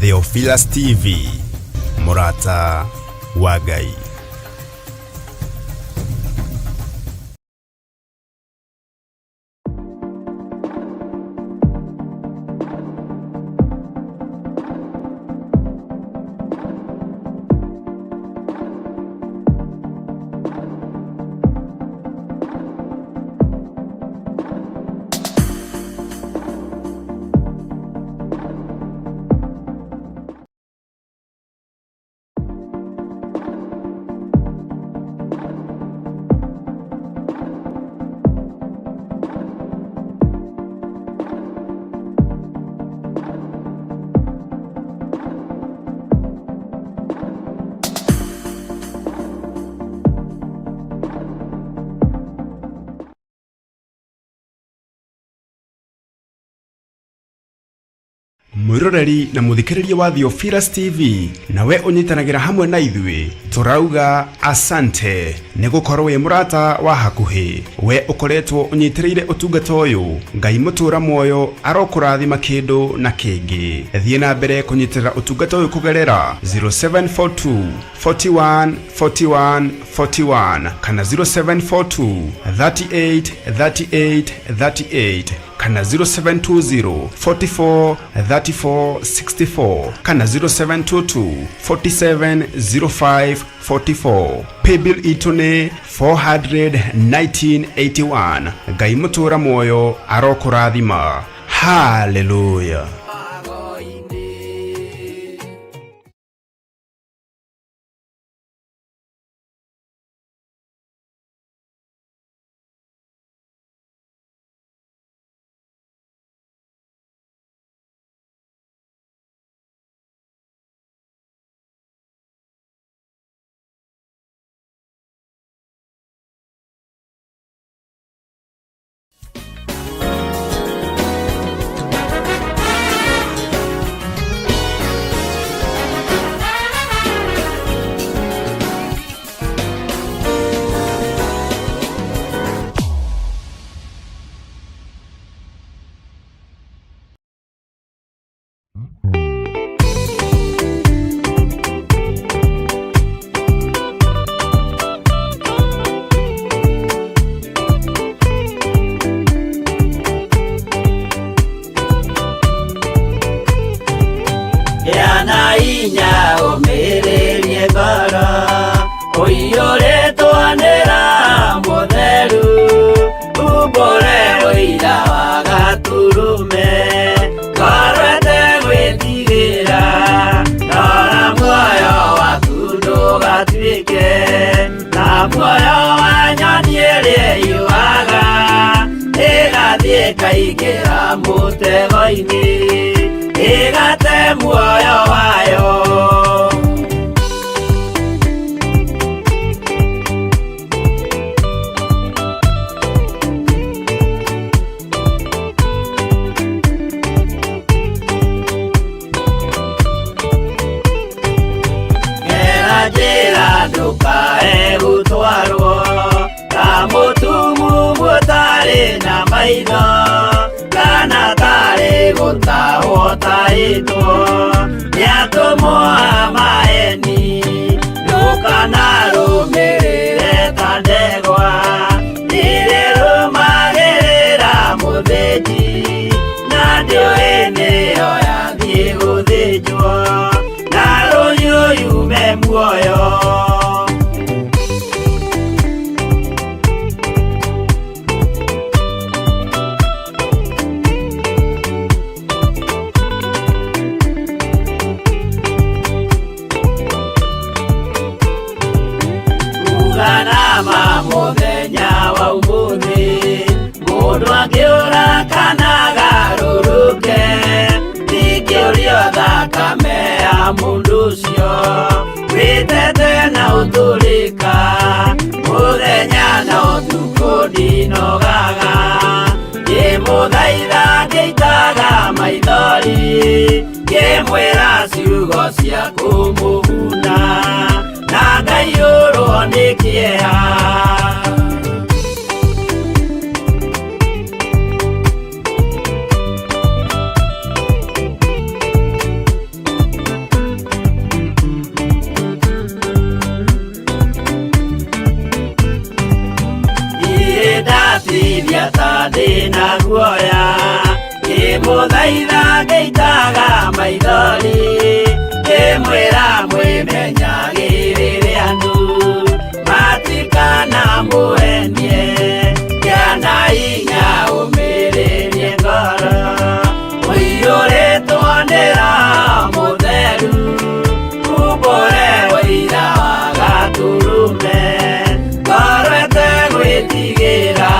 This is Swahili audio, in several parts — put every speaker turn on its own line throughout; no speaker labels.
Theophilus TV, Murata wa Ngai. Mwiroreri na muthikiriria wa Theophilus TV, nawe unyitanagira hamwe na ithui, turauga asante ni gukorwo wi murata wa hakuhi. We ukoretwo unyitiriire utungata uyu, Ngai mutura muoyo arokurathima kindu na kingi. Thie na mbere kunyitirira utungata uyu kugerera 0742 41 41 41 kana 0742 38 38 38 kana 0720 44 34 64 kana 0722 47 05 44. Paybill itune 41981. Ngai mutura muoyo arokurathima. Hallelujah.
Inya umererie bara oiyore twanera mutheru ubore oira wa gaturume karete gwitigira nora muoyo waku ndugatuike na muoyo wa nyoni ĩrĩa yuaga ĩgathiĩ ĩkaingĩra mũtego-inĩ igate muoyo wayo. Gera njĩra ndũkae gũtwarwo ta mũtumu mũtarĩ na maitho kana tarĩ gũtahwo taĩtwo nĩatũmwo maeni ndũkanarũmĩrĩre ta ndegwa nĩrĩrũmagĩrĩra mũthĩnji na ndĩũĩ nĩyo yathiĩ gũthĩnjwo na rũhiũ yume muoyo. Muthenya wa umuthi mundu angiura kana garũrũke ndingĩũrio thakame ya mundu ũcio wĩtete na ũtũrĩka muthenya na ũtukũ ndinogaga ngĩmũthaitha ngĩitaga maithori ngĩmwĩra ciugo cia kũmũguna na ngaiyũrwo nĩ kĩeha. ngĩiguithia ta ndĩna guoya, ngĩmũthaitha ngĩitaga maithori, ngĩmwĩra mwĩmenyagĩrĩre andũ matikanamũhenie, gĩa na hinya ũmĩrĩrie ngoro, ũiyũrĩtwo nĩ Roho Mũtheru, umbũre ũira wa Gatũrũme, ngoro ĩtegwĩtigĩra.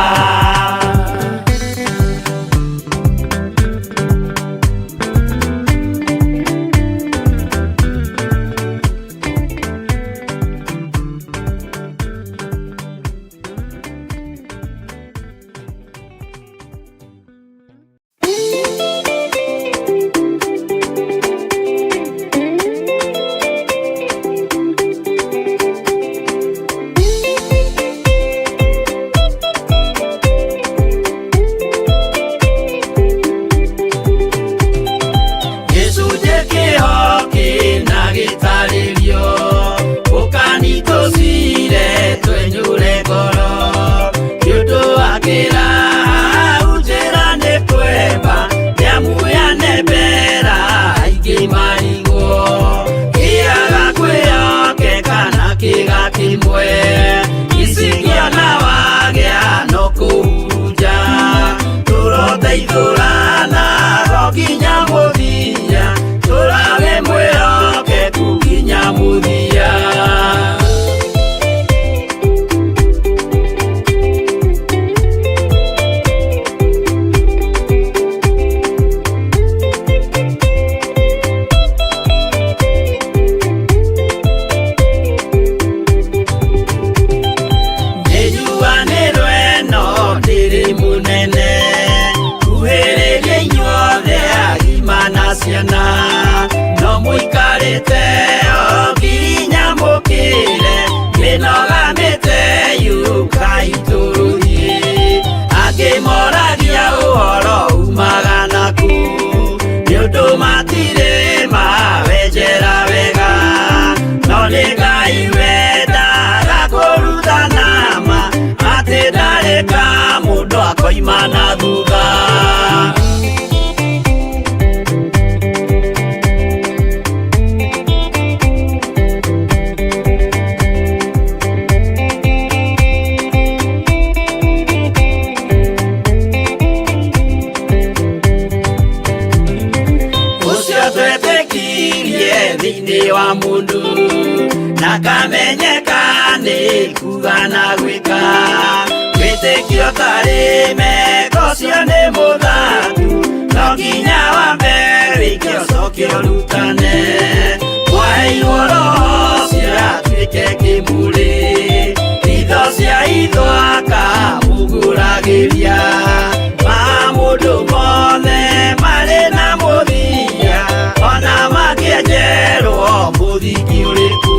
No mũikarĩte o nginya mũkĩre, mĩnogamĩte yukai tũrũthiĩ, angĩmoragia ũhoro umaga naku, nĩũndũ matirĩ mawenjera wega, no nĩ Ngai wendaga kũrutana ma, atĩ ndareka mũndũ akoima na thutha. Wa mundu na kamenyeka nĩ kuga na gwĩka, wĩtĩkio tarĩ meko cio nĩ mũthatu, no nginya wambe wĩke ũcoke ũrutane, waheirwo Roho cio atuĩke kĩmũrĩ, hitho cia hitho akamũgũragĩria, ma mũndũ mothe marĩ na mũthia, ona mangĩenjerwo mũthingi ũrĩkũ.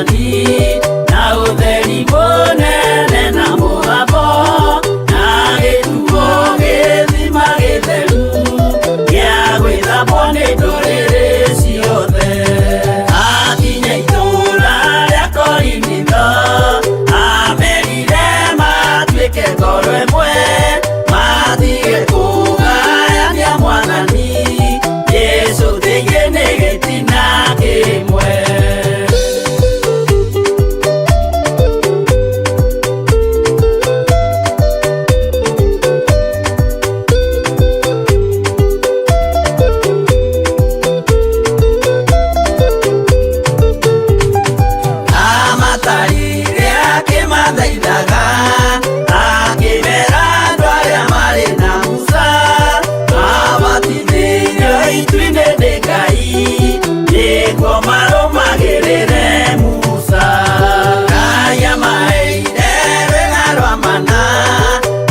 Mwathani na utheri munene na mũgambo na gĩtuo gĩthima gĩtheru gĩa gwĩthambwo nĩ ndũrĩrĩ ciothe. Akinya itũũra rĩa Korinitho amerire matuĩke ngoro ĩmwe, matige kũgayania Mwathani Jesũ thĩinĩ nĩ gĩtina kĩmwe. Amatarire akĩmathaithaga akĩmera andũ arĩa marĩ na Musa mabatithĩrio itu-inĩ nĩ Ngai nĩguo marũmagĩrĩre Musa. Ngai amaheire rwĩga rwa mana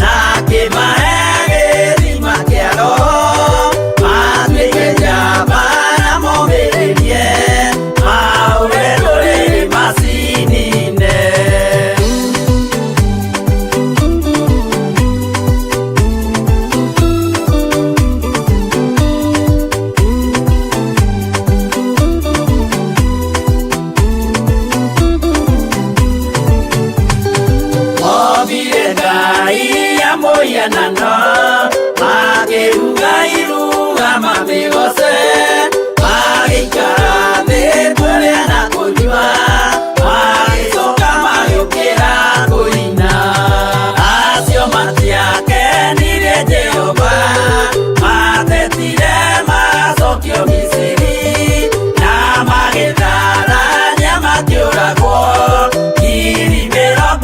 na akĩmahe gĩthima kĩa Roho matuĩke njamba na momĩrĩrie maũre rũrĩrĩ macinine. Mombire Ngai ya mũhianano makĩruga iruga mamĩgoce, magĩikara thĩ kũrĩa na kũnyua, magĩcoka magĩũkĩra kũina. Acio matiakenirie Jehova, matetire macokio Misiri na magĩtharania makĩũragwo ngiri 23.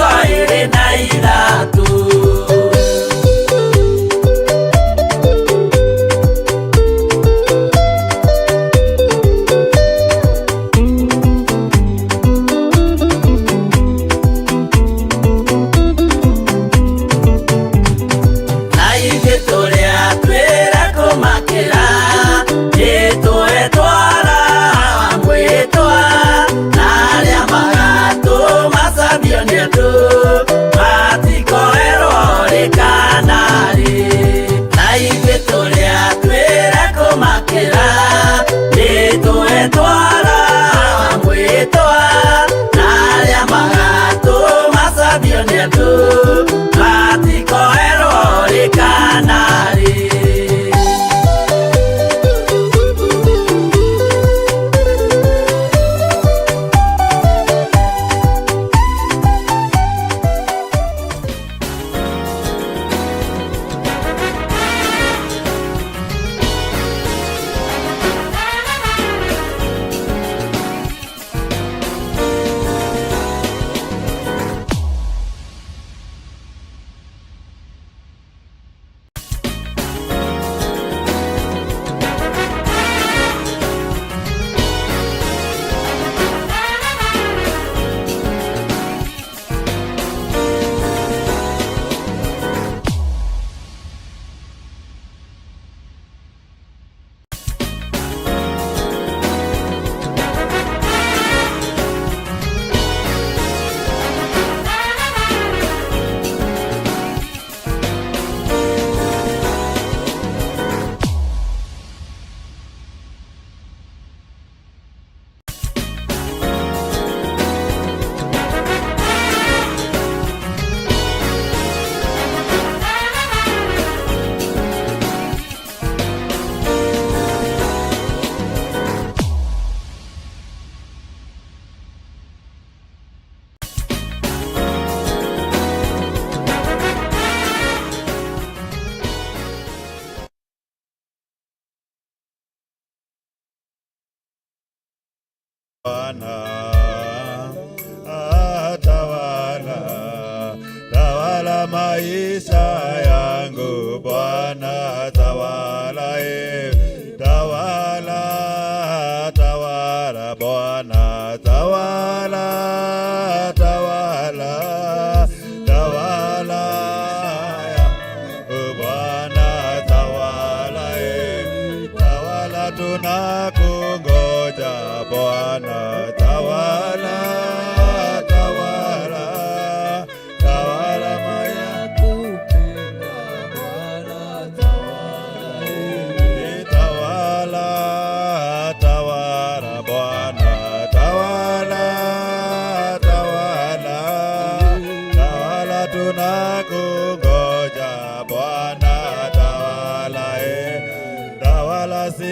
Na ithuĩ tũrĩa twĩra kũmakĩra nĩtwetwara mwĩtwa, na arĩa magatũmacambio nĩ andũ matikoerwo rĩkanarĩ. Na ithuĩ tũrĩa twĩra kũmakĩra nĩtwetwara mwĩtwa, na arĩa magatũmacambio nĩ andũ matikoerwo rĩkanarĩ.
Bwana atawala, tawala maisha yangu. Bwana tawala, tawala, tawala. Bwana tawala, tawala, tawala. Bwana tawala, tawala tunakungoja. Bwana tawala.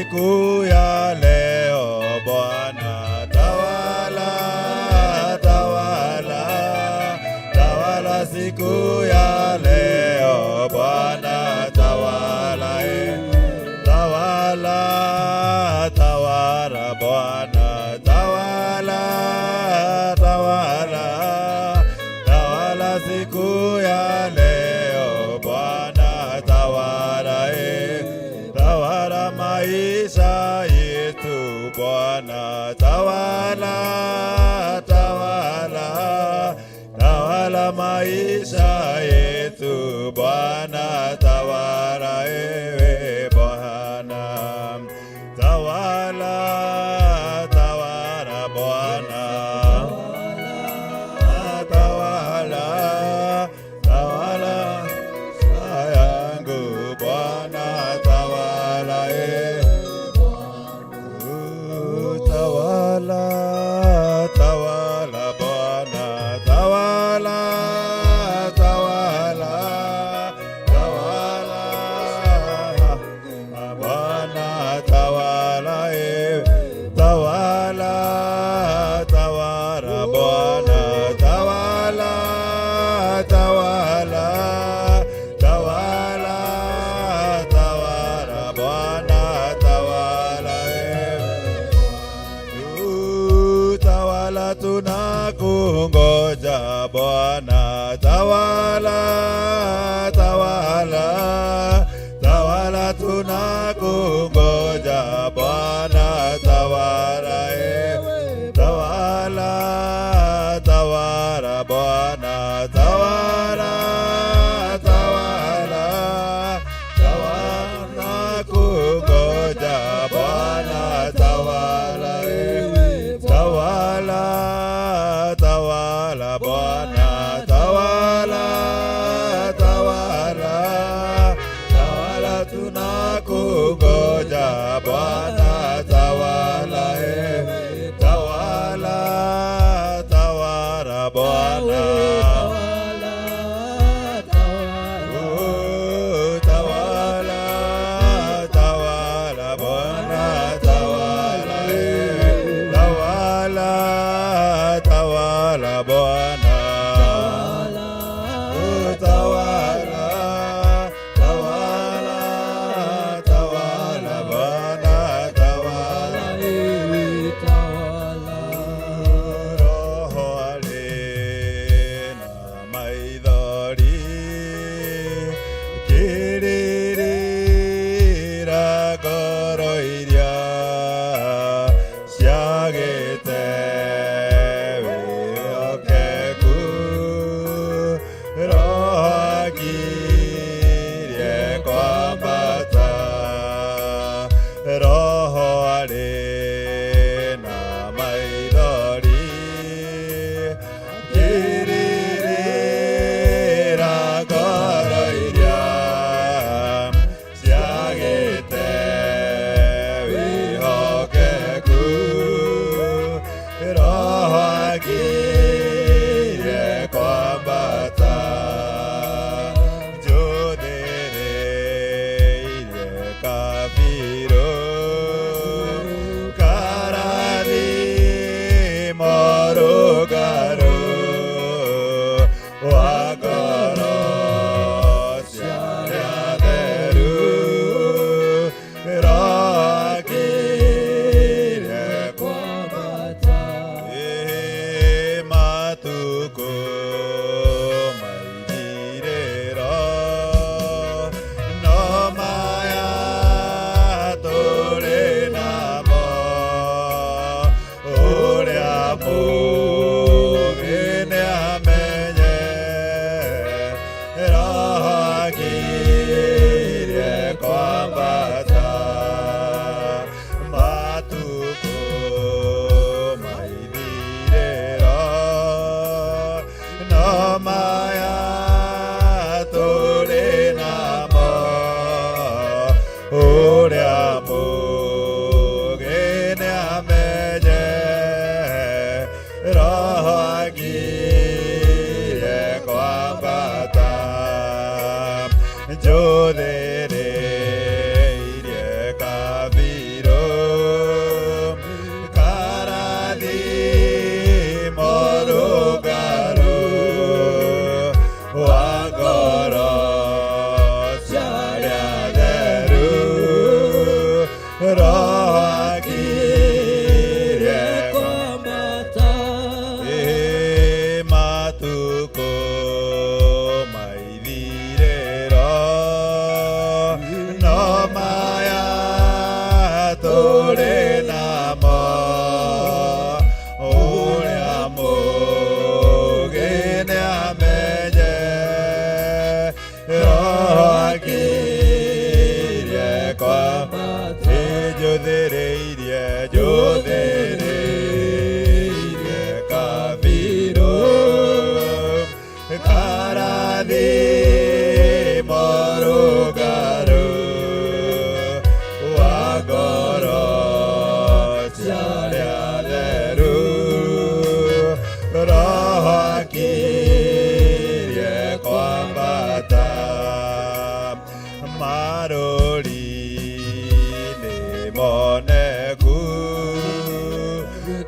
siku ya leo Bwana, tawala, tawala, tawala siku ya leo Bwana, tawala, tawala, tawala Bwana, tawala, tawala, tawala siku ya leo Bwana, tawala, tawala maisha yetu Bwana, tawala, tawala, tawala maisha yetu Bwana, tawala ewe Bwana, tawala, tawala Bwana, tawala, tawala yangu Bwana, tawala tawala, tawala Bwana, tawala, tawala, tawala Bwana, tawala tawala, tawala Bwana, tawala, tawala, tawala, tawala Bwana, tawala tawala, tunakungoja Bwana, tawala, tawala, tawala, tunakungoja Bwana, tawala, tawala, tawala Bwana, tawala, tawala, tawala, kungoja Bwana, tawala, tawala, tawala Bwana, tawala, tawala, tawala, tunakungoja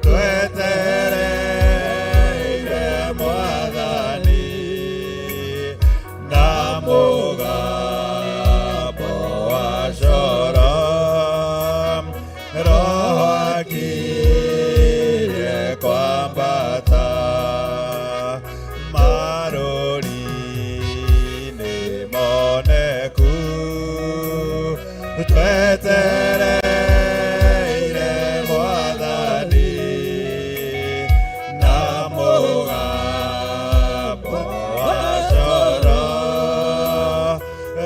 twetereire Mwathani na mũgambo wa coro, Roho akĩrĩ kwambata marũri-inĩ moneku, twetereire Mwathani na mũgambo wa coro,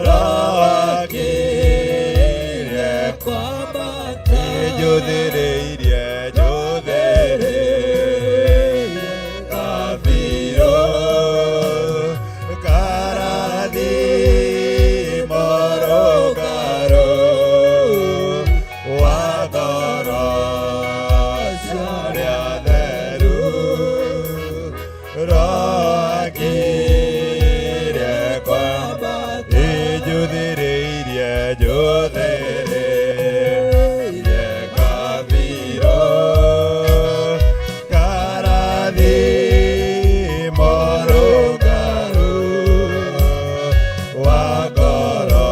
Roho akĩrĩ kwambata njũthĩrĩirie Kabirũ karathimo rũngarũ wa ngoro ciarĩa theru, Roho akĩrĩ kwambata njũthĩrĩirie Kabirũ karathimo rũngarũ wa ngoro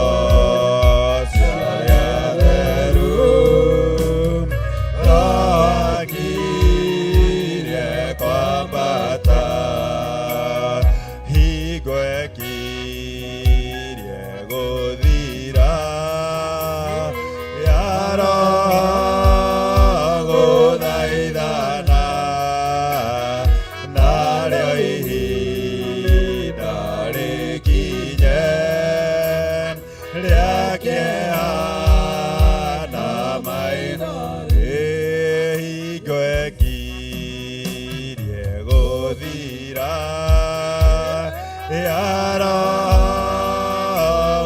ciarĩa theru, Roho akĩrĩ kwambata hingo ĩkĩrĩ gũthira ya Roho gũthaithana, narĩo ihinda rĩkinye rĩa kĩeha na maitho, hingo ĩkĩrĩ gũthira ya Roho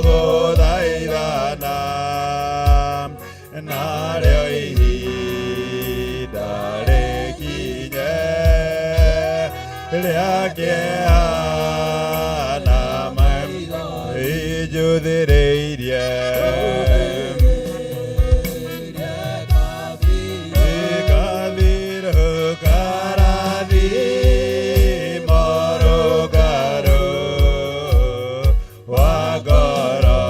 gũthaithana, narĩo ihinda rĩkinye rĩa kĩeha na maitho, njũthĩrĩirie Kabirũ karathimo rũngarũ wa ngoro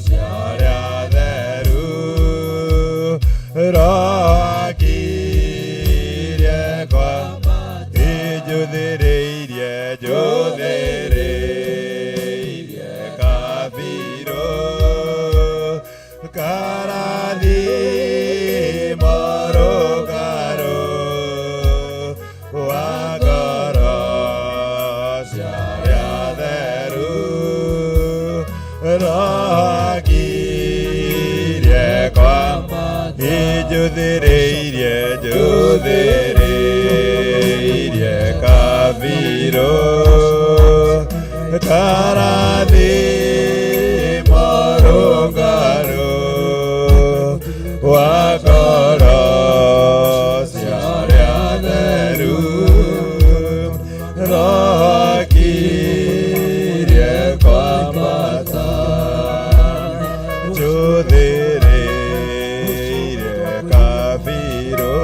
ciarĩa theru, Roho akĩrĩ kwambata njũthĩrĩirie Kabirũ karathimo rũngarũ wa ngoro ciarĩa theru, Roho akĩrĩ kwambata njũthĩrĩirie Kabirũ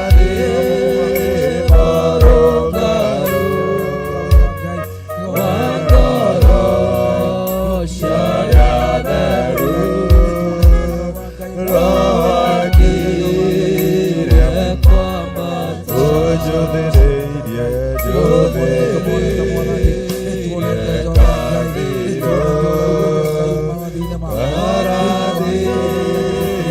karathimo rũngarũ wa ngoro ciarĩa theru, Roho akĩrĩ kwambata njũthĩrĩirie Kabirũ karathimo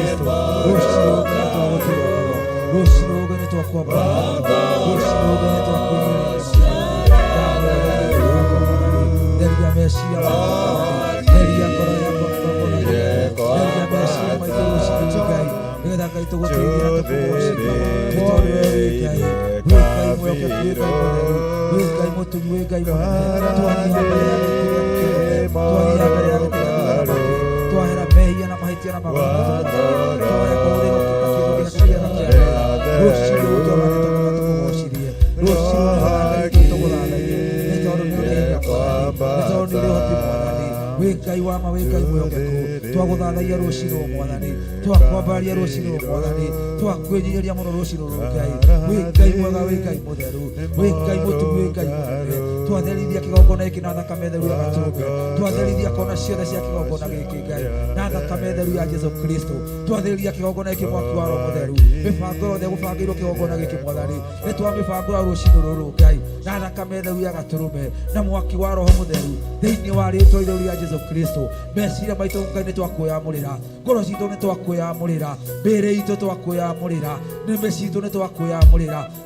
rũngarũ wa ngoro ciarĩa theru, Roho akĩrĩ kwambata njũthĩrĩirie
twaguthathagia rucino mwathani twakwambaria rucino mwathani twakwĩnyihĩria mũno rucino Ngai wĩ Ngai mwega wĩ Ngai mũtheru wĩ Ngai mũtugu wĩ Ngai mũnene twatherithia kĩgongona gĩkĩ na thakame theru ya gatũrũme twatherithia kona ciothe cia kĩgongona gĩkĩ Ngai na thakame theru ya Jesu Kristo twatherithia kĩgongona gĩkĩ mwaki wa Roho Mũtheru mĩbango yothe gũbangĩirwo kĩgongona gĩkĩ mwathani nĩ twamĩbangũra rũcinĩ rũrũ Ngai na thakame theru ya gatũrũme na mwaki wa Roho Mũtheru thĩinĩ wa rĩĩtwa itheru rĩa Jesu Kristo meciria maitũ Ngai nĩ twakwĩyamũrĩra ngoro citũ nĩ twakwĩyamũrĩra mbĩrĩ itũ twakwĩyamũrĩra nĩmĩ citũ nĩ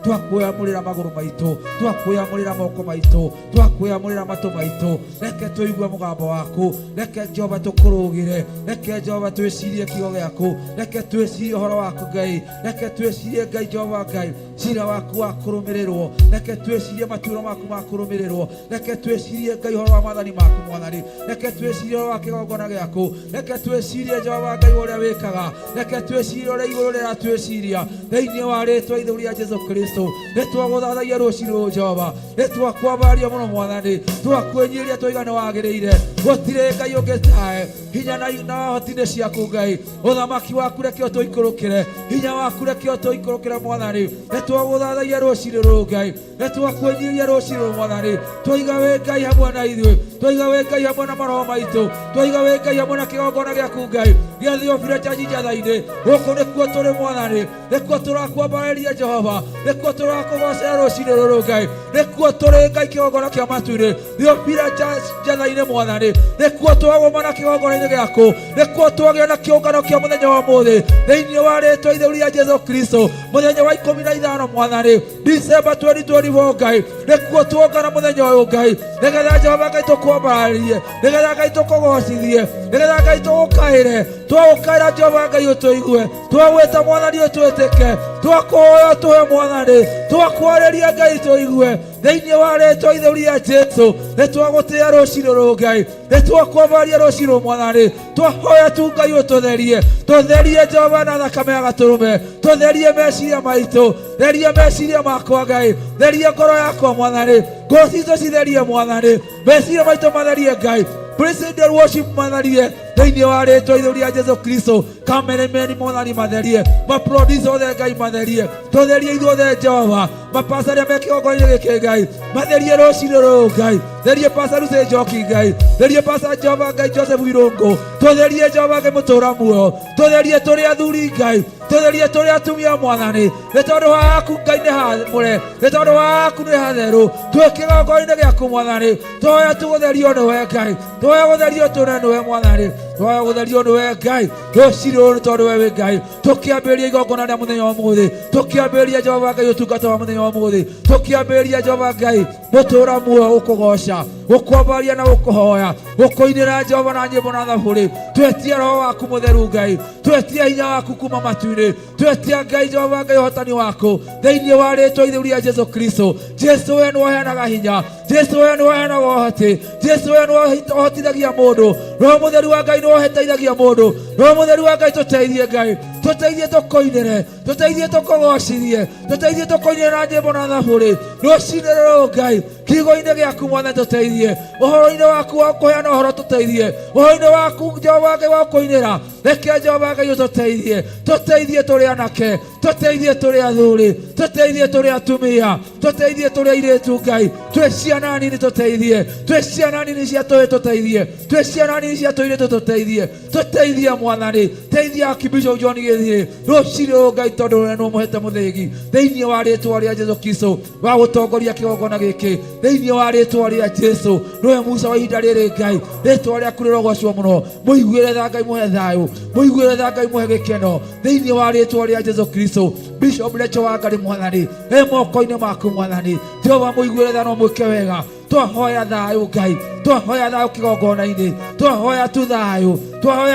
twakwĩyamũrĩra magũrũ maitũ twakwĩyamũrĩra moko maitũ twakwĩyamũrĩra matũ maitũ reke tũigue mũgambo waku reke Jehova tũkũrũgĩre reke Jehova twĩcirie kiugo gĩaku reke twĩcirie ũhoro waku Ngai reke twĩcirie Ngai Jehova Ngai cira waku wa kũrũmĩrĩrwo reke twĩcirie maturo maku ma kũrũmĩrĩrwo reke twĩcirie Ngai ũhoro wa maathani maku mwathani reke twĩcirie ũhoro wa kĩgongona gĩaku reke twĩcirie Jehova Ngai ũrĩa wĩkaga reke twĩcirie ũrĩa igũrũ rĩratwĩciria thĩinĩ wa rĩĩtwa itheru rĩa Jesu Kristo nĩ twagũthathagia rũcinĩ rũrũ Jehova nĩ twakwambaria mũno mwathani twakwĩnyihĩria tũiga nĩ wagĩrĩire gũtirĩ Ngai ũngĩ tawe hinya na hoti nĩ ciaku Ngai ũthamaki waku reke ũtũikũrũkĩre hinya waku reke ũtũikũrũkĩre mwathani nĩ twagũthathagia rũcinĩ rũrũ Ngai nĩ twakwĩnyihĩria rũcinĩ rũrũ mwathani tũiga wĩ Ngai hamwe na ithuĩ tũiga wĩ Ngai hamwe na maroho maitũ tũiga wĩ Ngai hamwe na kĩgongona gĩaku Ngai gĩa Theophila Church njatha-inĩ gũkũ nĩkuo tũrĩ mwathani nĩkuo tũrakwambarĩria Jehova nĩkuo tũrakũgocera rũcinĩ rũrũ Ngai nĩkuo tũrĩ Ngai kĩgongona kĩa matu-inĩ Theophila Church njatha-inĩ mwathani nĩkuo twagũma na kĩgongona-inĩ gĩaku nĩkuo twagĩa na kĩũngano kĩa mũthenya wa ũmũthĩ thĩinĩ wa rĩĩtwa itheru rĩa Jesu Kristo mũthenya wa 15 mwathani December 2024 Ngai nĩkuo tuongana mũthenya ũyũ Ngai nĩgetha Jehova Ngai tũkwambarĩrie nĩgetha Ngai tũkũgocithie nĩgetha Ngai tũgũkaĩre twagũkaĩra Jehova Ngai ũtũigue twagwĩta mwathani ũtwĩtĩke twakũhoya tũhe mwathani twakwarĩria Ngai tũigue thĩinĩ wa rĩĩtwa itheru rĩa Jesu nĩ twagũtĩĩa rũcinĩ rũrũ Ngai nĩ twakwambaria rũcinĩ rũrũ mwathani twahoya tu Ngai ũtũtherie tũtherie Jehova na thakame ya gatũrũme tũtherie meciria maitũ theria meciria makwa Ngai theria ngoro yakwa mwathani ngoro citũ citherie mwathani meciria maitũ matherie Ngai President worship matherie thĩinĩ wa rĩĩtwa itheru rĩa Jesu Kristo kameremeni mwathani matherie maproducer othe Ngai matherie tũtherie ithuothe Jehova mapastor arĩa me kĩgongona-inĩ gĩkĩ Ngai matherie rũcinĩ rũrũ Ngai therie pastor Lucy Njoki Ngai therie pastor Jehova Ngai Joseph Irũngũ tũtherie Jehova Ngai mũtũũra muoyo tũtherie tũrĩ athuri Ngai tũtherie tũrĩ atumia mwathani nĩ tondũ haku Ngai nĩ haamũre nĩ tondũ haku nĩ hatherũ twĩ kĩgongona-inĩ gĩaku mwathani tũhoya tũgũtherio nĩwe Ngai tũhoya gũtherio tũne nĩwe mwathani tũhoya gũtherio nĩwe Ngai rũcinĩ rũrũ nĩ tondũ we wĩ Ngai tũkĩambĩrĩria igongona rĩa mũthenya wa ũmũthĩ tũkĩambĩrĩria Jehova Ngai ũtungata wa mũthenya wa ũmũthĩ tũkĩambĩrĩria Jehova Ngai mũtũũra muoyo gũkũgoca gũkwambaria na gũkũhoya gũkũinĩra Jehova na nyĩmbo na thaburi twetia roho waku mũtheru Ngai twetia hinya waku kuma matu-inĩ twetia Ngai Jehova Ngai ũhotani waku thĩinĩ wa rĩĩtwa itheru rĩa Jesu Kristo Jesu we nĩ waheanaga hinya Jesu we nĩ waheanaga ũhoti Jesu we nĩ ũhotithagia mũndũ roho mũtheru wa Ngai nĩ ũheteithagia mũndũ roho mũtheru wa Ngai tũteithie Ngai tũteithie tũkũinĩre tũteithie tũkũgocithie tũteithie tũkũinĩre na nyĩmbo na thaburi rũcinĩ rũrũ Ngai kiugo-inĩ gĩaku mwathani tũteithie ũhoro-inĩ waku wa kũheana ũhoro tũteithie ũhoro-inĩ waku Jehova Ngai wa kũinĩra reke Jehova Ngai ũtũteithie tũteithie tũrĩ anake tũteithie tũrĩ athuri tũteithie tũrĩ atumia tũteithie tũrĩ airĩtu Ngai twĩ ciana nini tũteithie twĩ ciana nini cia tũhĩ tũteithie twĩ ciana nini cia tũirĩtu tũteithie tũteithie mwathani teithia Archbishop John Gĩthirĩ rũcinĩ rũrũ Ngai tondũ we nĩ ũmũhete mũthĩgi thĩinĩ wa rĩĩtwa rĩa Jesu Kristo wa gũtongoria kĩgongona gĩkĩ thĩinĩ wa rĩĩtwa rĩa Jesu nĩwe Musa wa ihinda rĩrĩ Ngai rĩĩtwa rĩaku rĩrogocwo mũno mũiguĩre tha Ngai mũhe thayũ mũiguĩre tha Ngai mũhe gĩkeno thĩinĩ wa rĩĩtwa rĩa Jesu Kristo Bishop Lecho wa Ngai mwathani moko-inĩ maku mwathani Jehova mũiguĩre tha no mwĩke wega twahoya thayũ Ngai twahoya thayũ kĩgongona-inĩ twahoya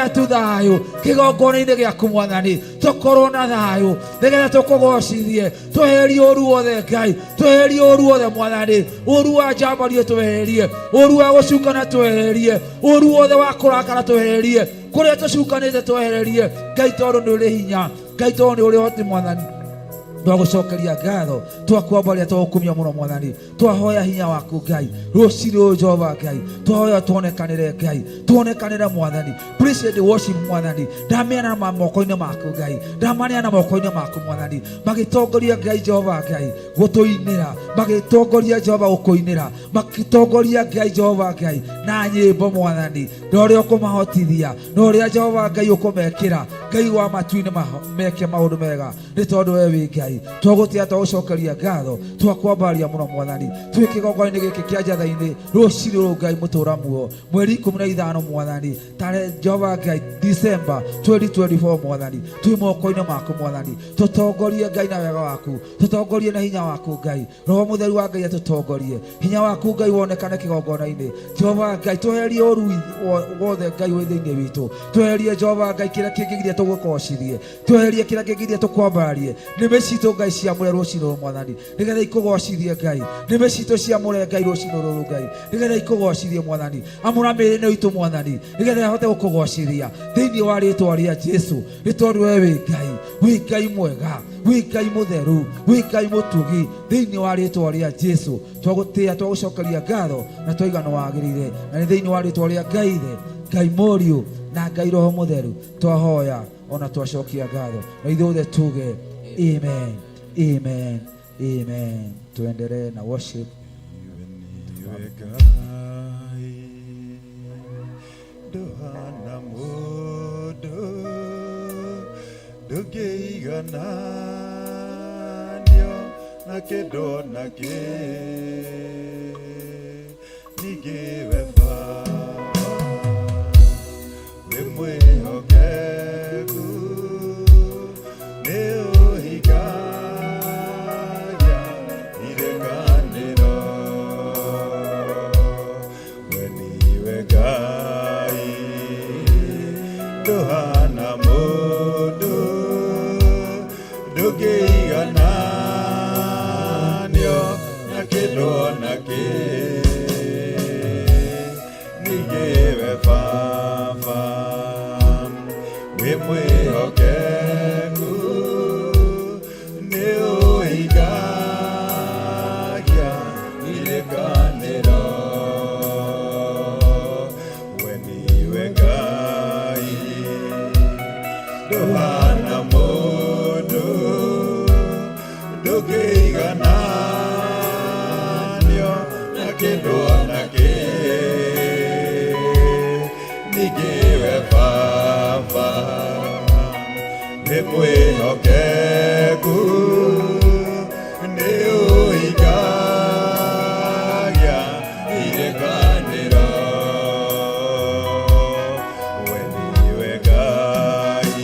tu thayũ kĩgongona-inĩ gĩaku mwathani tũkorwo na thayũ nĩgetha tũkũgocithie tweherie ũru wothe Ngai tweherie ũru wothe mwathani ũru wa njambario tweherie ũru wa gũcukana tweherie ũru wothe wa kũrakara tweherie kũrĩa tũcukanĩte tweherie Ngai tondũ nĩ ũrĩ hinya Ngai tondũ nĩ ũrĩ ũhoti mwathani twagucokeria ngatho twakwambaria twagukumia muno mwathani twahoya hinya waku Ngai rucini uyu Jehova Ngai twahoya tuonekanire mwathani praise and worship mwathani ndameana moko-ini maku Ngai ndamaneana moko-ini maku mwathani magitongoria Ngai Jehova Ngai gutuinira magitongoria Jehova gukuinira magitongoria Ngai Jehova Ngai na nyimbo mwathani noria ukumahotithia noria Jehova Ngai ukumekira Ngai wa matu-ini meke maundu mega ni tondu we wi Ngai twagutia twagucokeria ngatho twakwambaria muno mwathani twi kigongona-ini giki kia njatha-ini rucini ru Ngai mutura muo mweri 15 mwathani tare Jehova Ngai December 2024 mwathani twi moko-ini maku mwathani tutongorie Ngai na wega waku tutongorie na hinya waku Ngai roho mutheru wa Ngai atutongorie hinya waku Ngai wonekane kigongona-ini Jehova Ngai tweherie uru wothe Ngai wi thiini witu tweherie Jehova Ngai kira kingigiria tugukocithie tweherie kira kingigiria tukwambarie nime citu Ngai ciamure rucini ru mwathani nigetha ikugocithie Ngai nime citu ciamure Ngai rucini ruru Ngai nigetha ikugocithie mwathani amura mirine itu mwathani nigetha hote gukugocithia thiini wa ritwa ria Jesu ni tondu we wi Ngai mwega wi Ngai mutheru wi Ngai mutugi thiini wa ritwa ria Jesu twagutia twagucokeria ngatho na twaigana wagirire na ni thiini wa ritwa ria Ngai the Ngai muriu na Ngai roho mutheru twahoya ona twacokia ngatho na ithuothe tuge amen amen amen tuendelee na worship
Duhana mudu dugeigana nio na kedo na ke nigewe fa we mwehokeku neo higaya irenganiro weniwe gai Duhana mudu dugeigana nio na kedo na ke nigewe fafa we mwehokeku neo higaya irenganiro weniwe gai Duhana mudu dugeigana nio na kedo na ke nigewe fafa we mwehokeku neo higaya irenganiro weniwe gai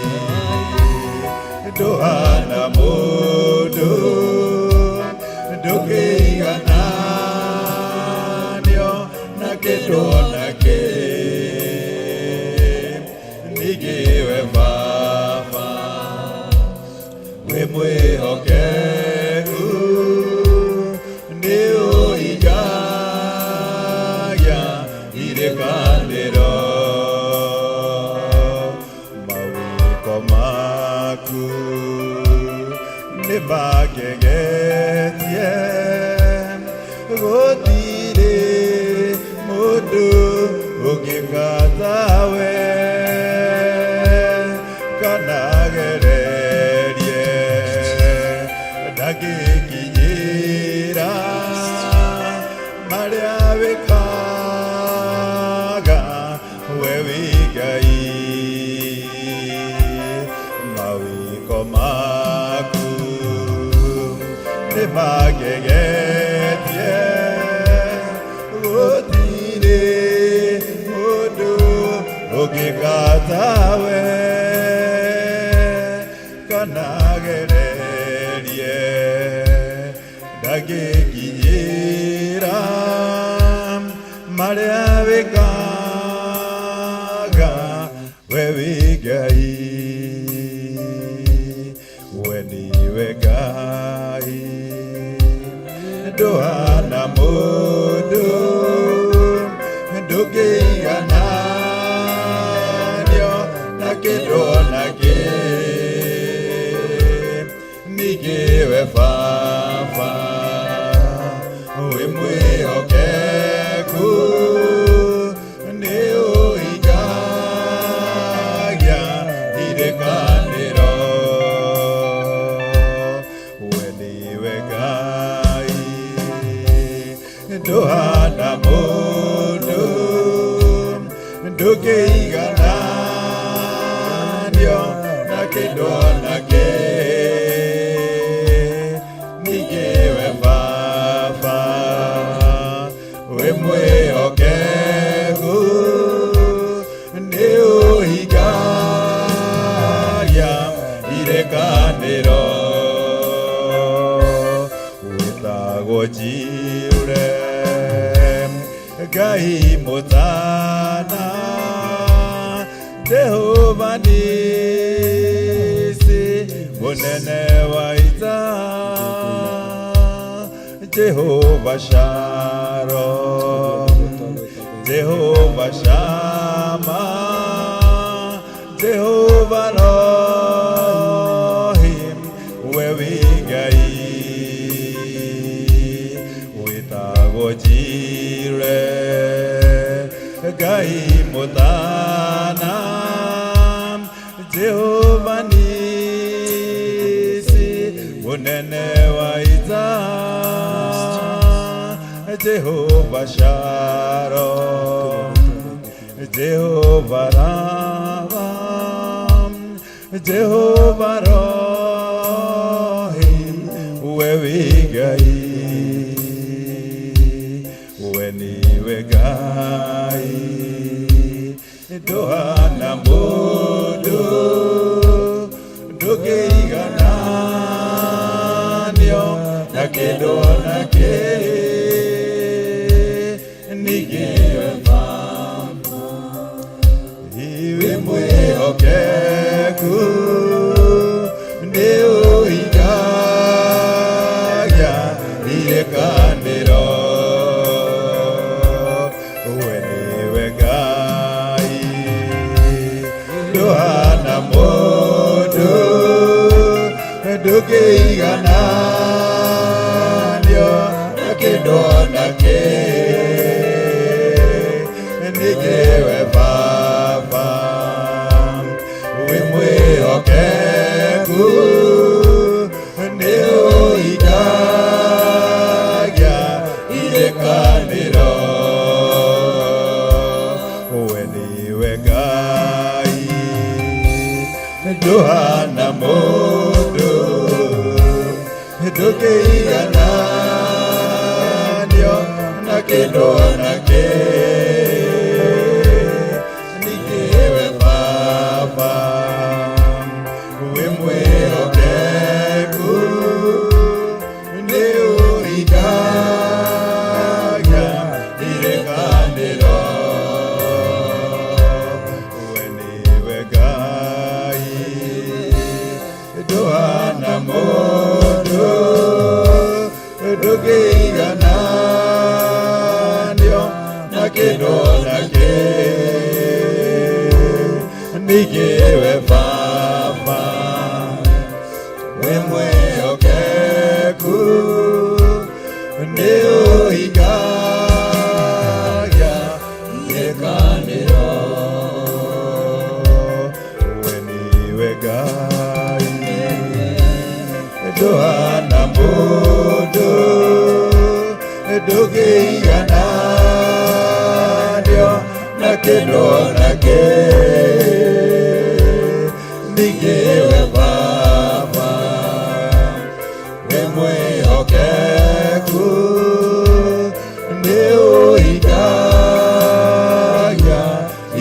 Duhana mudu dugeigana nio na kedo na ke nigewe fafa we mwehokeku neo higaya irenganiro mawiko maku nimagegetie gutire mundu ungikatawe kana gererie ndagikinyira maria wikaga we wi Ngai mawiko maku nimagegetie gutire mundu ungikatawe kana gererie ndagikinyira maria wikaga we wi Ngai weniwe gai Duhana mudu dugeigana nio na kedo na ke nigewe ndũkĩigananio na kĩndũ ona kĩ. Ningĩ we Baba wĩ mwĩhokeku, nĩ ũhingagia irekanĩro. Wĩtagwo Jire Ngai mũtana, Jehova Nisi mũnene wa ita, Jehova Shalom, Jehova Shammah, Jehova Elohim, wewe Ngai. Wĩtagwo Jire Ngai mũtana, Jehova Nisi mũnene wa ita, Jehova Shalom, Jehova Rama, Jehova Elohim, wewe Ngai. We niwe Ngai ndohana mũndũ, ndũkĩigananio na kĩndũ ona kĩ. Ningĩ we Baba wĩ mwĩhokeku, nĩ ũhingagia irekanĩro. We niwe Ngai ndohana mũndũ, ndũkĩigananio na kĩndũ ona kĩ. Ningĩ we Baba wĩ mwĩhokeku, nĩ ũhingagia irekanĩro. We niwe Ngai ndohana mũndũ, ndũkĩigananio na kĩndũ ona kĩ. Ningĩ we Baba wĩ mwĩhokeku, nĩ ũhingagia irekanĩro. We niwe Ngai ndohana mũndũ, ndũkĩigananio na kĩndũ ona kĩ. Ningĩ we Baba wĩ mwĩhokeku, nĩ ũhingagia irekanĩro. We niwe Ngai ndohana mũndũ, ndũkĩigananio na kĩndũ ona kĩ. Ningĩ we Baba wĩ mwĩhokeku, nĩ ũhingagia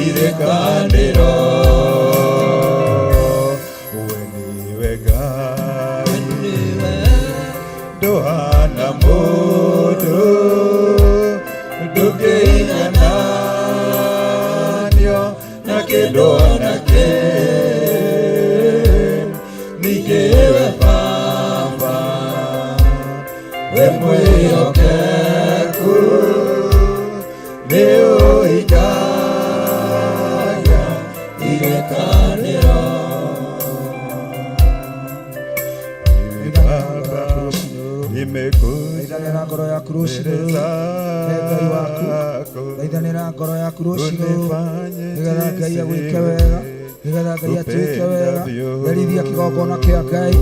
irekanĩro. We niwe Ngai ndohana mũndũ, ndũkĩigananio na kĩndũ ona kĩ. Ningĩ we Baba wĩ mwĩhokeku, nĩ ũhingagia irekanĩro. Baba nimekuja
ngoro yaku rũciinĩ, Ngai waku, thaithanĩra ngoro yaku rũciinĩ, nĩgetha Ngai agwĩke wega, nĩgetha Ngai atuĩke wega. Therithia kĩgongona kĩa Ngai,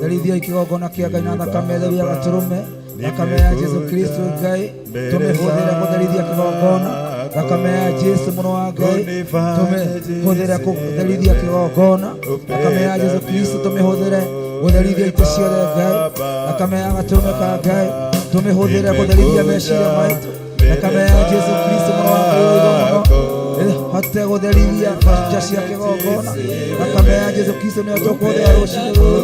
therithia kĩgongona kĩa Ngai na thakame theru ya gatũrũme, thakame ya Jesu Kristo. Ngai tũmĩhũthĩre gũtherithia kĩgongona, thakame ya Jesu mũno wa Ngai tũmĩhũthĩre gũtherithia kĩgongona, thakame ya Jesu Kristo tũmĩhũthĩre gũtherithia itĩ ciothe Ngai, thakame ya gatũrũme ka Ngai tũmĩhũthĩre gũtherithia meciria maitũ, thakame ya Jesu Kristo mũno wa Ngai hote gũtherithia nja cia kĩgongona, thakame ya Jesu Kristo nĩyo tũkũhũthĩra rũciinĩ rũrũ,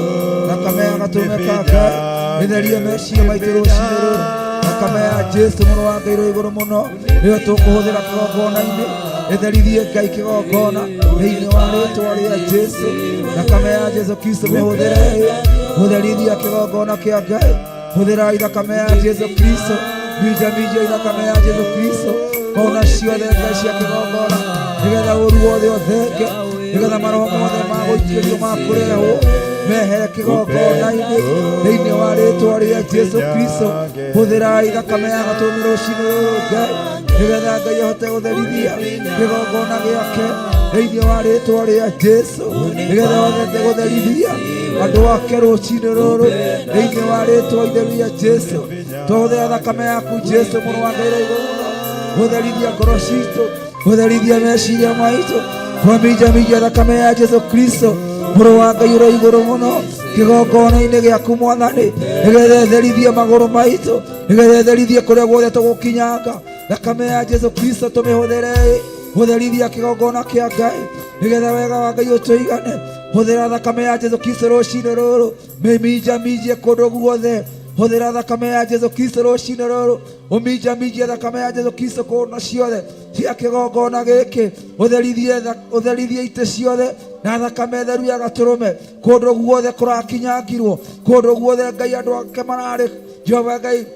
thakame ya gatũrũme ka Ngai ĩtherie meciria maitũ rũciinĩ rũrũ, thakame ya Jesu mũno wa Ngai igũrũ mũno nĩyo tũkũhũthĩra kĩgongona-inĩ ĩtherithie Ngai kĩgongona thĩinĩ wa rĩĩtwa rĩa Jesu, thakame ya Jesu Kristo mĩhũthĩre gũtherithia kĩgongona kĩa Ngai, hũthĩrai thakame ya Jesu Kristo, minjaminjai thakame ya Jesu Kristo kona ciothe Ngai cia kĩgongona, nĩgetha ũru wothe ũthenge, nĩgetha maroho mothe ma gũikĩrio ma kũrehwo mehere kĩgongona-inĩ thĩinĩ wa rĩĩtwa rĩa Jesu Kristo, hũthĩrai thakame ya gatũrũme rũciinĩ rũrũ Ngai, nĩgetha Ngai ahote gũtherithia kĩgongona gĩake thĩinĩ wa rĩĩtwa rĩa Jesu, nĩgetha ahote gũtherithia andũ ake rũciinĩ rũrũ thĩinĩ wa rĩĩtwa itheru rĩa Jesu, twahũthĩra thakame yaku Jesu mũno wa Ngai igũrũ mũno gũtherithia ngoro citũ, gũtherithia meciria maitũ, twaminjaminja thakame ya Jesu Kristo mũrũ wa Ngai ũrĩ igũrũ mũno kĩgongona-inĩ gĩaku Mwathani, nĩgetha ĩtherithie magũrũ maitũ, nĩgetha ĩtherithie kũrĩa guothe tũgũkinyanga, thakame ya Jesu Kristo tũmĩhũthĩre gũtherithia kĩgongona kĩa Ngai, nĩgetha wega wa Ngai ũtũigane, hũthĩra thakame ya Jesu Kristo rũciinĩ rũrũ mĩminjaminjie kũndũ guothe, hũthĩra thakame ya Jesu Kristo rũciinĩ rũrũ ũminjaminjie thakame ya Jesu Kristo kũndũ ciothe cia kĩgongona gĩkĩ, ũtherithie itĩ ciothe na thakame theru ya gatũrũme kũndũ guothe kũrakinyangirwo, kũndũ guothe Ngai andũ ake mararĩ, Jehova Ngai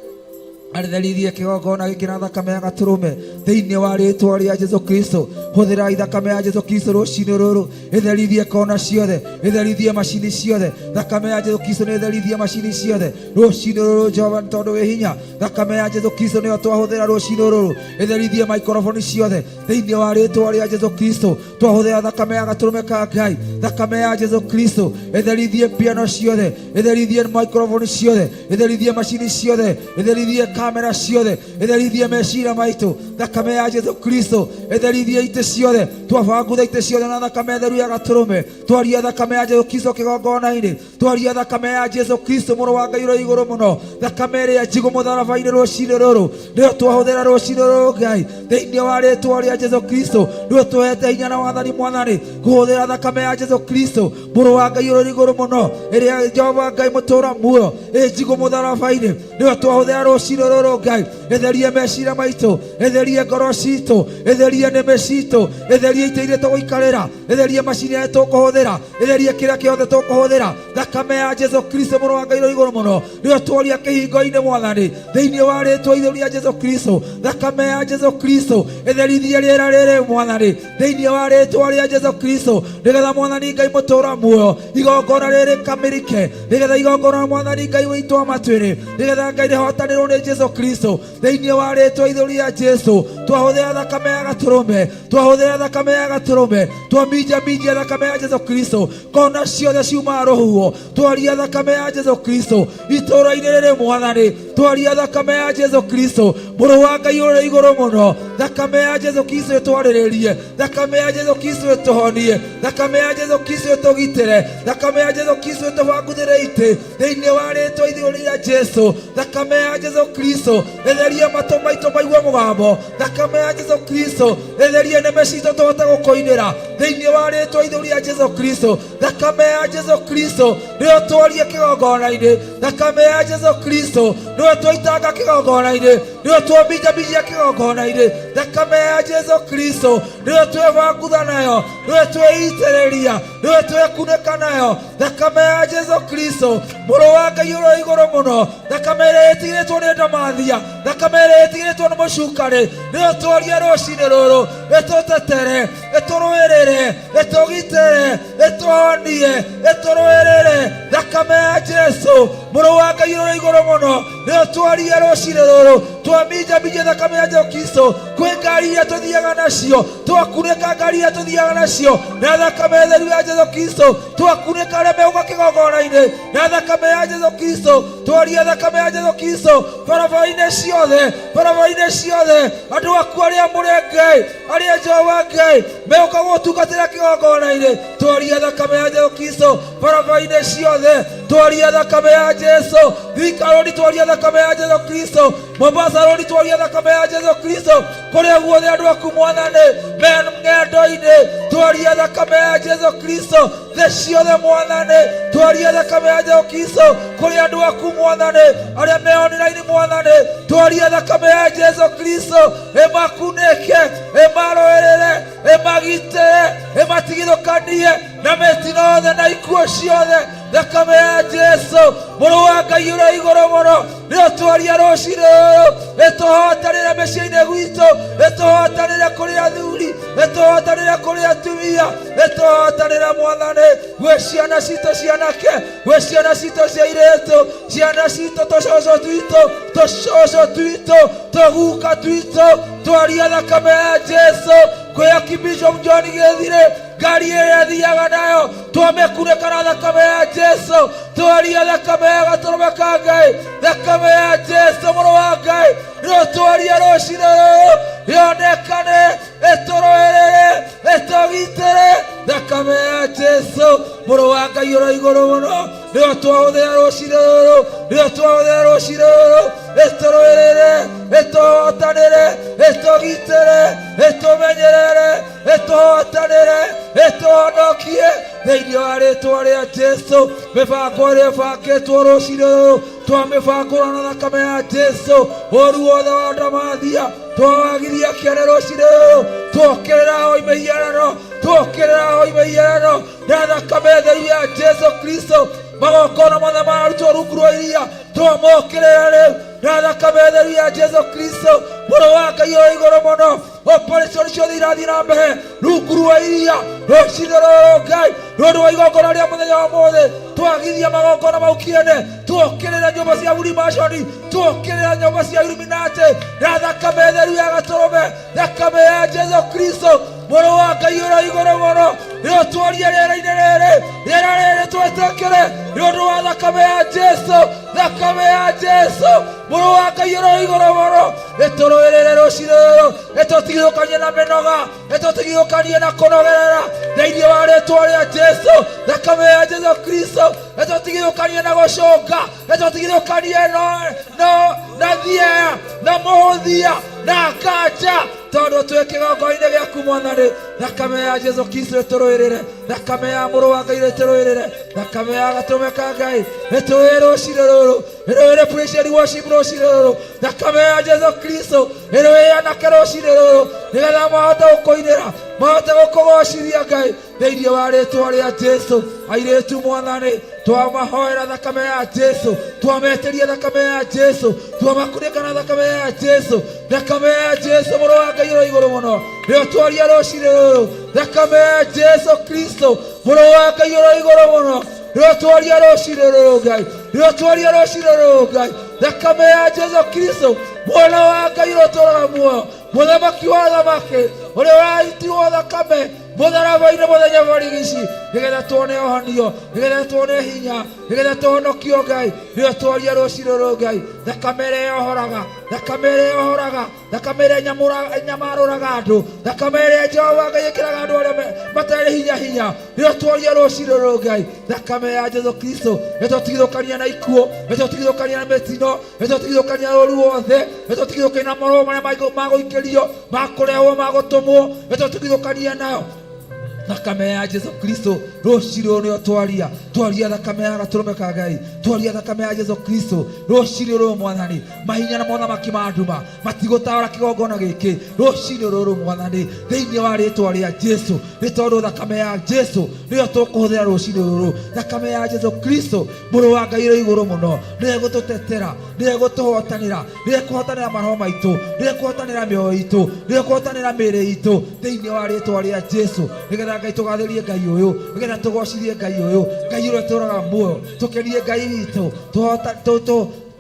arĩtherithie kĩgongona gĩkĩ na thakame ya gatũrũme thĩinĩ wa rĩĩtwa rĩa Jesu Kristo, hũthĩrai thakame ya Jesu Kristo rũciinĩ rũrũ ĩtherithie kona ciothe, ĩtherithie macini ciothe, thakame ya Jesu Kristo nĩ ĩtherithie macini ciothe rũciinĩ rũrũ Jehova nĩ tondũ wĩ hinya, thakame ya Jesu Kristo nĩyo twahũthĩra rũciinĩ rũrũ ĩtherithie maikrofoni ciothe thĩinĩ wa rĩĩtwa rĩa Jesu Kristo, twahũthĩra thakame ya gatũrũme ka Ngai, thakame ya Jesu Kristo ĩtherithie piano ciothe, ĩtherithie maikrofoni ciothe, ĩtherithie macini ciothe, ĩtherithie kamera ciothe, ĩtherithie meciria maitũ, thakame ya Jesu Kristo ĩtherithie itĩ ciothe, twabangutha itĩ ciothe na thakame theru ya gatũrũme, twaria thakame ya Jesu Kristo kĩgongona-inĩ, twaria thakame ya Jesu Kristo mũrũ wa Ngai ũrĩ igũrũ mũno, thakame ĩrĩa njigũ mũtharaba-inĩ rũciinĩ rũrũ nĩyo twahũthĩra rũciinĩ rũrũ Ngai, thĩinĩ wa rĩĩtwa rĩa Jesu Kristo nĩyo tũhete hinya na wathani Mwathani kũhũthĩra thakame ya Jesu Kristo mũrũ wa Ngai ũrĩ igũrũ mũno, ĩrĩa Jehova Ngai mũtũũra muoyo ĩ njigũ mũtharaba-inĩ, nĩyo twahũthĩra rũciinĩ rũrũ Ngai, ĩtherie meciria maitũ, ĩtherie ngoro citũ, ĩtherie nĩmĩ citũ, ĩtherie itĩ iria tũgũikarĩra, ĩtherie macini iria tũkũhũthĩra, ĩtherie kĩrĩa gĩothe tũkũhũthĩra, thakame ya Jesu Kristo mũrũ wa Ngai ũrĩ igũrũ mũno nĩyo tworia kĩhingo-inĩ Mwathani thĩinĩ wa rĩĩtwa itheru rĩa Jesu Kristo, thakame ya Jesu Kristo ĩtherithie rĩera rĩrĩ Mwathani thĩinĩ wa rĩĩtwa rĩa Jesu Kristo, nĩgetha Mwathani Ngai mũtũũra muoyo igongona rĩrĩ kamĩrike, nĩgetha igongona Mwathani Ngai witũ wa matuĩrĩ, nĩgetha Ngai rĩhotanĩrwo nĩ Jesu Kristo thĩinĩ wa rĩĩtwa itheru rĩa Jesu, twahũthĩra thakame ya gatũrũme, twahũthĩra thakame ya gatũrũme, twaminjaminjia thakame ya Jesu Kristo kona ciothe ciumaga rũhuho, twaria thakame ya Jesu Kristo itũũra-inĩ rĩrĩ Mwathani, twaria thakame ya Jesu Kristo mũrũ wa Ngai ũrĩ igũrũ mũno, thakame ya Jesu Kristo ĩtwarĩrĩrie, thakame ya Jesu Kristo ĩtũhonie, thakame ya Jesu Kristo ĩtũgitĩre, thakame ya Jesu Kristo ĩtũbanguthĩre itĩ thĩinĩ wa rĩĩtwa itheru rĩa Jesu, thakame ya Jesu Kristo ĩtherie matũ maitũ maigue mũgambo, thakame ya Jesu Kristo ĩtherie nĩmĩ citũ tũhote gũkũinĩra thĩinĩ wa rĩĩtwa itheru rĩa Jesu Kristo, thakame ya Jesu Kristo nĩyo tworie kĩgongona-inĩ, thakame ya Jesu Kristo nĩyo twaitanga kĩgongona-inĩ, nĩyo twaminjaminjia kĩgongona-inĩ, thakame ya Jesu Kristo nĩyo twĩbangutha nayo, nĩyo twĩitĩrĩria, nĩyo twĩkunĩka nayo, thakame ya Jesu Kristo mũrũ wa Ngai ũrĩ igũrũ mũno, thakame ĩrĩa ĩtigĩrĩtwo nĩ ndamathia, thakame ĩrĩa ĩtigĩrĩtwo nĩ mũcukari, nĩyo tworie rũciinĩ rũrũ ĩtũtetere, ĩtũrũĩrĩre, ĩtũgitĩre, ĩtũhonie, ĩtũrũĩrĩre, thakame ya Jesu mũrũ wa Ngai ũrĩ igũrũ mũno, rĩo twaria rũcinĩ rũrũ twaminjaminja thakame ya Jesũ Kristo kwĩ ngari iria tũthiaga nacio twakunĩka ngari iria tũthiaga nacio na thakame theru ya Jesũ Kristo twakunĩka arĩa megũka kĩgongona-inĩ na thakame ya Jesũ Kristo twaria thakame ya Jesũ Kristo barabara-inĩ ciothe andũ aku arĩa mũrĩ Ngai arĩa Jehova Ngai megũka gũtungatĩra kĩgongona-inĩ twaria thakame ya Jesũ Kristo barabara-inĩ ciothe twaria thakame ya Jesũ Thika Road twaria thakame ya Jesũ Kristo Mombasa Road twaria thakame ya Jesũ Kristo kũrĩa guothe andũ aku Mwathani me ng'endo-inĩ twaria thakame ya Jesũ Kristo thĩ ciothe Mwathani twaria thakame ya Jesũ Kristo kũrĩa andũ aku Mwathani arĩa me online Mwathani twaria thakame ya Jesũ Kristo ĩmakunĩke ĩmarũĩrĩre ĩmagitĩre ĩmatigithũkanie na mĩtino yothe na ikuũ ciothe thakame ya Jesũ mũrũ wa Ngai ũrĩa igũrũ mũno rĩo twaria rũcinĩ rũrũ ĩtũhotanĩre mĩciĩ-inĩ gwitũ ĩtũhotanĩre kũrĩ athuri ĩtũhotanĩre kũrĩ atumia ĩtũhotanĩre Mwathani gwĩ ciana citũ cianake gwĩ ciana citũ cia airĩtu ciana citũ tũcũcũ twitũ tũguka twitũ twaria thakame ya Jesũ kwĩ Archbishop John Gĩthirĩ ngari ĩrĩa thiaga nayo twamĩkunĩka na thakame ya Jesũ twaria thakame ya Gatũrũme ka Ngai thakame ya Jesũ mũrũ wa Ngai rĩo twaria rũcinĩ rũrũ yonekane ĩtũrũĩrĩre ĩtũgitĩre thakame ya Jesũ mũrũ wa Ngai ũrĩa igũrũ mũno rĩo twahũthĩra rũcinĩ rũrũ ĩtũrũĩrĩre ĩtũhotanĩre ĩtũgitĩre ĩtũmenyerere ĩtũhotanĩre ĩtũhonokie thĩinĩ wa rĩĩtwa rĩa Jesũ mĩbango ĩrĩa ĩbangĩtwo rũcinĩ rũrũ twamĩbangũra na thakame ya Jesũ ũru wothe wa ndamathia twawagithia kĩene rũcinĩ rũrũ twokĩrĩra hoi mĩhianano na thakame theru ya Jesũ Kristo magongona mothe mararutwo rungu rwa iria twamokĩrĩra rĩu na thakame theru ya Jesũ Kristo mũrũ wa Ngai ũrĩa igũrũ mũno operation ciothe irathiĩ na mbere rungu rwa iria rũcinĩ rũrũ Ngai nĩ ũndũ wa igongona rĩa mũthenya wa ũmũthĩ twagithia magongona mau kĩene twokĩrĩra nyũmba cia Freemason twokĩrĩra nyũmba cia Illuminati na thakame theru ya Gatũrũme thakame ya Jesũ Kristo mũrũ wa Ngai ũrĩa igũrũ mũno rĩo twaria rĩera rĩrĩ twĩtĩkĩre nĩ ũndũ wa thakame ya Jesũ mũrũ wa Ngai ũrĩa igũrũ mũno ĩtũrũĩrĩre rũcinĩ rũrũ ĩtũtigithũkanie na mĩnoga ĩtũtigithũkanie na kũnogerera thĩinĩ wa rĩĩtwa rĩa Jesũ thakame ya Jesũ Kristo ĩtũtigithũkanie na gũcũnga ĩtũtigithũkanie na thiea na mũhũthia na kanja tondũ twĩ kĩgongona-inĩ gĩaku Mwathani thakame ya Jesũ Kristo ĩtũrũĩrĩre thakame ya mũrũ wa Ngai ĩtũrũĩrĩre thakame ya Gatũrũme ka Ngai ĩtũrũĩrĩre rũcinĩ rũrũ ĩrũĩre praise and worship rũcinĩ rũrũ thakame ya Jesũ Kristo ĩrũĩre anake rũcinĩ rũrũ nĩgetha mahote gũkũinĩra mahote gũkũgocithia Ngai thĩinĩ wa rĩĩtwa rĩa Jesũ airĩtu Mwathani twamahoera thakame ya Jesũ twametĩria thakame ya Jesũ twamakunĩka na thakame ya Jesũ thakame ya Jesũ mũrũ wa Ngai ũrĩa igũrũ mũno rĩo twaria rũcinĩ rũrũ thakame ya Jesũ Kristo mũrũ wa Ngai ũrĩa igũrũ mũno rĩo twaria rũcinĩ rũrũ Ngai rĩo twaria rũcinĩ rũrũ Ngai thakame ya Jesũ Kristo mwana wa Ngai ũrĩa ũtũũraga muoyo mũthamaki wa athamaki ũrĩa ũraitirwo thakame mũtharaba-inĩ mũthenya barigici nĩgetha tuone ũhonio nĩgetha tuone hinya nĩgetha tuhonokio Ngai rĩo twaria rũcinĩ rũrũ Ngai thakame ĩrĩa yohoraga thakame ĩrĩa nyamarũraga andũ thakame ĩrĩa Jehova Ngai ĩkĩraga andũ arĩa matarĩ hinya rĩo twaria rũcinĩ rũrũ Ngai thakame ya Jesũ Kristo ĩtũtigithũkania na ikuũ ĩtũtigithũkania na mĩtino ĩtũtigithũkania na ũru wothe ĩtũtigithũkania na maroho marĩa magũikĩrio makũrehwo magũtũmwo ĩtũtigithũkania nayo thakame ya Jesũ Kristo rũcinĩ rũrũ nĩyo twaria thakame ya Gatũrũme ka Ngai twaria thakame ya Jesũ Kristo rũcinĩ rũrũ Mwathani mahinya na mothamaki ma nduma matigũtawara kĩgongona gĩkĩ rũcinĩ rũrũ Mwathani thĩinĩ wa rĩĩtwa rĩa Jesũ nĩ tondũ thakame ya Jesũ nĩyo tũkũhũthĩra rũcinĩ rũrũ thakame ya Jesũ Kristo mũrũ wa Ngai ũrĩa igũrũ mũno nĩyo ĩgũtũtetera nĩyo ĩgũtũhotanĩra nĩyo ĩkũhotanĩra maroho maitũ nĩyo ĩkũhotanĩra mĩoyo itũ nĩyo ĩkũhotanĩra mĩĩrĩ itũ thĩinĩ wa rĩĩtwa rĩa Jesũ nĩgetha Ngai tũgathĩrie Ngai ũyũ nĩgetha tũgocithie Ngai ũyũ Ngai ũrĩa ũtũũraga muoyo tũkenie Ngai witũ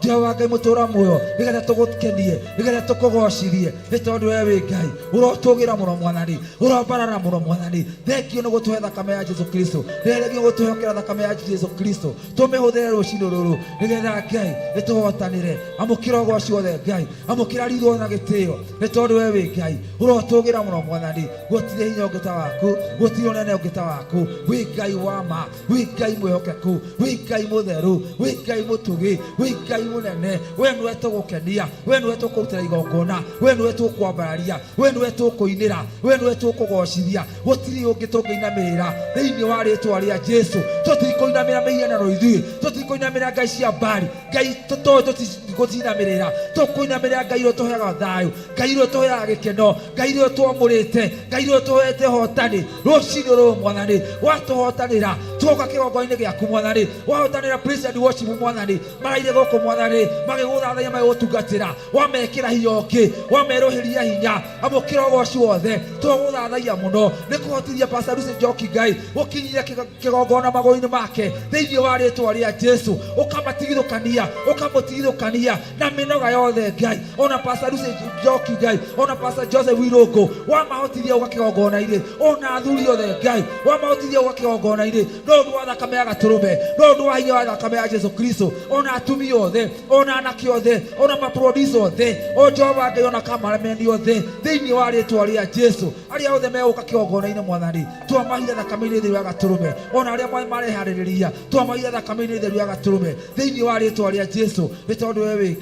Jehova Ngai mutura muoyo nigetha tugukenie nigetha tukugocithie ni tondu we wi Ngai urotugira muno mwathani urombarara muno mwathani thengio ni gutuhe thakame ya Jesu Kristo thengio gutuhokera thakame ya Jesu Kristo tumihuthire rucino ruru nigetha Ngai nituhotanire amukira ugoci wothe Ngai amukira ritho na gitio ni tondu we wi Ngai urotugira muno mwathani gutire hinya ungita waku gutire unene ungita waku wi Ngai wa ma wi Ngai mwihokeku wi Ngai mutheru wi Ngai mutugi wi Ngai munene we niwe tugukenia we niwe tukurutira igongona we niwe tukwambararia we niwe tukuinira we niwe tukugocithia gutiri ungi tungiinamirira thiini wa ritwa ria Jesu tutikuinamira mihianano ithui tutikuinamira ngai cia mbari ngai tutigucinamirira tukuinamirira ngai ro tuheaga thayu ngai ro tuheaga gikeno ngai ro twamurite ngai ro tuhete hotani rucino ru mwathani watuhotanira tuoka kigongona-ini giaku mwathani wahotanira praise and worship mwathani maraire goko mwathani magiguthathaiya magigutungatira wamekira hinya ungi wameruhiria hinya amukira ugoci wothe tuguthathaiya muno ni kuhotithia Pastor Lucy Njoki Ngai gukinyia kigongona maguru-ini make thiini wa ritwa ria Jesu ukamatigithukania ukamutigithukania na minoga yothe Ngai ona Pastor Lucy Njoki Ngai ona Pastor Joseph Wirungu wamahotithia uga kigongona-ini ona athuri othe Ngai wamahotithia uga kigongona-ini no ndu wa thakame ya gaturume no ndu wa hinya wa thakame ya Jesu Kristo ona atumia othe ona anake othe ona maproducer othe o Jehova Ngai ona kamaremeni othe thiini wa ritwa ria Jesu aria othe meguka kigongona-ini mwathani twamahitha thakame-ini theru ya gaturume ona aria marehaririria twamahitha thakame-ini theru ya gaturume thiini wa ritwa ria Jesu ni tondu we wi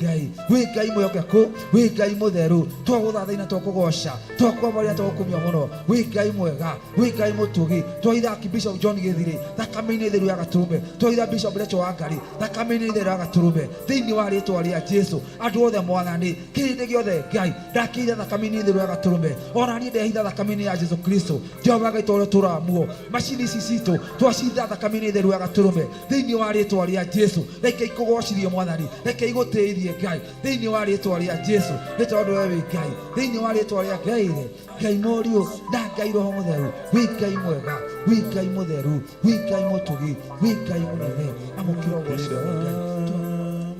Ngai mwihokeku wi Ngai mutheru twaguthathaina twakugoca twakwambaria twagukumia muno wi Ngai mwega wi Ngai mutugi twahitha Bishop John Githiri thakame-ini theru ya gaturume twahitha Bishop Lecho Wangari thakame-ini theru ya gaturume thiini wa ritwa ria Jesu andu othe mwathani kirindi giothe Ngai ndakihitha thakame-ini theru ya gaturume ona ni ndehitha thakame-ini ya Jesu Kristo Jehova Ngai tore turamuo macini ici citu twacitha thakame-ini theru ya gaturume thiini wa ritwa ria Jesu reke ikugocithie mwathani reke igutithie Ngai thiini wa ritwa ria Jesu ni tondu we wi Ngai thiini wa ritwa ria Ngai moriu na Ngai roho mutheru wi Ngai mwega wi Ngai mutheru wi Ngai mutugi wi Ngai munene amukira ugoci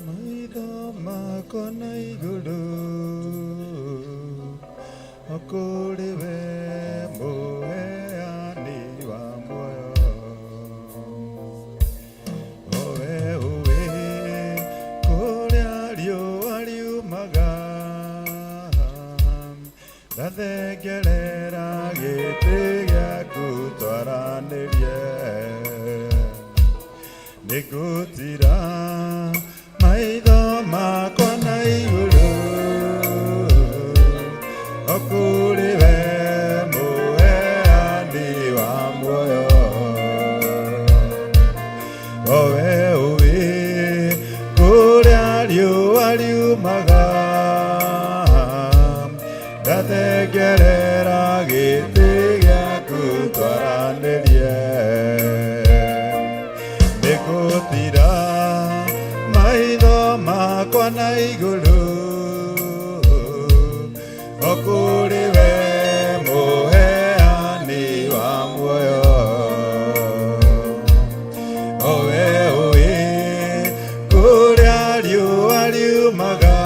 maitho makona iguru okuri we muheani wa muoyo owe uwi kuria riua riumaga ndathengerera gĩtĩ gĩaku twaranĩrie nĩngũtira maitho makwa na igũrũ okũrĩ we mũheani wa muoyo owe ũĩ kũrĩa riũa riumaga ndathengerera gĩtĩ gĩaku twaranĩrie nĩngũtira maitho makwa na igũrũ okũrĩ we mũheani wa muoyo owe ũĩ kũrĩa riũa riumaga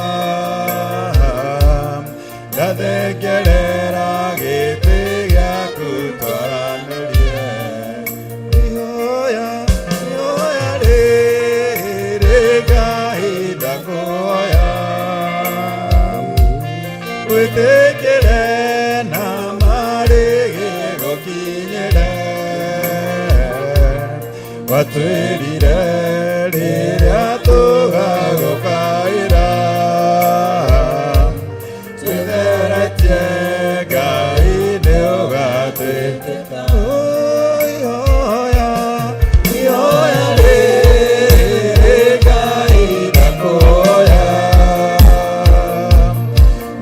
ndathengerera gĩtĩ gĩaku twaranĩrie ihoya rĩrĩ Ngai ndakuhoya wĩtĩkĩre na marĩ gĩgũkinyĩre watwĩrire rĩrĩa tũgagũkaĩra twĩtheretie Ngai nĩ ũgatwĩtĩka ihoya rĩrĩ Ngai ndakuhoya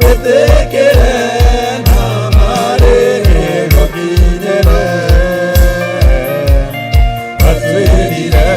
wĩtĩkĩre na marĩ gĩgũkinyĩre watwĩrire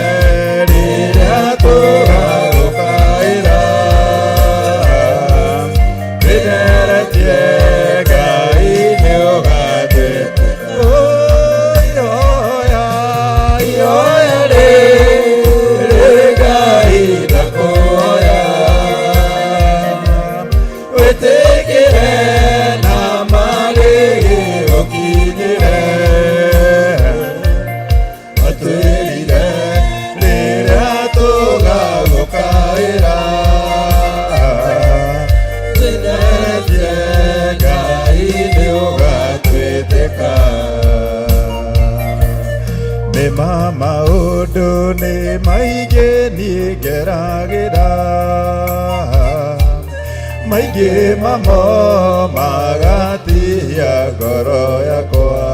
geragĩra maingĩ mamo magatia ngoro yakwa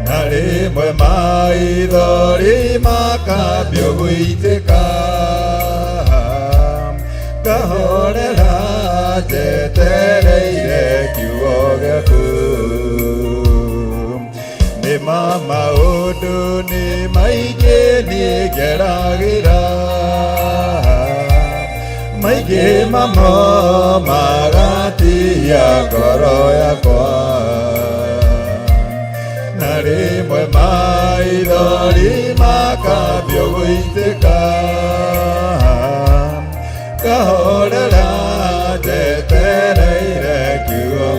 na rĩmwe maithori makambio gũitĩka ngahorera njetereire kiugo gĩaku nĩma maũndũ nĩ maingĩ niĩ ngeragĩra maingĩ mamo magatia ngoro yakwa na rĩmwe maithori makambio gũitĩka ngahorera njetereire kiugo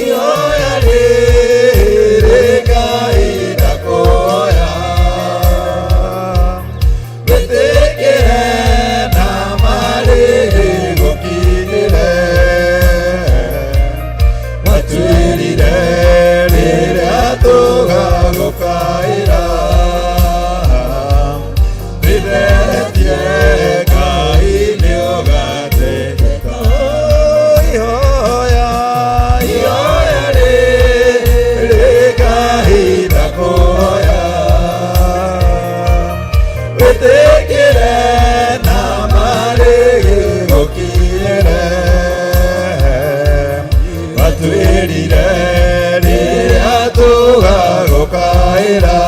ihoya rĩrĩ Ngai ndakuhoya wĩtĩkĩre na marĩhi gũkinyĩre watuĩrire rĩrĩa tũgagũkaĩra wĩtheretie Ngai nĩũgatĩka ihoya rĩrĩ Ngai ndakuhoya wĩtĩkĩre na marĩhi gũkinyĩre watuĩrire rĩrĩa tũgagũkaĩra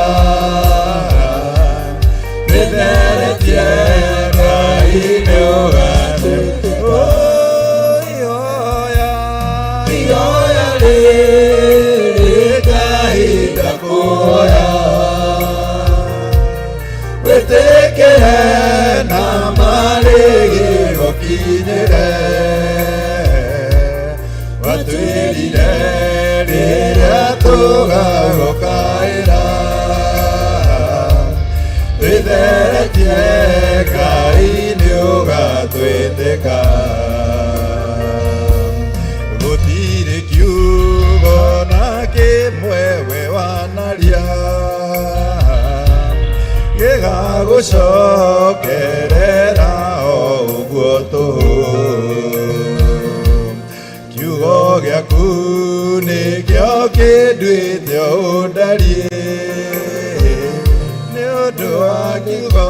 wĩtheretie Ngai nĩũgatĩka ihoya rĩrĩ Ngai ndakuhoya wĩtĩkĩre na marĩhi gũkinyĩre watuĩrire rĩrĩa tũgagũkaĩra wĩtheretie Ngai nĩũgatwĩtĩka gũtirĩ kiugo na kĩmwe we wanaria gĩgagũcokerera o ũguo tũhũ kiugo gĩaku nĩkĩo kĩnduĩte ũndarie nĩ ũndũ wa kiugo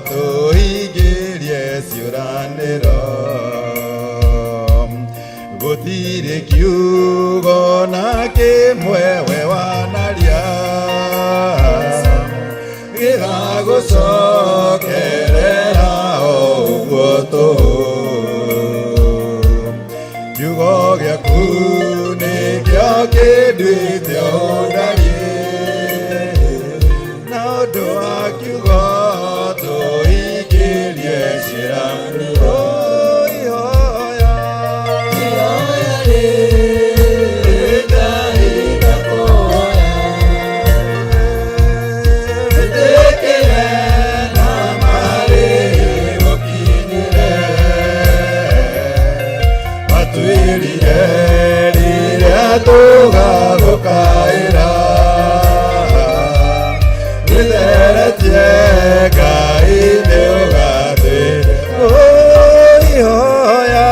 tũhingĩrie ciũranĩro gũtirĩ kiugo na kĩmwe we wanaria gĩgagũcokerera o ũguo tũhũ kiugo gĩaku nĩkĩo kĩnduĩte ũndarie na ũndũ wa kiugo tũhingĩrie ciĩranĩro ihoya rĩrĩ Ngai ndakuhoya wĩtĩkĩre na marĩhi gũkinyĩre watuĩrire rĩrĩa tũgagũkaĩra wĩtheretie Ngai nĩũgatwĩtĩka ihoya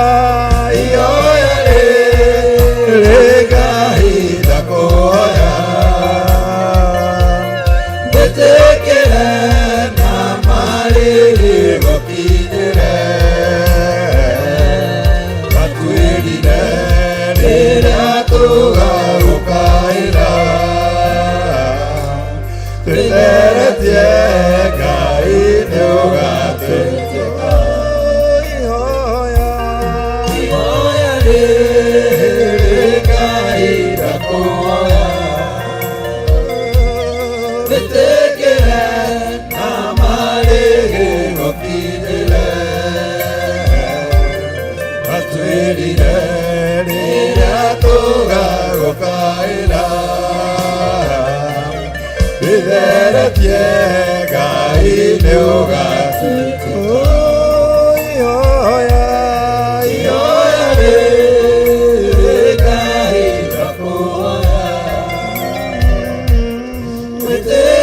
rĩrĩ Ngai ndakuhoya wĩtĩkĩre na marĩhi gũkinyĩre watuĩrire rĩrĩa tũgagũkaĩra wĩtheretie Ngai nĩũgatwĩtĩka ihoya rĩrĩ Ngai ndakuhoya wĩtĩkĩre na marĩhi gũkinyĩre watuĩrire rĩrĩa tũgagũkaĩra wĩtheretie Ngai nĩũgatwĩtĩka ihoya rĩrĩ Ngai ndakuhoya wĩtĩkĩre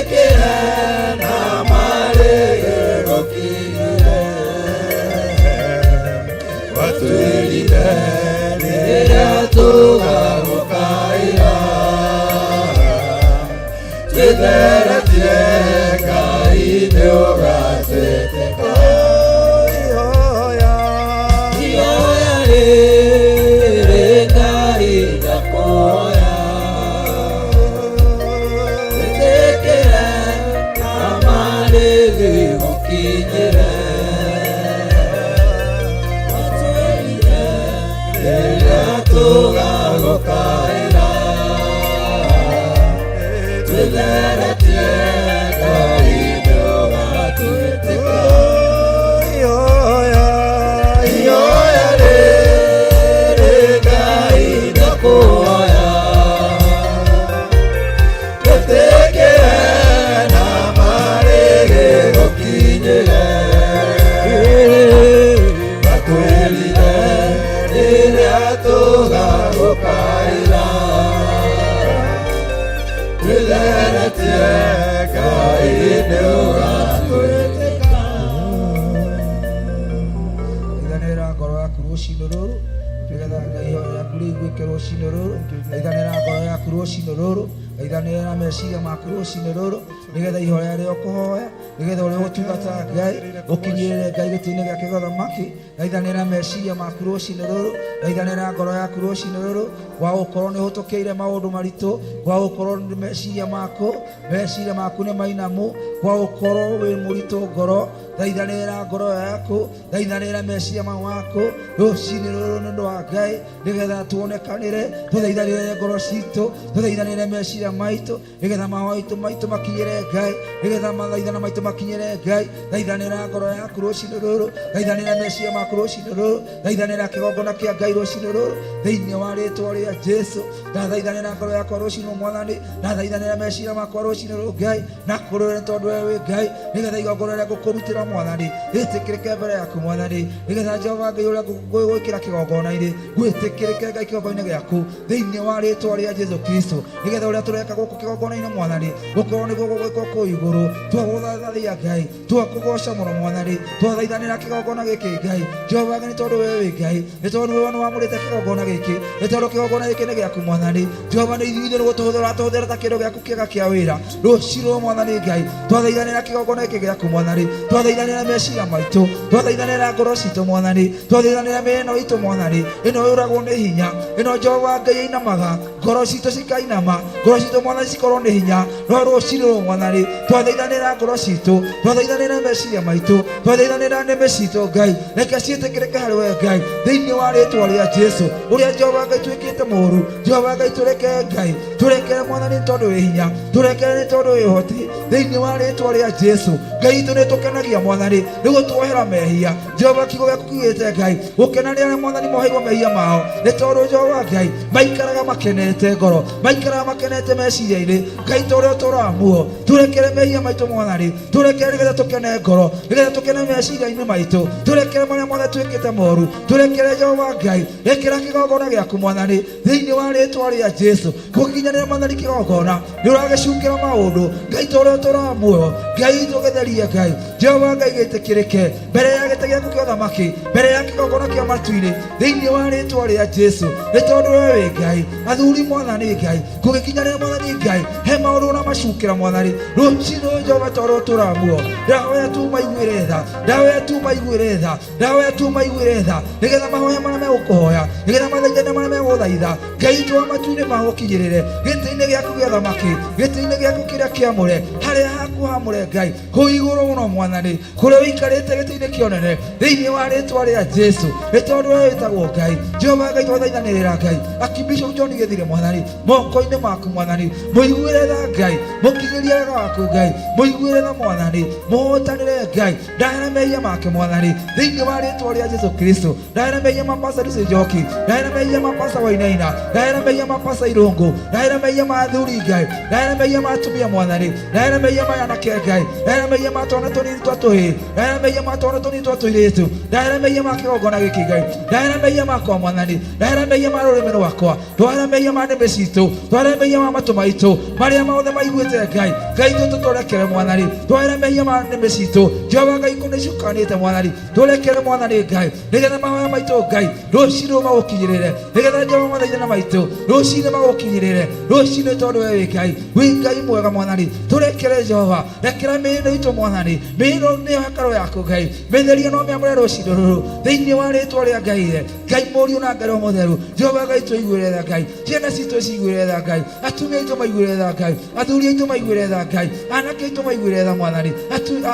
Aithanira ngoro yaku rucini ruru wa gukorwo ni hutukiire maundu maritu wa gukorwo ni meciria maku ni mainamu wa gukorwo wi muritu ngoro thaithanira ngoro yaku thaithanira meciria maku rucini ruru ni wa Ngai nigetha tuonekanire tuthaithanire ngoro citu tuthaithanire meciria maitu nigetha mawaitu maitu makinyire Ngai nigetha mathaithana maitu makinyire Ngai thaithanira ngoro yaku rucini ruru thaithanira meciria maku rucini ruru thaithanira kigongona kia Ngai rucini ruru thiini wa ritwa ria Jesu thaithanira ngoro yakwa rucini Mwathani thaithanira meciria makwa rucini ruru Ngai na kurure tondu we wi Ngai nigetha igongona ria gukurutira Mwathani itikirike mbere yaku Mwathani nigetha Jehova Ngai uria gwikira kigongona-ini gwitikirike Ngai kigongona giaku thiini wa ritwa ria Jesu Kristo nigetha uria tureka guku kigongona-ini Mwathani gukorwo niguo gwikwo ku iguru twaguthathathia Ngai twakugoca muno Mwathani twathaithanira kigongona giki Ngai Jehova Ngai tondu we wi Ngai ni tondu we ni wamurite kigongona giki ni tondu kigongona giki ni giaku Mwathani Jehova ni ithuĩ tuhuthira ta kindu giaku kiega kia wira ruciro Mwathani Ngai twathaithanira kigongona giki giaku Mwathani twathaithanira meciria maitu twathaithanira ngoro citu Mwathani twathaithanira mĩena itu Mwathani ino yuragwo ni hinya ino Jehova Ngai inamaga ngoro citu cikainama ngoro citu Mwathani cikorwo ni hinya no ruciro Mwathani twathaithanira ngoro citu twathaithanira meciria maitu twathaithanira nĩmĩ citu Ngai reke ciĩtĩkĩrĩke harĩ we Ngai thiini wa ritwa ria Jesu uria Jehova Ngai twĩkĩte mũru Jehova Ngai tureke Ngai turekere Mwathani tondu wi hinya turekere tondu wi hoti thiini wa ritwa ria Jesu Ngai itu nitukenagia Mwathani niguo tuohera mehia Jehova kiugo giaku kiugite Ngai gukenania aria Mwathani moheirwo mehia mao ni tondu Jehova Ngai maikaraga makenete ngoro maikaraga makenete meciria-ini Ngai tondu ũtũũraga muo turekere mehia maitu Mwathani turekere nigetha tukene ngoro nigetha tukene meciria-ini maitu turekere maria mothe twĩkĩte moru turekere Jehova Ngai rekera kigongona giaku Mwathani thiini wa ritwa ria Jesu gukinyanĩra Mwathani kigongona ni ũragĩcukĩra maũndũ Ngai tondu ũtũũraga muoyo Ngai tugetherie Ngai Jehova Ngai gĩtĩkĩrĩke mbere ya gĩtĩ gĩaku kĩa ũthamaki mbere ya kigongona kĩa matu-inĩ thiini wa ritwa ria Jesu ni tondu we wi Ngai athuri Mwathani Ngai gũgĩkinyanĩra Mwathani Ngai he maũndũ ũramacukĩra Mwathani rũcinĩ Jehova tondu ũtũũraga muoyo ndahoya tu maiguĩre tha ndahoya tu maiguĩre tha ndahoya tu maiguĩre tha nigetha mahoya marĩa megũkũhoya nigetha mathaithana marĩa megũthaitha Ngai twa matu-inĩ magũkinyĩrĩre gĩtĩ-inĩ gĩaku gĩa ũthamaki gĩtĩ-inĩ gĩaku kĩrĩa kĩamũre harĩa haku hamũre Ngai kũu igũrũ mũno Mwathani kũrĩa ũikarĩte gĩtĩ-inĩ kĩa ũnene thĩinĩ wa rĩtwa rĩa Jesu nĩ tondũ we wĩtagwo Ngai Jehova Ngai twathaithanĩrĩra Ngai Archbishop John Gĩthire Mwathani moko-inĩ maku Mwathani mũiguĩre tha Ngai mũkinyĩrie wega waku Ngai mũiguĩre tha Mwathani mũhotanĩre Ngai ndahera mehia make Mwathani thĩinĩ wa rĩtwa rĩa Jesu Kristo ndahera mehia ma Pastor Lucy Njoki ndahera mehia ma Pastor Wainaina ndahera mehia ma Pastor Irũngũ ndahera mehia ma athuri Ngai ndahera mehia ma atumia Mwathani ndahera mehia ma anake Ngai ndahera mehia ma twana tũnini twa tũhĩĩ ndahera mehia ma twana tũnini twa tũirĩtu ndahera mehia ma kĩgongona gĩkĩ Ngai ndahera mehia makwa Mwathani ndahera mehia ma rũrĩmĩ rwakwa ndahera mehia mane besito tware mehia ma matumaito maria maothe maiguite Ngai Ngai tutorekere mwanari tware mehia mane besito Jehova Ngai kunishukanite mwanari turekere mwanari Ngai nigetha mahoya maito Ngai rucino magukinyirire nigetha Jehova mathaithana maito rucino magukinyirire rucino tondu we Ngai wi Ngai mwega mwanari turekere Jehova rekera mino itu mwanari mino ni hakaro yako Ngai metheria no miamure rucino ruru thiini wa ritwa ria Ngai Ngai muriu na Ngai mutheru Jehova Ngai tuiguire tha Ngai ciana citu ciguire tha Ngai atumia itu maiguire tha Ngai athuri itu maiguire tha Ngai anake itu maiguire tha mwanari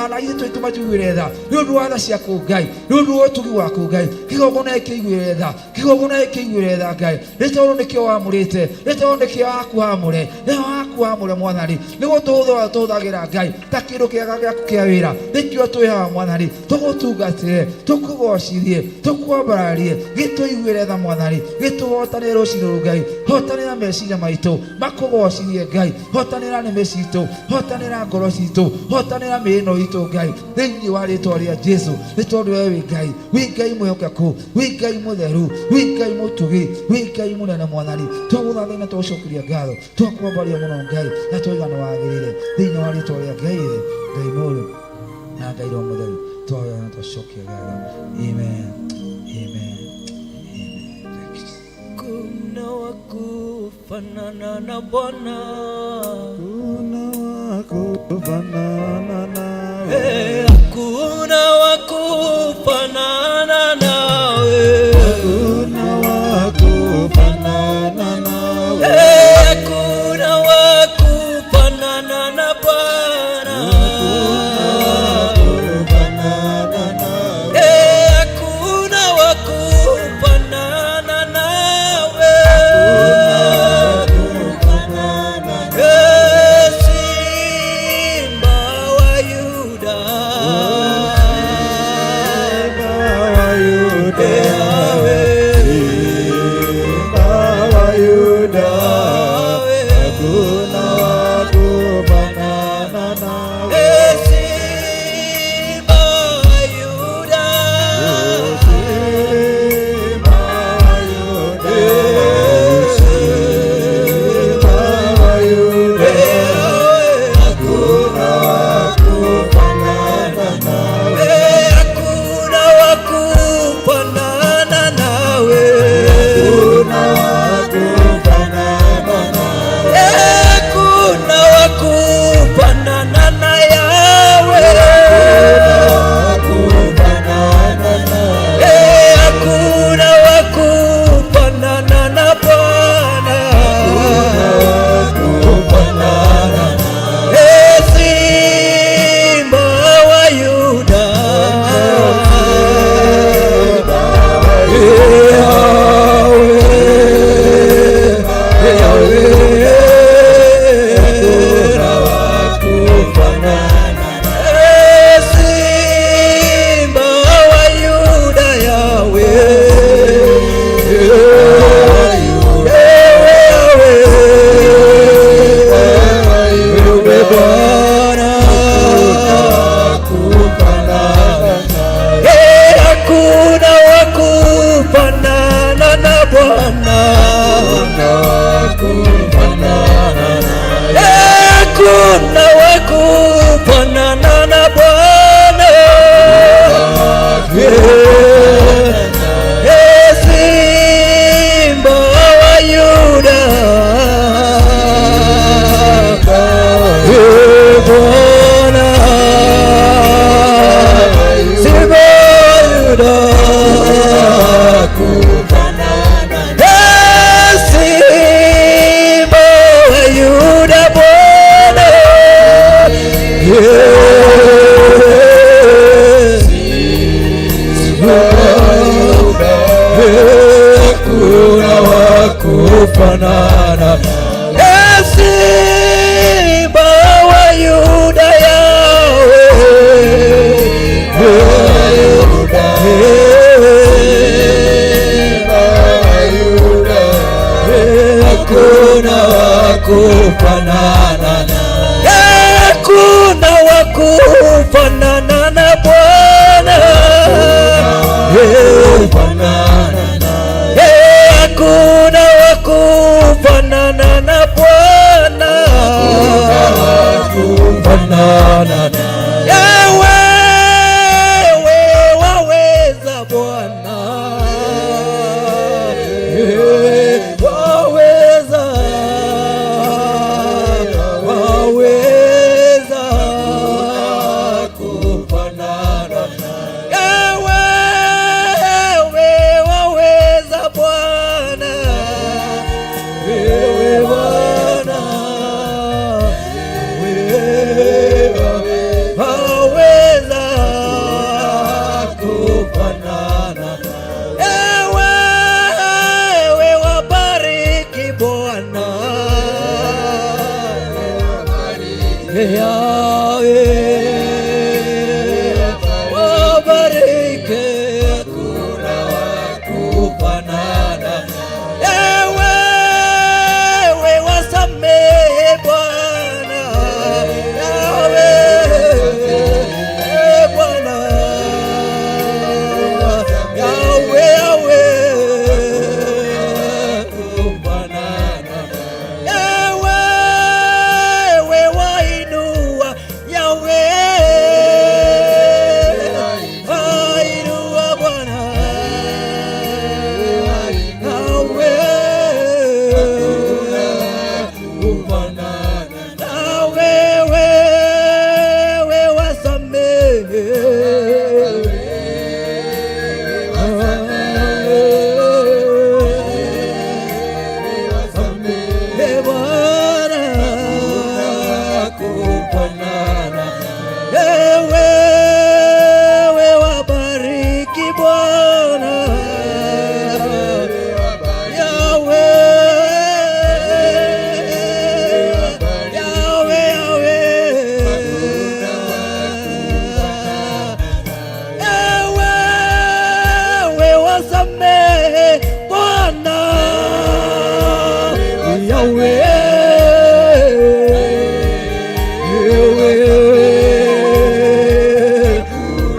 ana itu maiguire tha nundu wa tha ciaku Ngai nundu wa utugi waku Ngai kigogona ikiguire tha Ngai ritondu nikio wamurite ritondu nikio akuamure ni akuamure mwanari ni gututho tuthagira Ngai ta kindu kiaga giaku kia wira nikio twiha mwanari tugutungatire tukugocithie tukwambararie gituiguire tha mwanari gituhotanire rucino Ngai hotanira meciria maitu makugocithie Ngai hotanira neme citu hotanira ngoro citu hotanira mino itu Ngai thiini wa ritwa ria Jesu ritondu we wi Ngai wi Ngai mwihokeku wi Ngai mutheru wi Ngai mutugi wi Ngai munene mwanari twaguthathina twacokeria ngatho twakwambaria muno Ngai na twaigana wagirire thiini wa ritwa ria Ngai Ngai muru na Ngai ro mutheru twahoya na twacokeria ngatho amen amen amen.
Kuna wakufanana na Bwana,
kuna wakufanana nawe,
hakuna wakufanana nawe,
kuna wakufanana nawe,
hakuna wakufanana na Bwana,
wakufanana nawe,
hakuna wakufanana nawe, Simba wa Yuda,
Simba wa Yuda, hakuna wakufanana nawe,
Simba wa Yuda,
Simba wa Yuda, Simba wa Yuda, hakuna wakufanana nawe,
hakuna wakufanana nawe,
hakuna wakufanana nawe,
hakuna wakufanana na Yawe,
wakufanana nawe,
hakuna wakufanana na Bwana,
wakufanana nawe,
Simba wa Yuda, Simba wa Yuda, hakuna wakufanana na Bwana, hakuna wakufanana na Bwana, Simba wa Yuda, Bwana, Simba wa Yuda, Simba wa Yuda, Bwana,
hakuna wakufanana
Simba wa Yuda,
hakuna wakufanana
hakuna wakufanana kufanana Yawe, waweza Bwana, waweza, waweza kufanana Yawe, waweza Bwana, wewe Bwana, waweza kufanana wewe, wabariki Bwana, wabariki, hakuna wa kufanana wewe, wasamehe Bwana, Bwana, Yawe, kufanana wewe, wainua Yawe, wainua Bwana, Yawe, kufanana wewe, wasamehe Bwana, kufanana wewe, wabariki Bwana, Yawe, Yawe, wewe, wasamehe Bwana, Yawe,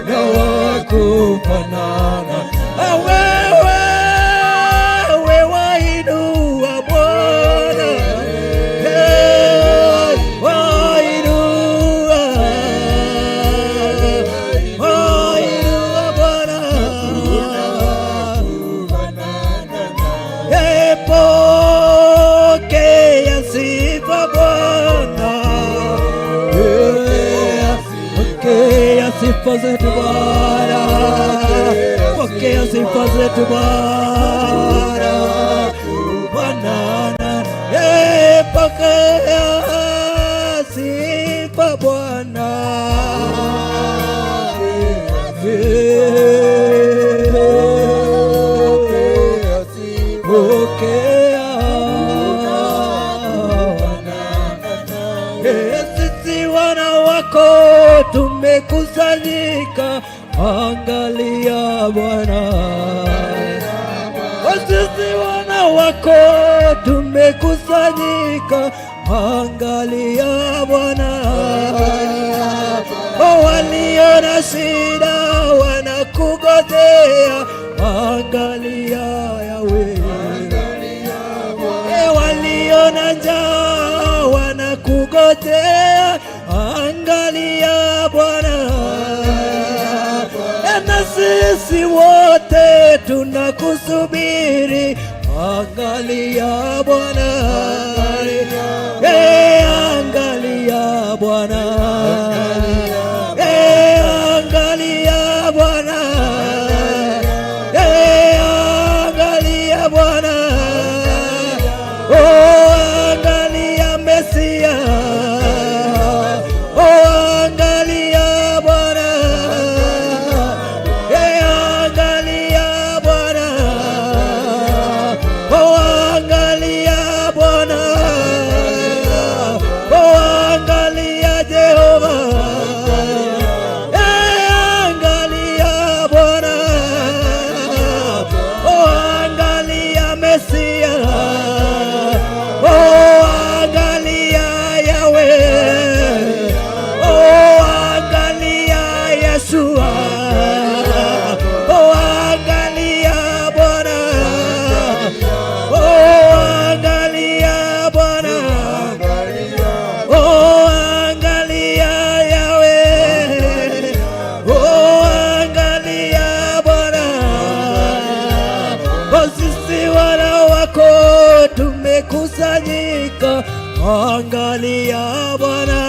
na wakufanana wewe, wainua Bwana, wainua Bwana, pokea sifa Bwana, pokea sifa zetu Bwana, pokea sifa zetu Bwana, Bwana, pokea sifa Bwana, sisi wana wako tumekusanyika, angalia Bwana, sisi wana wako tumekusanyika, angalia Bwana, walio na shida wanakungojea, angalia Yawe, walio na njaa wanakungojea, angalia Bwana, na sisi wote tunakusubiri, angalia Bwana, angalia Bwana, angalia Bwana, angalia Bwana, angalia Mesia, angalia Bwana, angalia Bwana, angalia Bwana, angalia Jehova, angalia Bwana,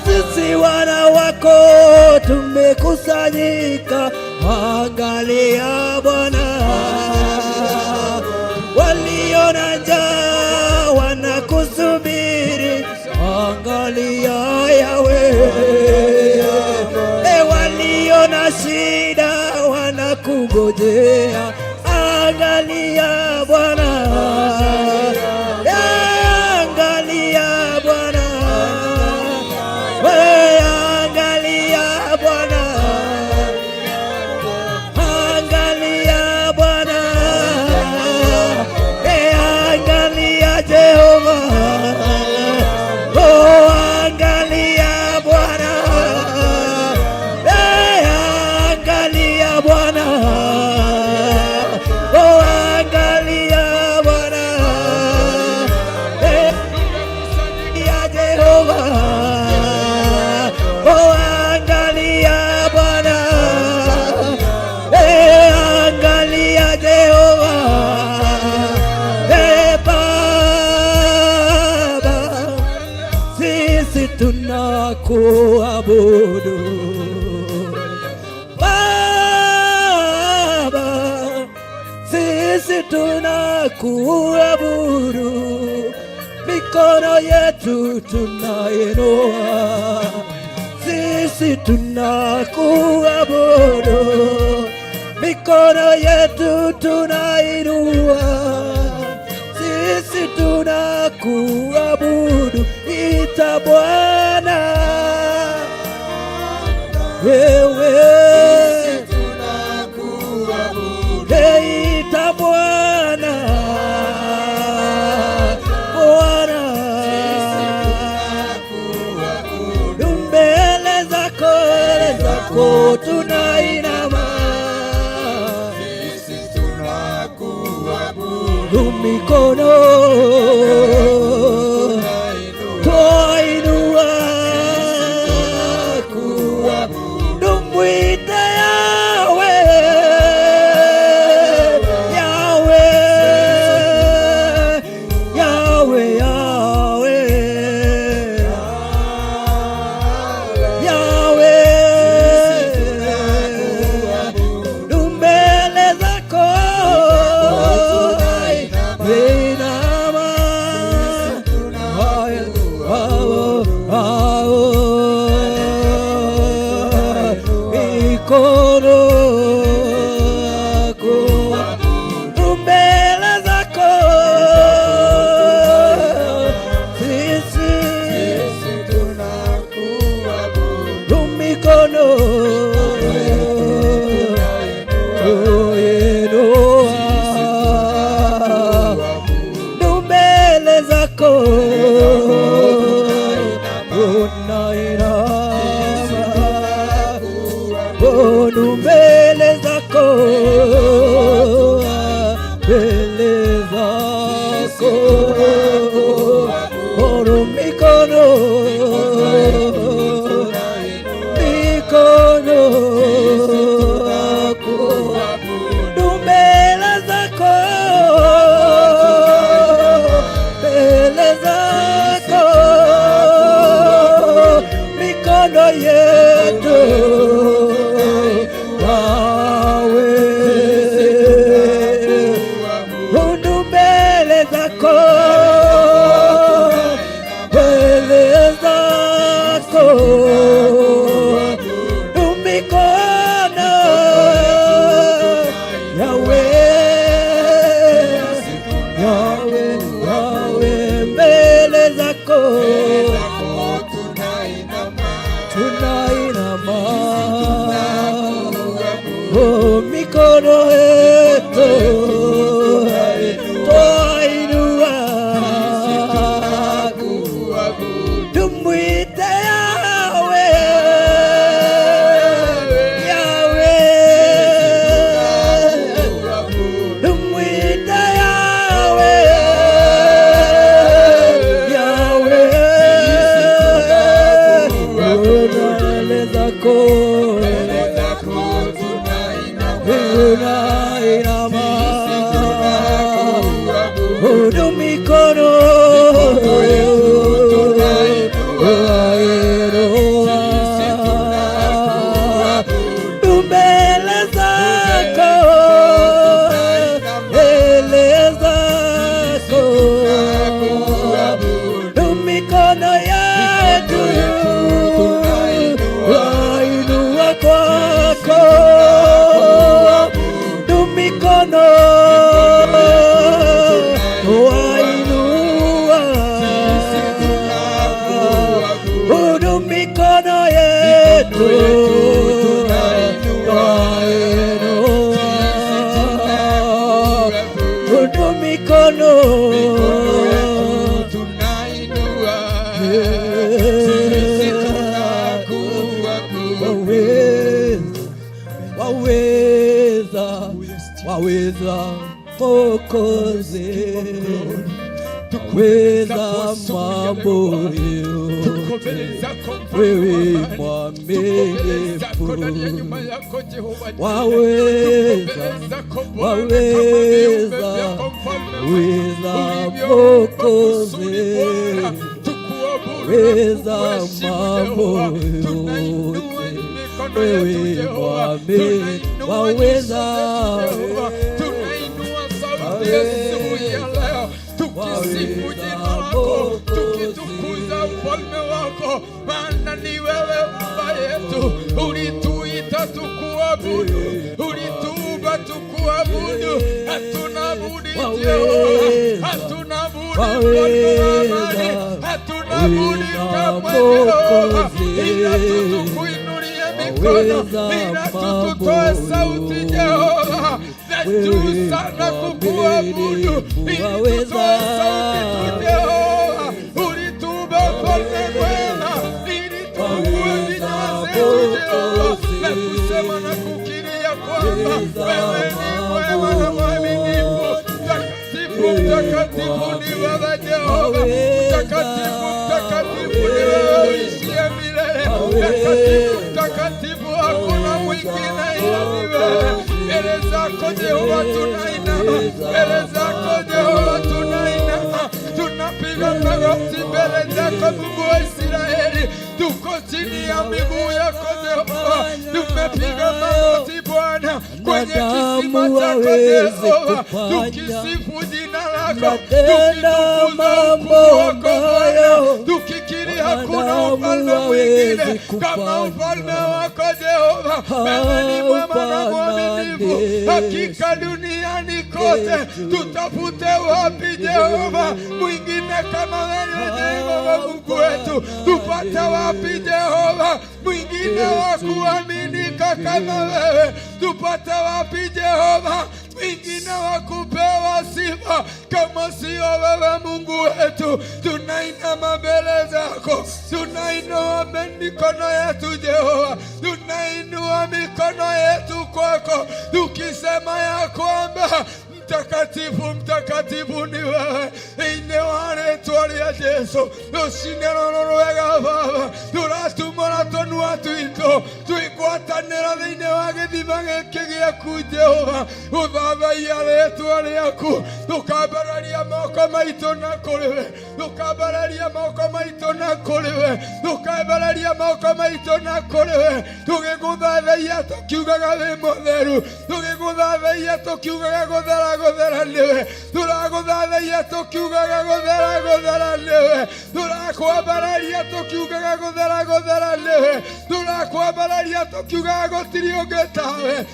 sisi wana wako tumekusanyika, angalia Bwana, walio na njaa wanakusubiri, angalia Yahweh, walio na shida wanakungojea, angalia Bwana, angalia Bwana, angalia Bwana, angalia Bwana, angalia Jehova, angalia Bwana, angalia Bwana, angalia Bwana, ya Jehova, angalia Bwana, angalia Jehova, Baba, sisi tunakuabudu Baba, sisi tunakuabudu, mikono yetu tunainua, sisi tunakuabudu, mikono yetu tunainua, sisi tunakuabudu, ita Bwana wewe, ita Bwana, Bwana, mbele zako tunainama, mikono twainua, dumwite mbele zako, mbele zako, mikono mbele zako, mbele zako, mikono yetu mikono yetu twainua, tumwite Yahweh. waweza Mwokozi, waweza mambo wewe mwaminifu, waweza Mwokozi, waweza mambo wewe mwaminifu, waweza
tukisifu jina lako, tukitukuza ufalme wako, maana ni wewe Baba yetu. Ulituita tukuabudu, ulituumba tukuabudu. Hatuna budi Jehova, hatuna budi mfalme wa amani, hatuna budi kamwe Jehova, ila tukuinulie mikono, ila tutoe sauti Jehova na juu sana kukuabudu, ili tutoe sauti tu Jehova. Ulituumba mfalme mwema, ili tufungue vinywa zetu Jehova na kusema na kukiria kwamba wewe ni mwema na mwaminifu. Mtakatifu, mtakatifu ni wewe Jehova, mtakatifu, mtakatifu ni wewe uishie milele, mtakatifu, mtakatifu hakuna mwingine ila ni wewe. Mbele zako Jehova tunainama, mbele zako Jehova tunainama, tunapiga magoti mbele zako Mungu wa Israeli, tuko chini ya miguu yako Jehova, tumepiga magoti Bwana kwenye kisima chako Jehova, tukisifu jina lako, tukitukuza ukuu wako Bwana, tukikiri hakuna ufalme mwingine kama ufalme wako Jehova. Wewe ni mwema na mwaminifu, hakika duniani kote tutafute wapi Jehova mwingine kama wewe Jehova Mungu wetu, tupate wapi Jehova mwingine wa kuaminika kama wewe, tupate wapi Jehova mwingine wa kupewa sifa kama sio wewe Mungu wetu. Tunainama mbele zako, tunainua mikono yetu Jehova, tunainua mikono yetu kwako, tukisema ya kwamba mtakatifu, mtakatifu ni wewe. Ine wane twalia Jesu lusinero norwega Baba, turatumora tonua tuito tuigwatanira thiini wa githima giki giaku Jehova, uthathaia ritwa riaku, tukambararia moko maitu na kuriwe, tukambararia moko maitu na kuriwe, tukambararia moko maitu na kuriwe, tugiguthathaia tukiugaga wi mutheru, tugiguthathaia tukiugaga guthera niwe, turaguthathaia tukiugaga guthera niwe, turakwambararia tukiugaga guthera niwe, turakwambararia tukiugaga gutiri ungi tawe.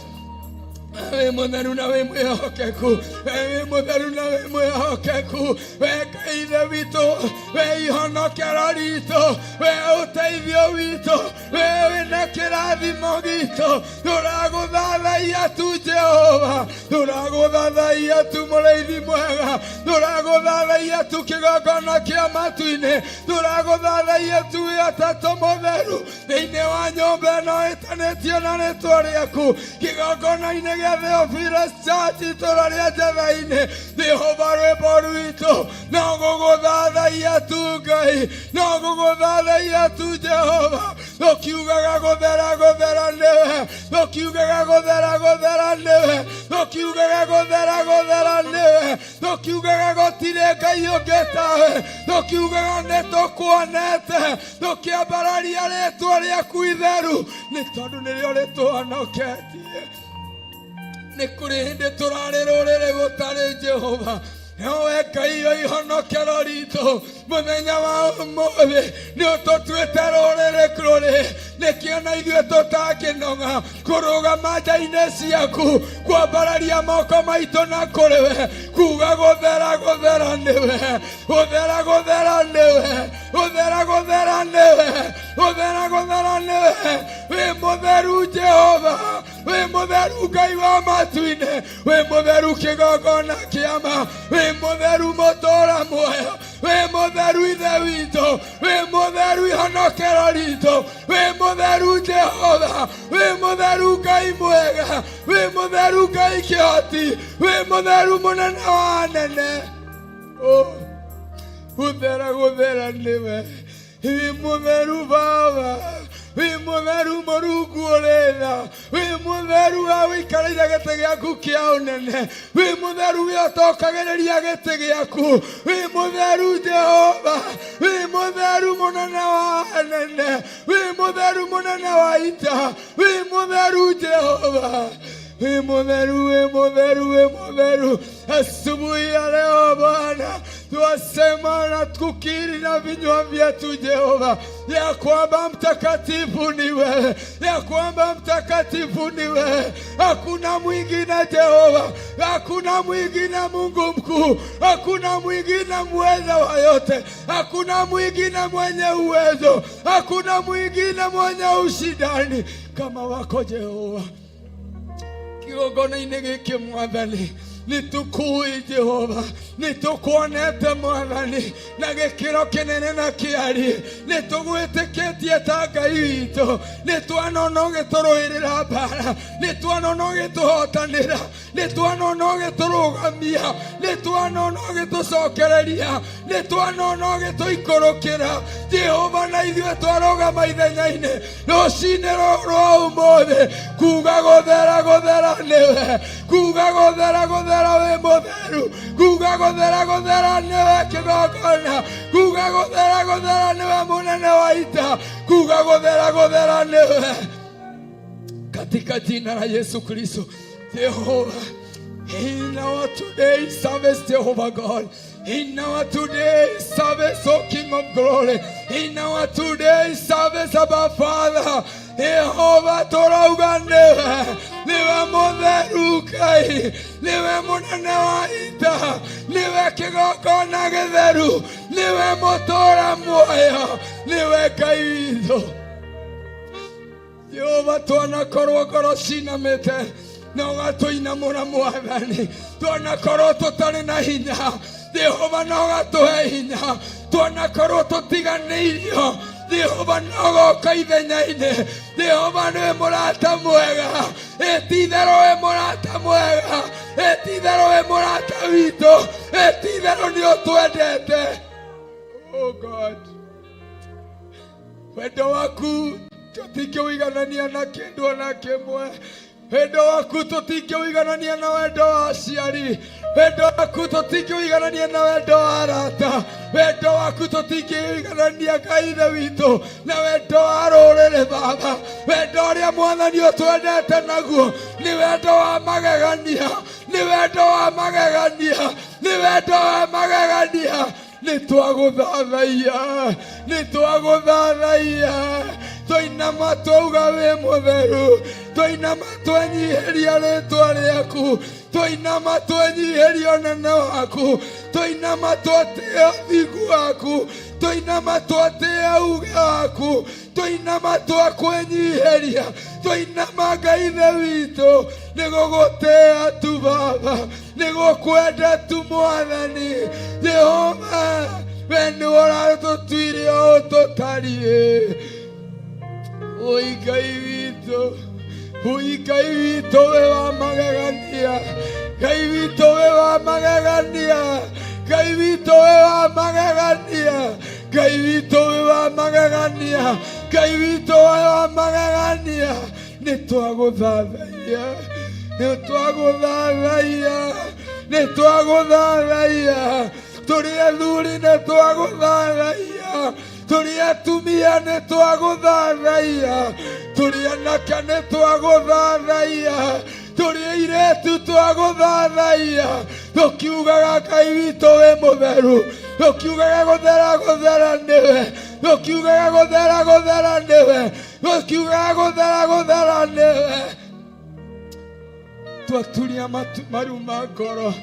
Wewe mutheru na we mwihokeku, wewe mutheru na we mwihokeku, we Ngai witũ, we ihonokero ritũ, we ũteithio witũ, wewe na kĩrathimo gitũ, turaguthathaia tu Jehova, turaguthathaia tu mũrĩithi mwega, turaguthathaia tu kĩgongona kĩa matu-inĩ, turaguthathaia tu Atatũ mũtheru thĩinĩ wa nyũmba ĩno ĩtanĩtio na rĩtwa rĩaku, kĩgongona-inĩ Theophilus Church itũra rĩa Njatha-inĩ. Jehova rwĩmbo rwitũ no gũgũthathaia tu Ngai, no gũgũthathaia tu Jehova, tũkiugaga gũthera nĩwe, tũkiugaga gũthera nĩwe, tũkiugaga gũthera nĩwe, tũkiugaga gũtirĩ Ngai ũngĩ tawe, tũkiugaga nĩtũkuonete, tũkĩambararia rĩtwa rĩaku itheru, nĩ tondũ nĩrĩo rĩtũhonoketie. Nĩ kũrĩ hĩndĩ tũrarĩ rũrĩrĩ gũtarĩ Jehova, nowe Ngai wa ihonokero ritũ, mũthenya wa ũmũthĩ nĩ ũtũtuĩte rũrĩrĩ, nĩkĩo na ithuĩ tũtakĩnoga kũrũgama nja-inĩ ciaku, kwambararia moko maitũ na kũrĩ we, kuuga gũthera nĩwe, gũthera nĩwe, gũthera nĩwe, gũthera guthera guthera niwe wi mutheru Jehova wi mutheru Ngai wa matu-inĩ wi mutheru kĩgongona kĩama wi mutheru mũtũũra muoyo wi mutheru ithe witũ wi mutheru ihonokero ritũ wi mutheru Jehova wi mutheru Ngai mwega wi mutheru Ngai kĩhoti wi mutheru mũnene wa anene guthera niwe wi mutheru Baba wi mutheru Mũrungu ũrĩ tha wi mutheru wa wĩikarĩire gĩtĩ gĩaku kĩa ũnene wi mutheru wĩotokagĩrĩria gĩtĩ gĩaku wi mutheru Jehova wi mutheru mũnene wa anene wi mutheru mũnene wa ita wi mutheru Jehova wi mutheru asubuhi ya leo Bwana twasema na tukiri na vinywa vyetu Jehova ya kwamba mtakatifu ni wewe ya kwamba mtakatifu ni wewe hakuna mwingine Jehova hakuna mwingine Mungu mkuu hakuna mwingine mweza wa yote hakuna mwingine mwenye uwezo hakuna mwingine mwenye ushindani kama wako Jehova kĩgongona-inĩ gĩkĩ Mwathani nitukui Jehova nitukuonete Mwathani na gĩkĩro kĩnene na kĩari nitugwĩtĩkĩtie ta Ngai witũ nitwanona ũgĩtũrũĩrĩra mbara nitwanona ũgĩtũhotanĩra nitwanona ũgĩtũrũgamia nitwanona ũgĩtũcokereria nitwanona ũgĩtũikũrũkĩra Jehova na ithuĩ twarũgama ithenya-inĩ rũcinĩ rwa ũmũthĩ kuga gũthera nĩwe kuga gũthera we mutheru kuga gũthera niwe kĩgongona kuga gũthera niwe mũnene wa ita kuga gũthera niwe katika jina la Yesu Kristo Jehova in our today service Jehovah God in our today service O King of Glory in our today service Abba Father Jehova turauga niwe mutheru Ngai niwe mũnene wa ita niwe kĩgongona gĩtheru niwe mũtũũra muoyo niwe Ngai witũ Jehova twanakorwo ngoro cinamĩte na ũgatũinamũra Mwathani twanakorwo tũtarĩ na hinya Jehova na ũgatũhe hinya twanakorwo tũtiganĩirio Jehova nogoka ithenya-inĩ Jehova nĩwe mũrata mwega ĩti-itherũ wĩ mũrata mwega ĩti-itherũ wĩ mũrata witũ ĩti-itherũ nĩ ũtwendete Oh God wendo waku tũtingĩũiganania na kĩndũ ona kĩmwe wendo waku tũtingĩũiganania na wendo wa aciari wendo waku tũtingĩũiganania na wendo wa arata wendo waku tũtingĩũiganania Ngai ithe witũ na wendo wa rũrĩrĩ Baba wendo ũrĩa Mwathani ũtwendete naguo nĩ wendo wa magegania nĩ wendo wa magegania nĩ wendo wa magegania nĩtwagũthathaia tũinama twauga wĩ mũtheru tũinama twenyihĩria rĩtwa rĩaku tũinama twenyihĩria ũnene waku tũinama twatĩĩa ũthingu waku tũinama twatĩĩa uge waku tũinama twakwĩnyihĩria tũinama Ngai ithe witũ nĩ gũgũtĩĩa tu Baba nĩ gũkwenda tu Mwathani Jehova we nĩwe ũratũtuire ũũ tũtariĩ Oi Ngai witũ wĩ wa magegania Ngai witũ wĩ wa magegania Ngai witũ wĩ wa magegania Ngai witũ wĩ wa magegania Ngai witũ wĩ wa magegania nĩtwagũthathaia tũrĩ athuri nĩtwagũthathaia tũrĩ atumia nĩtwagũthathaia tũrĩ anake nĩtwagũthathaia tũrĩ airĩtu twagũthathaia tũkiugaga Ngai witũ wĩ mũtheru tũkiugaga gũthera nĩwe tũkiugaga gũthera nĩwe tũkiugaga gũthera nĩwe twaturia maru ma ngoro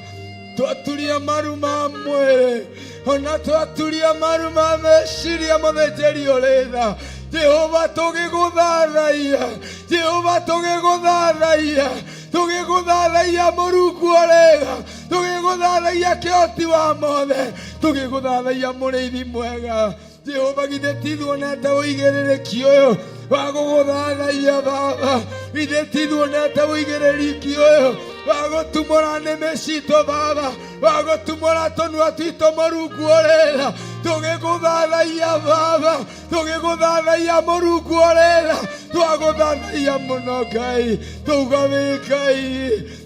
twaturia maru ma mwĩrĩ ona twaturia maru ma meciria mũthĩnjĩri ũrĩ tha Jehova tũgĩgũthathaiya, Jehova tũgĩgũthathaiya, tũgĩgũthathaiya Mũrungu ũrĩga, tũgĩgũthathaiya kĩhoti wa mothe, tũgĩgũthathaiya mũrĩithi mwega. Jehova githĩ ti tuonete ũigĩrĩrĩki ũyũ wa gũgũthathaiya Baba, githĩ ti tuonete ũigĩrĩrĩki ũyũ wa gũtumũra nĩmĩ citũ Baba, wa gũtumũra tũnua twitũ Mũrungu ũrĩra, tũgĩgũthathaiya Baba, tũgĩgũthathaiya Mũrungu ũrĩra, twagũthathaiya mũno Ngai, tauga wĩ Ngai,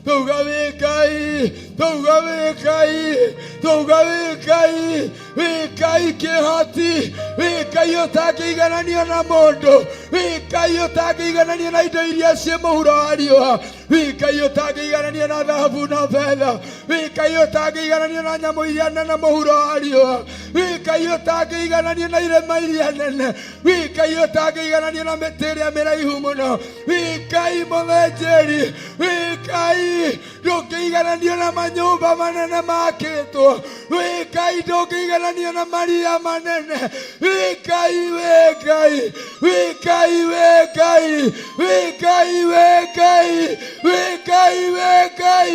tauga wĩ Ngai, tauga wĩ Ngai, tauga wĩ Ngai, wĩ Ngai kĩhoti, wĩ Ngai ũtangĩigananio na mũndũ, wĩ Ngai ũtangĩigananio na indo iria ciĩ mũhuro wa riũa, wĩ Ngai ũtangĩigananio na thahabu na betha, wĩ Ngai ũtangĩigananio na nyamũ iria nene mũhuro wa riũa, wĩ Ngai ũtangĩigananio na irĩma iria nene, wĩ Ngai ũtangĩigananio na mĩtĩ ĩrĩa mĩraihu mũno, wĩ Ngai mũthĩnjĩri, wĩ Ngai ndũngĩigananio na manyũmba manene makĩtwo, wĩ Ngai ndũngĩigananio na maria manene, wĩ Ngai, wĩ Ngai, wĩ Ngai, wĩ Ngai, wĩ Ngai, wĩ Ngai, wĩ Ngai, wĩ Ngai,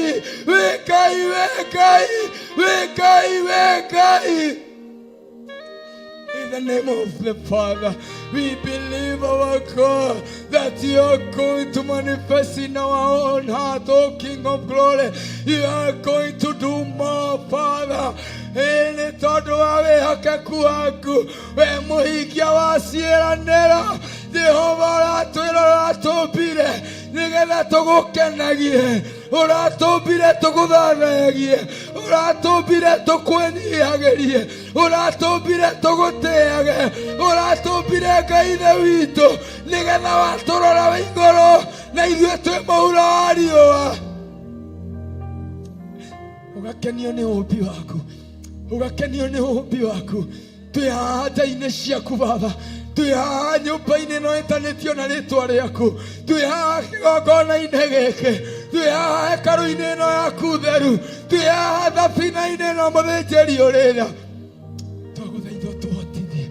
wĩ Ngai, wĩ Ngai, wĩ Ngai, wĩ Ngai. In the name of the Father, we believe, our God, that you are going to manifest in our own heart, O King of Glory. You are going to do more, Father. Ini tondu wa wihokeku waku, we muhingia wa ciĩranĩro, Jehova ũratwĩra ũratũmbire nĩgetha tũgũkenagie, ũratũmbire tũgũthathaigie, ũratũmbire tũkwĩnyihagĩrie, ũratũmbire tũgũtĩage, ũratũmbire Ngai Ithe witũ nĩgetha watũrora wĩ igũrũ na ithuĩ twĩ mũhuro wa riũa, ũgakenio nĩ ũmbi waku, ũgakenio nĩ ũmbi waku. Twĩ haha nja-inĩ ciaku Baba, twĩ haha nyũmba-inĩ ĩno ĩtanĩtio na rĩtwa rĩaku, twĩ haha kĩgongona-inĩ gĩkĩ, twĩ haha hekarũ-inĩ ĩno yaku theru, twĩ haha thabina-inĩ ĩno mũthĩnjĩri ũrĩra. Twagũthaitha ũtũhotithie,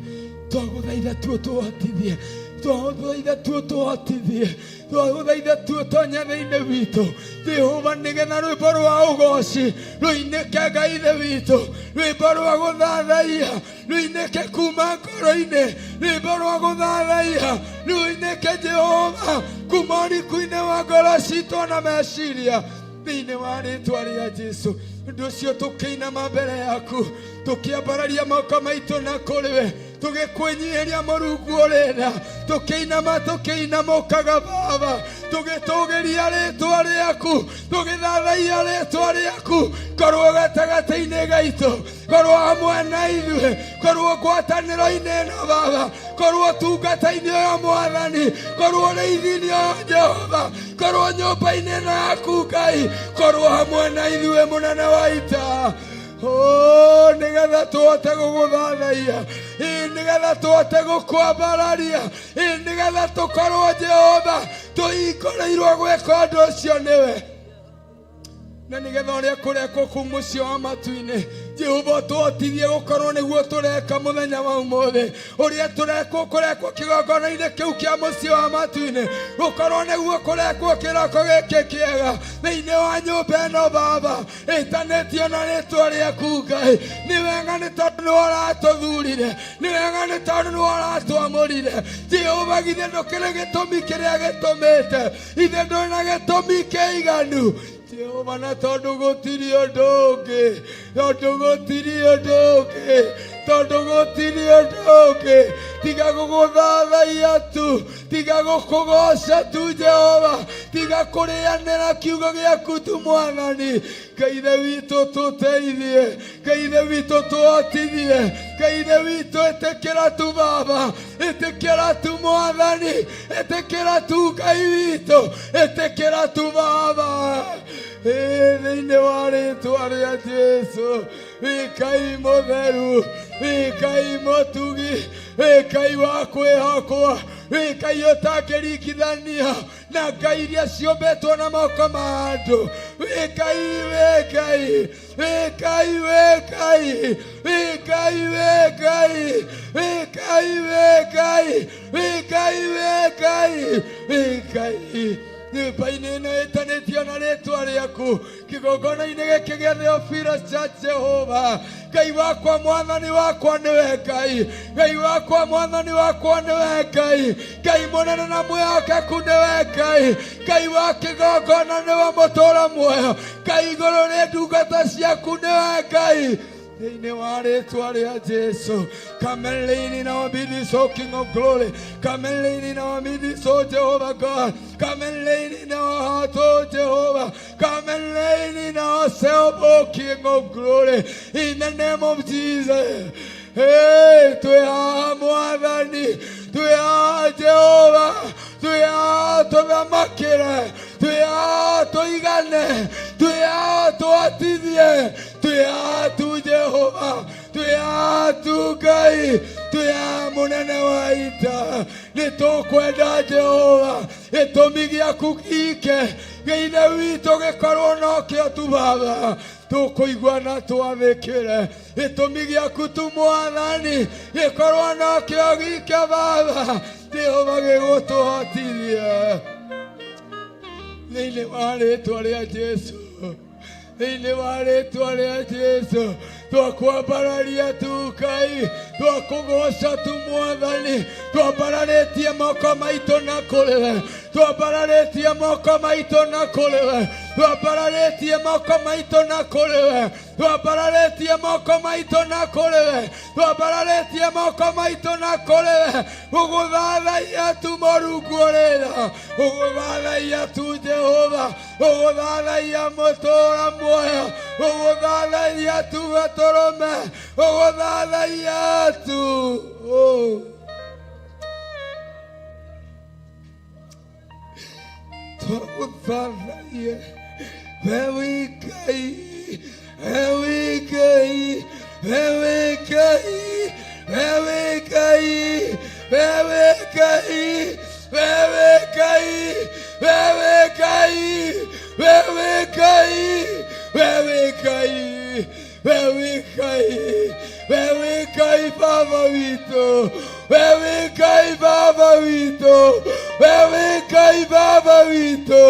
twagũthaitha tu ũtũhotithie, twagũthaitha tu ũtũhotithie, twagũthaitha tu ũtonye thĩinĩ witũ Jehova, nĩgetha rwĩmbo rwa ũgooci rũinĩke Ngai Ithe witũ, rwĩmbo rwa gũthathaiya rũinĩke kuma ngoro-inĩ, rwĩmbo rwa gũthathaiya rũinĩke Jehova kuma ũriku-inĩ wa ngoro citũ na meciria, thĩinĩ wa rĩtwa rĩa Jesũ. Ũndũ ũcio tũkĩinama mbere yaku, tũkĩambararia moko maitũ na kũrĩ we, tũgĩkwĩnyihĩria Mũrungu ũrĩra, tũkĩinama tũkĩinamũkaga Baba, tũgĩtũgĩria rĩtwa rĩaku, tũgĩthathaiya rĩtwa rĩaku, korwo gatagatĩ-inĩ gaitũ, korwo hamwe na ithuĩ, korwo ngwatanĩro-inĩ ĩno Baba, korwo tungata-inĩ ũyũ Mwathani, korwo rĩithi-inĩ ũyũ Jehova, korwo nyũmba-inĩ ĩno yaku Ngai, korwo hamwe na ithuĩ mũnene wa ita. Oh, nĩgetha tũhote gũgũthathaiya, nĩgetha tũhote gũkwambararia, nĩgetha tũkorwo Jehova tũhingũrĩirwo gwĩka ũndũ ũcio nĩwe, na nĩgetha ũrĩa kũrekwo kũu mũciĩ wa matu-inĩ Jehova ũtũhotithie gũkorwo nĩguo tũreka mũthenya wa ũmũthĩ, ũrĩa tũrekwo kũrekwo kĩgongona-inĩ kĩu kĩa mũciĩ wa matu-inĩ, gũkorwo nĩguo kũrekwo kĩroko gĩkĩ kĩega thĩinĩ wa nyũmba ĩno Baba, ĩtanĩtio na rĩtwa rĩaku Ngai. Nĩ wega nĩ tondũ nĩwe ũratũthurire, nĩ wega nĩ tondũ nĩwe ũratwamũrire Jehova, githĩ ndũkĩrĩ gĩtũmi kĩrĩa gĩtũmĩte, ithe ndũrĩ na gĩtũmi kĩiganu Jehova, na tondũ gũtirĩ ũndũ ũngĩ, tondũ gũtirĩ ũndũ ũngĩ, tondũ gũtirĩ ũndũ ũngĩ tiga gũgũthathaiya tu, tiga gũkũgoca tu Jehova, tiga kũrĩanĩra kiugo gĩaku tu Mwathani. Ngai Ithe witũ tũteithie, Ngai Ithe witũ tũhotithie, Ngai Ithe witũ ĩtĩkĩra tu Baba, ĩtĩkĩra tu Mwathani, ĩtĩkĩra tu Ngai witũ, ĩtĩkĩra tu Baba, thĩinĩ wa rĩtwa rĩa Jesũ. Wĩ Ngai mũtheru, wĩ Ngai mũtugi, wĩ Ngai wa kwĩhokwo, wĩ Ngai ũtangĩringithania na ngai iria ciũmbĩtwo na moko ma andũ, wĩ Ngai, wĩ Ngai, wĩ Ngai, wĩ Ngai, wĩ Ngai, wĩ Ngai, wĩ Ngai, wĩ Ngai, wĩ Ngai nyũmba-inĩ ĩno ĩtanĩtio na rĩtwa rĩaku kĩgongona-inĩ gĩkĩ gĩa Theophilus Church Jehova. Ngai wakwa mwathani wakwa nĩwe Ngai, Ngai wakwa mwathani wakwa nĩwe Ngai, Ngai mũnene na mwĩhokeku nĩwe Ngai, Ngai wa kĩgongona nĩwe mũtũũra muoyo, Ngai igũrũ rĩ ndungata ciaku nĩwe Ngai. Thĩinĩ wa rĩtwa rĩa Jesu, come and reign in our midst, O King of glory. Come and reign in our midst, O Jehovah God. Come and reign in our heart, O Jehovah. Come and reign in ourselves, O King of glory. In the name of Jesus. Hey, twĩhaha mwathani, twĩhaha Jehova, twĩhaha tũthamakĩre, twĩhaha tũigane, twĩhaha tũatithie, twĩhaha tu Jehova, twĩhaha tu Ngai, twĩhaha mũnene wa ita. Nĩtũkwenda Jehova, gĩtũmi gĩaku gĩike, Ngai witũ gĩkorwo nokĩo tu Baba. Tũkũigua na twathĩkĩre, gĩtũmi gĩaku tu Mwathani gĩkorwo nokĩo gĩike Baba. Jehova gĩgũtũhotithie thĩinĩ wa rĩtwa rĩa Jesu, thĩinĩ wa rĩtwa rĩa Jesu. Twakwambararia tu Ngai, twakũgoca tu Mwathani, twambararĩtie moko maitũ na kũrĩwe, twambararĩtie moko maitũ na kũrĩwe, twambararĩtie moko maitũ na kũrĩwe, twambararĩtie moko maitũ na kũrĩwe, twambararĩtie moko maitũ na kũrĩwe. Ũgũthathaiya tu Mũrungu ũrĩ tha, ũgũthathaiya tu Jehova, ũgũthathaiya mũtũũra muoyo, ũgũthathaiya tu gatũrũme, ũgũthathaiya tu. Twagũthathaiya wewe Ngai, wewe Ngai, wewe Ngai, wewe Ngai, wewe Ngai, wewe Ngai, wewe Ngai, wewe Ngai, wewe Ngai, wewe Ngai, wewe Ngai Baba witũ, wewe Ngai Baba witũ, wewe Ngai Baba witũ,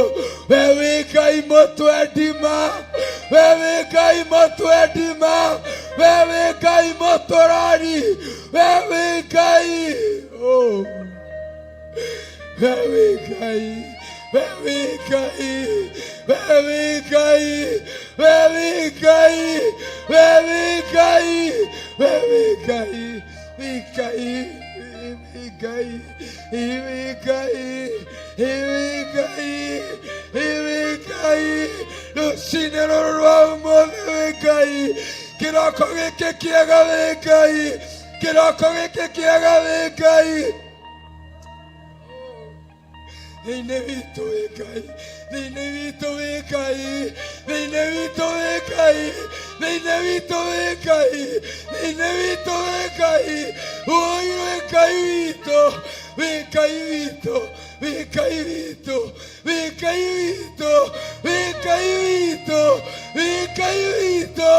wewe Ngai mũtwe ndima, wewe Ngai mũtwe ndima, wewe Ngai mũtũrani, wewe Ngai, oh, wewe Ngai, wewe Ngai, wewe Ngai, wewe Ngai, wewe Ngai, wewe Ngai, wewe Ngai, wewe Ngai, wewe Ngai, wewe Ngai, rũcinĩ rũrũ rwa ũmũthĩ wĩ Ngai, kĩroko gĩkĩ kĩega wĩ Ngai, kĩroko gĩkĩ kĩega wĩ Ngai. Thĩinĩ witũ wĩ Ngai, thĩinĩ witũ wĩ Ngai, thĩinĩ witũ wĩ Ngai, thĩinĩ witũ wĩ Ngai, thĩinĩ witũ wĩ Ngai, oi wĩ Ngai witũ, wĩ Ngai witũ, wĩ Ngai witũ, wĩ Ngai witũ, wĩ Ngai witũ, wĩ Ngai witũ,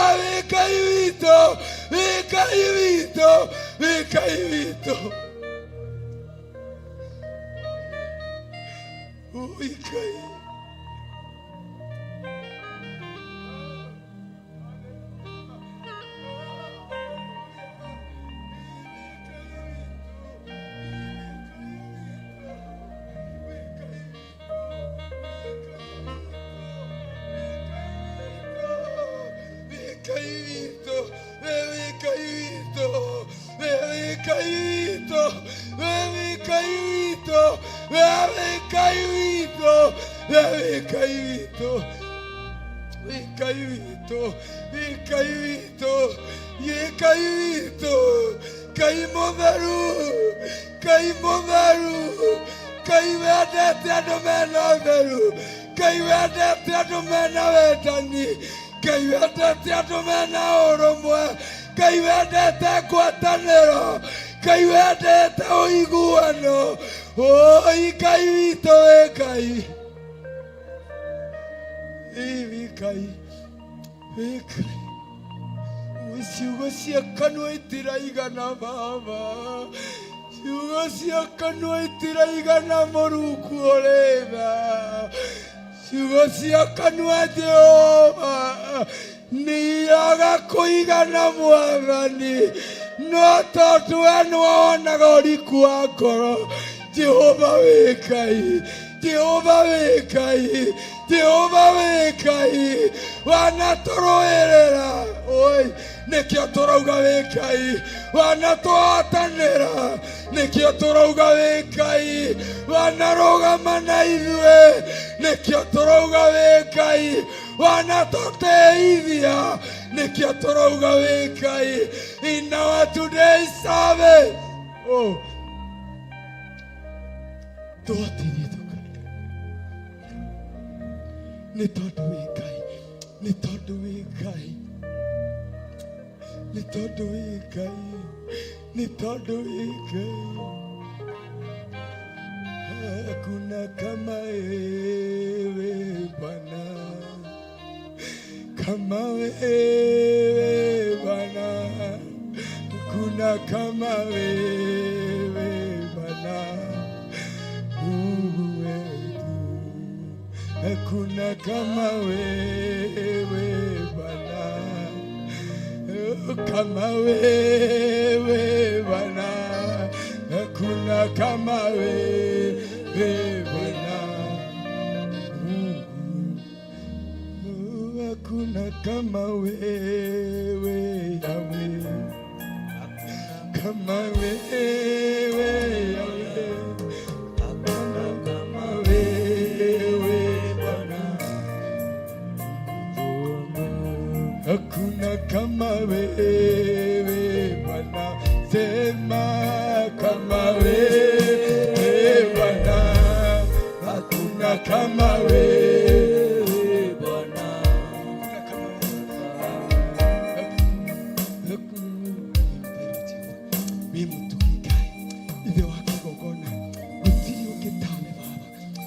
wĩ Ngai witũ, wĩ Ngai witũ, wĩ Ngai witũ. Oi Ngai, Ngai mũtheru, Ngai mũtheru, Ngai wendete andũ mena ũtheru, Ngai wendete andũ mena wendani, Ngai wendete andũ mena ũrũmwe, Ngai wendete ngwatanĩro, Ngai wendete ũiguano. Oi Ngai witũ wĩ Ngai, wĩ Ngai, wĩ Ngai. Ciugo cia kanua itiraigana Baba, ciugo cia kanua itiraigana Mũrungu ũrĩ tha. Ciugo cia kanua Jehova nĩiraga kũigana Mwathani, no tondũ we nĩwonaga ũriku wa ngoro. Jehova wĩ Ngai, Jehova wĩ Ngai, Jehova wĩ Ngai, wanatũrũĩrĩra. Oi, nĩkĩo tũrauga wĩ Ngai, wanatũhotanĩra. Nĩkĩo tũrauga wĩ Ngai, wanarũgama na ithuĩ. Nĩkĩo tũrauga wĩ Ngai, wanatũteithia. Nĩkĩo tũrauga wĩ Ngai in our today service. Oh, tũhotithie tũkaria nĩ tondũ wĩ Ngai, nĩ tondũ wĩ Ngai, nĩ tondũ wĩ Ngai, nĩ tondũ wĩ Ngai. Hakuna kama wewe Bwana, kama wewe Bwana, hakuna kama wewe Bwana, Mungu wetu. Hakuna kama wewe Bwana, kama wewe Bwana, hakuna kama wewe Bwana, Mungu. Hakuna kama wewe Yahweh, kama wewe Yahweh, hakuna kama wewe Bwana, hakuna kama wewe Bwana, sema kama wewe Bwana, hakuna kama wewe Bwana,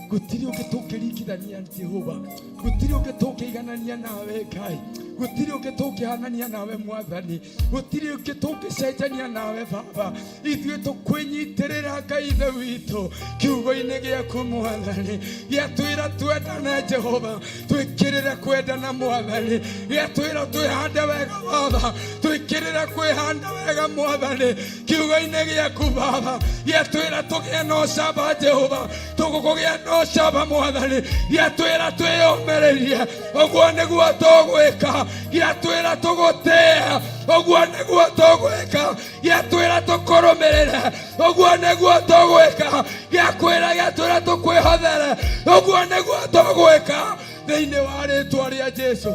gutiri ũngĩtũkĩringithania Jehova, gutiri ũngĩtũkĩiganania nawe Ngai, gutiri ũngĩtũkĩhanania nawe Mwathani, gutiri ũngĩtũkĩcenjania nawe Baba. Ithuĩ tũkwĩnyitĩrĩra Ngai Ithe witũ kiugo-inĩ gĩaku Mwathani, gĩatwĩra twendane Jehova, twĩkĩrĩre kwendana Mwathani, gĩatwĩra twĩhande wega Baba, twĩkĩrĩre kwĩhanda wega Mwathani kiugo-inĩ gĩaku Baba, gĩatwĩra tũgĩe na ũcamba Jehova, tũgũkũgĩa na ũcamba Mwathani, gĩatwĩra twĩyũmĩrĩrie, ũguo nĩguo tũgwĩka, gĩatwĩra tũgũtĩĩa, ũguo nĩguo tũgwĩka, gĩatwĩra tũkũrũmĩrĩre, ũguo nĩguo tũgwĩka, gĩatwĩra tũkwĩhothere, ũguo nĩguo tũgwĩka thĩinĩ wa rĩĩtwa rĩa Jesũ.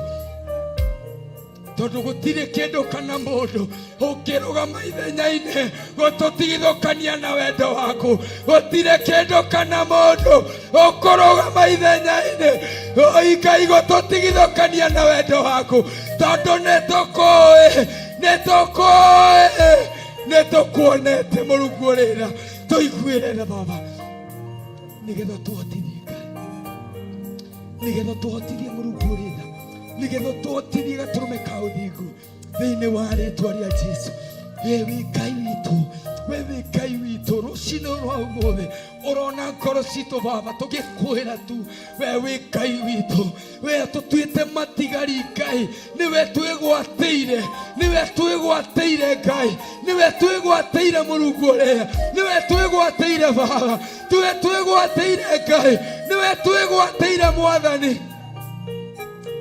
Tondũ gũtirĩ kĩndũ kana mũndũ ũngĩrũgama ithenya-inĩ gũtũtigithũkania na wendo waku. Gũtirĩ kĩndũ kana mũndũ ũkũrũgama ithenya-inĩ Ngai gũtũtigithũkania na wendo waku, tondũ nĩtũkuonete Mũrungu ũrĩ tha. Tũiguĩre tha Baba, nĩgetha tũhotithie Ngai, nĩgetha tũhotithie Mũrungu ũrĩ tha, nĩgetha tũhotithie gatũrũme ka ũthingu thĩinĩ wa rĩĩtwa rĩa Jesũ. We wĩ Ngai witũ, we wĩ Ngai witũ, rũciinĩ rwa ũmũthĩ ũrona ngoro citũ Baba, tũgĩkwĩra tu we wĩ Ngai witũ, we tũtuĩte matigari Ngai, nĩwe twĩgwatĩire, nĩwe twĩgwatĩire Ngai, nĩwe twĩgwatĩire Mũrungu ũrĩa, nĩwe twĩgwatĩire Baba, nĩwe twĩgwatĩire Ngai, nĩwe twĩgwatĩire Mwathani,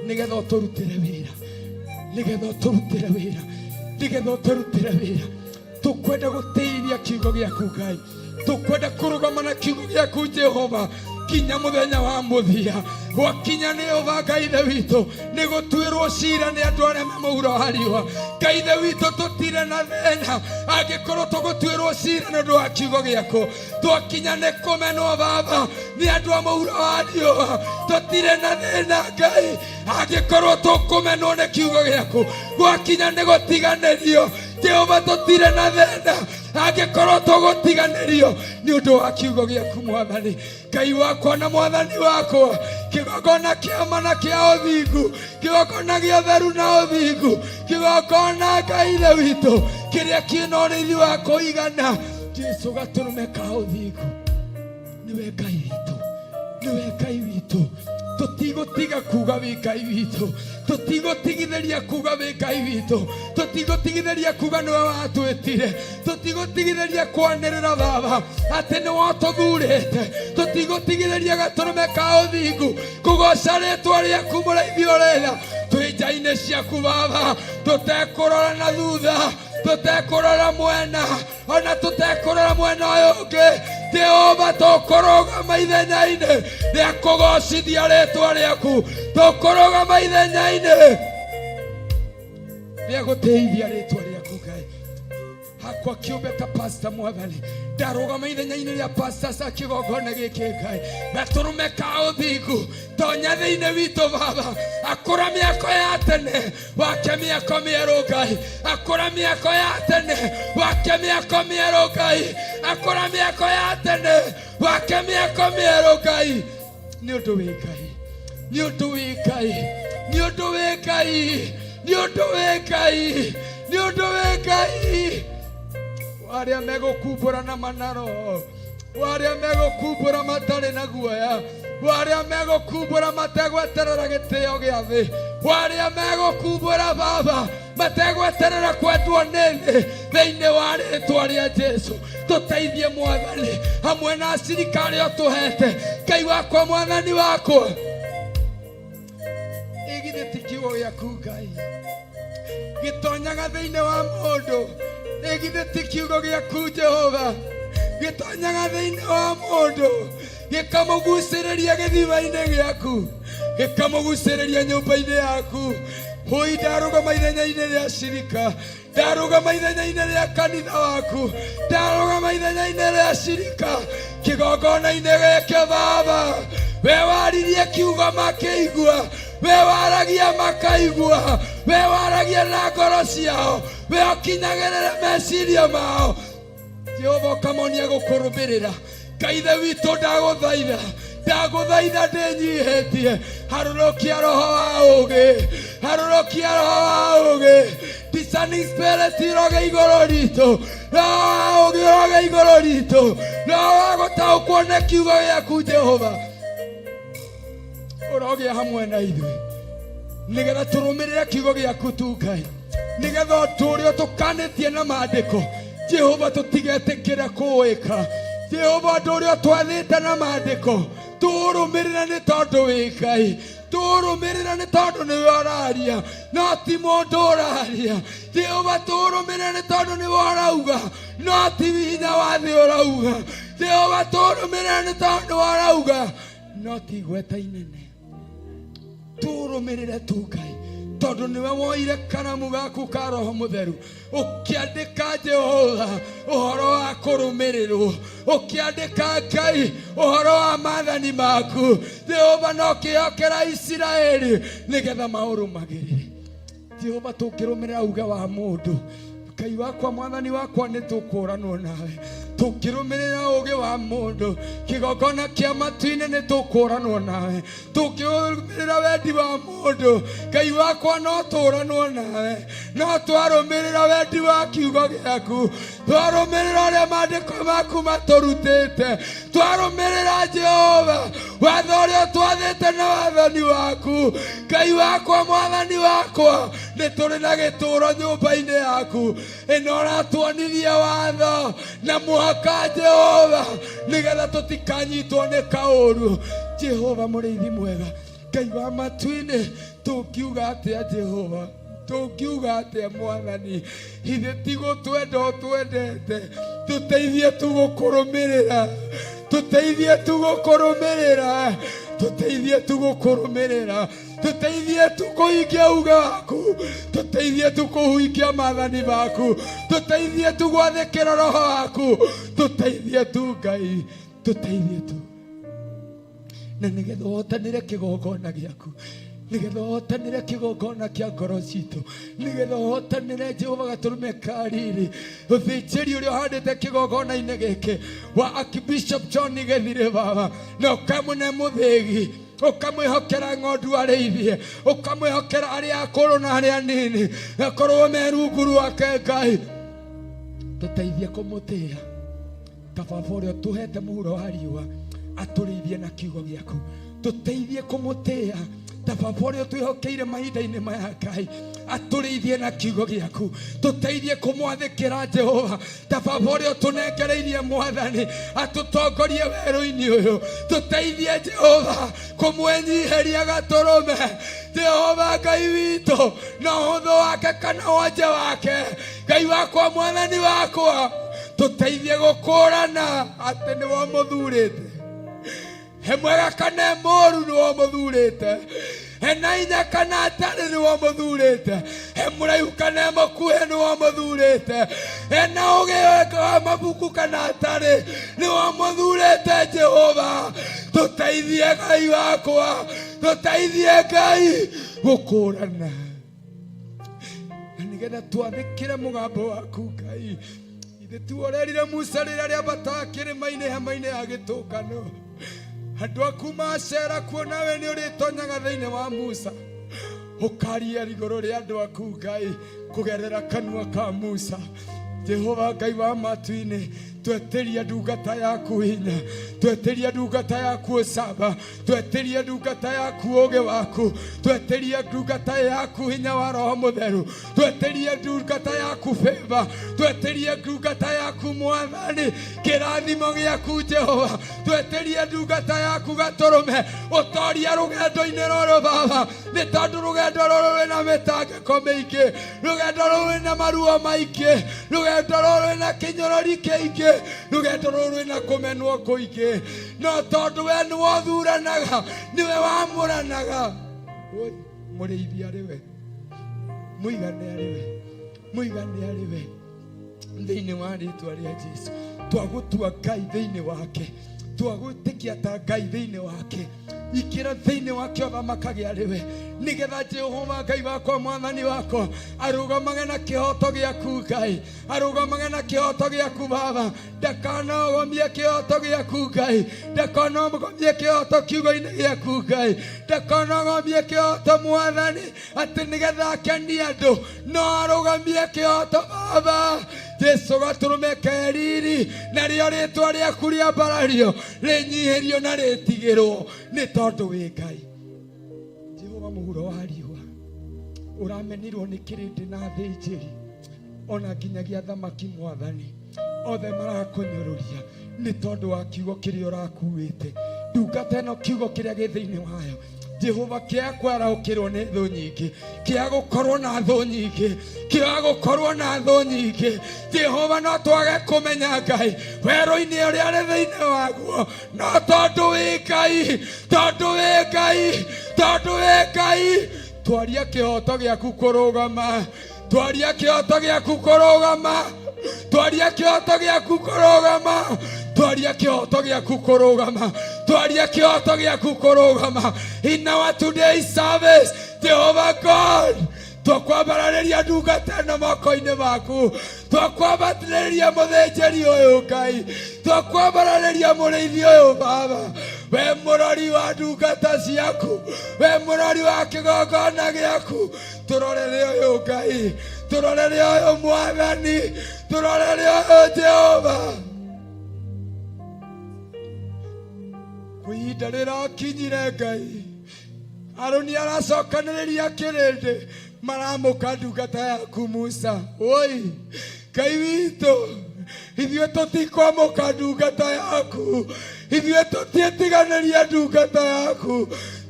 nĩgetha ũtũrutĩre wĩra, nĩgetha ũtũrutĩre wĩra, nĩgetha ũtũrutĩre wĩra. Tũkwenda gũtĩithia kiugo gĩaku Ngai, tũkwenda kũrũgama na kiugo gĩaku Jehova kinya mũthenya wa mũthia. Gwakinya nĩ Jehova Ngai Ithe witũ, nĩ gũtuĩrwo ciira nĩ andũ arĩa me mũhuro wa riũa. Ngai Ithe witũ, tũtirĩ na thĩna angĩkorwo tũgũtuĩrwo ciira nĩ ũndũ wa kiugo gĩaku. Twakinya nĩ kũmenwo Baba nĩ andũ a mũhuro wa riũa, tũtirĩ na thĩna Ngai angĩkorwo tũkũmenwo nĩ kiugo gĩaku. Gwakinya nĩ gũtiganĩrio Jehova, tũtirĩ na thĩna angĩkorwo tũgũtiganĩrio nĩ ũndũ wa kiugo gĩaku Mwathani. Ngai wakwa na Mwathani wakwa, kĩgongona kĩa ma na kĩa ũthingu, kĩgongona gĩa ũtheru na ũthingu, kĩgongona Ngai Ithe witũ kĩrĩa kĩna ũrĩithi wa kũigana, Jesu gaturume ka uthingu niwe Ngai witũ, niwe Ngai witũ. Tũtigũtiga kuga wĩ Ngai witũ, tũtigũtigithĩria kuga wĩ Ngai witũ, tũtigũtigithĩria kuga nĩwe watwĩtire, tũtigũtigithĩria kwanĩrĩra Baba atĩ nĩwe ũtũthurĩte, tũtigũtigithĩria gatũrũme ka ũthingu kũgoca rĩĩtwa rĩaku mũrĩithi ũrĩa twĩ nja-inĩ ciaku Baba, tũtekũrora na thutha, tũtekũrora mwena, ona tũtekũrora mwena ũyũ ũngĩ. Jehova tũkũrũgama ithenya-inĩ rĩa kũgocithia rĩĩtwa rĩaku, tũkũrũgama ithenya-inĩ rĩa gũtĩithia rĩĩtwa rĩaku Ngai. Hakwa kĩũmbe ta Pastor Mwathani ndarũgama ithenya-inĩ rĩa Pastor sa kĩgongona gĩkĩ Ngai, gatũrũme ka ũthingu tonya thĩinĩ witũ Baba, akũra mĩako ya tene wake mĩako mĩerũ Ngai, akũra mĩako ya tene wake mĩako mĩerũ Ngai, akũra mĩako ya tene wake mĩako mĩerũ Ngai. Nĩ ũndũ wĩ Ngai, nĩ ũndũ wĩ Ngai, nĩ ũndũ wĩ Ngai, nĩ ũndũ wĩ Ngai, nĩ ũndũ wĩ Ngai. Warĩa megũkumbũra na manaro, warĩa megũkumbũra matarĩ na guoya, warĩa megũkumbũra mategweterera gĩtĩo gĩa thĩ, warĩa megũkumbũra Baba mategweterera kwendwo nĩ thĩ, thĩinĩ wa rĩĩtwa rĩa Jesu tũteithie Mwathani hamwe na acirikari ũtũhete. Ngai wakwa, Mwathani wakwa, ĩgithĩ ti kiugo gĩaku Ngai gĩtonyaga thĩinĩ wa mũndũ, ĩgithĩ ti kiugo gĩaku Jehova gĩtonyaga thĩinĩ wa mũndũ gĩkamũgucĩrĩria gĩthima-inĩ gĩaku, gĩkamũgucĩrĩria nyũmba-inĩ yaku. Hũi ndarũgama ithenya-inĩ rĩa cirika, ndarũgama ithenya-inĩ rĩa kanitha waku, ndarũgama ithenya-inĩ rĩa cirika kĩgongona-inĩ gĩkĩ Baba, we waririe kiugo makĩigua, we waragia makaigua, we waragia na ngoro ciao, we ũkinyagĩrĩra meciria mao. Jehova ũkamonia gũkũrũmĩrĩra. Ngai ithe witũ ndagũthaitha, ndagũthaitha ndĩnyihĩtie, harũrũkia roho wa ũũgĩ, harũrũkia roho wa ũũgĩ, discerning spirit iroge igũrũ ritũ, roho wa ũũgĩ ũroge igũrũ ritũ, roho wa gũtaũkwo nĩ kiugo gĩaku Jehova ũroge hamwe na ithuĩ, nĩgetha tũrũmĩrĩre kiugo gĩaku tu Ngai, nĩgetha ũtũũre ũtũkanĩtie na maandĩko Jehova, tũtigetĩkĩre kũwĩka Jehova ũndũ ũrĩa twathĩte na maandĩko, tũrũmĩrĩre nĩ tondũ wĩ Ngai, tũrũmĩrĩre nĩ tondũ nĩwe ũraria no ti mũndũ ũraria. Jehova tũrũmĩrĩre nĩ tondũ nĩwe ũrauga no ti hinya wa thĩ ũrauga. Jehova tũrũmĩrĩre nĩ tondũ ũrauga no ti igweta inene. Tũrũmĩrĩre tu Ngai tondũ nĩwe woire karamu gaku ka Roho Mũtheru ũkĩandĩka Jehova ũhoro wa kũrũmĩrĩrwo, ũkĩandĩka Ngai ũhoro wa maathani maku Jehova, no kĩhokera Isiraeli nĩgetha maũrũmagĩrĩre. Jehova tũkĩrũmĩrĩra uge wa mũndũ, Ngai wakwa, Mwathani wakwa, nĩ tũkũranwo nawe. Tũkĩrũmĩrĩra ũũgĩ wa mũndũ, kĩgongona kĩa matu-inĩ nĩ tũkũranwo nawe. Tũkĩrũmĩrĩra wendi wa mũndũ, Ngai wakwa, no tũranwo nawe. No twarũmĩrĩra wendi wa kiugo gĩaku, twarũmĩrĩra ũrĩa maandĩko maku matũrutĩte, twarũmĩrĩra Jehova watho ũrĩa twathĩte na wathani waku. Ngai wakwa, Mwathani wakwa, nĩ tũrĩ na gĩtũũro nyũmba-inĩ yaku ĩno ũratuonithia watho na mũhaka Jehova, nĩgetha tũtikanyitwo nĩ kaũru. Jehova mũrĩithi mwega, Ngai wa matu-inĩ, tũngiuga atĩa Jehova, tũngiuga atĩa Mwathani? Ithe ti gũtwenda ũtwendete, tũteithie tu gũkũrũmĩrĩra, tũteithie tu gũkũrũmĩrĩra, tũteithie tu gũkũrũmĩrĩra, tũteithie tu kũhingia uge waku, tũteithie tu kũhingia maathani maku, tũteithie tu gwathĩkĩra roho waku, tũteithie tu Ngai, tũteithie tu, na nĩgetha ũhotanĩre kĩgongona gĩaku, nĩgetha ũhotanĩre kĩgongona kĩa ngoro citũ, nĩgetha ũhotanĩre Jehova gatũrũme ka riri, ũthĩnjĩri ũrĩa ũhandĩte kĩgongona-inĩ gĩkĩ wa Archbishop John Gĩthirĩ Baba, na ũkamũne mũthĩgi, ũkamwĩhokera ng'ondu arĩithie, ũkamwĩhokera arĩa akũrũ na arĩa anini, akorwo me rungu rwake Ngai, tũteithie kũmũtĩĩa, Tababore tuhete muhuro wa riũa atũrĩithie na kiugo gĩaku, tũteithie kũmũtĩa. Tababore twĩhokeire mahinda-inĩ maya Ngai, atũrĩithie na kiugo gĩaku, tũteithie kũmwathĩkĩra Jehova. Tababore tũnengereirie Mwathani atũtongorie werũ-inĩ ũyũ, tũteithie Jehova kũmwenyiheria gatũrũme. Jehova Ngai witũ na ũhũthũ wake kana wonje wake, Ngai wakwa Mwathani wakwa, tũteithie gũkũrana atĩ nĩ we mũthurĩte, he mwega kana mũũru nĩ we mũthurĩte, hena hinya kana atarĩ nĩ we mũthurĩte, he mũraihu kana mũkuhĩ nĩ we mũthurĩte, hena ũgĩ wa mabuku kana atarĩ nĩ we mũthurĩte. Jehova tũteithie Ngai wakwa, tũteithie Ngai gũkũrana, na nĩgetha twathĩkĩre mũgambo waku Ngai. Ithe tuorerire Musa rĩrĩa rĩambataga kĩrĩma-inĩ hema-inĩ ya gĩtũngano, andũ aku macera kuona we nĩ ũrĩtonyaga thĩinĩ wa Musa, ũkaria igũrũ rĩa andũ aku Ngai kũgerera kanua ka Musa. Jehova Ngai wa matu-inĩ, tweteria ndungata yaku hinya, tweteria ndungata yaku ũcamba, tweteria ndungata yaku ũũgĩ waku, tweteria ndungata yaku hinya wa Roho Mũtheru, tweteria ndungata yaku favor, tweteria ndungata yaku Mwathani kĩrathimo gĩaku Jehova, tweteria ndungata yaku gatũrũme ũtoria rũgendo-inĩ rũrũ Baba, nĩ tondũ rũgendo rũrũ rwĩna mĩtangĩko mĩingĩ, rũgendo rũrũ rwĩna maruo maingĩ, rũgendo rũrũ rwĩna kĩnyũrũri kĩingĩ, rũgendo rũrũ rwĩna kũmenwo kũingĩ, no tondũ we nĩwe ũthuranaga, nĩwe wamũranaga. Mũrĩithi arĩ we, mũigane arĩ we, mũigane arĩ we, thĩinĩ wa rĩĩtwa rĩa Jesũ twagũtua Ngai thĩinĩ wake, twagwĩtĩkia ta Ngai thĩinĩ wake, ikĩra thĩinĩ wake ũthamakaga arĩ we, nĩgetha Jehova Ngai wakwa Mwathani wakwa arũgamage na kĩhoto gĩaku Ngai, arũgamage na kĩhoto gĩaku Baba, ndakanogomie kĩhoto gĩaku Ngai, ndakanogomie kĩhoto kiugo-inĩ gĩaku Ngai, ndakanogomie kĩhoto Mwathani atĩ nĩgetha akenie andũ, no arũgamie kĩhoto Baba. Jesu gatũrũme keriri, narĩo rĩĩtwa rĩaku rĩambarario, rĩnyihĩrio na rĩtigĩrwo, nĩ tondũ wĩ Ngai. Jehova mũhuro wa riũa, ũramenirwo nĩ kĩrĩndĩ na thĩnjĩri, ona nginyagia thamaki Mwathani, othe marakũnyũrũria nĩ tondũ wa kiugo kĩrĩa ũrakuĩte. Ndungata ĩno kiugo kĩrĩa gĩ thĩinĩ wayo Jehova kĩa kwaraũkĩrwo nĩ thũ nyingĩ, kĩa gũkorwo na thũ nyingĩ, kĩa gũkorwo na thũ nyingĩ. Jehova no twage kũmenya Ngai werũ-inĩ ũrĩa arĩ thĩinĩ waguo, no tondũ wĩ Ngai, tondũ wĩ Ngai, tondũ wĩ Ngai, twaria kĩhoto gĩaku kũrũgama, twaria kĩhoto gĩaku kũrũgama, twaria kĩhoto gĩaku kũrũgama, twaria kĩhoto gĩaku kũrũgama, twaria kĩhoto gĩaku kũrũgama. In our today's service, Jehovah God, twakwambarĩria ndungata ĩno moko-inĩ maku, twakwambarĩria mũthĩnjĩri ũyũ Ngai, twakwambarĩria mũrĩithi ũyũ Baba, we mũrori wa ndungata ciaku, we mũrori wa kĩgongona gĩaku, tũrorere ũyũ Ngai, tũrorere ũyũ Mwathani, tũrorere ũyũ Jehova. Ihinda rĩrakinyire Ngai, Harũni aracokanĩrĩria kĩrĩndĩ, maramũka ndungata yaku Musa. Oi Ngai witũ, ithuĩ tũtikwamũka ndungata yaku, ithuĩ tũtiĩtiganĩria ndungata yaku,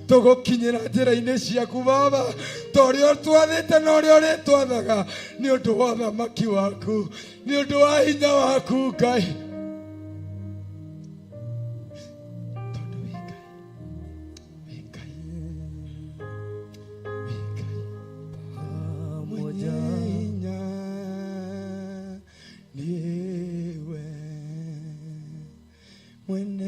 tũgũkinyĩra njĩra-inĩ ciaku Baba, ta ũrĩa twathĩte na ũrĩa ũrĩtwathaga, nĩ ũndũ wa ũthamaki waku, nĩ ũndũ wa hinya waku Ngai.
When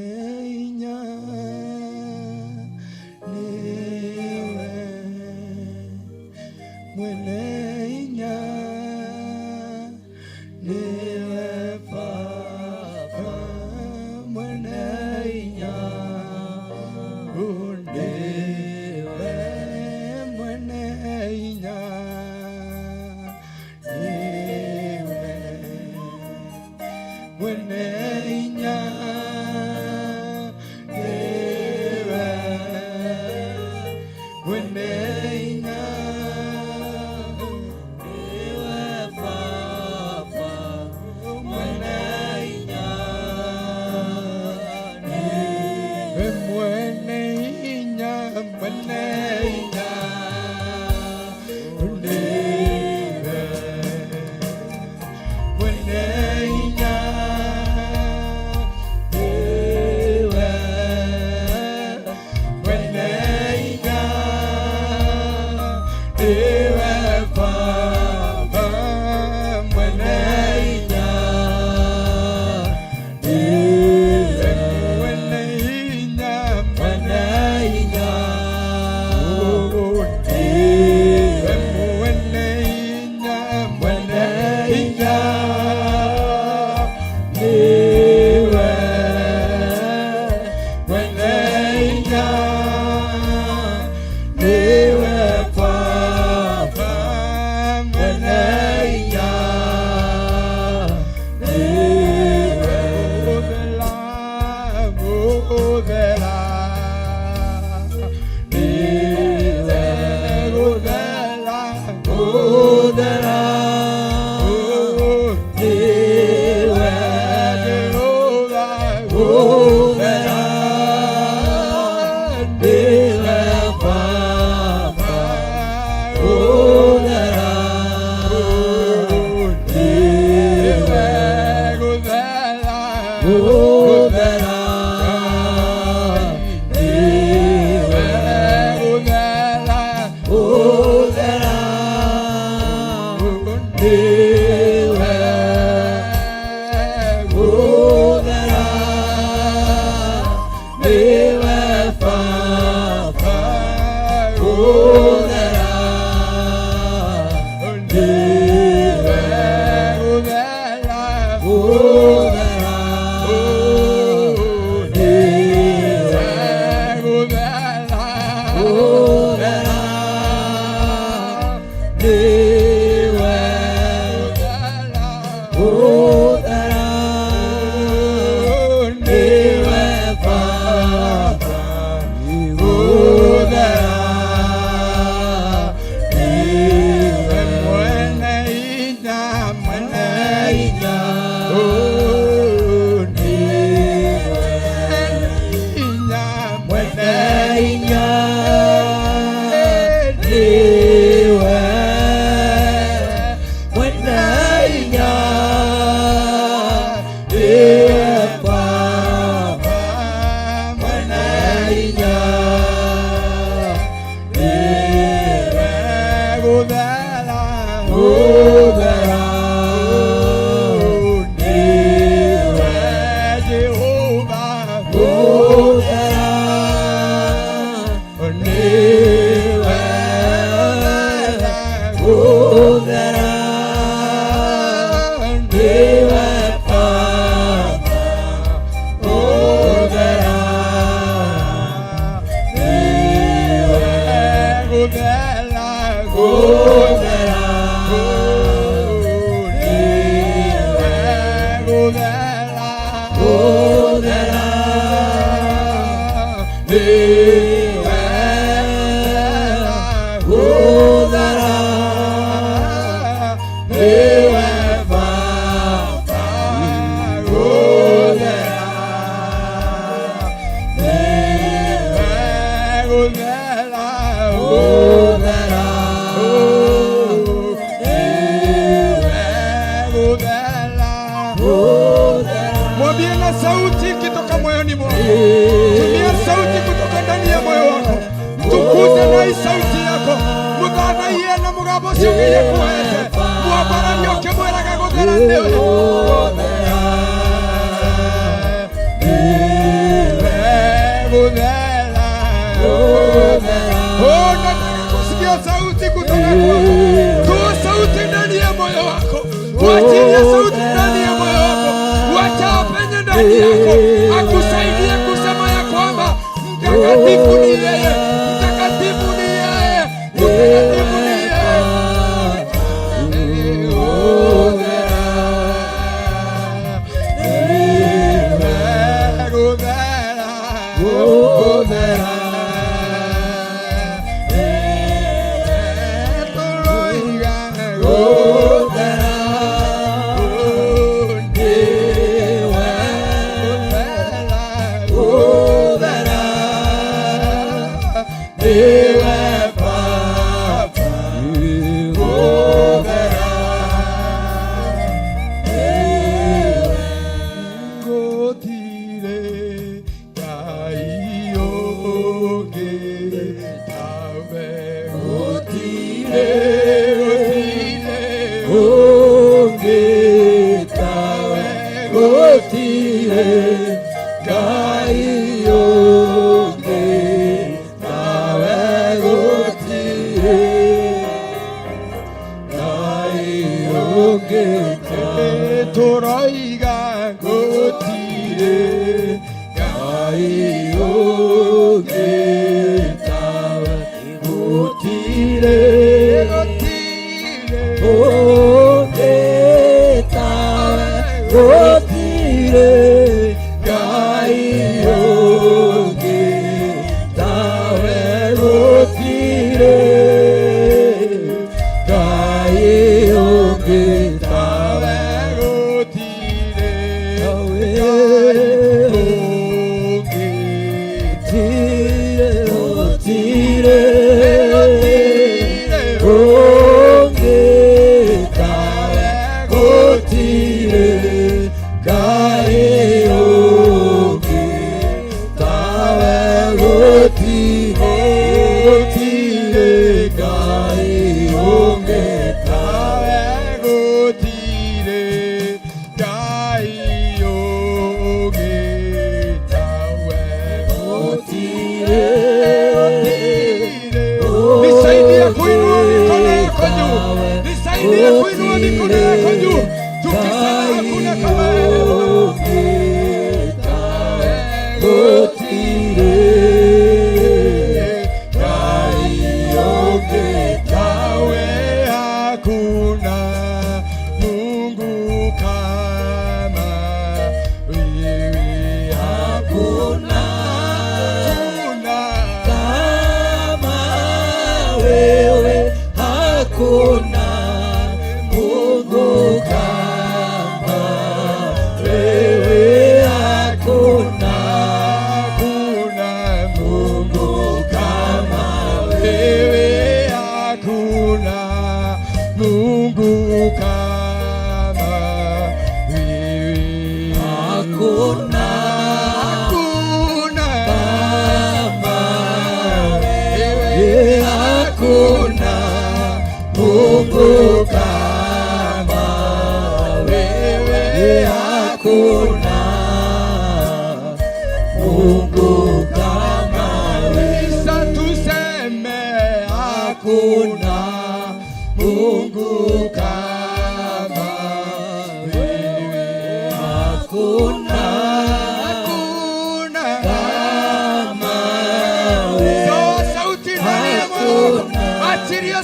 that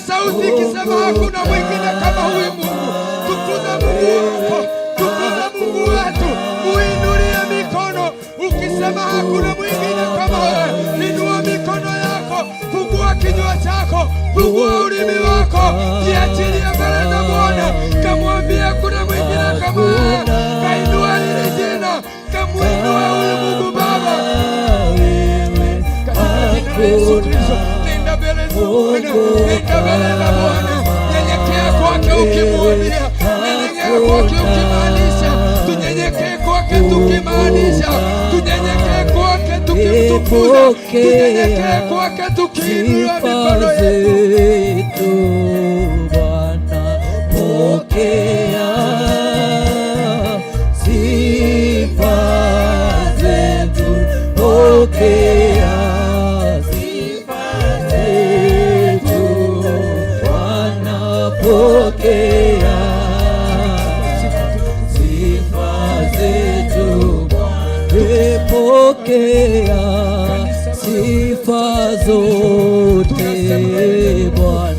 Sauti ikisema hakuna mwingine kama huyu Mungu. Tukuza Mungu wako, tukuza Mungu wetu, uinulie mikono ukisema hakuna mwingine kama wewe. Inua mikono yako, fungua kinywa chako, fungua ulimi wako, jiachilie mbele za Bwana, kamwambie hakuna mwingine kama wewe. Kainua lile jina, kamuinua huyu Mungu Baba. Katika jina la Yesu Kristo, nenda mbele za Bwana, nyenyekea kwake ukimwambia, nyenyekea kwake ukimaanisha, tunyenyekee kwake tukimaanisha, tunyenyekee kwake tukimtukuza, tunyenyekee kwake tukiinua mikono yetu.
Bwana, pokea sifa zetu, pokea pokea sifa zetu, pokea sifa zote Bwana,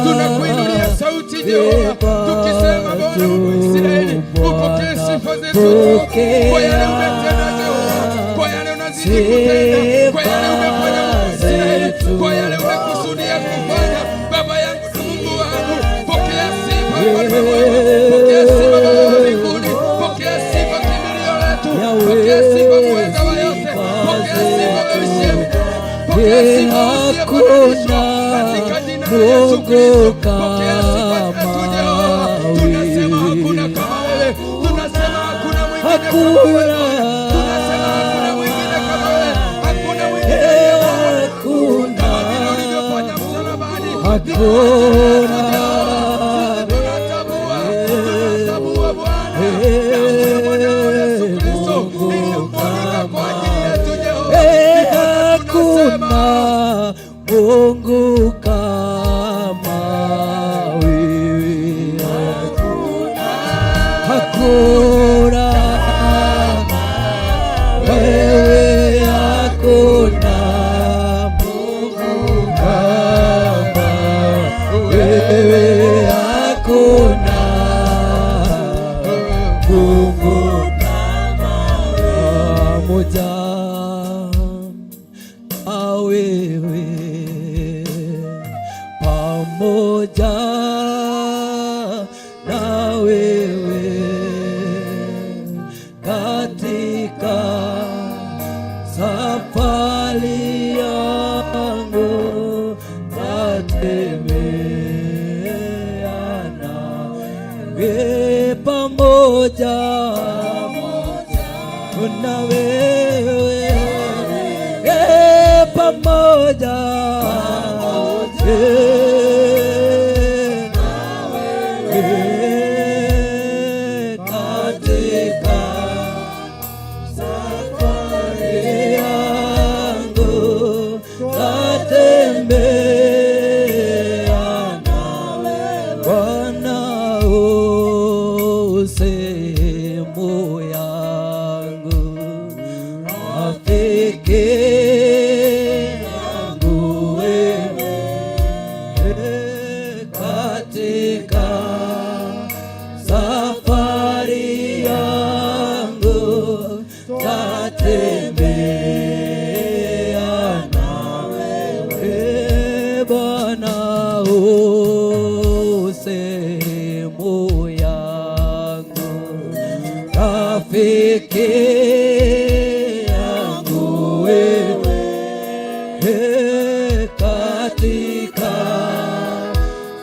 tunakuinulia sauti Jehova, tukisema Bwana wa Israeli, umetubu, kwa yale umetenda Jehova, kwa yale unazidi kutenda, kwa yale umefanya Israeli, kwa yale umekusudia kufanya. Baba yangu na Mungu wangu, pokea sifa Bwana wangu, pokea sifa Baba wa mbinguni, pokea sifa kimbilio letu, pokea sifa mweza wa yote, pokea sifa wewe shemu, pokea sifa usiyebadilishwa katika jina la Yesu Kristo, pokea sifa zetu Jehova. Tunasema hakuna kama wewe, tunasema hakuna mwingine kama wewe, tunasema hakuna mwingine kama wewe, hakuna mwingine kama vile ulivyofanya msalabani. Tunatambua Bwana damu ya mwanao Yesu Kristo iliyomwagika kwa ajili yetu Jehova.
Hakuna Mungu kama wewe, hakuna wewe, hakuna Mungu kama wewe, hakuna Mungu kama wewe, moja wewe pamoja na wewe katika safari yangu natembea nawe pamoja na wewe pamoja katika safari yangu natembea nawe Bwana, sehemu yangu rafiki katika safari yangu tatembea na wewe Bwana, sehemu yangu rafiki yangu wewe katika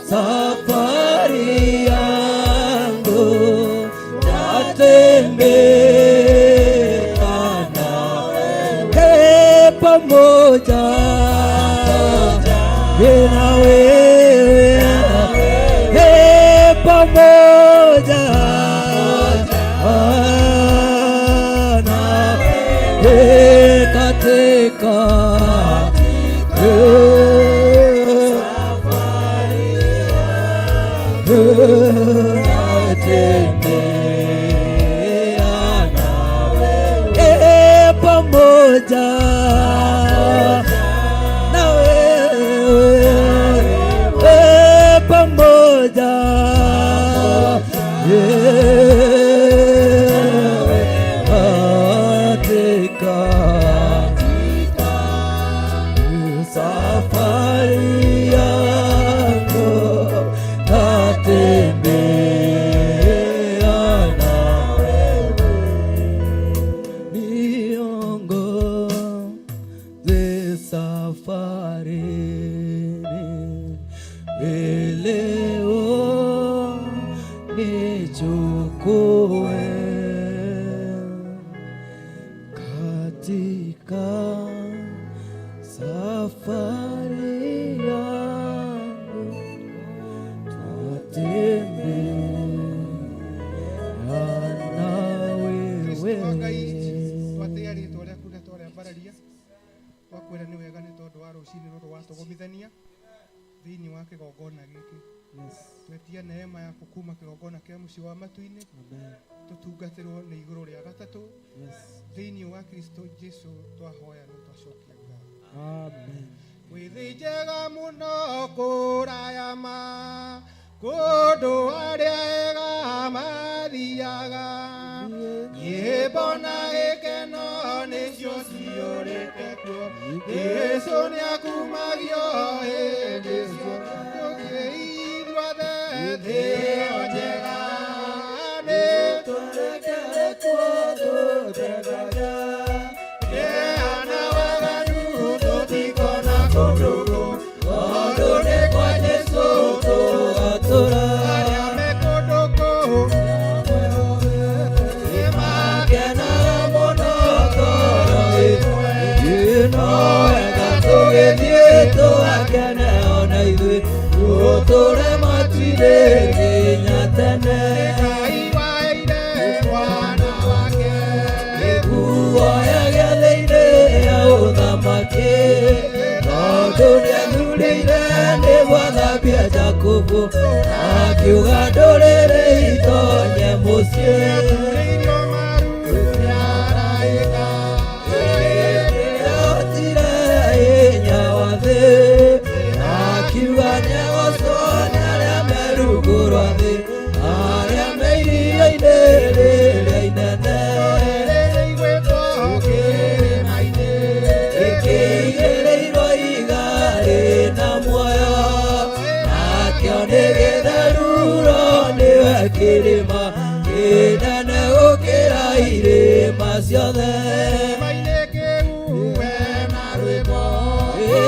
safari yangu tatembea nawe pamoja na wewe pamoja nawe katika natembea nawe pamoja na wewe pamoja katika safari yangu natembea na wewe, niongoze safarini, leo nichukue katika safari yangu
twakwĩra nĩ wega nĩ tondũ wa rũcinĩ rũrũ watũgomithania thĩinĩ wa kĩgongona gĩkĩ. Twetia neema yaku kuma kĩgongona kĩa mũciĩ wa matu-inĩ, tũtungatĩrwo nĩ igũrũ rĩa gatatũ thĩinĩ wa Kristo Jesũ twahoya na twacokia ngatho. Amen. Wĩthĩnjega mũno kũraya ma kũndũ arĩa ega mathiaga Yesu nĩakumagio hĩndĩ ciothe tũkĩigua thethio njega nĩtwerekerekwo tũtegaga kĩhana waganu tũtikona kũndũ tondũ nĩ kwa Jesũ tũgatũra arĩa me kũndũ kũu nĩmakenaga mũno tondũ ĩno wega tũgĩthiĩ tũgakene ona ithuĩ tũtũre matirĩ nginya tene Ngai waheire mwana wake kuoya gĩathĩ-inĩ gĩa ũthamaki tondũ nĩathurĩire nĩ gwathambia Jakubu akiuga ndũrĩrĩ itonye mũciĩ akiuga nĩegũcũna arĩa me rungu rwa thĩ arĩa me iria-inĩ rĩrĩa inene gĩkĩigĩrĩirwo iga rĩna muoyo nakĩo nĩ gĩtheruro nĩwe kĩrĩma kĩnene gũkĩra irĩma ciothe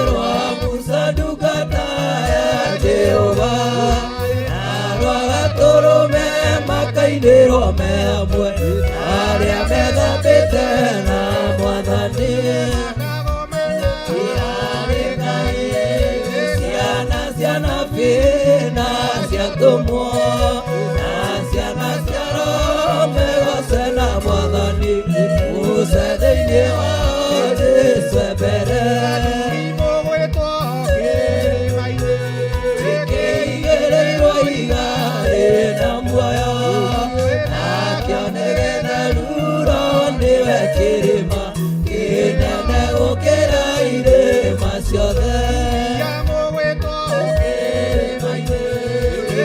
rwa Musa ndungata ya Jehova na rwa gatũrũme makainĩrwo me hamwe arĩa methambĩte na Mwathani ciana cia nabii na ciatũmwo na ciana cia roho megoce na Mwathani muce thĩinĩ wa Jesũ mbere gĩkĩigĩrĩirwo iga rĩna muoyo nakĩo nĩ gĩtheruro nĩwe kĩrĩma kĩnene gũkĩra irĩma ciothe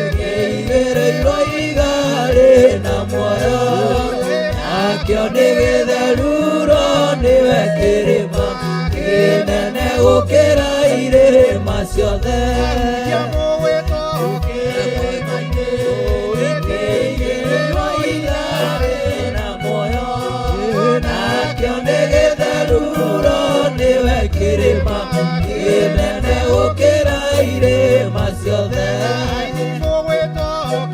gĩkĩigĩrĩirwo iga rĩna muoyo nakĩo nĩ gĩtheruro nĩwe kĩrĩma kĩnene gũkĩra irĩma ciothe gĩkĩigĩrĩirwo iga rĩna muoyo nakĩo nĩ gĩtheruro nĩwe kĩrĩma kĩnene gũkĩra irĩma ciothe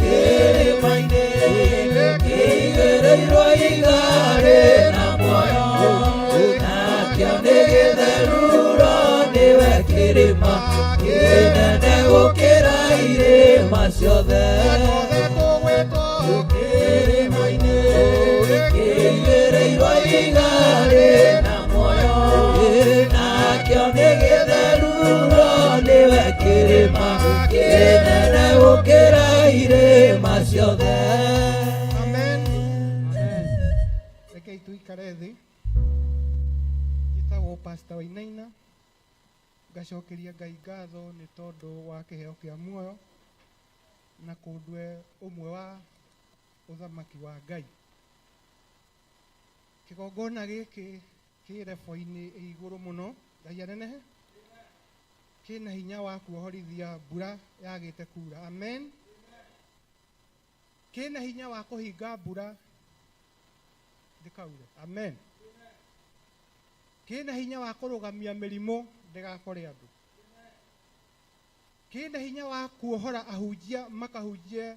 kĩrĩma-inĩ gĩkĩigĩrĩirwo iga rĩna muoyo nakĩo nĩ gĩtheruro nĩwe kĩrĩma kĩnene gũkĩra irĩma ciothe kĩrĩma-inĩ gĩkĩigĩrĩirwo iga rĩna muoyo nakĩo nĩ gĩtheruro nĩwe kĩrĩma kĩnene gũkĩra irĩma ciothe.
Amen. Rekei tuikare thĩ. Njĩtagwo Pastor Wainaina, ngacokeria Ngai ngatho nĩ tondũ wa kĩheo kĩa muoyo na kũndwe ũmwe wa ũthamaki wa Ngai. Kĩgongona gĩkĩ kĩ rebo-inĩ igũrũ mũno, Ngai anenehe, kĩna hinya wa kuohorithia mbura yagĩte kura. Amen. Kĩna hinya wa kũhinga mbura ndĩkaure. Amen. Kĩna hinya wa kũrũgamia mĩrimũ ndĩgakore andũ. Kĩna hinya wa kuohora ahunjia makahunjie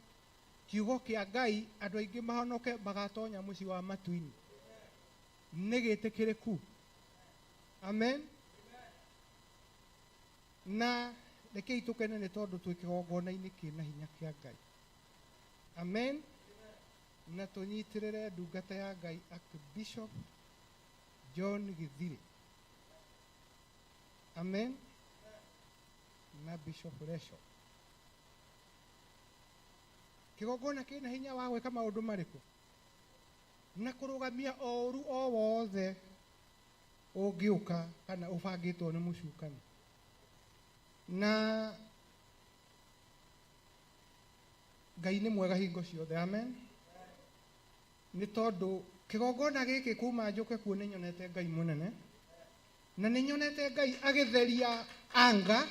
kiugo kĩa Ngai, andũ aingĩ mahonoke magatonya mũciĩ wa matu-inĩ. Nĩ gĩtĩkĩrĩku. Amen. Na rekei tũkene nĩ tondũ twĩ kĩgongona-inĩ kĩna hinya kĩa Ngai. Amen. Na tũnyitĩrĩre ndungata ya Ngai Archbishop John Githiri. Amen. Na Bishop Resho. Kĩgongona kĩna hinya wa gwĩka maũndũ marĩkũ? Na kũrũgamia ũru o wothe ũngĩũka kana ũbangĩtwo nĩ mũcukani. Na Ngai nĩ mwega hingo ciothe. Amen. Nĩ tondũ kĩgongona gĩkĩ kuma njũke kuo nĩ nyonete Ngai mũnene na nĩ nyonete Ngai agĩtheria anga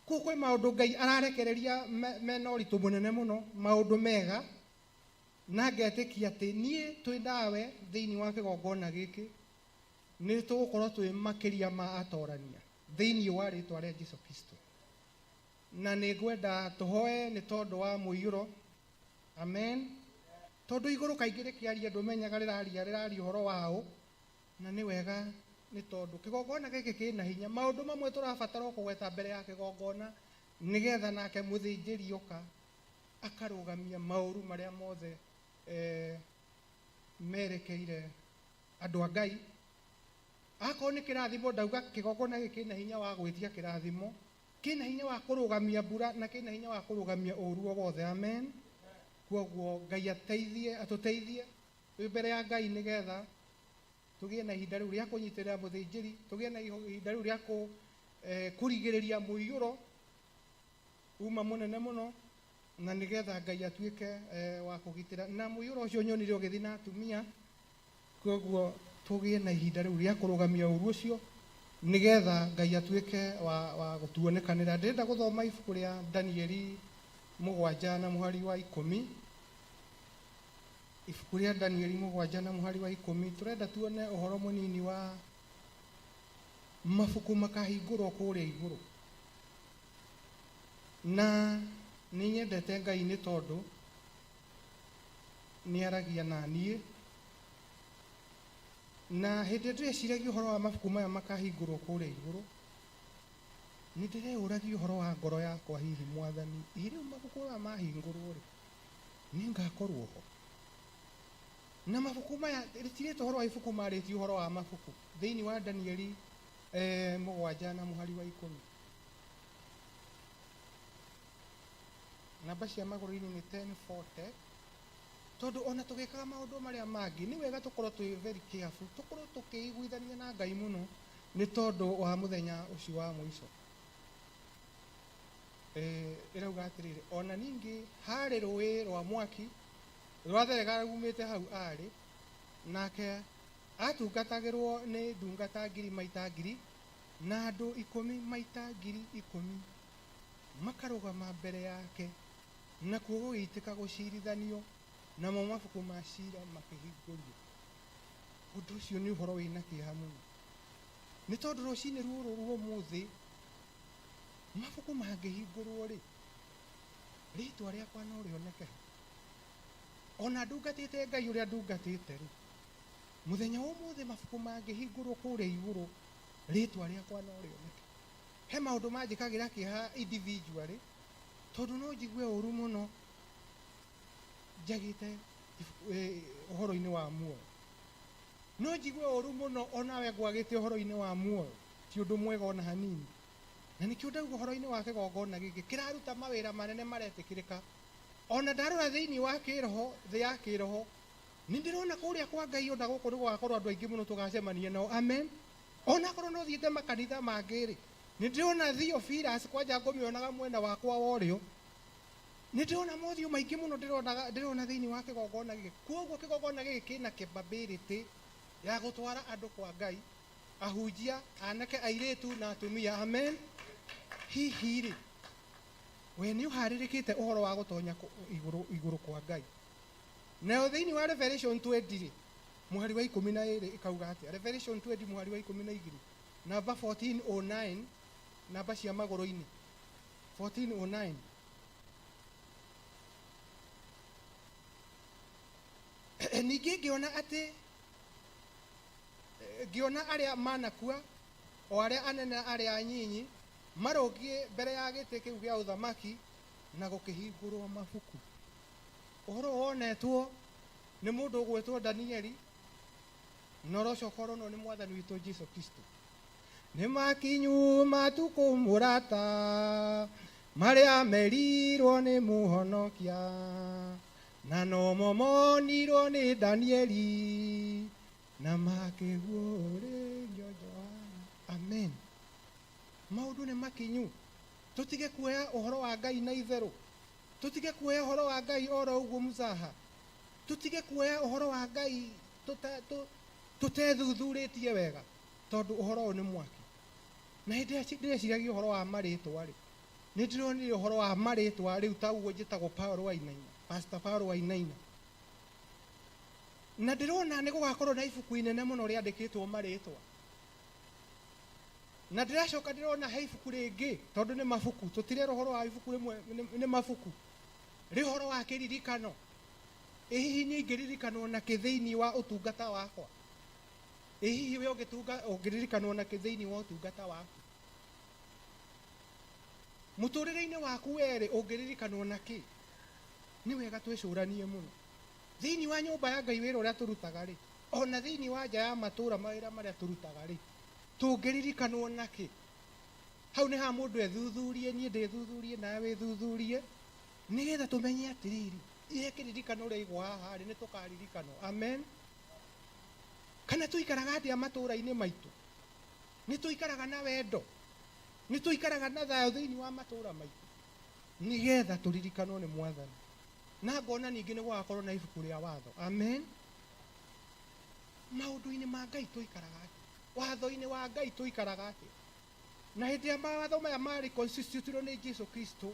kwĩ maũndũ Ngai ararekereria mena ũritũ mũnene mũno, maũndũ mega, na ngetĩkia atĩ niĩ twĩ nawe thĩinĩ wa kĩgongona gĩkĩ nĩ tũgũkorwo twĩ makĩria ma atorania thĩinĩ wa rĩtwa rĩa Jesũ Kristo. Na nĩ ngwenda tũhoe nĩ tondũ wa mũiyũro. Amen. Tondũ igũrũ kaingĩ rĩkĩaria ndũmenyaga rĩraria ũhoro wao, na nĩ wega nĩ tondũ kĩgongona gĩkĩ kĩna hinya. Maũndũ mamwe tũrabatara kũgweta mbere ya kĩgongona nĩgetha nake mũthĩnjĩri oka akarũgamia maũru marĩa mothe merekeire andũ a Ngai. Akorwo nĩ kĩrathimo, ndauga kĩgongona gĩkĩ kĩna hinya wa gwĩtia kĩrathimo, kĩna hinya wa kũrũgamia mbura, na kĩna hinya wa kũrũgamia ũru o wothe. Amen. Kwoguo Ngai atũteithie twĩ mbere ya Ngai nĩgetha tũgĩe na ihinda rĩu rĩa kũnyitĩrĩra mũthĩnjĩri, tũgĩe na ihinda rĩu rĩa kũrigĩrĩria mũiyũro uma mũnene mũno, na nĩgetha Ngai atuĩke wa kũgitĩra. Na mũiyũro ũcio nyonire ũgĩthiĩ na atumia, kwoguo tũgĩe na ihinda rĩu rĩa kũrũgamia ũru ũcio nĩgetha Ngai atuĩke wa gũtuonekanĩra. Ndĩrenda gũthoma ibuku rĩa Danieli 7 na mũhari wa 10. Ibuku rĩa Danieli 7 na mũhari wa 10, tũrenda tuone ũhoro mũnini wa mabuku makahingũrwo kũrĩa igũrũ. Na nĩ nyendete Ngai nĩ tondũ nĩ aragia na niĩ, na hĩndĩ ndĩreciragia ũhoro wa mabuku maya makahingũrwo kũrĩa igũrũ, nĩ ndĩreũragia ũhoro wa ngoro yakwa, hihi Mwathani, rĩu mabuku maya mahingũrwo rĩ, nĩ ngakorwo ho? Na mabuku maya rĩtirĩte ũhoro wa ibuku, marĩtie ũhoro wa mabuku thĩinĩ wa Danieli 7 na mũhari wa 10. Namba cia magũrũ-inĩ nĩ 1040. Tondũ ona tũgĩkaga maũndũ marĩa mangĩ nĩ wega tũkorwo twĩ very careful, tũkorwo tũkĩiguithania na Ngai mũno nĩ tondũ wa mũthenya ũcio wa mũico. Ĩrauga atĩrĩrĩ, ona ningĩ harĩ rũĩ rwa mwaki rwatherega rumĩte hau arĩ, nake atungatagĩrwo nĩ ndungata 1000 maita 1000 na andũ 10 maita 10,000 makarũgama mbere yake, na kuo gũgĩitĩka gũcirithanio, namo mabuku ma cira makĩhingũrio. Ũndũ ũcio nĩ ũhoro wĩna kĩeha mũno, nĩ tondũ rũcinĩ rũrũ rwa ũmũthĩ mabuku mangĩhingũrwo rĩ, rĩtwa rĩakwa no rĩoneke. Ona ndungatĩte Ngai ũrĩa ndungatĩte rĩ, mũthenya wa ũmũthĩ mabuku mangĩhingũrwo kũrĩa igũrũ, rĩtwa rĩakwa no rĩoneke. He maũndũ manjĩkagĩra kĩeha individually, tondũ no njigue ũru mũno njagĩte ũhoro-inĩ wa muoyo. No njigue ũru mũno onawe gwagĩte ũhoro-inĩ wa muoyo, ti ũndũ mwega ona hanini. Na nĩkĩo ndauga ũhoro-inĩ wa kĩgongona gĩkĩ kĩraruta mawĩra manene maretĩkĩrĩka. Ona ndarora thĩinĩ wa kĩroho, thĩ ya kĩroho, nĩ ndĩrona kũrĩa kwa Ngai ona gũkũ nĩ gũgakorwo andũ aingĩ mũno tũgacemania nao. Amen. Ona korwo no thiĩte makanitha mangĩ rĩ, nĩ ndĩrona Theophilus kwanja ngũmĩonaga mwena wakwa wa ũrĩo, nĩ ndĩrona mothiũ maingĩ mũno ndĩrona thĩinĩ wa kĩgongona gĩkĩ. Kwoguo kĩgongona gĩkĩ kĩna capability ya gũtwara andũ kwa Ngai, ahunjia, anake, airĩtu na atumia. Amen. Hihi rĩ, we nĩ ũharĩrĩkĩte ũhoro wa gũtonya igũrũ kwa Ngai? Nayo thĩinĩ wa Revelation 20 rĩ, mũhari wa 12 ikauga atĩa? Revelation 20 mũhari wa 12 namba 1409, namba cia magũrũ-inĩ 1409. Ningĩ ngĩona arĩa manakua, o arĩa anene arĩa anyinyi, marũngiĩ mbere ya gĩtĩ kĩu gĩa ũthamaki, na gũkĩhingũrwo mabuku. Ũhoro wonetwo nĩ mũndũ ũgwĩtwo Danieli, na ũroco ũkorwo no nĩ Mwathani witũ Jesũ Kristo. Nĩ makinyu matukũ mũrata marĩa merirwo nĩ mũhonokia, na nomo monirwo nĩ Danieli, na makĩguo rĩngio Johana. Amen. Maũndũ nĩ makinyu. Tũtige kuoya ũhoro wa Ngai na itherũ, tũtige kuoya ũhoro wa Ngai oro ũguo mũzaha, tũtige kuoya ũhoro wa Ngai tũtethuthurĩtie wega. tondu uhoro ni mwaki na hindi ndĩreciragia uhoro wa marĩtwa rĩ nĩ ndĩronire uhoro wa marĩtwa rĩu taguo njĩtagwo Paul Wainaina, Pastor Paul Wainaina, na ndĩrona nĩ gũgakorwo na ibuku inene mũno rĩandĩkĩtwo marĩtwa, na ndĩracoka ndĩrona he ibuku rĩngĩ tondu nĩ mabuku tũtirera uhoro wa ibuku rĩmwe nĩ mabuku rĩ uhoro wa kĩririkano. Ĩ hihi nĩingĩririkanwo na kĩthĩinĩ wa ũtungata wakwa? Ĩ hihi we ũngĩririkanwo na kĩthĩinĩ wa ũtungata waku? Mũtũrĩre-inĩ waku werĩ ũngĩririkanwo na kĩ? Nĩ wega twĩcũranie mũno thĩinĩ wa nyũmba ya Ngai wĩra ũrĩa tũrutaga rĩ, ona thĩinĩ wa nja ya matũũra mawĩra marĩa tũrutaga rĩ, tũngĩririkanwo na kĩ? Hau nĩ ha mũndũ ethuthurie, niĩ ndĩthuthurie nawe wĩthuthurie, nĩgetha tũmenye atĩrĩrĩ ihe kĩririkano rĩigwo haha rĩ nĩ tũkaririkanwo. Amen. Kana tũikaraga atĩa matũũra-inĩ maitũ? Nĩ tũikaraga na wendo? Nĩ tũikaraga na thayũ thĩinĩ wa matũũra maitũ nĩgetha tũririkanwo nĩ Mwathani? Na ngona ningĩ nĩ gũgakorwo na ibuku rĩa watho. Amen. Maũndũ-inĩ ma Ngai tũikaraga atĩa? Watho-inĩ wa Ngai tũikaraga atĩa? Na hĩndĩ ya mawatho maya marĩ constituted nĩ Jesũ Kristo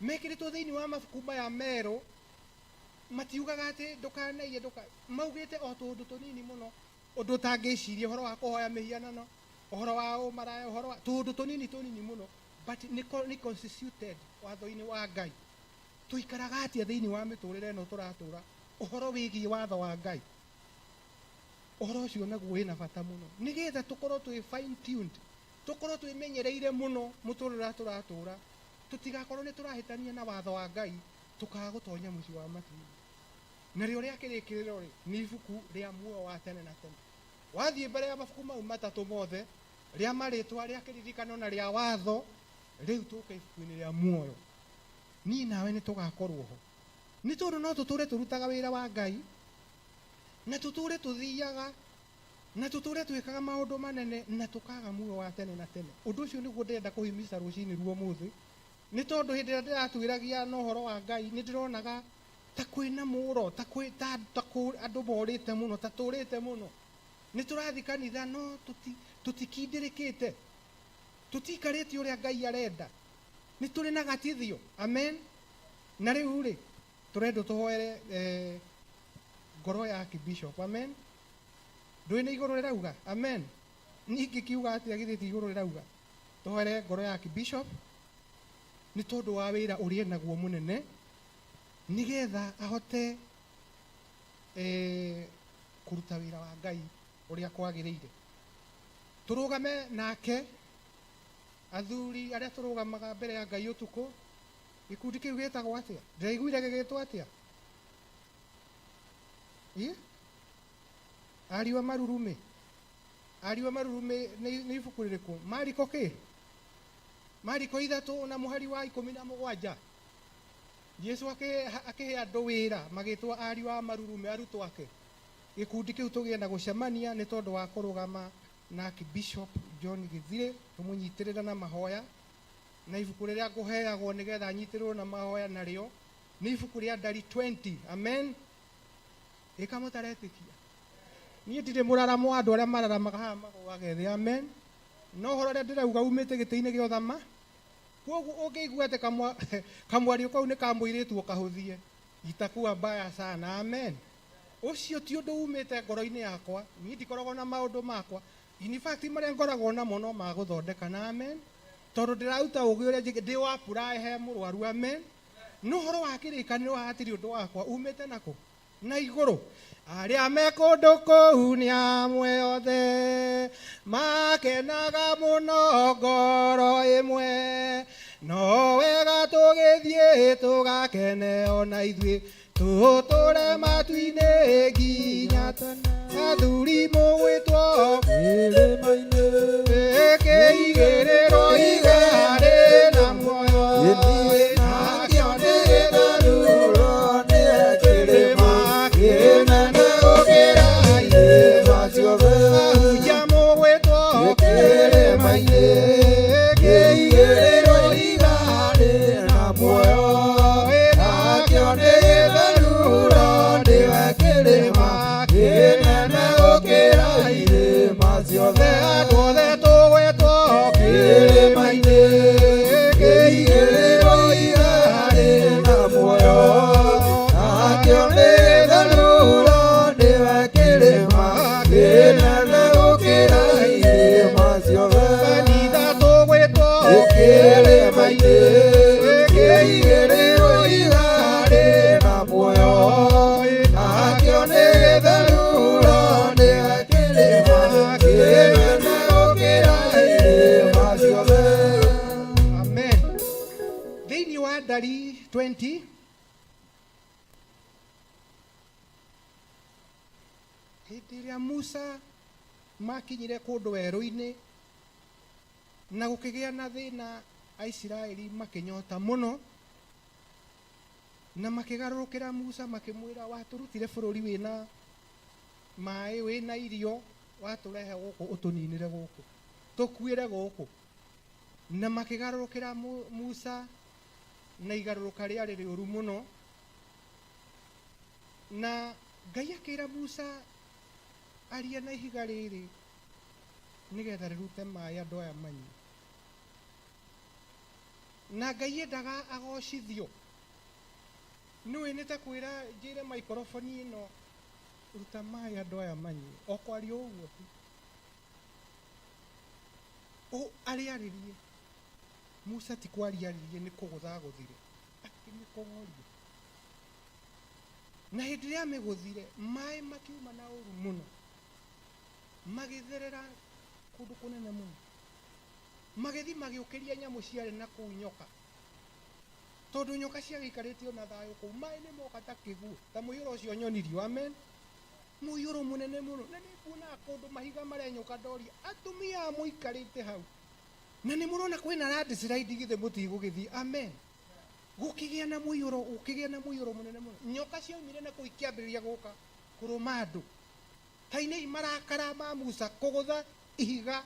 mekĩrĩtwo thĩinĩ wa mabuku maya merũ, matiugaga atĩ ndũkanaiye maugĩte o tũndũ tũnini mũno, ũndũ ũtangĩciria, ũhoro wa kũhoya mĩhianano, ũhoro wa ũmaraya, ũhoro wa tũndũ tũnini mũno, but nĩ constituted watho-inĩ wa Ngai. Tũikaraga atĩa thĩinĩ wa mĩtũrĩre ĩno tũratũra ũhoro wĩgiĩ watho wa Ngai? Ũhoro ũcio naguo wĩna bata mũno nĩgetha tũkorwo twĩ fine tuned, tũkorwo twĩmenyereire mũno mũtũrĩre tũratũra, tũtigakorwo nĩ tũrahĩtania na watho wa Ngai tũkaga gũtonya mũciĩ wa matu. Na rĩo rĩa kĩrĩkĩrĩro rĩ nĩ ibuku rĩa muoyo wa tene na tene. Wathiĩ mbere ya mabuku mau matatũ mothe, rĩa marĩtwa, rĩa kĩririkano na rĩa watho, rĩu tũka ibuku-inĩ rĩa muoyo. Niĩ nawe nĩ tũgakorwo ho, nĩ tondũ no tũtũre tũrutaga wĩra wa Ngai, na tũtũre tũthiaga, na tũtũre twĩkaga maũndũ manene, na tũkaga muoyo wa tene na tene. Ũndũ ũcio nĩguo ndĩrenda kũhimica rũcinĩ ruo mũthĩ, nĩ tondũ hĩndĩ ĩrĩa ndĩratwĩragia na ũhoro wa Ngai nĩ ndĩronaga ta kwĩna mũro, ta andũ morĩte mũno, ta tũrĩte mũno. Nĩ tũrathiĩ kanitha no tũtikindĩrĩkĩte, tũtikarĩte ũrĩa Ngai arenda, nĩ tũrĩ na gatithio. Amen. Na rĩu rĩ tũrenda tũhoere ngoro ya Bishop. Amen. Ndũĩ nĩ igũrũ rĩrauga? Amen. Ningĩ kiuga atĩa githĩ ti igũrũ rĩrauga? Tũhoere ngoro ya Bishop nĩ tondũ wa wĩra ũrĩa naguo mũnene, nĩgetha ahote kũruta wĩra wa Ngai ũrĩa kwagĩrĩire. Tũrũgame nake athuri arĩa tũrũgamaga mbere ya Ngai ũtukũ. Gĩkundi kĩu gĩtagwo atĩa? Ndĩraiguire gĩgĩtwo atĩa? Ariũ a Marurume. Ariũ a Marurume nĩ ibuku rĩrĩkũ? Mariko kĩ? Mariko 3 na mũhari wa 17. Jesu akĩhe andũ wĩra magĩtwo ariũ a Marurume, arutwo ake. Gĩkundi kĩu tũgĩenda gũcemania nĩ tondũ wa kũrũgama na Bishop John Githire, tũmũnyitĩrĩra na mahoya, na ibuku rĩrĩa ngũheagwo nĩgetha anyitĩrĩrwo na mahoya narĩo nĩ ibuku rĩa Ndari 20. Amen. Ĩka mũtaretĩkia? Niĩ ndirĩ mũraramo andũ arĩa mararamaga haha magũage thĩ. Amen. No ũhoro ũrĩa ndĩrauga umĩte gĩtĩ-inĩ gĩa ũthama, koguo ũngĩigua atĩ kamwario kau nĩ kamũirĩtwo kahũthie, itakuwa mbaya sana. Amen. Ũcio ti ũndũ umĩte ngoro-inĩ yakwa, niĩ ndikoragwo na maũndũ makwa, in fact marĩa ngoragwo namo no ma gũthondekana. Amen. Tondũ ndĩrauta ũgĩ ũrĩa ndĩ wa apply he mũrwaru. Amen. No ũhoro wa kĩrĩkanĩro hatirĩ ũndũ wakwa umĩte nako na igũrũ. Arĩa me kũndũ kũu nĩ amwe othe makenaga mũno ngoro ĩmwe, no wega tũgĩthiĩ tũgakene ona ithuĩ, tũtũre matu-inĩ nginya tene. Athuri mũgwĩtwo kĩrĩma-inĩ kĩigĩrĩrwo igarĩ na muoyo, nakĩone gĩtharũro nĩ kĩrĩma kĩnene gũkĩra irĩma ciothe. Ahunjia mũgwĩtwo kĩrĩma-inĩ kĩigĩrĩrwo igarĩ na muoyo, nakĩone gĩtharũro nĩ kĩrĩma kĩnene gũkĩra irĩma ciothe. 20. Hĩndĩ ĩrĩa Musa makinyire kũndũ werũ-inĩ na gũkĩgĩa na thĩna, Aisiraeli makĩnyota mũno na makĩgarũrũkĩra Musa makĩmwĩra, watũrutire bũrũri wĩna maĩ, wĩna irio, watũrehe gũkũ ũtũninĩre gũkũ, tũkuĩre gũkũ. Na makĩgarũrũkĩra Musa na igarũrũka rĩarĩ rĩũru mũno, na Ngai akĩĩra Musa aria na ihiga rĩrĩ nĩgetha rĩrute maĩ andũ aya manyue. Na Ngai endaga agocithio. Nĩũĩ nĩ ta kwĩra njĩre maikoroboni ĩno, ruta maĩ andũ aya manyue, o kwaria ũguo tu. Arĩarĩrie. Musa ti kwariarĩrie, nĩ kũgũtha gũthire, akĩmĩkong'oria. Na hĩndĩ ĩrĩa amĩgũthire, maĩ makiuma na ũru mũno, magĩtherera kũndũ kũnene mũno, magĩthiĩ magĩũkĩria nyamũ ciarĩ na kũu nyoka, tondũ nyoka ciagĩikarĩte ona thayũ kũu. Maĩ nĩ moka ta kĩguũ, ta mũiyũro ũcio nyonirio. Amen. Mũiyũro mũnene mũno, na nĩ kuonaga kũndũ mahiga marenyũka ndoria, atumia mũikarĩte hau, na nĩ mũrona kwĩna landslide githĩ mũtigũgĩthiĩ. Amen. Gũkĩgĩa na mũiyũro, ũkĩgĩa na mũiyũro mũnene mũno, nyoka ciaumire na kũu ikĩambĩrĩria gũka kũrũma andũ. Hainĩ marakara ma Musa kũgũtha ihiga,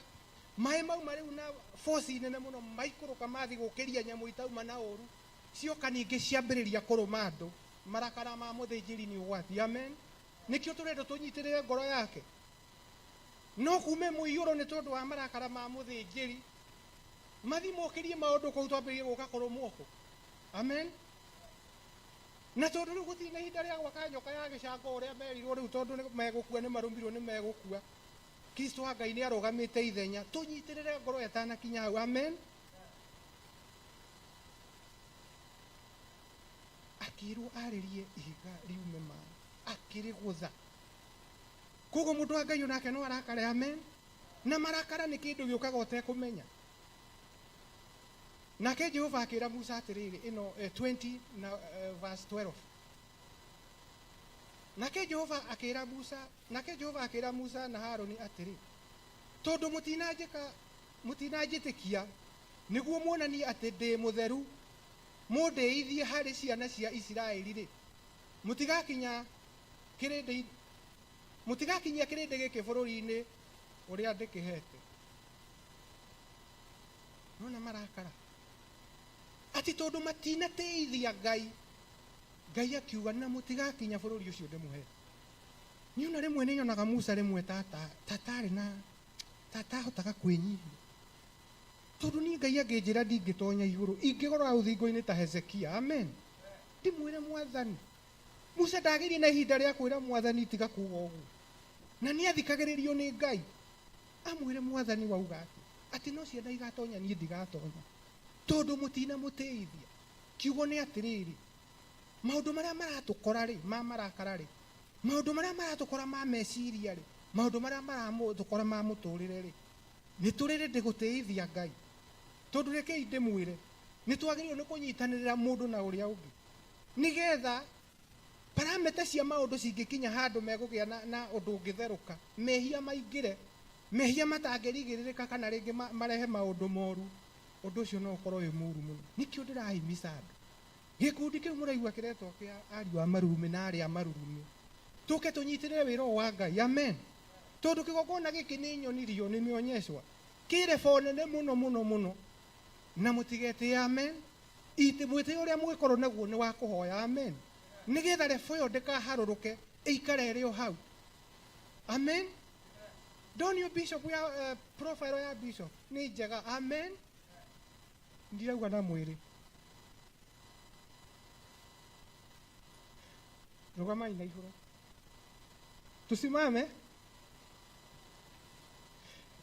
maĩ mau marĩ na force nene mũno, maikũrũka mathi gũkĩria nyamũ itauma na ũru, cioka ningĩ ciambĩrĩria kũrũma andũ. Marakara ma mũthĩnjĩri nĩ ũgwati. Amen. Nĩkĩo tũrenda tũnyitĩrĩre ngoro yake. No kume mũiyũro nĩ tondũ wa marakara ma mũthĩnjĩri, mathi mokĩrie maũndũ kũu, twambĩrĩrie gũka kũrũmwo kũ. Amen. Na tondũ rĩu gũtirĩ na ihinda rĩa gwaka nyoka ya gĩcango ũrĩa merirwo rĩu, tondũ nĩ megũkua, nĩ marũmirwo nĩ megũkua, Kristo wa Ngai nĩ arũgamĩte ithenya. Tũnyitĩrĩre ngoro etanakinya hau. Amen. Akĩrwo arĩrie ihiga riume maĩ, akĩrĩgũtha. Koguo mũndũ wa Ngai onake no arakare. Amen. Na marakara nĩ kĩndũ gĩũkaga ũtekũmenya. Nake Jehova akĩĩra Musa atĩrĩrĩ, ĩno 20 na verse 12. Nake Jehova akĩĩra Musa na Haroni atĩrĩ, tondũ mũtinanjĩtĩkia nĩguo muonanie atĩ ndĩ mũtheru, mũndĩithie harĩ ciana cia Isiraeli-rĩ, mũtigakinyia kĩrĩndĩ gĩkĩ bũrũri-inĩ ũrĩa ndĩkĩhete. Nona marakara ati tondũ matinatĩithia Ngai, Ngai akiuga na mũtigakinya bũrũri ũcio ndĩmũhete. Niona rĩmwe nĩ nyonaga Musa rĩmwe tatarĩ na tatahotaga kwĩnyihia, tondũ niĩ Ngai angĩnjĩra ndingĩtonya igũrũ, ingĩgora ũthingo-inĩ ta Hezekia. Amen. Ndĩmwĩre Mwathani. Musa ndagĩrie na ihinda rĩa kwĩra Mwathani tiga kuuga ũguo, na nĩ athikagĩrĩrio nĩ Ngai. Amwĩre Mwathani wauga atĩ no ciana igatonya, niĩ ndigatonya, tondũ mũtina mũtĩithia. Kiugo nĩ atĩrĩrĩ, maũndũ marĩa maratũkora-rĩ, ma marakara-rĩ, maũndũ marĩa maratũkora ma meciria-rĩ, maũndũ marĩa maratũkora ma mũtũrĩre-rĩ, nĩ tũrĩrĩ ndĩgũtĩithia Ngai. Tondũ rekei ndĩmwĩre, nĩ twagĩrĩirwo nĩ kũnyitanĩrĩra mũndũ na ũrĩa ũngĩ, nĩgetha parameta cia maũndũ cingĩkinya handũ megũgĩa na ũndũ ũngĩtherũka, mehia maingĩre, mehia matangĩrigĩrĩrĩka, kana rĩngĩ marehe maũndũ moru, ũndũ ũcio no ũkorwo wĩ mũru mũno. Nĩkĩo ndĩrahimica andũ, gĩkundi kĩu mũraigua kĩretwo kĩa ariũ a marurumĩ na arĩa marurumĩ, tũke tũnyitĩrĩre wĩra wa Ngai. Amen. Tondũ kĩgongona gĩkĩ nĩ nyonirio, nĩ mĩonyeshwa, kĩ rebo nene mũno mũno mũno, na mũtigetĩe. Amen. Itĩ mwĩtĩo ũrĩa mũgĩkorwo naguo nĩ wa kũhoya. Amen. Nĩgetha rebo ĩyo ndĩkaharũrũke, ĩikare ĩrĩ o hau. Amen. Ndonio bishop ya profile ya bishop nĩ njega. Amen. Ndirauga na mwĩrĩ. Rugamai na igũrũ. Tusimame.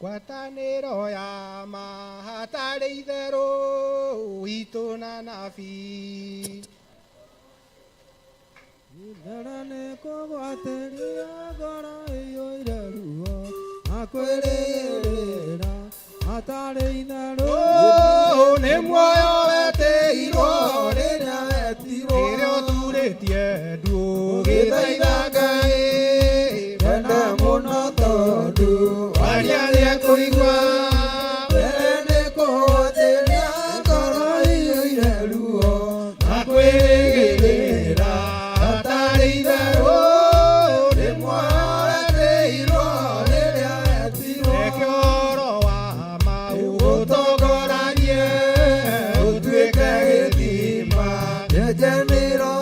Ngwatanĩro ya ma hatarĩ itherũ itũ na nabii,
Ndarane kũgwatĩria ngoro ĩyũire ruo, akwĩrĩgĩrĩra hatarĩ itherũ.
Nĩ muoyo wetĩirwo rĩrĩa
tie ndu githaitha Ngai wenda muno tondu waria ria kuigwa wene kuhoteria ngoro iyũire ruo na kwĩrĩgĩrĩra hatarĩ itherũ rĩmwereirwo rĩrĩa etirwo reke ũhoro wa mau ũtongoranie ũtuĩke gĩthima nyenjanĩro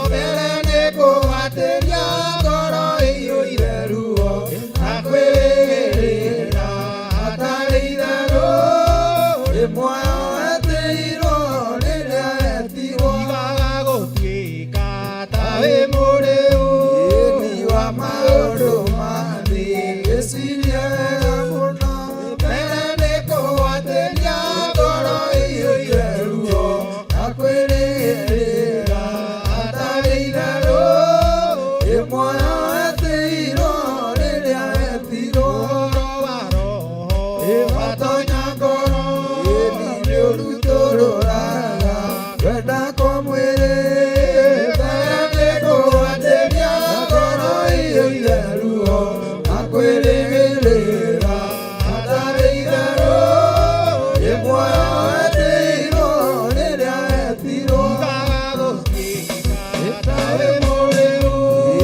mbere nĩ kũhatĩria ngoro ĩiyũire ruo na kwĩrĩgĩrĩra hatarĩ itherũ rĩmwereirwo rĩrĩa etirwo igaga gũtuĩka ta wĩ mũrĩu ĩni wa maũndũ ma thĩ gĩcirie wega mũno mbere nĩ kũhatĩria ngoro ĩiyũire ruo na kwĩrĩgĩrĩra hatarĩ itherũ rĩmwereirwo rĩrĩa etirwo ũhoro wa roho watonya ngoro ĩni nĩ ũrutũrũraga wenda kwa mwĩrĩ mbere nĩ kũhatĩria ngoro ĩiyũire ruo na kwĩrĩgĩrĩra hatarĩ itherũ rĩmwereirwo rĩrĩa etirwo igaga gũtuĩka ta wĩ mũrĩu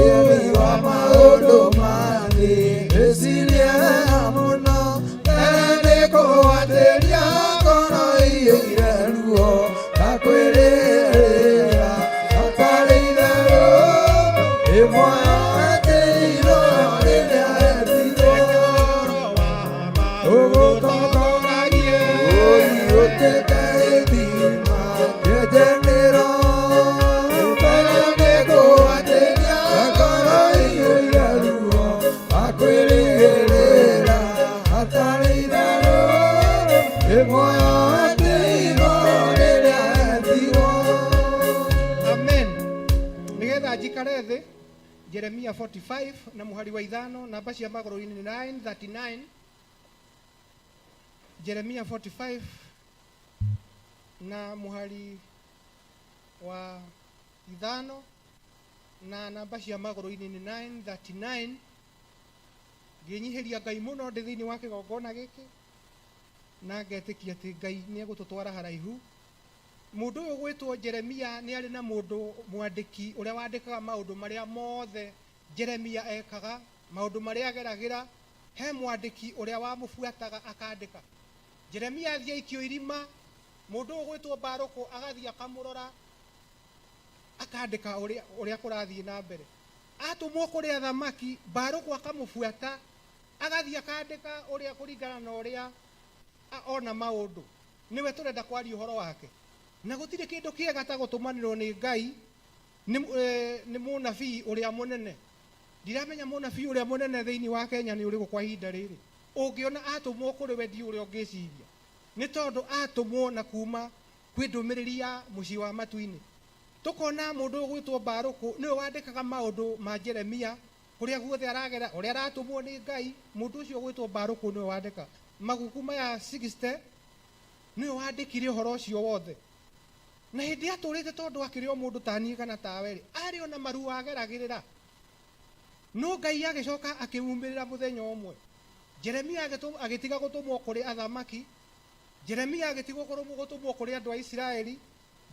ĩni wa maũndũ ma thĩ gĩcirie wega mũno mbere nĩ kũhatĩria ngoro ĩiyũire ruo na kwĩrĩgĩrĩra hatarĩ itherũ rĩmwereirwo rĩrĩa etirwo ũgũtongoragie ũtuĩke gĩthima nyenjanĩro mbere nĩ kũhatĩria ngoro ĩiyũire ruo na kwĩrĩgĩrĩra hatarĩ itherũ rĩmwereirwo rĩrĩa etirwo. Amen. Nigetha njikare thĩ Jeremia 45 na mũhari wa ithano namba cia magũrũ-inĩ nĩ 9:39. Jeremia 45 na mũhari wa ithano na namba cia magũrũ-inĩ nĩ 9:39. Ngĩnyihiria Ngai mũno ndĩ thĩinĩ wa kĩgongona gĩkĩ na ngetĩkia atĩ Ngai nĩ egũtũtwara haraihu. Mũndũ ũyũ gwĩtwo Jeremia nĩ arĩ na mũndũ mwandĩki ũrĩa wandĩkaga maũndũ marĩa mothe Jeremia ekaga, maũndũ marĩa ageragĩra. He mwandĩki ũrĩa wamũbuataga akandĩka. Jeremia athiĩ aikio irima, mũndũ ũyũ gwĩtwo Barũkũ agathiĩ akamũrora akandĩka ũrĩa kũrathiĩ na mbere. Atũmwo kũrĩ athamaki, Barũkũ akamũbuata agathiĩ akandĩka ũrĩa kũringana na ũrĩa ona maũndũ. Nĩwe tũrenda kwaria ũhoro wake. Na gũtirĩ kĩndũ kĩega ta gũtũmanĩrwo nĩ Ngai nĩ mũnabii ũrĩa mũnene. Ndiramenya mũnabii ũrĩa mũnene thĩinĩ wa Kenya nĩ ũrĩkũ kwa ihinda rĩrĩ. Ũngĩona atũmwo kũrĩ we ndiũ ũrĩa ũngĩciria. Nĩ tondũ atũmwo na kuma kwĩ ndũmĩrĩri ya mũciĩ wa matu-inĩ. Tũkona mũndũ ũyũ gwĩtwo Barũkũ nĩwe wandĩkaga maũndũ ma Jeremia kũrĩa guothe aragera, ũrĩa aratũmwo nĩ Ngai. Mũndũ ũcio gwĩtwo Barũkũ nĩwe wandĩka. Maguku maya 60 nĩwe wandĩkire ũhoro ũcio wothe. Na hĩndĩ atũrĩte tondũ akĩrĩ o mũndũ ta niĩ kana tawe rĩ, arĩ ona maru ageragĩrĩra. No Ngai agĩcoka akĩmumĩrĩra mũthenya ũmwe. Jeremia agĩtiga gũtũmwo kũrĩ athamaki. Jeremia agĩtigwo gũtũmwo kũrĩ andũ a Isiraeli.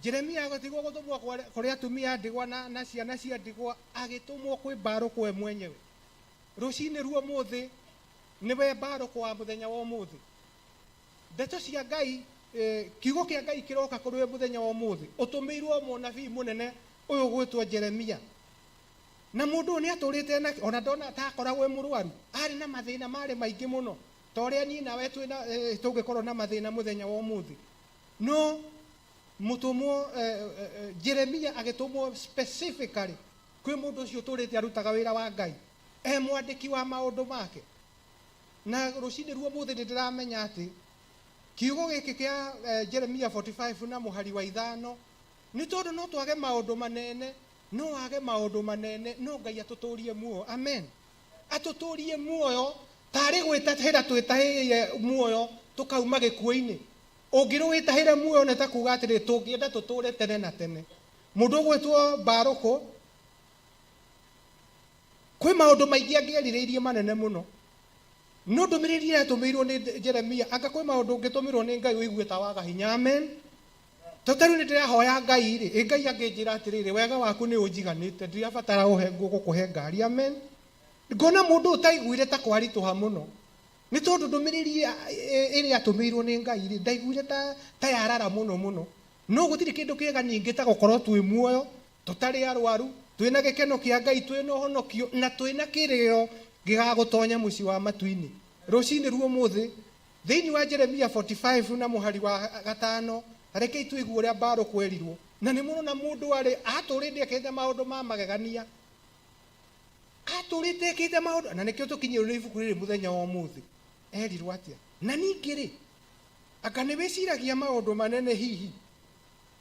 Jeremia agĩtigwo gũtũmwo kũrĩ atumia a ndigwa na ciana cia ndigwa, agĩtũmwo kwĩ Barũkũ we mwenyewe. Rũcinĩ ruo mũthĩ nĩwe Barũkũ wa mũthenya wa ũmũthĩ. Ndeto cia Ngai, kiugo kĩa Ngai kĩroka kũrĩ we mũthenya wa ũmũthĩ. Ũtũmĩirwo mũnabii mũnene ũyũ gwĩtwo Jeremia. Na mũndũ nĩ atũrĩte ona ndona ta akoragwo mũrwaru, arĩ na mathĩna marĩ maingĩ mũno, ta ũrĩa niĩ nawe tũngĩkorwo na mathĩna mũthenya wa ũmũthĩ. No mũtũmwo Jeremia agĩtũmwo specifically kwĩ mũndũ ũcio ũtũrĩte arutaga wĩra wa Ngai, mwandĩki wa maũndũ make. Na rũcinĩ ruo mũthĩ nĩ ndĩramenya atĩ kiugo gĩkĩ kĩa Jeremia 45 na mũhari wa ithano nĩ tondũ no twage maũndũ manene, no wage maũndũ manene, no Ngai atũtũrie muoyo. Amen. Atũtũrie muoyo tarĩ gwĩtahĩra twĩtahĩire muoyo tũkauma gĩkuũ-inĩ. Ũngĩrwo wĩtahĩre muoyo nĩ ta kuuga atĩrĩ tũngĩenda tũtũre tene na tene. mundu gwetwo Baruku kwi maundu maingi angieririirie manene muno no ndumiriri yatumirwo ni Jeremia anga kwi maundu ngitumirwo ni Ngai uigue ta waga hinya. Amen. Totaru ni ndirahoya Ngai ri Ngai anginjira atiriri wega waku ni unjiganite ndirabatara gukuhe ngari. Amen. Ngona mundu utaiguire ta kwarituha muno ni tondu ndumiriri iri atumirwo ni Ngai ri ndaiguire ta yarara muno no gutiri kindu kiega ningi ta gukorwo twi muoyo tutari arwaru twina gikeno kia Ngai twina honokio na twina kiriro gigagutonya muci wa matuini rucini ruo muthi thiini wa Jeremia 45 na muhari wa 5 rekei tuigue uria Baruku erirwo na ni muno na mundu ari aturinde akithe maundu ma magegania aturite akithe maundu na nikio tukinyirwo ni ibuku riri muthenya wa muthi erirwo atia na ningi ri anga ni wiciragia maundu manene hihi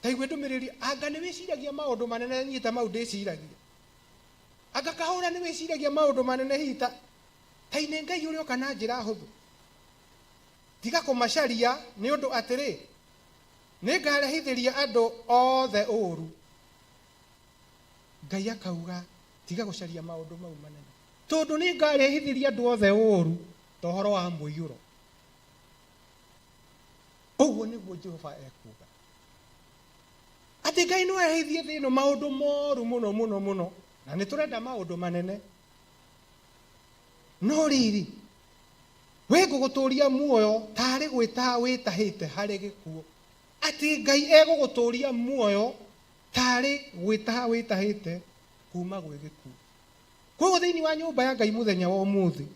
taigwe ndumiriri anga ni wiciragia maundu manene nyita mau ndiciragia anga kahora ni wiciragia maundu manene hihi ta ine Ngai uri oka na njira huthu tiga kumacaria ni undu atiri ni ngarehithiria andu othe uru. Ngai akauga tiga gucaria maundu mau manene tondu ni ngarehithiria andu othe uru tohoro wa muiyuro. Uguo niguo Jehova ekuga ati Ngai no ehithie thino maundu moru muno na ni turenda maundu manene no riri we guguturia muoyo tari gwita witahite hari gikuo ati Ngai eguguturia muoyo tari gwita witahite kuma gwi gikuo. Koguo thiini wa nyumba ya Ngai muthenya wa umuthi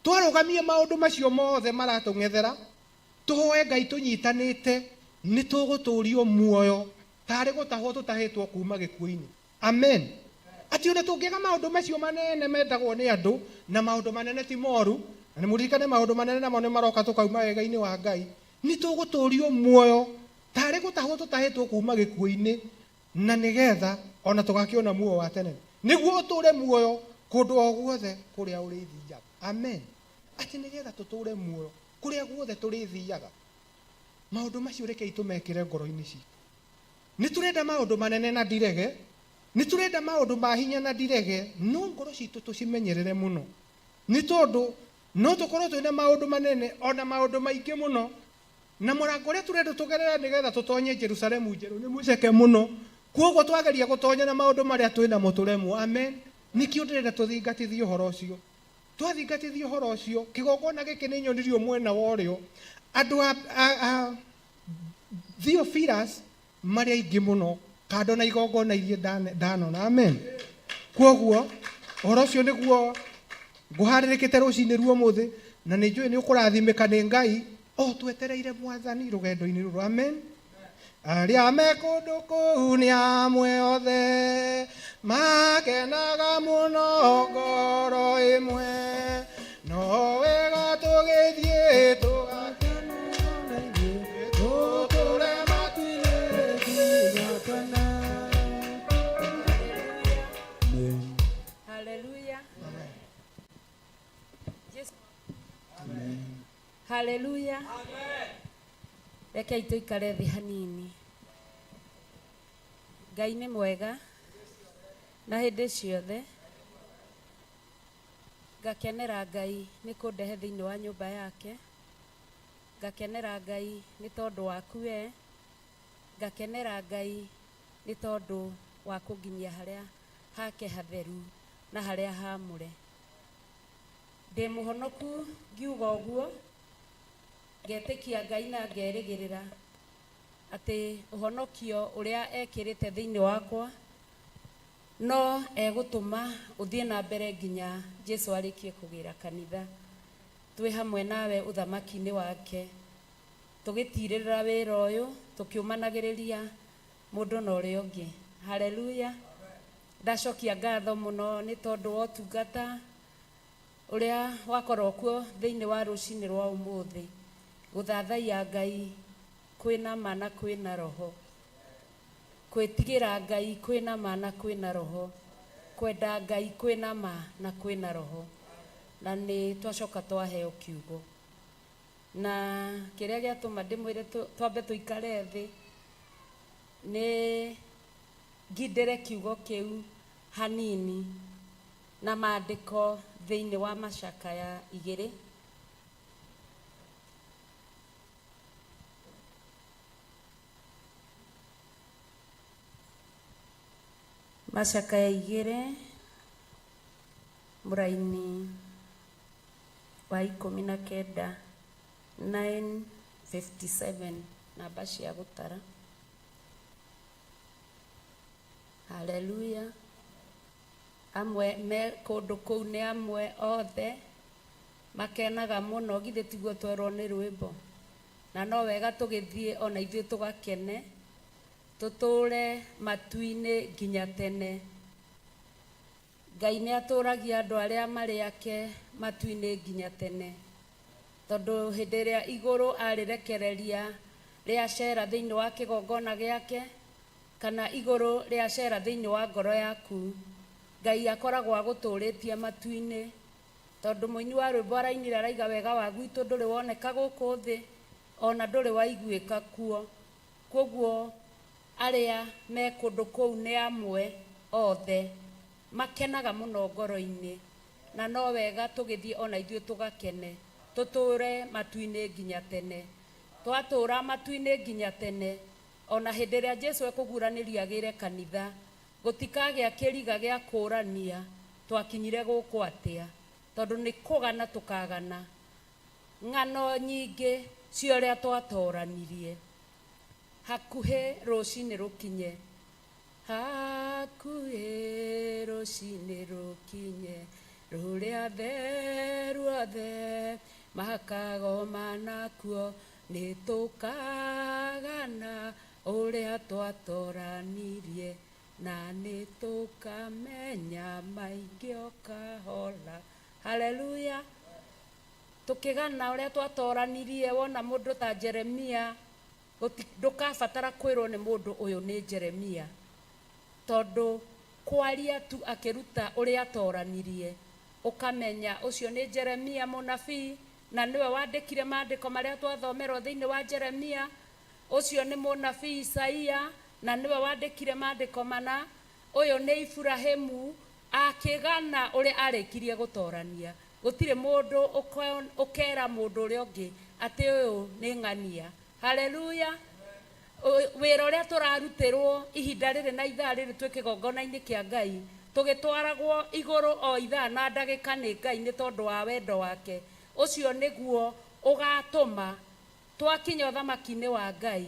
twarugamie maundu macio mothe maratung'ethera tuhoe Ngai tunyitanite ni tuguturio muoyo tari gutahwo tutahitwo kuma gikuo-ini. Amen. Ati ona tungiga maundu macio manene mendagwo ni andu na maundu manene ti moru na ni muririkane maundu manene namo ni maroka tukauma wega-ini wa Ngai ni tuguturio muoyo tari gutahwo tutahitwo kuma gikuo-ini na nigetha ona tugakiona muoyo wa tene niguo uture muoyo kundu o guothe kuria urithiaga. Amen. Ati nigetha tuture muoyo kuria guothe turithiaga maundu macio rekei tumekire ngoro-ini citu. Ni turenda maundu manene na ndirege ni turenda maundu ma hinya na ndirege no ngoro citu tucimenyerere muno ni tondu no tukorwo twina maundu manene ona maundu maingi muno na murango uria turenda tugerera nigetha tutonye Jerusalemu njeru ni muceke muno koguo twageria gutonya na maundu maria twina muturemu. Amen. Nikio ndirenda tuthingatithie uhoro ucio twathingatithie uhoro ucio kigongona giki ni nyonirio mwena worio andu a Theophilus maria ingi muno kando na igongona irie ndanona. Amen. Koguo uhoro ucio niguo nguharirikite rucini ruo muthi na ni njui ni ukurathimika ni Ngai o twetereire mwathani rugendo-ini ruru. Amen. Aria me kundu kuu ni amwe othe makenaga muno ngoro imwe no wega tugithie
Haleluya. Amen. Rekei tuikare thi hanini. Ngai ni mwega na hindi ciothe ngakenera Ngai ni kundehe thiini wa nyumba yake ngakenera Ngai ni tondu waku we ngakenera Ngai ni tondu wa kunginyia haria hake hatheru na haria hamure ndi muhonoku ngiuga uguo ngetikia Ngai na ngerigirira ati uhonokio uria ekirite thiini wakwa no egutuma uthie na mbere nginya Jesu arikie kugira kanitha twi hamwe nawe uthamaki-ini wake tugitirira wira uyu tukiumanagiriria mundu na uria ungi. Haleluya. Ndacokia ngatho muno ni tondu wa utungata uria wakorwo kuo thiini wa rucini rwa umuthi guthathaiya Ngai kwina mana kwina roho kwitigira Ngai kwina mana kwina roho kwenda Ngai kwina mana kwina roho na ni twacoka twaheo kiugo na kiria giatuma ndimwire twambe tuikare thi ni ngindĩre kiugo kĩu hanini na maandĩko thĩinĩ wa Macakaya 2. Macakaya 2 mũraini wa 19 9:57 namba cia gũtara. Haleluya. Amwe me kũndũ kũu nĩ amwe othe makenaga mũno, githĩ tiguo twerwo nĩ rwĩmbo, na no wega tũgĩthiĩ ona ithuĩ tũgakene, tũtũũre matu-inĩ nginya tene. Ngai nĩ atũũragia andũ arĩa marĩ ake matu-inĩ nginya tene, tondũ hĩndĩ ĩrĩa igũrũ arĩrekereria rĩacera thĩinĩ wa kĩgongona gĩake, kana igũrũ rĩacera thĩinĩ wa ngoro yaku, Ngai akoragwo agũtũũrĩtie matu-inĩ, tondũ mũini wa rwĩmbo arainire araiga wega wa gwitũ ndũrĩ woneka gũkũ thĩ, ona ndũrĩ waiguĩka kuo. Koguo arĩa me kũndũ kũu nĩ amwe othe makenaga mũno ngoro-inĩ, na no wega tũgĩthiĩ ona ithuĩ tũgakene, tũtũũre matu-inĩ nginya tene. Twatũũra matu-inĩ nginya tene, ona hĩndĩ ĩrĩa Jesũ ekũguranĩria agĩre kanitha, gũtikagĩa kĩriga gĩa kũũrania twakinyire gũkũ atĩa, tondũ nĩ kũgana tũkagana ng'ano nyingĩ cia ũrĩa twatoranirie. Hakuhĩ rũciinĩ rũkinye, hakuhĩ rũciinĩ rũkinye, rũrĩa theru othe makagomana kuo, nĩ tũkagana ũrĩa twatoranirie, na nĩ tũkamenya maingĩ o kahora. Haleluya. Tũkĩgana ũrĩa twatoranirie, wona mũndũ ta Jeremia, ndũkabatara kwĩrwo nĩ mũndũ ũyũ nĩ Jeremia, tondũ kwaria tu akĩruta ũrĩa atoranirie ũkamenya ũcio nĩ Jeremia mũnabii, na nĩwe wandĩkire maandĩko marĩa twathomerwo thĩinĩ wa Jeremia. Ũcio nĩ mũnabii Isaia, na nĩwe wandĩkire maandĩko mana. Ũyũ nĩ Ibrahimu akĩgana ũrĩa arĩkirie gũtorania. Gũtirĩ mũndũ ũkera mũndũ ũrĩa ũngĩ atĩ ũyũ nĩ ng'ania. Haleluya. Wĩra ũrĩa tũrarutĩrwo ihinda rĩrĩ na ithaa rĩrĩ twĩ kĩgongona-inĩ kĩa Ngai, tũgĩtwaragwo igũrũ o ithaa na ndagĩka nĩ Ngai, nĩ tondũ wa wendo wake. Ũcio nĩguo ũgatũma twakinya ũthamaki-inĩ wa Ngai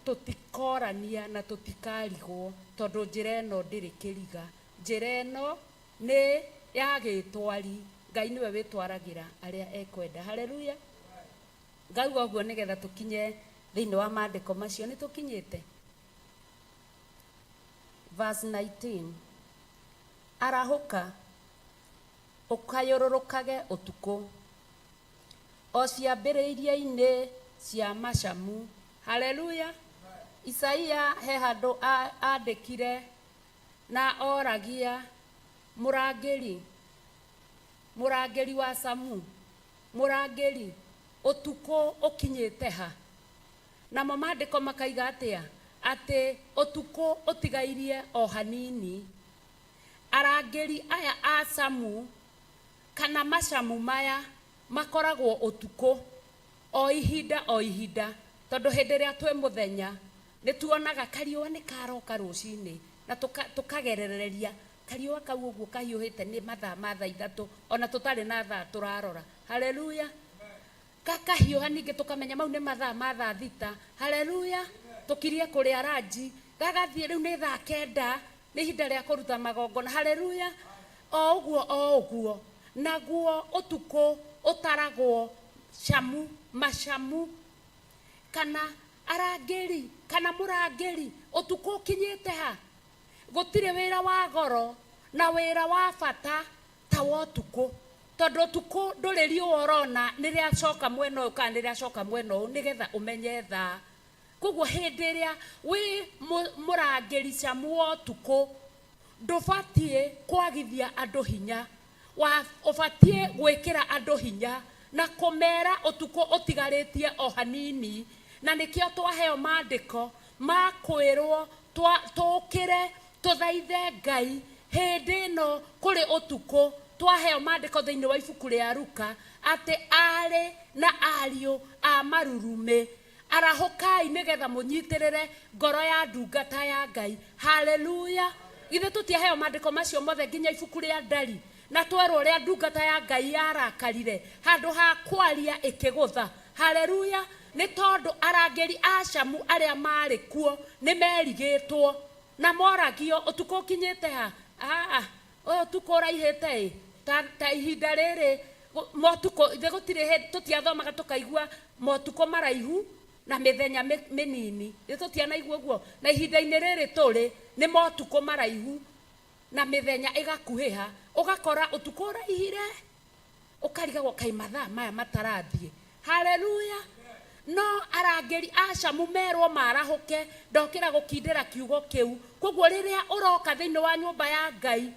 tũtikorania na tũtikarigwo, tondũ njĩra ĩno ndĩrĩ kĩriga. Njĩra ĩno nĩ ya gĩtwari. Ngai nĩwe wĩtwaragĩra arĩa ekwenda. Haleluya. Ngauga ũguo nĩgetha tũkinye thĩinĩ wa maandĩko macio. Nĩ tũkinyĩte verse 19. Arahũka ũkayũrũrũkage ũtukũ, o ciambĩrĩirie-inĩ cia macamu. Haleluya. Isaia he handũ andĩkire na oragia mũrangĩri wa Samu, mũrangĩri ũtukũ ũkinyĩte ha. Namo maandĩko makaiga atĩa? Atĩ ũtukũ ũtigairie o hanini. Arangĩri aya a Samu kana macamu maya makoragwo ũtukũ o ihinda o ihinda, tondũ hĩndĩ ĩrĩa twĩ mũthenya nĩ tuonaga kariũa nĩ karoka rũcinĩ na tũkagerereria kariũa kau ũguo kahiũhĩte nĩ mathaa ma thaa 3, ona tũtarĩ na thaa tũrarora. Haleluya. Gakahiũha ningĩ tũkamenya mau nĩ mathaa ma thaa 6. Haleluya. Tũkirie kũrĩa ranji, gagathiĩ rĩu nĩ thaa 9, nĩ ihinda rĩa kũruta magongona. Haleluya. O ũguo naguo ũtukũ ũtaragwo camu, macamu, kana arangĩri kana mũrangĩri. Ũtukũ ũkinyĩte ha. Gũtirĩ wĩra wa goro na wĩra wa bata ta wa ũtukũ, tondũ ũtukũ ndũrĩ riũa ũrona nĩ rĩacoka mwena ũyũ kana nĩ rĩacoka mwena ũyũ, nĩgetha ũmenye thaa. Koguo hĩndĩ ĩrĩa wĩ mũrangĩri camu wa ũtukũ, ndũbatiĩ kwagithia andũ hinya, ũbatiĩ gwĩkĩra andũ hinya na kũmera ũtukũ ũtigarĩtie o hanini. Na nĩkĩo twaheo maandĩko ma kwĩrwo tũkĩre tũthaithe Ngai hĩndĩ ĩno kũrĩ ũtukũ twaheo maandĩko thĩinĩ wa ibuku rĩa Luka atĩ arĩ na ariũ a marurume. Arahũkai nĩgetha mũnyitĩrĩre ngoro ya ndungata ya Ngai. Haleluya. Ithe tũtiaheo maandĩko macio mothe nginya ibuku rĩa Ndari na twerwo ũrĩa ndungata ya Ngai yarakarire handũ ha kwaria ĩkĩgũtha. Haleluya. Nĩ tondũ arangĩri a Shamu arĩa marĩ kuo nĩ merigĩtwo na moragio. Ũtukũ ũkinyĩte ha? Ũyũ ũtukũ ũraihĩte ta ihinda rĩrĩ motukũ ithe gũtirĩ tũtiathomaga tũkaigua motukũ maraihu na mĩthenya mĩnini. Tũtianaigua guo na ihinda-inĩ rĩrĩ tũrĩ nĩ motukũ maraihu na mĩthenya ĩgakuhĩha. Ũgakora ũtukũ ũraihire ũkarigagwo kai mathaa maya matarathiĩ. Haleluya. No arangĩri a Shamu merwo marahũke ndokĩra gũkindĩra kiugo kĩu. Koguo rĩrĩa ũroka thĩinĩ wa nyũmba ya Ngai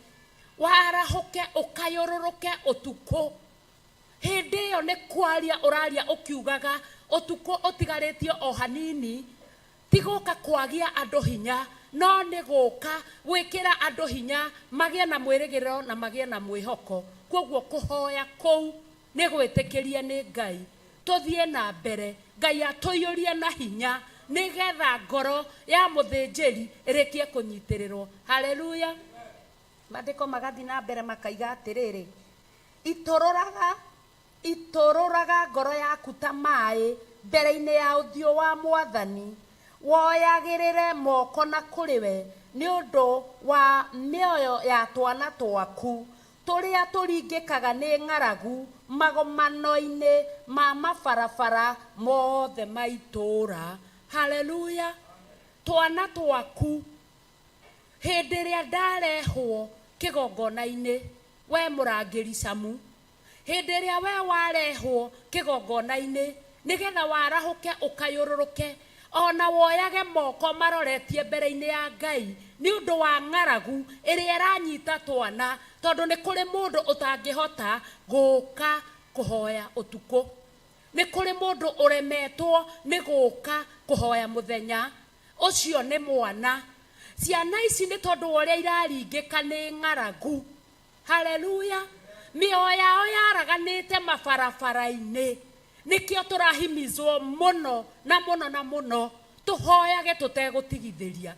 warahũke ũkayũrũrũke ũtukũ. Hĩndĩ ĩyo nĩ kwaria ũraria ũkiugaga ũtukũ ũtigarĩtio o hanini. Ti gũka kwagia andũ hinya no nĩ gũka gwĩkĩra andũ hinya magĩe na mwĩrĩgĩrĩro na magĩe na mwĩhoko. Koguo kũhoya kũu nĩ gwĩtĩkĩria nĩ Ngai. Tũthiĩ na mbere Ngai atũiyũrie na hinya nĩgetha ngoro ya mũthĩnjĩri ĩrĩkie kũnyitĩrĩrwo. Haleluya. Maandĩko magathi na mbere makaiga atĩrĩrĩ, itũrũraga ngoro yaku ta maĩ mbere-inĩ ya ũthiũ wa Mwathani, woyagĩrĩre moko na kũrĩ we nĩ ũndũ wa mĩoyo ya twana twaku tũrĩa tũringĩkaga nĩ ng'aragu magomano-inĩ ma mabarabara mothe ma itũũra. Haleluya. Twana twaku hĩndĩ ĩrĩa ndarehwo kĩgongona-inĩ we mũrangĩri Shamu, hĩndĩ ĩrĩa we warehwo kĩgongona-inĩ nĩgetha warahũke ũkayũrũrũke ona woyage moko maroretie mbere-inĩ ya Ngai nĩ ũndũ wa ng'aragu ĩrĩa ĩranyita twana, tondũ nĩ kũrĩ mũndũ ũtangĩhota gũka kũhoya ũtukũ. Nĩ kũrĩ mũndũ ũremetwo nĩ gũka kũhoya mũthenya. Ũcio nĩ mwana. Ciana ici nĩ tondũ ũrĩa iraringĩka nĩ ng'aragu. Haleluya. Mĩoyo yao yaraganĩte mabarabara-inĩ. Nĩkĩo tũrahimizwo mũno na mũno na mũno tũhoyage tũtegũtigithĩria,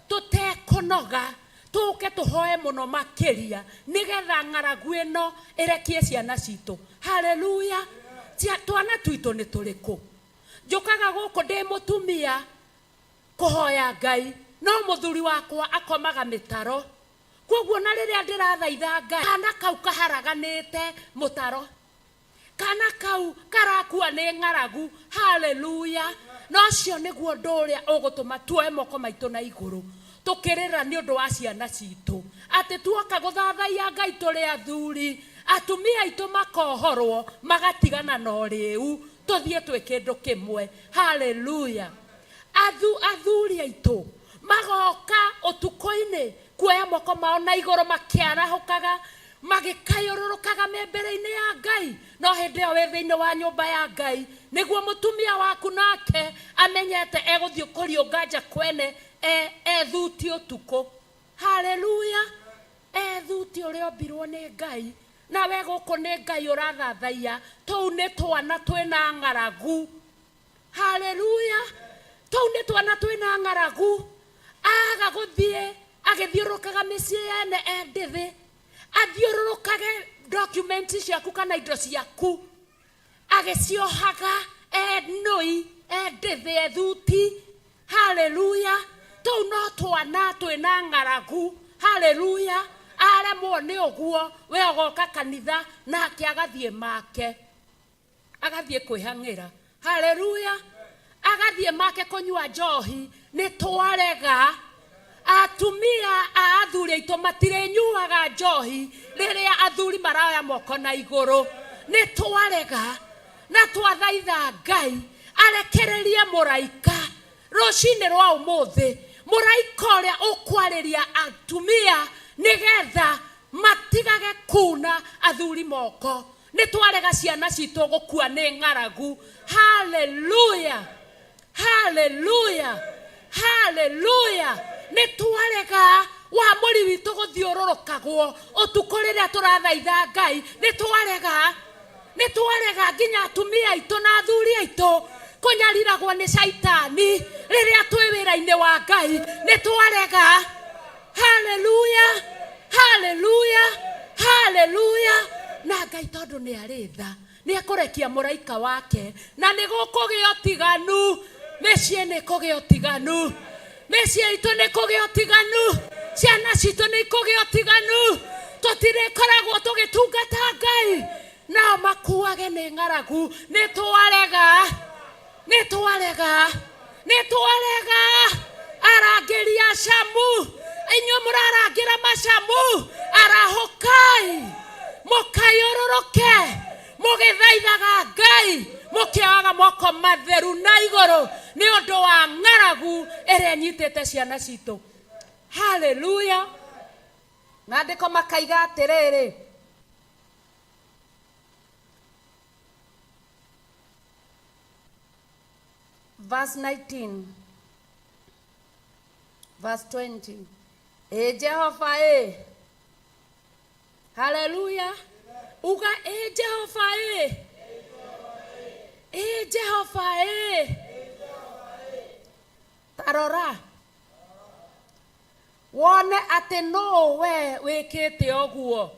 tũtekũnoga, tũke tũhoye mũno makĩria nĩgetha ng'aragu ĩno ĩrekie ciana citũ. Haleluya. Twana tuitũ nĩ tũrĩkũ? Njũkaga gũkũ ndĩ mũtumia kũhoya Ngai no mũthuri wakwa akomaga mĩtaro. Koguo na rĩrĩa ndĩrathaitha Ngai kana kau kaharaganĩte mũtaro, kana kau karakua nĩ ng'aragu. Haleluya. No cio nĩguo ũndũ ũrĩa ũgũtũma tuoe moko maitũ na igũrũ tũkĩrĩra nĩ ũndũ wa ciana citũ, atĩ tuoka gũthathaiya Ngai tũrĩ athuri, atumia aitũ makohorwo magatigana na ũrĩu tũthiĩ twĩ kĩndũ kĩmwe. Haleluya. Athuri aitũ magoka ũtukũ-inĩ kuoya moko mao na igũrũ makĩarahũkaga magĩkayũrũrũkaga mbere-inĩ ya Ngai. No hĩndĩ ĩyo wĩ thĩinĩ wa nyũmba ya Ngai nĩguo mũtumia waku nake amenyete egũthiĩ kũriũnga nja kwene ethuti ũtukũ. Haleluya. Ethuti ũrĩa ombirwo nĩ Ngai nawe gũkũ nĩ Ngai ũrathathaiya. Tũu nĩ twana twĩna ng'aragu. Haleluya. Tũu nĩ twana twĩna ng'aragu. Aga gũthiĩ agĩthiũrũrũkaga mĩciĩ yene endithi, athiũrũrũkage documents ciaku kana indo ciaku agĩciohaga enũi endithi ethuti. Haleluya. Tũu no twana twĩna ng'aragu. Haleluya. Aremwo nĩ ũguo we ũgoka kanitha nake agathiĩ make agathiĩ kwĩhang'ĩra. Haleluya. Agathiĩ make kũnyua njohi. Nĩ twarega. Atumia a athuri aitũ matirĩnyuaga njohi rĩrĩa athuri maroya moko na igũrũ. Nĩ twarega na twathaitha Ngai arekererie mũraika rũcinĩ rwa ũmũthĩ, mũraika ũrĩa ũkwarĩria atumia nĩgetha matigage kuna athuri moko. Nĩ twarega ciana citũ gũkua nĩ ng'aragu. Haleluya. Haleluya. Haleluya. nĩ twarega wa mũri witũ gũthiũrũrũkagwo ũtukũ rĩrĩa tũrathaitha Ngai. Nĩ twarega nginya atumia aitũ na athuri aitũ kũnyariragwo nĩ shaitani rĩrĩa twĩ wĩra-inĩ wa Ngai. Nĩ twarega. Haleluya, haleluya, haleluya. Na Ngai tondũ nĩ arĩ tha nĩ ekũrekia mũraika wake, na nĩ gũkũgĩa ũtiganu. Mĩciĩ nĩ kũgĩa ũtiganu, mĩciĩ itũ nĩ kũgĩa ũtiganu, ciana citũ nĩ ikũgĩa ũtiganu. Tũtirĩkoragwo tũgĩtungata Ngai nao makuage nĩ ng'aragu. Nĩ twarega, nĩ twarega, nĩ twarega. Arangĩri a Shamu, inyuĩ mũrarangĩra macamu, arahũkai mũkayũrũrũke mũgĩthaithaga Ngai mũkĩoyaga moko matheru na igũrũ nĩ ũndũ wa ng'aragu ĩrĩa ĩnyitĩte ciana citũ. Haleluya. Maandĩko makaiga atĩrĩrĩ, verse 19, verse 20. Jehova haleluya. Uga Jehova Jehova tarora wone atĩ no we wĩkĩte ũguo.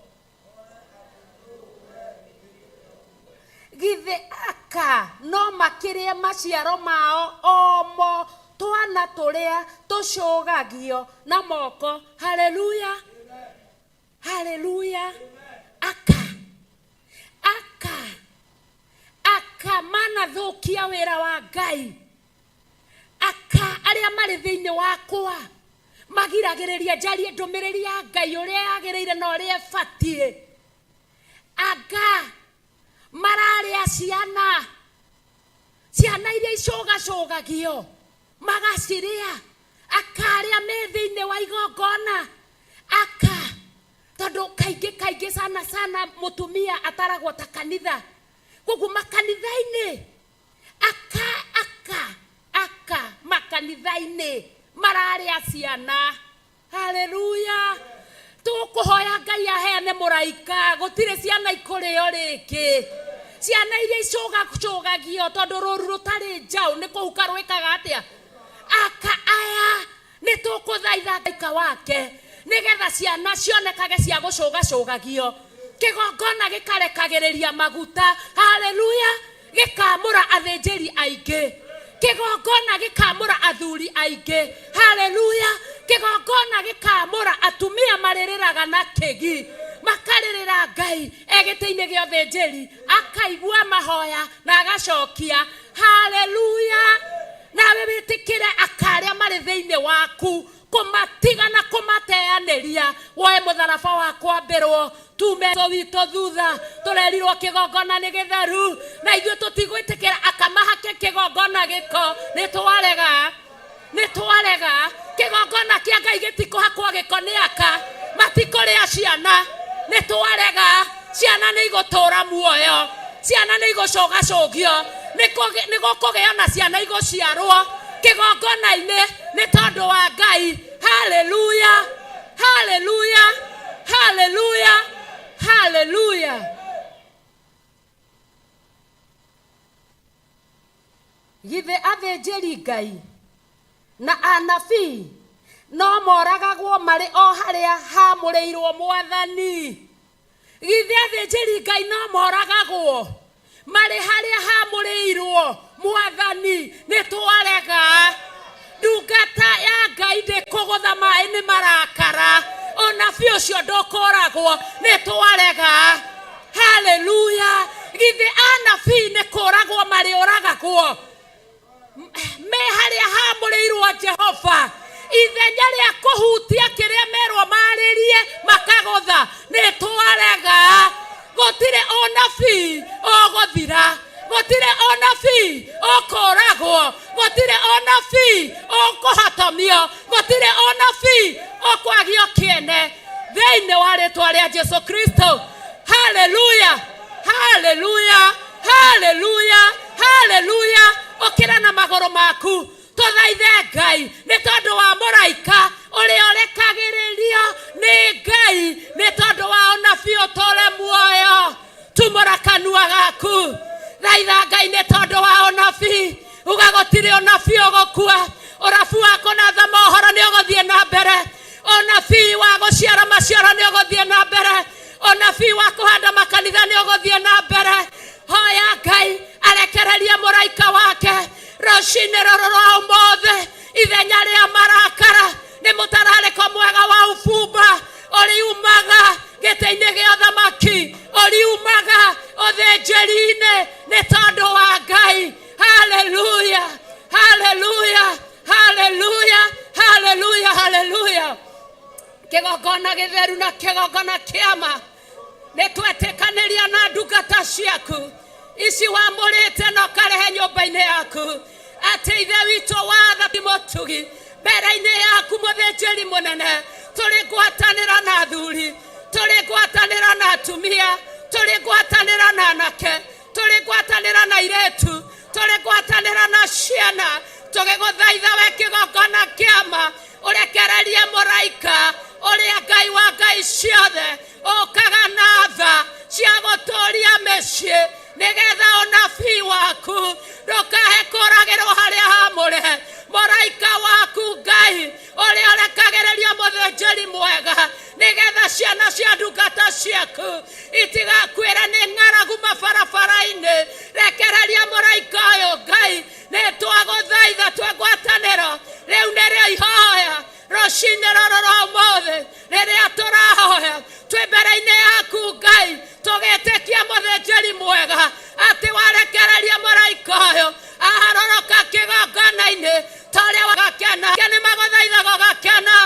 Githĩ aka no makĩrĩe maciaro mao omo twana tũrĩa tũcũgagio na moko. Haleluya, haleluya. Aka manathukia wĩra wa Ngai. Aka arĩa marĩ thĩinĩ wakwa magiragĩrĩria njarie ndũmĩrĩri ya Ngai ũrĩa yagĩrĩire na ũrĩa ĩbatiĩ. Anga mararĩa ciana iria icũgacũgagio magacirĩa. Aka arĩa me thĩinĩ wa igongona. Aka tondũ kaingĩ sana mũtumia ataragwo ta kanitha. Koguo makanitha-inĩ aka makanitha-inĩ mararĩa ciana. Haleluya. Tũkũhoya Ngai aheane mũraika, gũtirĩ ciana ikũrĩo rĩngĩ. Ciana iria icũgacũgagio tondũ rũru rũtarĩ njaũ nĩ kũhuka rwĩkaga atĩa. Aka aya nĩ tũkũthaitha mũraika wake nĩgetha ciana cionekage cia gũcũgacũgagio. Kĩgongona gĩkarekagĩrĩria maguta. Haleluya. Gĩkamũra athĩnjĩri aingĩ. Kĩgongona gĩkamũra athuri aingĩ. Haleluya. Kĩgongona gĩkamũra atumia marĩrĩraga na kĩgi makarĩrĩra Ngai egĩtĩ-inĩ gĩa ũthĩnjĩri, akaigua mahoya na agacokia. Haleluya. Nawe wĩtĩkĩre akarĩa marĩ thĩinĩ waku kũmatiga na kũmateanĩria. Woe mũtharaba wa kwambĩrwo tume witũ thutha. Tũrerirwo kĩgongona nĩ gĩtheru na ithuĩ tũtigwĩtĩkĩra akamahake kĩgongona gĩko. Nĩ twarega. Kĩgongona kĩa Ngai gĩtikũhakwo gĩko nĩ aka. Matikũrĩa ciana. Nĩ twarega. Ciana nĩ igũtũra muoyo. Ciana nĩ igũcũgacũgio. Nĩ gũkũgĩa na ciana igũciarwo kĩgongona-inĩ nĩ tondũ wa Ngai. Haleluya, haleluya, haleluya, haleluya. Githĩ athĩnjĩri Ngai na anabii no moragagwo marĩ o harĩa hamũrĩirwo Mwathani? Githĩ athĩnjĩri Ngai no moragagwo marĩ harĩa hamũrĩirwo Mwathani? Nĩ twarega. Ndungata ya Ngai ndĩkũgũtha maĩ nĩ marakara. Ũnabii ũcio ndũkũragwo. Nĩ twarega. Haleluya. Githĩ anabii nĩ kũragwo marĩ ũragagwo me harĩa hamũrĩirwo Jehova? Ithenya rĩa kũhutia kĩrĩa merwo marĩrie makagũtha. Nĩ twarega. Gũtirĩ ũnabii ũgũthira. Gũtirĩ ũnabii ũkũragwo. Gũtirĩ ũnabii ũkũhotomio. Gũtirĩ ũnabii ũkwagio kĩene thĩinĩ wa rĩĩtwa rĩa Jesũ Kristo. Haleluya, haleluya, haleluya, haleluya. Ũkĩra na magũrũ maku tuthaithe Ngai nĩ tondũ wa mũraika ũrĩa ũrekagĩrĩrio nĩ Ngai nĩ tondũ wa ũnabii ũtũũre muoyo. Tumũra kanua gaku thaitha Ngai nĩ tondũ wa ũnabii. Uga gũtirĩ ũnabii ũgũkua. Ũrabu wa kũnatha mohoro nĩ ũgũthiĩ na mbere. Ũnabii wa gũciara maciaro nĩ ũgũthiĩ na mbere. Ũnabii wa kũhanda makanitha nĩ ũgũthiĩ na mbere. Hoya Ngai arekererie mũraika wake rũcinĩ rũrũ rwa ũmũthĩ ithenya rĩa marakara. Nĩ mũtararĩko mwega wa ũbumba ũriumaga gĩtĩ-inĩ gĩa ũthamaki, ũriumaga ũthĩnjĩri-inĩ nĩ tondũ wa Ngai. Haleluya, haleluya, haleluya, haleluya, haleluya. Kĩgongona gĩtheru na kĩgongona kĩama nĩ twetĩkanĩria na ndungata ciaku ici wamũrĩte na ũkarehe nyũmba-inĩ yaku atĩ ithe witũ watha mũtugi mbere-inĩ yaku mũthĩnjĩri mũnene. Tũrĩ ngwatanĩra na athuri, tũrĩ ngwatanĩra na atumia, tũrĩ ngwatanĩra na anake, tũrĩ ngwatanĩra na airĩtu, tũrĩ ngwatanĩra na ciana. Tũgĩgũthaitha we kĩgongona kĩama ũrekererie mũraika ũrĩa Ngai wa ngai ciothe ũkaga na tha cia gũtũũria mĩciĩ nĩgetha ũnabii waku ndũkahe kũragĩrwo harĩa hamũre. Mũraika waku Ngai ũrĩa ũrekagĩrĩria mũthĩnjĩri mwega nĩgetha ciana cia ndungata ciaku itigakuĩre nĩ ng'aragu mabarabara-inĩ. Rekereria mũraika ũyũ Ngai. Nĩ twagũthaitha twĩ ngwatanĩro rĩu nĩrĩo ihoya rũcinĩ rũrũ rwa ũmũthĩ rĩrĩa tũrahoya twĩ mbere-inĩ yaku Ngai tũgĩtĩkia mũthĩnjĩri mwega atĩ warekereria mũraika ũyũ aharũrũka kĩgongona-inĩ ta ũrĩa wagakena. Nĩ magũthaithaga ũgakena,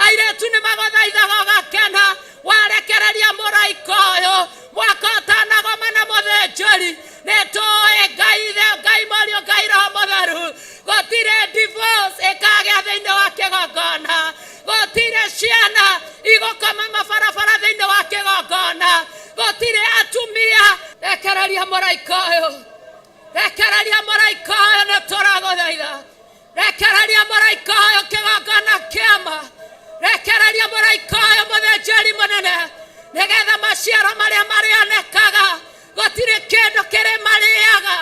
airĩtu nĩ magũthaithaga ũgakena. Warekereria mũraika ũyũ mwaka ũtanagoma na mũthĩnjĩri. Nĩ tũĩ Ngai ithe, Ngai Mũriũ, Ngai Roho Mũtheru, gũtirĩ divorce ĩkagĩa thĩinĩ wa kĩgongona. Gũtirĩ ciana igũkoma mabarabara thĩinĩ wa kĩgongona. Gũtirĩ atumia. Rekereria mũraika ũyũ, rekereria mũraika ũyũ nĩ tũragũthaitha. Rekereria mũraika ũyũ kĩgongona kĩama. Rekereria mũraika ũyũ mũthĩnjĩri mũnene nĩgetha maciaro marĩa marĩonekaga. Gũtirĩ kĩndũ kĩrĩ marĩaga.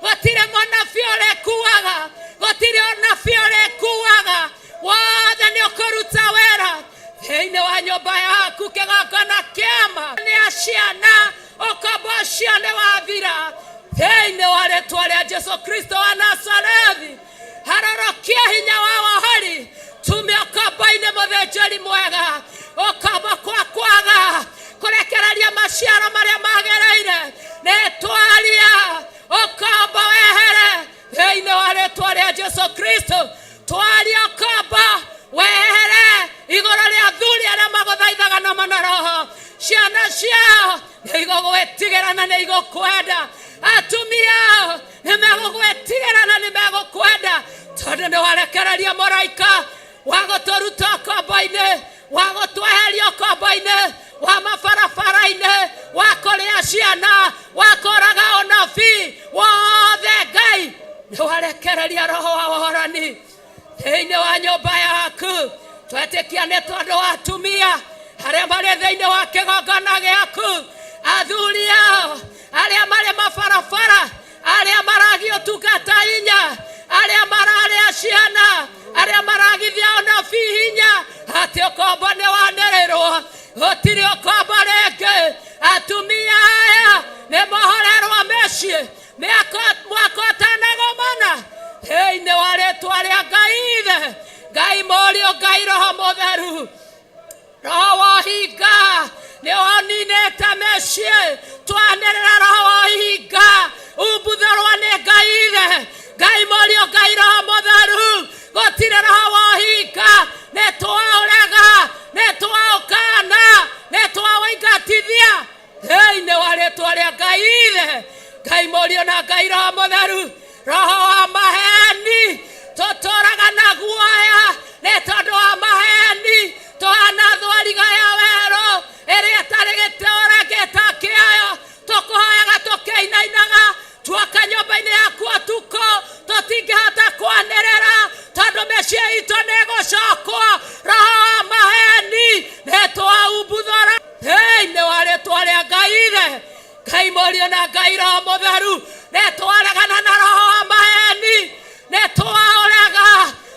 Gũtirĩ mũnabii ũrĩkuaga. Gũtirĩ ũnabii ũrĩkuaga. Wothe nĩ ũkũruta wĩra thĩinĩ wa nyũmba yaku kĩgongona kĩama. Nĩ aciana ũkombo ũcio nĩ wathira thĩinĩ wa rĩĩtwa rĩa Jesũ Kristo wa Nazarethi. Harũrũkia hinya wa wohori tume ũkombo-inĩ mũthĩnjĩri mwega. Ũkombo kwa kwaga kũrekereria maciaro marĩa magĩrĩire nĩ twaria ũkombo wehere thĩinĩ wa rĩĩtwa rĩa Jesũ Kristo. Twaria ũkombo wehere igũrũ rĩa athuri arĩa magũthaithaga na roho. Ciana ciao nĩ igũgwĩtigĩra na nĩ igũkwenda. Atumia nĩ megũgwĩtigĩra na nĩ megũkwenda tondũ nĩ warekereria mũraika wa gũtũruta ũkombo-inĩ, wa gũtweheria ũkombo-inĩ wa mabarabara-inĩ, wa kũrĩa ciana, wa kũraga ũnabii wothe. Ngai nĩ warekereria roho wa worani thĩinĩ wa nyũmba yaku. Twetĩkia nĩ tondũ wa atumia arĩa marĩ thĩinĩ wa kĩgongona gĩaku, athuri ao arĩa marĩ mabarabara, arĩa maragĩa ũtungata hinya, arĩa mararĩa ciana, arĩa maragithia ũnabii hinya, atĩ ũkombo nĩ wanĩrĩrwo. Gũtirĩ ũkombo rĩngĩ. Atumia aya nĩ mohorerwo mĩciĩ mwaka ũtanagomana thĩinĩ wa rĩĩtwa rĩa Ngai ithe, Ngai Mũriũ, Ngai Roho Mũtheru. Roho wa hinga nĩ woninĩte mĩciĩ. Twanĩrĩra roho wa hinga umbutherwo nĩ Ngai ithe, Ngai Mũriũ, Ngai Roho Mũtheru. Gũtirĩ roho wa hinga. Nĩ twaũrega, nĩ twaũkana, nĩ twaũingatithia thĩinĩ wa rĩĩtwa rĩa Ngai ithe, Ngai Mũriũ na Ngai Roho Mũtheru. Roho wa maheni tũtũraga na guoya nĩ tondũ wa maheni. Tũhana thwariga ya werũ ĩrĩa ĩtarĩ gĩtũũra gĩtakĩayo. Tũkũhoyaga tũkĩinainaga tuoka nyũmba-inĩ yaku ũtukũ tũtingĩhota kwanĩrĩra Ngai morio na Ngai Roho Mũtheru netwaregana na roho wa maheni netwaorega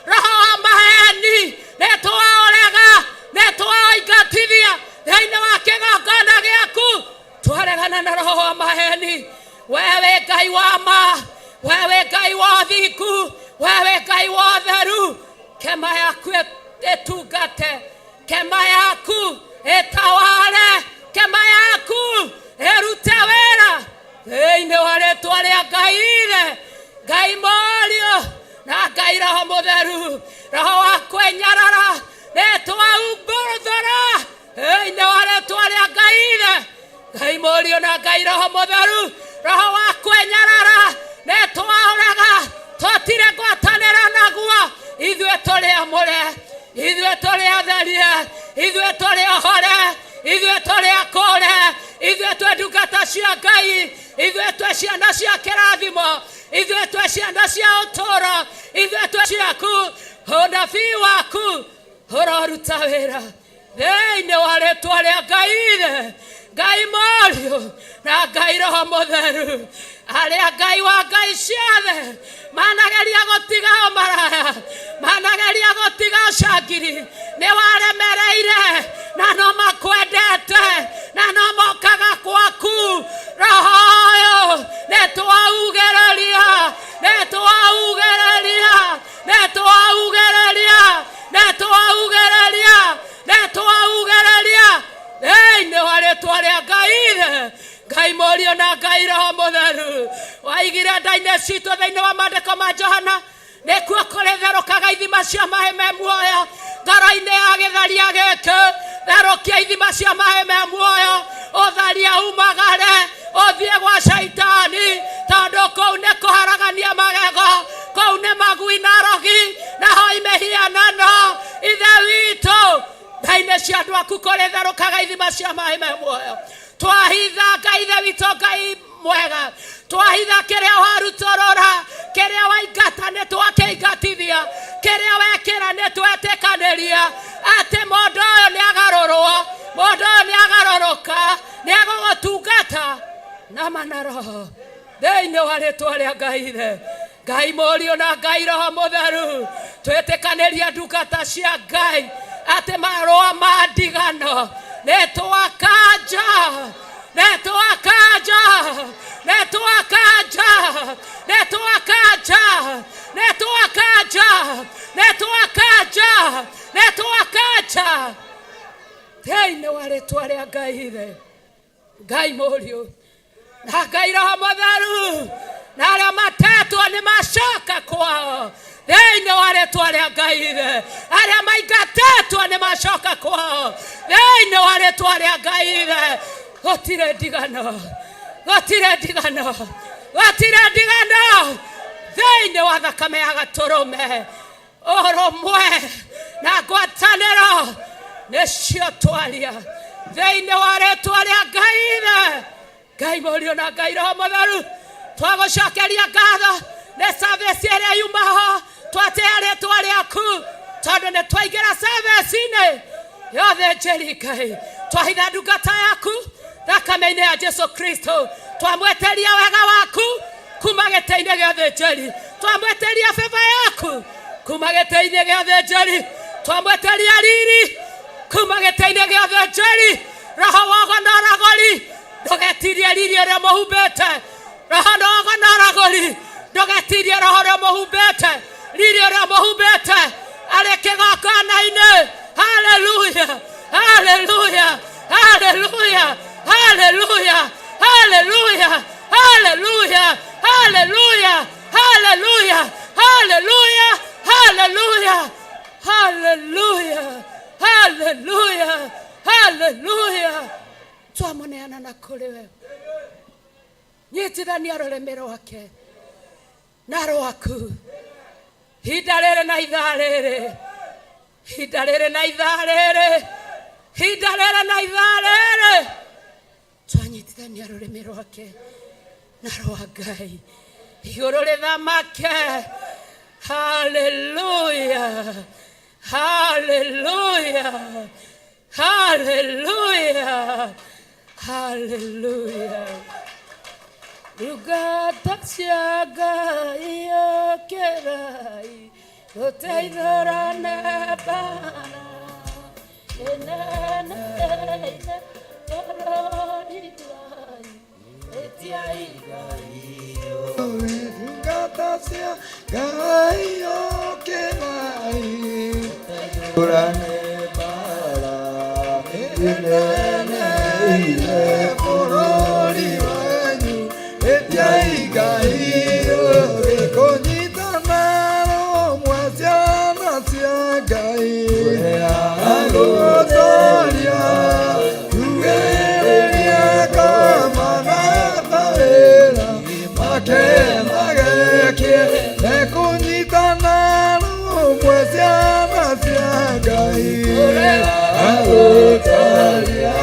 roho wa maheni netwaorega netwaingatithia thĩinĩ wa kĩgongona gĩaku twaregana na roho wa maheni wewe Ngai wa ma wewe Ngai wa ũthingu wewe Ngai wa ũtheru kema yaku ĩtungate kema yaku ĩtawale kema yaku ĩrute wĩra thĩinĩ wa rĩĩtwa rĩa Ngai Ngai morio na Ngai Roho Mũtheru roho wa kwĩnyarara nĩtwaũmbũthũra thĩinĩ wa rĩĩtwa rĩa Ngai morio na Ngai Roho Mũtheru roho wa kwĩnyarara nĩtwaũrega tũtirĩ ngwatanĩro naguo ithuĩ tũrĩ amũre ithuĩ tũrĩ atherie ithuĩ tũrĩ ohore ithuĩ tũrĩ akũre ithuĩ twĩ ndungata cia Ngai ithuĩ twĩ ciana cia kĩrathimo ithuĩ twĩ ciana cia ũtũũro ithuĩ twĩ ciaku ũnabii waku ũroruta wĩra thĩinĩ wa rĩĩtwa rĩa Ngai morio na Ngai Roho Mũtheru arĩa Ngai wa Ngai ciothe manageria gũtiga ũmaraya manageria gũtiga ũcangiri nĩwaremereire na no makwendete na no mokaga gwaku roho ũyũ nĩtwaugĩrĩria nĩtwaugĩrĩria nĩtwaugĩrĩria nĩtwaugĩrĩria nĩtwaugĩrĩria thĩinĩ wa rĩĩtwa rĩa Ngai morio na Ngai Roho Mũtheru waigire nda-inĩ citũ thĩinĩ wa maandĩko ma Johana nĩkuo kũrĩ therũkaga ithima cia maaĩ me muoyo ngoro-inĩ ya gĩtharia gĩkĩ therũkia ithima cia maaĩ me muoyo ũtharia umagare ũthiĩ gwa Shaitani tondũ kũu nĩ kũharagania magego kũu nĩ magui na rogi naho imĩhianano ithe witũ nda-inĩ cia andũ aku kũrĩ therũkaga ithima cia maaĩ me muoyo twahitha Ngai ithe witũ Ngai mwega twahitha kĩrĩa warutũrũra kĩrĩa waingata nĩtwakĩingatithia kĩrĩa wekĩra nĩtwetĩkanĩria atĩ mũndũ ũyũ nĩagarũrwo mũndũ ũyũ nĩagarũrũka nĩagũgũtungata na roho thĩinĩ wa rĩĩtwa rĩa Ngai morio na Ngai Roho Mũtheru twetĩkanĩria ndungata cia Ngai atĩ marũa ma ndigano nĩtwakanja nĩtwakanja nĩtwakanja nĩtwakanja nĩtwakanja nĩtwakanja nĩtwakanja thĩinĩ wa rĩĩtwa rĩa Ngai morio na Ngai Roho Mũtheru na arĩa matetwo nĩ macoka kwao thĩinĩ wa rĩĩtwa rĩa Ngai arĩa maingatĩtwo nĩ macoka kwao thĩinĩ wa rĩĩtwa rĩa Ngai gũtirĩ ndigano gũtirĩ ndigano gũtirĩ ndigano thĩinĩ wa thakame ya Gatũrũme ũrũmwe na ngwatanĩro nĩcio twaria thĩinĩ wa rĩĩtwa rĩa Ngai morio na Ngai Roho Mũtheru twagũcokeria ngatho nĩ service ĩrĩa yumaho twatĩa rĩĩtwa rĩaku tondũ nĩ twaingĩra service-inĩ yothe njeri Ngai twahitha ndungata yaku thakame-inĩ ya Jesu Kristo twamweteria wega waku kuma gĩtĩ-inĩ gĩa thĩ njeri twamweteria favor yaku kuma gĩtĩ-inĩ gĩa thĩ njeri twamweteria riri kuma gĩtĩ-inĩ gĩa thĩ njeri roho wa ũgonaragori ndũgetirie riri ũrĩa mũhumbĩte roho wa ũgonaragori ndũgetirie roho ũrĩa mũhumbĩte riri ũrĩa mũhumbĩte arĩ kĩgongona-inĩ hallelujah hallelujah hallelujah hallelujah hallelujah hallelujah hallelujah hallelujah hallelujah hallelujah hallelujah hallelujah hallelujah twamuneana na kũrĩ we nyitithania rũrĩmĩ rwake na rwaku hinda rĩrĩ na ithaa rĩrĩ hinda rĩrĩ na ithaa rĩrĩ hinda rĩrĩ na ithaa rĩrĩ twanyitithania rũrĩmĩ rwake na rwa Ngai igũrũ rĩthamake hallelujah hallelujah hallelujah hallelujah Ndungata cia Ngai ũkĩrai tũteithũrane mbara ĩneneire bũrũri Ngai ĩtiai Ngai
Ndungata cia Ngai ũkĩrai tũteithũrane mbara ĩneneire bũrũri wanyu ĩtiai Ngai gĩkũnyitana rũmwe ciana cia Ngai agũtoria tugĩrĩrie kamana mawĩra make magekie gĩkũnyitana rũmwe ciana cia Ngai agũtoria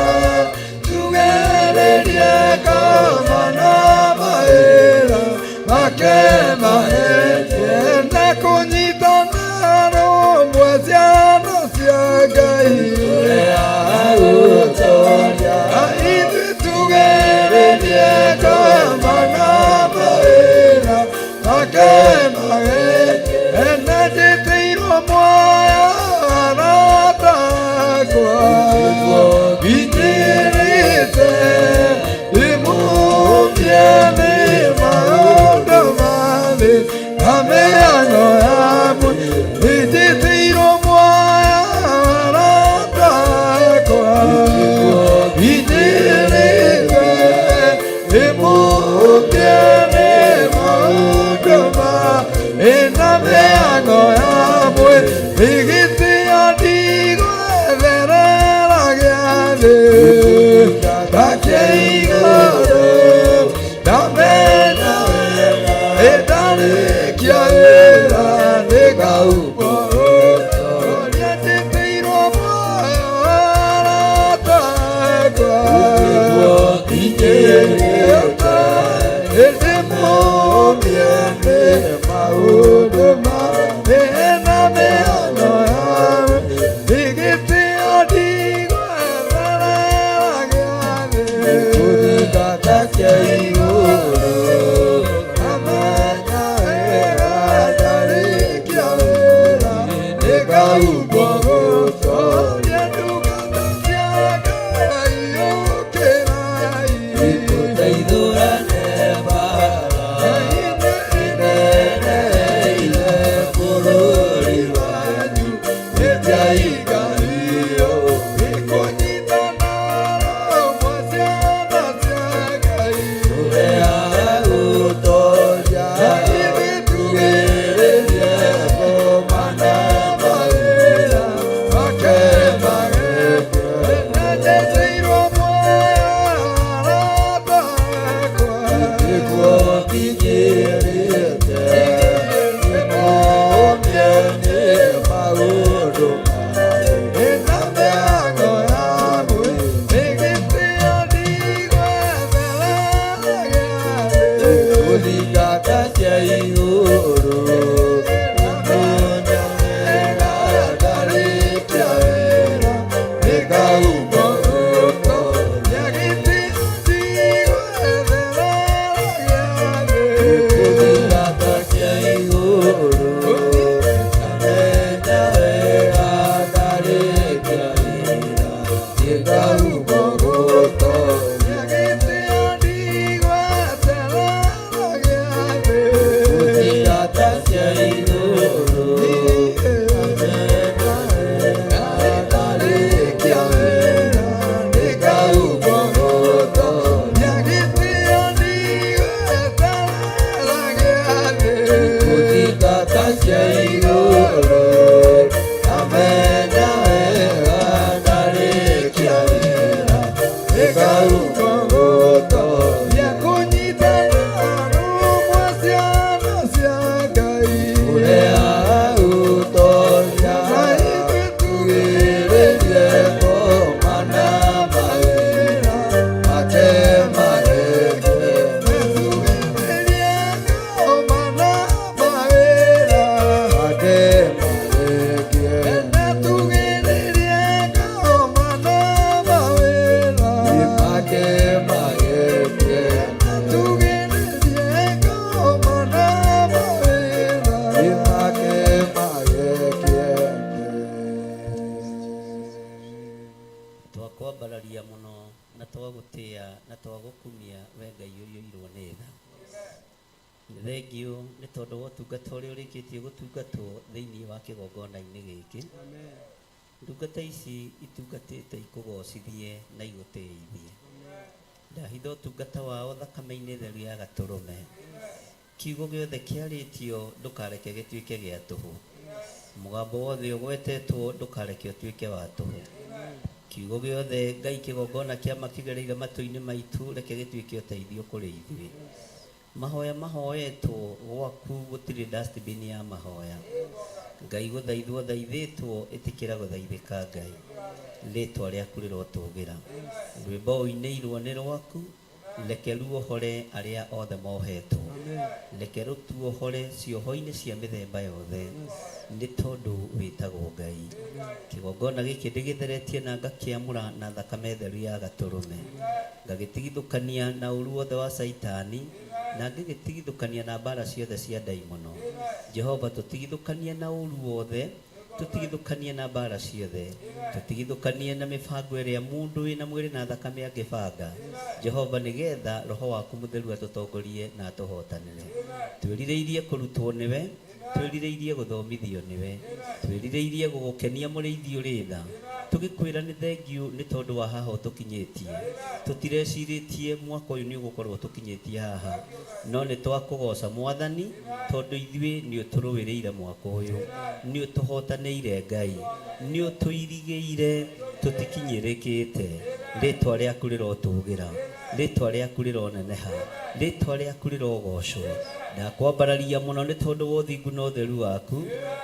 tugĩrĩrie kamana mawĩra make magekie gĩkũnyitana rũmwe ciana cia Ngai agũtoria ithuĩ tugĩrĩrie kamana mawĩra make magekie njĩtĩirwo muoyo aratakwa binyĩrĩte imũmbie nĩ maũndũ mathĩ na mĩhang'o yamwe njĩtĩirwo muoyo aratakwa binyĩrĩte imũmbie nĩ maũndũ mathĩ na mĩhang'o yamwe igĩtĩa ndigwetherera gĩathĩ gake igũrũ ndamenya ĩndarĩkia wĩra nĩngaumbwo ũrĩa njĩtĩirwo muoyo aratakwa inyĩrĩte ĩndĩmũmie nĩ maũndũ mathĩ na mĩhang'o yawe igĩtĩa ndigwetherera gĩathĩ gĩkũnyitana kĩa igũrũ amenya wĩra ndarĩkia wĩra nĩngaumbwo gũtooria ndungata cia Ngai ũkĩrai tũteithũrane mbara ĩneneire bũrũri wanyu ĩtiai Ngai gĩkũnyitana rũmwe ciana cia Ngai agũtoria ithuĩ tugĩrĩrie kamana mawĩra make magekie njĩtĩirwo muoyo aratakwa nĩguo kinyĩrĩte imũmbie nĩ maũndũ mathĩ na mĩhang'o yamwe ĩgĩtĩa ndigwetherera gĩathĩ gũthingata cia igũrũ ndamenya wĩra ndarĩkia wĩra nĩngaumbwo gũtooria gĩtĩa ndigwetherera gĩathĩ gũthingata cia igũrũ ndamenya wĩra ndarĩkia wĩra nĩngaumbwo gũtooria gĩtĩa ndigwetherera gĩathĩ gũthingata cia igũrũ ndamenya wĩra ndarĩkia wĩra
twakwambararia muno na twagutia na twagukumia we Ngai uyu nĩ tha. Thengio nĩ tondũ wa ũtungata ũrĩa ũrĩkĩtie gũtungatwo thĩinĩ wa kĩgongona-inĩ gĩkĩ. Ndungata ici itungatĩte ikũgocithie na igũtĩithie. Ndahitha ũtungata wao thakame-inĩ theru ya Gatũrũme. Kiugo gĩothe kĩarĩtio ndũkareke gĩtuĩke gĩa tũhũ. Mũgambo wothe ũgwetetwo ndũkareke ũtuĩke wa tũhũ. Kiugo gĩothe Ngai kĩgongona kĩama kĩgereire matũ-inĩ maitũ reke gĩtuĩke ũteithio kũrĩ ithuĩ. Mahoya mahoetwo gwaku gũtirĩ dustbin ya mahoya. Ngai gũthaithwo thaithĩtwo ĩtĩkĩra gũthaithĩka Ngai. Rĩtwa rĩaku rĩrotũgĩra. Rwĩmbo ũinĩirwo nĩ rwaku, reke ruohore arĩa othe mohetwo. Reke rũtuohore cioho-inĩ cia mĩthemba yothe nĩ tondũ wĩtagwo Ngai. Kĩgongona gĩkĩ ndĩgĩtheretie na ngakĩamũra na thakame theru ya Gatũrũme. Ngagĩtigithũkania na ũru wothe wa Saitani na ngĩgĩtigithũkania na mbara ciothe cia ndaimono. Jehova tũtigithũkanie na ũru wothe, tũtigithũkanie na mbara ciothe, tũtigithũkanie na mĩbango ĩrĩa mũndũ wĩna mwĩrĩ na thakame angĩbanga. Jehova nĩgetha roho waku mũtheru atũtongorie na atũhotanĩre. Twĩrirĩirie kũrutwo nĩwe, twĩrirĩirie gũthomithio nĩwe, twĩrirĩirie gũgũkenia mũrĩithi ũrĩ tha. Tũgĩkwĩra nĩ thengiũ nĩ tondũ wa haha ũtũkinyĩtie. Tũtirecirĩtie mwaka ũyũ nĩ ũgũkorwo ũtũkinyĩtie haha, no nĩ twakũgoca Mwathani tondũ ithuĩ nĩ ũtũrũĩrĩire mwaka ũyũ, nĩ ũtũhotanĩire Ngai, nĩ ũtũirigĩire tũtikinyĩrĩkĩte. Rĩtwa rĩaku rĩrotũgĩra, rĩtwa rĩaku rĩroneneha, rĩtwa rĩaku rĩrogocwo. Ndakwambararia mũno nĩ tondũ wa ũthingu na ũtheru waku.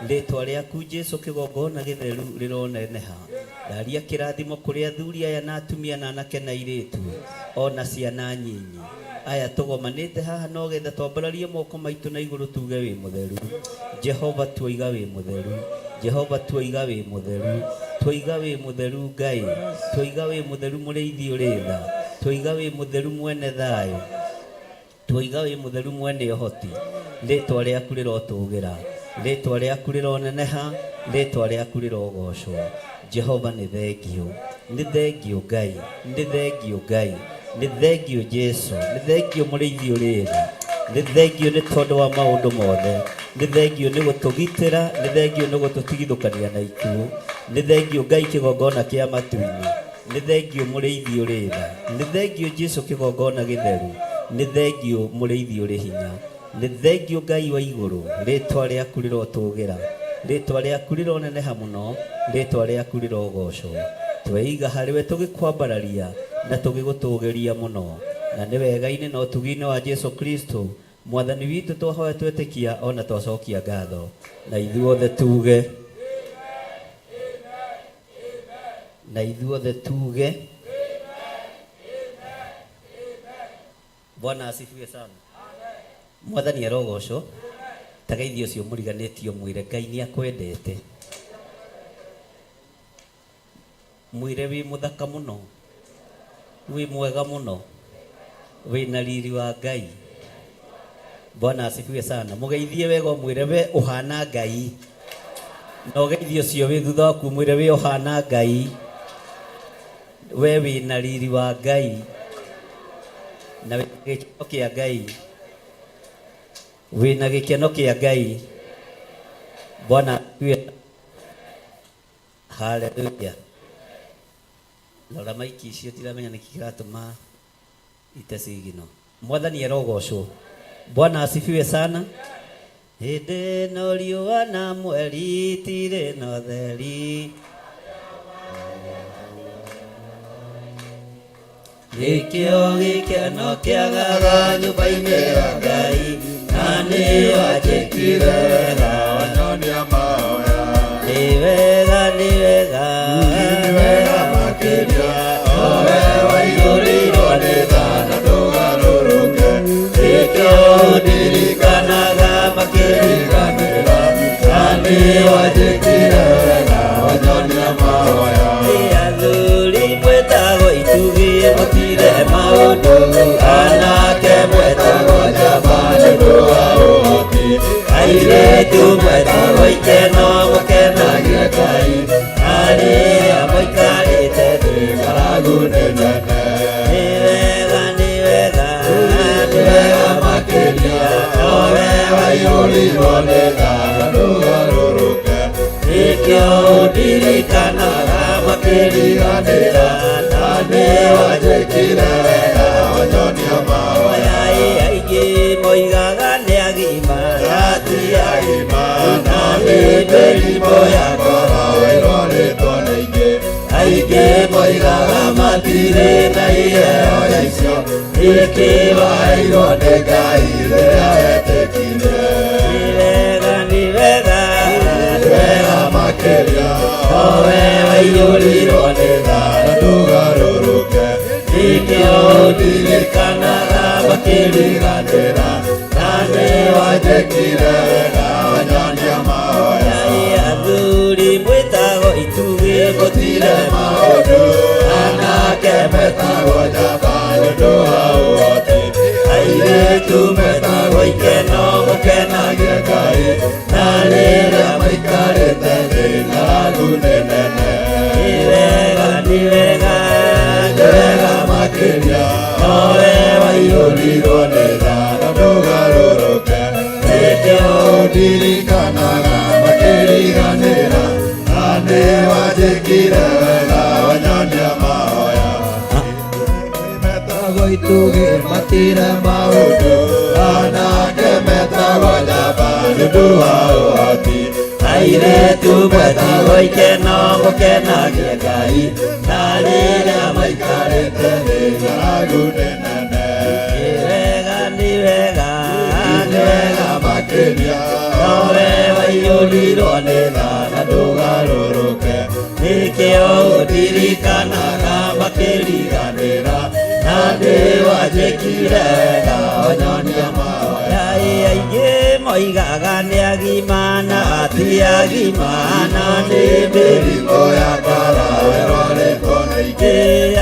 Rĩtwa rĩaku Jesũ kĩgongona gĩtheru rĩroneneha. Ndaria kĩrathimo kũrĩ athuri aya na atumia na anake na airĩtu ona ciana nyinyi. Aya tũgomanĩte haha no getha twambararie moko maitũ na igũrũ tuge wĩ mũtheru. Jehova tuoiga wĩ mũtheru, Jehova tuoiga wĩ mũtheru, tuoiga wĩ mũtheru Ngai, tuoiga wĩ mũtheru mũrĩithi ũrĩ tha, tuoiga wĩ mũtheru mwene thayũ, tuoiga wĩ mũtheru mwene ũhoti. Rĩtwa rĩaku rĩrotũgĩra, rĩtwa rĩaku rĩroneneha, rĩtwa rĩaku rĩrogocwo. Jehova nĩ thengio, nĩ thengio Ngai, nĩ thengio Ngai, nĩ thengio Jesũ, nĩ thengio mũrĩithi ũrĩ tha, nĩ thengio nĩ tondũ wa maũndũ mothe, nĩ thengio nĩ gũtũgitĩra, nĩ thengio nĩ gũtũtigithũkania na ikuũ, nĩ thengio Ngai kĩgongona kĩa matu-inĩ, nĩ thengio mũrĩithi ũrĩ tha, nĩ thengio Jesũ kĩgongona gĩtheru, nĩ thengio mũrĩithi ũrĩ hinya, nĩ thengio Ngai wa igũrũ. Rĩtwa rĩaku rĩrotũgĩra, rĩtwa rĩaku rĩroneneha mũno, rĩtwa rĩaku rĩrogocwo. Tweiga harĩwe tũgĩkwambararia na tũgĩgũtũgĩria mũno, na nĩ wega-inĩ na ũtugi-inĩ wa Jesũ Kristo Mwathani witũ twahoya twetĩkia ona twacokia ngatho, na ithuothe tuge, na ithuothe tuge Bwana asifiwe sana. Mwathani arogocwo. Tagaithi ũcio mũriganĩtio mwĩre Ngai nĩ akwendete. Mwĩre wĩ mũthaka mũno, wĩ mwega mũno, wĩ na riri wa Ngai. Bwana asifiwe sana. Mũgeithie wega mwĩre we ũhana Ngai. Na ũgeithie ũcio wĩ thutha waku mwĩre we ũhana Ngai. We wĩ na riri wa Ngai na gĩkeno kĩa Ngai, wĩna gĩkeno kĩa Ngai. Bwana asifiwe. Haleluya. Lora maiki icio tiramenya nĩkĩ kĩratũma itasigino. Mwathani arogocwo. Bwana asifiwe sana. Hĩndĩ no riũa na mweri itirĩ na ũtheri, nĩkĩo gĩkeno kĩagaga nyũmba-inĩ ya Ngai, na nĩ wanjĩkire wega wanyonia mahoya. Nĩ wega, nĩ wega, nĩ wega makĩria, owe waihũrĩirwo nĩ tha na ndũgarũrũke. Nĩkĩo ndirikanaga makĩriganĩra, na nĩ wanjĩkire wega wanyonia mahoya. Athuri mwĩtagwo itugĩ mũtire maũndũ, anake mwĩtagwo njamba nĩ ũndũ wa ũhoti, airĩtu mwĩtagwo ikeno mũkenagia Ngai, arĩa mũikarĩte thĩ
waiyũrirwo nĩ thara ndũgarũrũke
Nĩkĩo ndirikanaga makĩriganĩra na nĩ
wanjĩkire wega wanyonia mahoya
aingĩ moigaga nĩ agima
ti agima
na nĩ mĩrimũ ya
ngoro ĩrorĩtwo nĩ aingĩ
aingĩ moigaga matirĩ na iheo icio
ikiwairwo nĩ Ngai rĩrĩa wetĩkire
nĩ wega
makĩria
nowe waiyũrirwo nĩ
thara ndũgarũrũke
nĩkĩo ndirikanaga makĩriganĩra
na nĩ wanjĩkire wega wanyonia mahoya
athuri mwĩtagwo itugĩ mũtire
maũndũ anake metagwo njamba nĩ ũndũ wa ũhoti
airĩtu metagwo ikeno mũkenagia
Ngai na rĩrĩa maikarĩte thĩ ng'aragu nĩ nene
nĩ wega
makĩria
nowe
waiyũrirwo nĩ thara ndũgarũrũke
nĩkĩo
ndirikanaga makĩriganĩra na nĩ wanjĩkire wega wanyonia mahoya metagwo itugĩ matire maũndũ anake metagwo njamba nĩ ũndũ wa ũhoti
airĩtu mwĩtagwo ikeno mũkenagia Ngai na rĩrĩa
maikarĩte thĩ ng'aragu nĩ nene
nĩ wega
makĩria
nowe waiyũrirwo nĩ thara
ndũgarũrũke
nĩkĩo ndirikanaga makĩriganĩra na nĩ wanjĩkire wega wanyonia mahoya aingĩ moigaga nĩ agima na ti agima na nĩ mĩrimũ
ya ngoro ĩrorĩtwo nĩ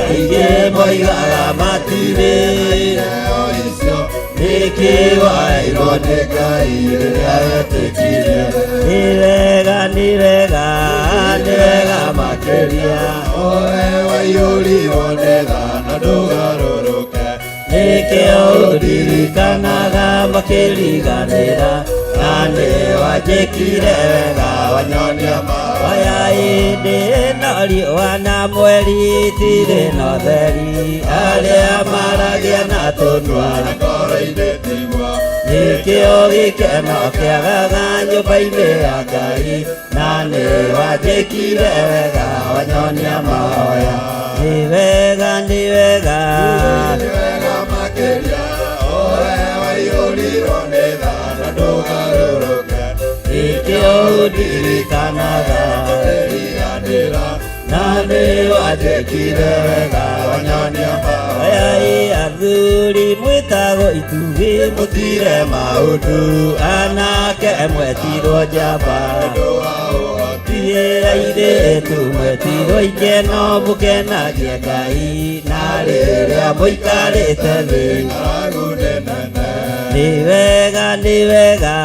aingĩ moigaga matirĩ
iheo icio
nĩkĩwairwo
nĩ Ngai rĩrĩa wetĩkire
nĩ wega makĩria
owe waiyũrirwo nĩ thara ndũgarũrũke
nĩkĩo ndirikanaga makĩriganĩra na nĩ wanjĩkire wega wanyonia mahoya hĩndĩ ĩno riũa na mweri itirĩ na ũtheri arĩa maragĩa na tũnua
ngoro-inĩ tigwo
nĩkĩo gĩkeno kĩagaga nyũmba-inĩ ya Ngai na nĩ wanjĩkire wega wanyonia mahoya nĩ wega
makĩria owe waiyũrirwo nĩ thara ndũgarũrũke
nĩkĩo ndirikanaga
makĩriganĩra
na nĩ wanjĩkire wega wanyonia mahoya athuri mwĩtagwo itugĩ mũtire maũndũ anake mwetirwo njamba airĩtu mwetirwo ikeno mũkenagia Ngai na rĩrĩa mũikarĩte thĩ
ng'aragu nĩ nene
nĩ wega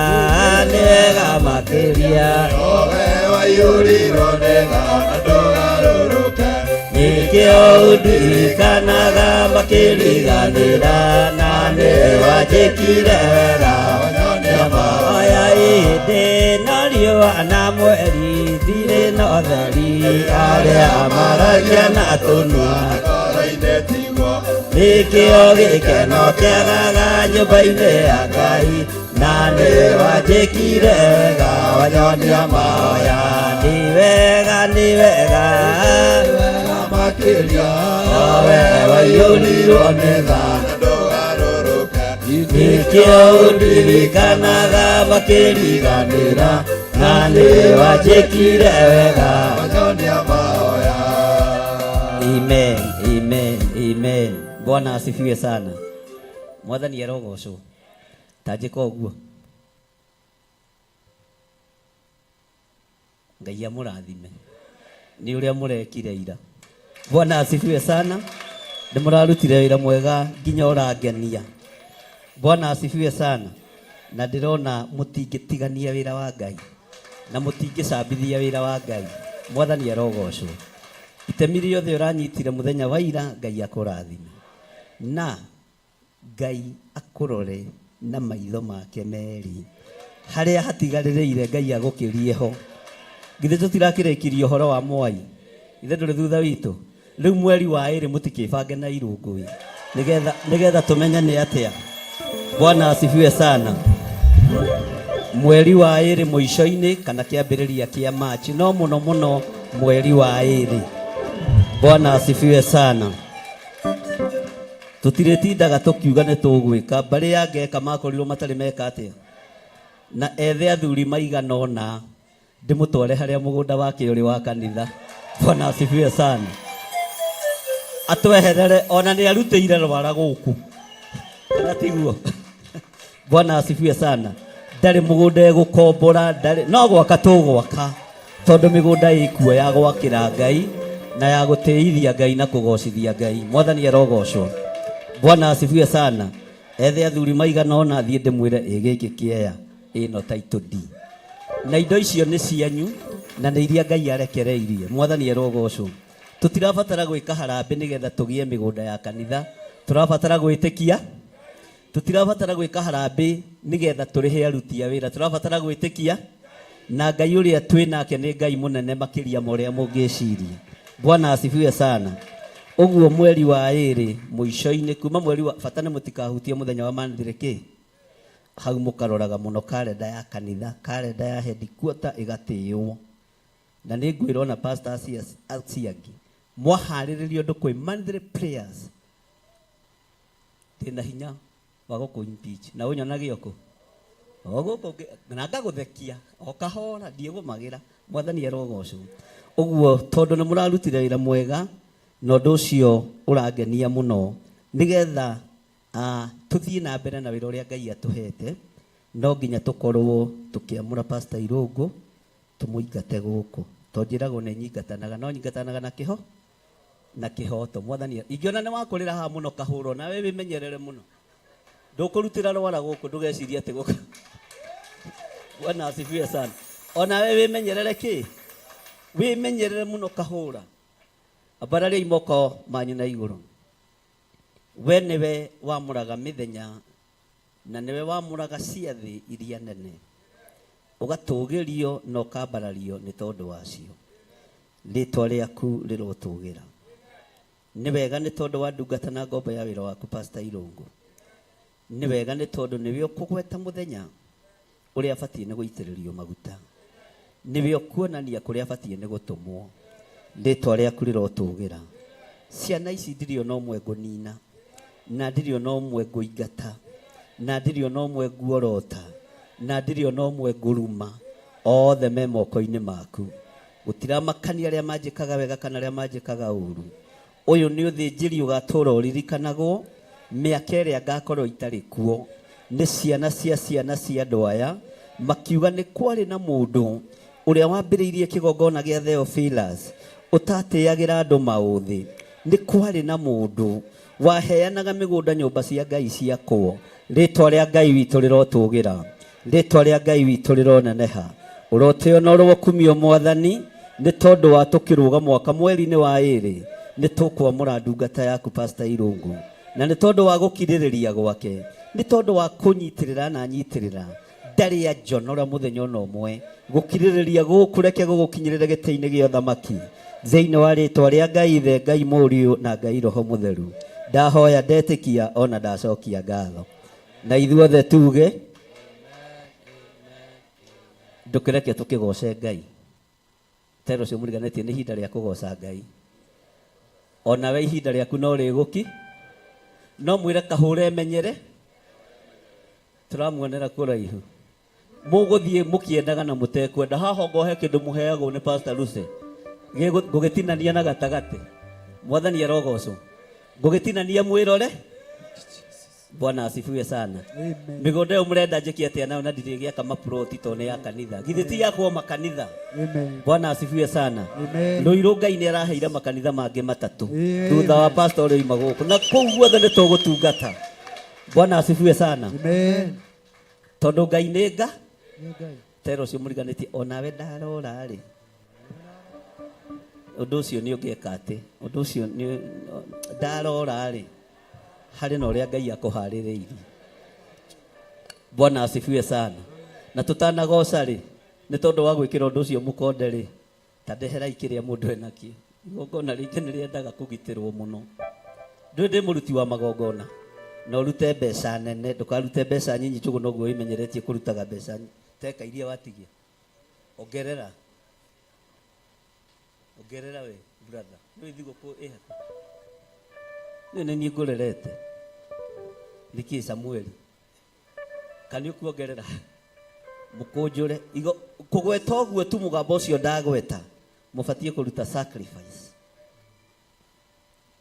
makĩria
owe waiyũrirwo nĩ thara ndũgarũrũke
nĩkĩo ndirikanaga makĩriganĩra na nĩ wanjĩkire wega wanyonia mahoya hĩndĩ ĩno riũa na mweri thirĩ na ũtheri arĩa maragia na tũnua
ngoro-inĩ tigwo
nĩkĩo gĩkeno kĩagaga nyũmba-inĩ ya Ngai na nĩ wanjĩkire wega wanyonia mahoya nĩ wega
makĩria
nowe waiyũrirwo nĩ thara
ndũgarũrũke
nĩkĩo ndirikanaga makĩriganĩra na nĩ wanjĩkire wega
wanyonia mahoya
amen Bwana asifiwe sana mwathani arogocwo tanjĩka ũguo Ngai amũrathime nĩ ũrĩa mũrekire ira Bwana asifiwe sana ndĩmũrarutire wĩra mwega nginya ũrangenia Bwana asifiwe sana na ndĩrona mũtingĩtigania wĩra wa Ngai na mũtingĩcambithia wĩra wa Ngai mwathani arogocwo itemi rĩothe ũranyitire mũthenya wa ira Ngai akũrathime na Ngai akũrore na maitho make merĩ haria hatigarĩrĩire Ngai agũkĩrie ho githĩ tũtirakĩrĩkirie ũhoro wa Mwai ithe ndũrĩ thutha witũ rĩu mweri wa 2 mũtikĩbange na irũngũ nigetha tumenye nĩ atĩa. Bwana asifiwe sana. Mweri wa 2 mũico-inĩ kana kĩambĩrĩria kĩa March, no mũno mweri wa 2. Bwana asifiwe sana. Tũtirĩtindaga tũkiuga nĩ tũgwĩka mbarĩ ya ngeka makorirwo matarĩ meka atĩa na ethe athuri maigana ũna ndĩmũtware harĩa mũgũnda wake ũrĩ wa kanitha. Bwana asifiwe sana. Atweherere ona nĩ arutĩire rwara gũkũ kana tiguo. Bwana asifiwe sana. Ndarĩ mũgũnda egũkombora no gwaka tũgwaka tondũ mĩgũnda ĩkuo ya gwakĩra Ngai na ya gũtĩithia Ngai na kũgocithia Ngai. Mwathani arogocwo. Bwana asifiwe sana. Ethe athuri maigana ũna thiĩ ndĩmwĩre gĩkĩ kĩeya ĩno title D na indo icio nĩ cianyu na nĩ iria Ngai arekereirie. Mwathani arogocwo. Tutirabatara gwĩka harambĩ nĩgetha tũgie mĩgũnda ya kanitha, tũrabatara gwĩtĩkia. Tutirabatara gwĩka harambĩ nĩgetha tũrĩhe aruti a wĩra, tũrabatara gwĩtĩkia na Ngai ũrĩa twĩ nake nĩ Ngai mũnene makĩria ma ũrĩa mũngĩciria. Bwana asifiwe sana. Ũguo mweri wa 2 mũico-inĩ kuma mweri wa bata nĩ mũtikahutie mũthenya wa mandirĩkĩ hau mũkaroraga mũno kalenda ya kanitha, kalenda ya headquarter ĩgatĩĩo na nĩ ngwĩrwo na pastor Asiagi mwaharĩrĩrio ũndũ kwĩ Monday prayers tena hinya wa gũkũ impeach na ũnyonagio kũ ogũkũ na ngagũthekia o kahora ndiegũmagira. Mwathani arogocwo. Ũguo tondũ nĩ mũrarutire wĩra mwega na ũndũ ũcio ũrangenia mũno nĩgetha tũthiĩ na mbere na wĩra ũrĩa Ngai atũhete no nginya tũkorwo tũkĩamũra pastor Irũngũ tũmũingate gũkũ tonjĩragwo nĩ nyingatanaga no nyingatanaga na kĩhoto. Mwathani ingĩona nĩ wakũrĩra haha mũno kahũrwo nawe wĩmenyerere mũno ndũkũrutĩra rwara gũkũ ndũgecirie atĩ gũka. Bwana asifiwe sana. Ona we wĩmenyerere wĩmenyerere mũno kahũra abararia imoko manyu na igũrũ. We nĩwe wamũraga mĩthenya na nĩwe wamũraga ciathĩ iria nene ũgatũgĩrio na ũkambarario nĩ tondũ wacio. Rĩtwa rĩaku rĩrotũgĩra. Nĩ wega nĩ tondũ wa ndungata na ngombo ya wĩra waku pastor Irũngũ. Nĩ wega nĩ tondũ nĩwe ũkũgweta mũthenya ũrĩa abatiĩ nĩ gũitĩrĩrio maguta. Nĩwe ũkuonania kũrĩa abatiĩ nĩ gũtũmwo. Rĩtwa rĩaku rĩrotũgĩra. Ciana ici ndirĩ ona ũmwe ngũnina na ndirĩ ona ũmwe ngũingata na ndirĩ ona ũmwe nguorota na ndirĩ ona ũmwe ngũruma. Othe me moko-inĩ maku. Gũtiramakania arĩa manjĩkaga wega kana arĩa manjĩkaga ũru. Ũyũ nĩ ũthĩnjĩri ũgatũra ũririkanagwo mĩaka ĩrĩa ngakorwo itarĩ kuo. Nĩ ciana cia andũ aya makiuga nĩ kwarĩ na mũndũ ũrĩa wambĩrĩirie kĩgongona gĩa Theophilus ũtatĩagĩra andũ maũthĩ. Nĩ kwarĩ na mũndũ waheanaga mĩgũnda nyũmba cia Ngai ciakwo. Rĩtwa rĩa Ngai witũ rĩrotũgĩra. Rĩtwa rĩa Ngai witũ rĩroneneha. Ũroteo na ũrokumio Mwathani nĩ tondũ wa tũkĩrũga mwaka mweri-inĩ wa 2 nĩ tũkwamũra ndungata yaku pastor Irũngũ na nĩ tondũ wa gũkirĩrĩria gwake nĩ tondũ wa kũnyitĩrĩra na nyitĩrĩra ndarĩ ajonora mũthenya ona ũmwe gũkirĩrĩria gũkũreke gũgũkinyĩrĩra gĩtĩ-inĩ gĩa ũthamaki thĩinĩ wa rĩtwa rĩa Ngai Ithe, Ngai Mũriũ na Ngai Roho Mũtheru. Ndahoya ndetĩkia ona ndacokia ngatho na ithuothe tuge ndũkĩreke tũkĩgoce Ngai. Tero cio mũriganĩtie nĩ ihinda rĩa kũgoca Ngai. Ona we ihinda rĩaku no rĩgũki no mwĩre kahũre menyere tũramuonera kũraihu. Mũgũthiĩ mũkĩendaga na mũtekwenda haha ngohe kĩndũ mũheagwo nĩ pastor Luce gũgĩtinania na gatagatĩ. Mwathani arogocwo. Gũgĩtinania mwĩrore. Bwana asifiwe sana. Mĩgũnda ĩyo mũrenda njĩke atĩa nayo na ndirĩgĩaka maploti to nĩ ya kanitha. Githĩ ti yakwo makanitha. Bwana asifiwe sana. Rũirũ Ngai nĩ araheire makanitha mangĩ matatũ thutha wa pastor ũrĩa ima gũkũ na kũu guothe nĩ tũgũtungata. Bwana asifiwe sana. Tondũ Ngai nĩ Ngai. Tero cio mũriganĩtie onawe ndarora rĩ. Ũndũ ũcio nĩ ũngĩka atĩ. Ũndũ ũcio nĩ ndarora rĩ. Harĩ na ũrĩa Ngai akũharĩrĩirie. Bwana asifiwe sana. na tutanagoca ri nĩ tondũ wa gwĩkĩra ũndũ ũcio mũkonde ri ta ndeherai kĩrĩa mũndũ enakĩo. Igongona rĩngĩ nĩ rĩendaga kũgitĩrwo mũno. Ndĩ mũruti wa magongona na ũrute mbeca nene, ndũkarute mbeca nyinyi tũgũ noguo wĩmenyeretie kũrutaga mbeca teka iria watigia. Ongerera we brother, nĩ thigũkũ ĩhaku nĩ niĩ ngũrerete Nikie Samueli kanĩ ũkuongerera mũkũnjũre kũgweta ũguo tu mũgambo ũcio ndagweta mũbatiĩ kũruta sacrifice.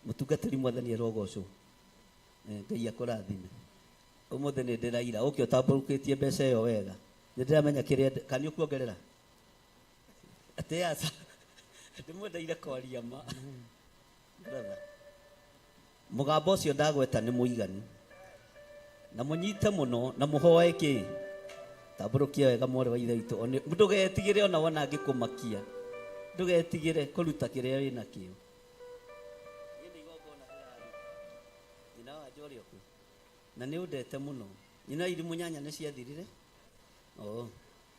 Mũtungatĩri mwathani arogocwo, Ngai akũrathime. Ũmũthĩ nĩ ndĩraira ũkĩ ũtambũrũkĩtie mbeca ĩyo wega, nĩ ndĩramenya kĩrĩa kanĩ ũkuongerera atĩ aca ndĩmwendeire kwaria ma mũgambo ũcio ndagweta nĩ mũiganu, na mũnyite mũno na mũhoe kĩ tambũrũkia wega mwarĩ wa ithe witũ. Ndũgetigĩre ona wona angĩkũmakia, ndũgetigĩre kũruta kĩrĩa wĩna kĩo. Nyina wa Njorĩ ũkũ na nĩ ũndete mũno. Nyina irimũ nyanya nĩ ciathirire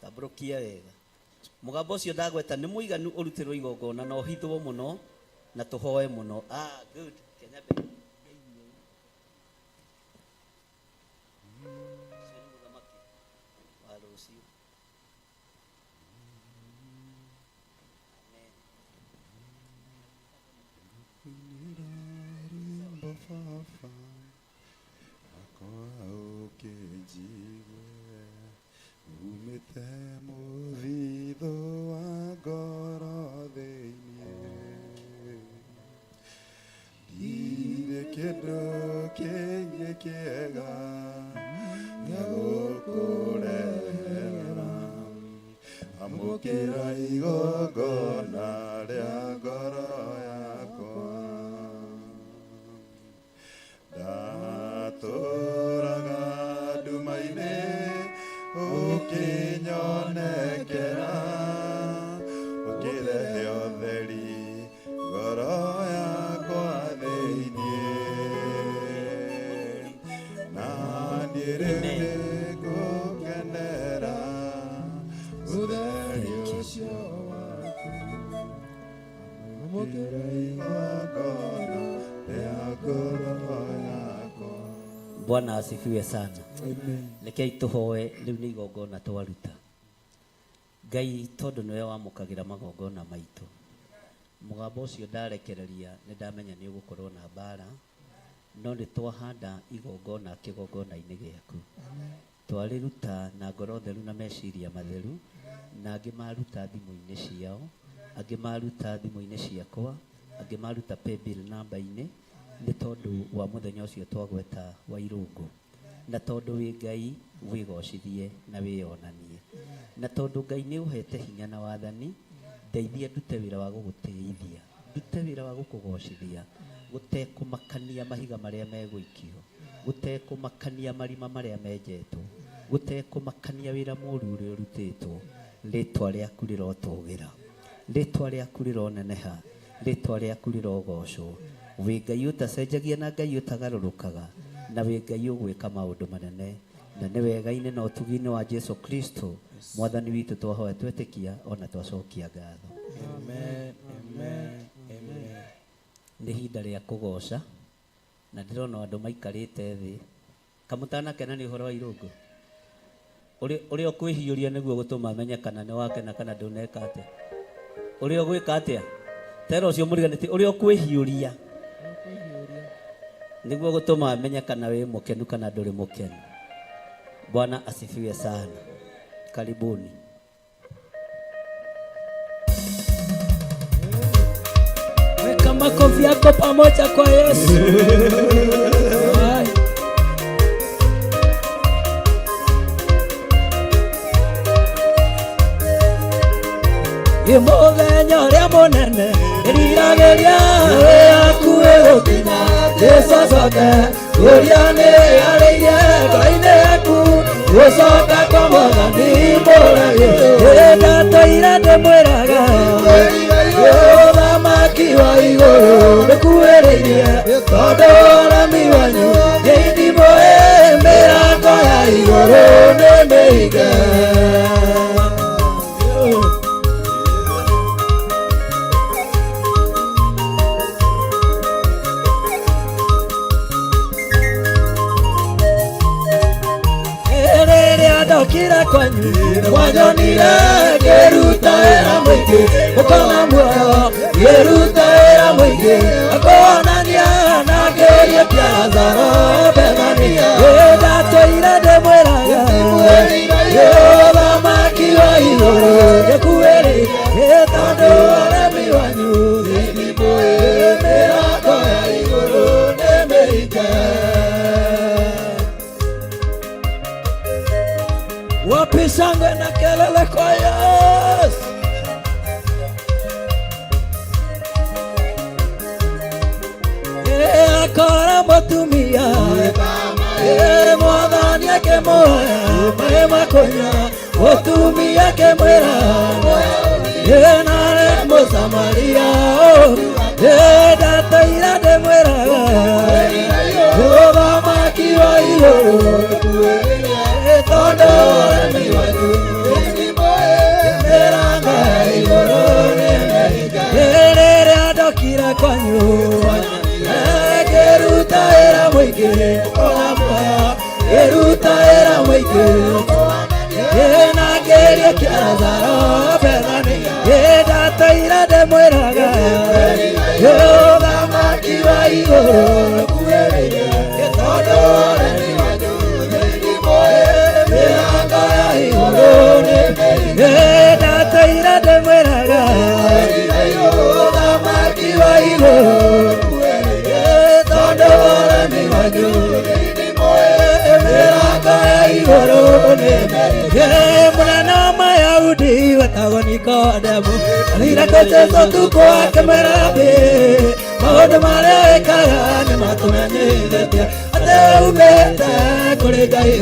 tambũrũkia wega. Mũgambo ũcio ndagweta nĩ mũiganu ũrutĩrwo igongona na ũhithwo mũno na tũhoe mũno. Good. Kenya Bay.
Amukĩra igongona rĩa ngoro yakwa, ndatũraga nduma-inĩ ũkĩnyonekera, ũkĩrehe ũtheri ngoro yakwa thĩinĩ, na niĩ rĩu nĩngũkenera ũtheri ũcio waku. Amũkĩra igongona rĩa ngoro yakwa.
Bwana asifiwe sana. Rekei tũhoe rĩu nĩ igongona twaruta. Ngai tondũ nĩwe wamũkagĩra magongona maitũ, mũgambo ũcio ndarekereria nĩ ndamenya nĩ ũgũkorwo na mbara, no nĩ twahanda igongona kĩgongona-inĩ gĩaku. Twarĩruta na ngoro theru na meciria matheru, na angĩ maruta thimũ-inĩ ciao, angĩ maruta thimũ-inĩ ciakwa, angĩ maruta paybill namba-inĩ, nĩ tondũ wa mũthenya ũcio twagweta wa irũngo, na tondũ wĩ Ngai wĩgocithie na wĩonanie, na tondũ Ngai nĩ ũhete hinya na wathani, ndeithia ndute wĩra wa gũgũtĩithia, ndute wĩra wa gũkũgocithia, gũtekũmakania mahiga marĩa megũikio, gũtekũmakania marima marĩa menjetwo, gũtekũmakania wĩra mũũru ũrĩa ũrutĩtwo. Rĩtwa rĩaku rĩrotũgĩra, rĩtwa rĩaku rĩroneneha, rĩtwa rĩaku rĩrogocwo. Wĩ Ngai ũtacenjagia na Ngai ũtagarũrũkaga, na wĩ Ngai ũgwĩka maũndũ manene, na nĩ wega-inĩ na ũtugi-inĩ wa Jesu Kristo mwathani witũ twahoya twetĩkia ona twacokia ngatho. Amen. Amen. Amen. Nĩ ihinda rĩa kũgoca na ndĩrona andũ maikarĩte thĩ. Kamũtanakena nĩ ũhoro wa irũngo ũrĩa ũkwĩhiũria nĩguo gũtũma amenye kana nĩ wakena kana ndũneka atĩa. Ũrĩa ũgwĩka atĩa tera ũcio mũriganĩtie, ũrĩa ũkwĩhiũria nĩguo gũtũma amenye kana wĩ mũkenu kana ndũrĩ mũkenu. Bwana asifiwe sana. Karibuni.
Weka makofi yako pamoja kwa Yesu. Mũthenya ũrĩa mũnene ĩriragĩria yaku ĩgũkinya, Jesũ acoke ũrĩa nĩ arĩire ngai-inĩ yaku, gũcoka kwa Mwathani mũragia. Ndatoira ndĩmwĩraga ũthamaki wa igũrũ nĩkuhĩrĩirie, tondũ ũrami wanyu nĩ ithimo, mĩrango ya igũrũ nĩ mĩhinge. ndokira kwanyu mwanyonire ngiruta wĩra mũingĩ mũkona muoyo ngiruta wĩra mũingĩ akonania na ngĩũrie kĩa Lazaro Bethania ndatũire ndĩmwĩraga ũthamaki wa igũrũ gĩkuĩrĩ tondũ ũremi wanyu nĩmũĩ mĩrango ya igũrũ nĩmĩhinge. Wapi shangwe na kelele kwa Yesu? Akora mutumia mwathani akĩmũhoya maĩ makonya mutumia akĩmwĩra narĩ Mũsamaria ndataira ndĩmwĩraga ũthamaki wa igũrũ tondũ ũremi wanyu mĩrango ya igũrũ nĩmĩhinge. Rĩrĩa ndokire kwanyu ngĩruta wĩra mũingĩ ona muoyo ngĩruta wĩra mũingĩ na ngĩũrie kĩa Lazaro Bethania ndataira ndĩmwĩraga ũthamaki wa igũrũ tondũ ũremi wanyu mĩrango ya igũrũ nĩmĩhinge. Ndataira ndĩmwĩraga ũthamaki wa igũrũ tondũ ũremi wanyu mĩrango ya igũrũ nĩmĩhinge. Mũnene wa Mayahudi wetagwo Nikodemu athire kwĩ Jesũ ũtukũ akĩmwĩra maũndũ marĩa wĩkaga nĩmatũmenyithĩtie atĩ umĩte kũrĩ Ngai.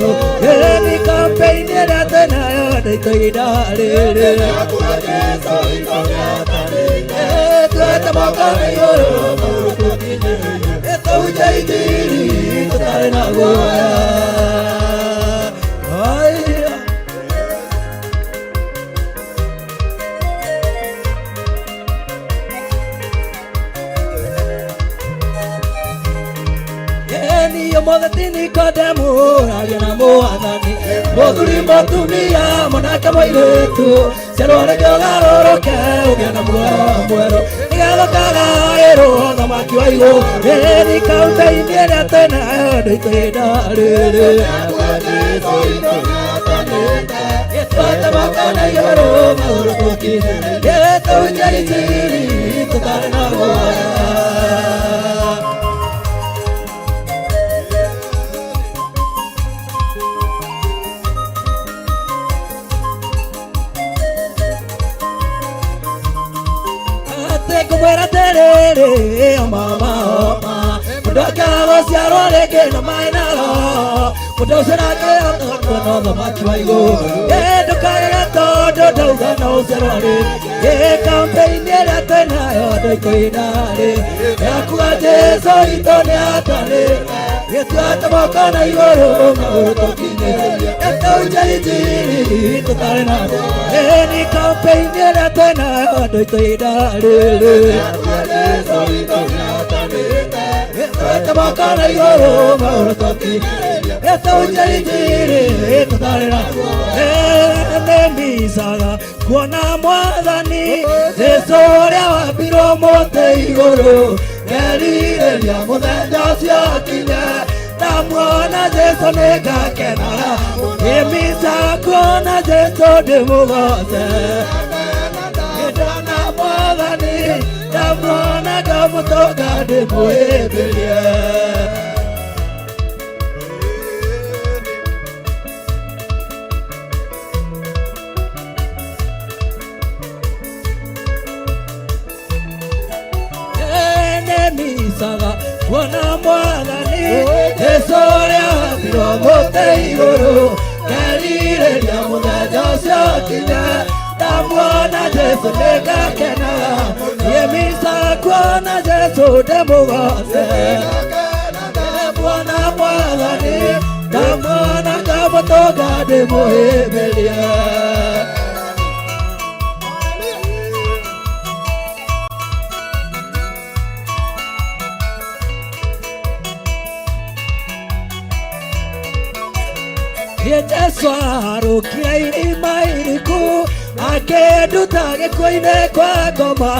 Nĩ campaign ĩrĩa twĩnayo ndĩitũ ihinda rĩrĩ tuoete moko na igũrũ tũhunjie injiri tũtarĩ na guoya. Ũmũthĩ ti Nikodemu aria na Mwathani mũthuri mũtumia mũnake mũirĩtu ciarwo rĩngĩ ũgarũrũke ũgĩe na muoyo mwerũ nĩgetha ũkagaĩrwo ũthamaki wa igũrũ. Nĩ kaunti-inĩ ĩrĩa twĩnayo ndĩitũ ihinda rĩrĩ tuoete moko na igũrũ magũrũ tũkinyĩre tũhunjie injiri tũtarĩ na guoya. Ngũmwĩra atĩrĩrĩ mama mũndũ akĩgũciarwo rĩngĩ na maĩ na roho mũndũ ũcio nangĩhota kuona ũthamaki wa igũrũ. Ndũkagege tondũ ndauga no ũcerwo rĩ campaign ĩrĩa twĩnayo ndĩitũ ihinda rĩrĩ yakuga Jesũ witũ nĩatarĩte tuoete moko na igũrũ magũrũ tũkinyĩre tũhunjie injiri tũtarĩ na guoya. Nĩ campaign ĩrĩa twĩnayo ndĩitũ ihinda rĩrĩ tuoete moko na igũrũ magũrũ tũkinyĩre tũhunjie injiri tũtarĩ na guoya. Nĩmbicaga kuona Mwathani Jesũ ũrĩa wambirwo mũtĩ igũrũ ngerirĩria mũthenya ũcio ũkinye ndamuona Jesũ nĩngakenaga nĩmbicaga kuona Jesũ ndĩmũgoce ndona Mwathani ndamuona ngamũtũnga ndĩmũhĩmbĩrie. Nĩmbicaga kuona Mwathani Jesũ ũrĩa wambirwo mũtĩ igũrũ ngerirĩria mũthenya ũcio ũkinye ndamuona Jesũ nĩngakenaga nĩmbicaga kuona Jesũ ndĩmũgoce ndamuona Mwathani ndamuona ngamũtũnga ndĩmũhĩmbĩrie. Yesu arukia irima iriku akenduta gĩkuũ-inĩ kwa ngoma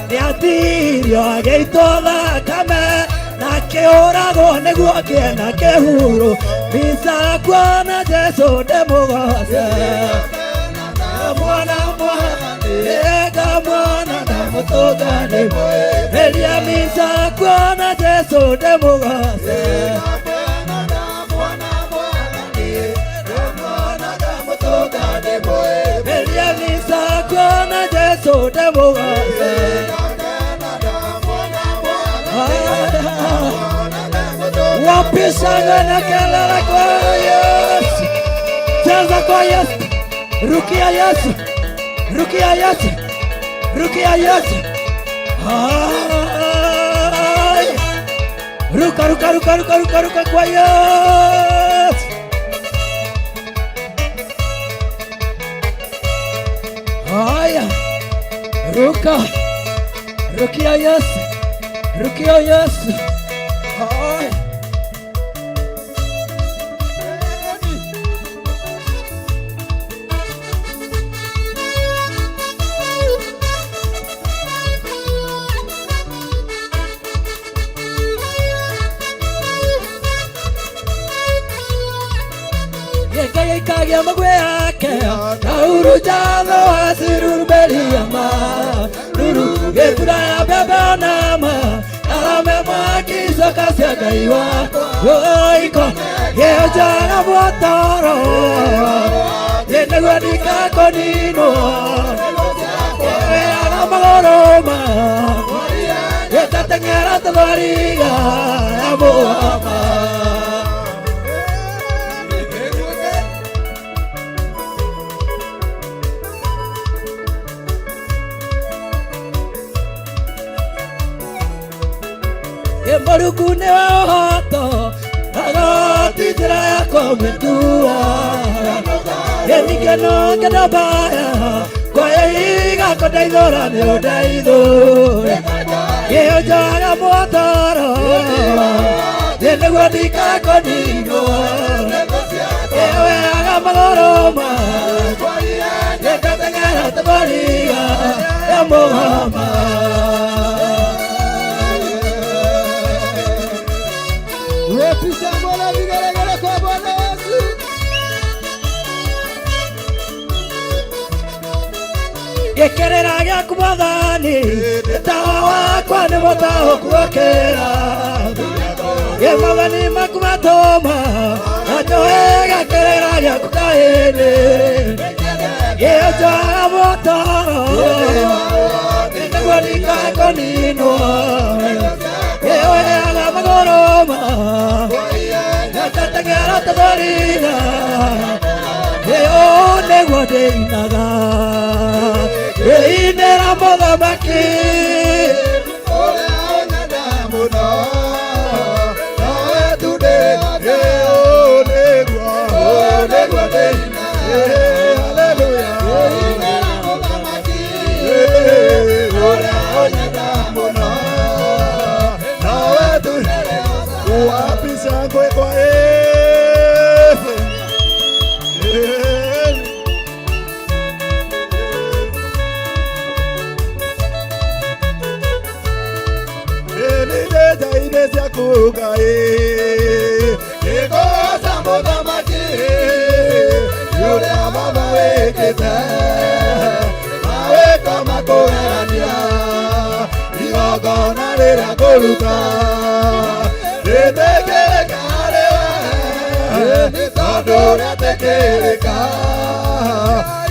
nĩatirio agĩitwo thakame na akĩũragwo nĩguo ngĩe na kĩhuro misa kuona Jesu ndĩmũgoce mwana ndamũtũnga nĩmweheria misa kuona Jesu ndĩmũgoce Elia misa kuona Jesu ndĩmũgoce wapisana na kelele kwa Yesu cheza kwa Yesu rukia Yesu rukia Yesu rukia Yesu ruka ruka ruka ruka ruka ruka kwa Yesu haya ruka rukia Yesu rukia Yesu haya Kagia magwe yake Nauru jalo asiruru beliama Nuru gefura ya bebe nama Alame mwaki soka siaga iwa Yoiko Yeo jana mwatoro Yenegwa nika konino Yewe ana magoroma Yetatengera tabariga Ya Muhammad Maruku ne wahoto agoti jira yako metua Yenikeno kadabaya kwa yiga kodaidora ne odaidore Yeo jaga motoro Yenegwa dika konino Yewe aga magoroma Yekatengera tabariga Ya Muhammad
Pisamos vigeregere kwa Bwana Yesu
Gekerera gĩaku Mwathani tawa wakwa nĩ mũtaho kuokera Mwathani maku matũma na njoe gekerera gĩaku kahĩndĩ gĩnjoaga mũtoro nĩguo ndikakoninwo gĩoyaga magũrũma gatatengera tabariga gĩo nĩguo ndĩinaga ndĩinĩra mũthamaki
ũrĩa nyenda mũno nowe tu nĩguo ndĩina haleluya ndĩinĩra mũthamaki ũrĩa nyenda mũno nowe tu wapisa ngwe kwa Yesu Ine sia kukai ego samboda maki yule amama wekete mawe kama koerania igogona rira koluka tetekerekerewa nitondũrĩa tekereka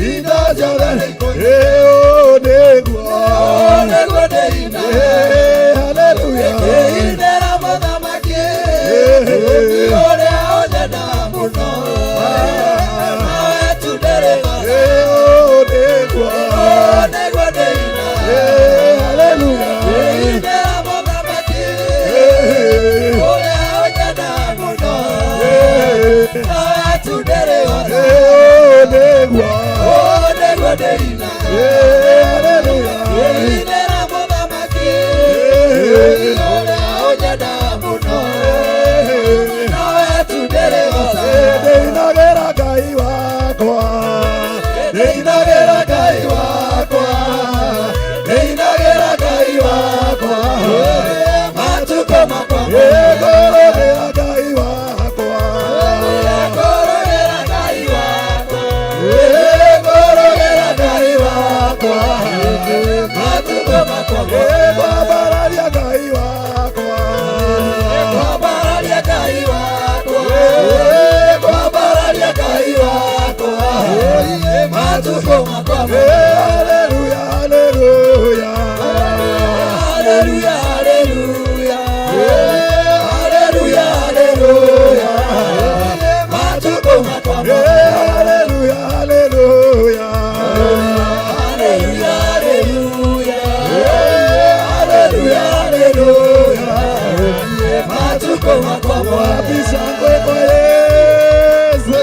indo ciothe nĩguo ndĩina haleluya ndĩinĩra mũthamaki ũrĩa ũnyenda mũno nawe tu ndĩrĩga nĩguo ndĩina haleluya ndĩinĩra mũthamaki ũrĩa ũnyenda mũno nawe tu ndĩrĩga nĩguo ndĩina haleluya ndĩinĩra mũthamaki ũrĩa ũnyenda mũno nawe tu ndĩrĩga ndĩinagĩra Ngai
makwamo
Wabishangwe kwa Yesu.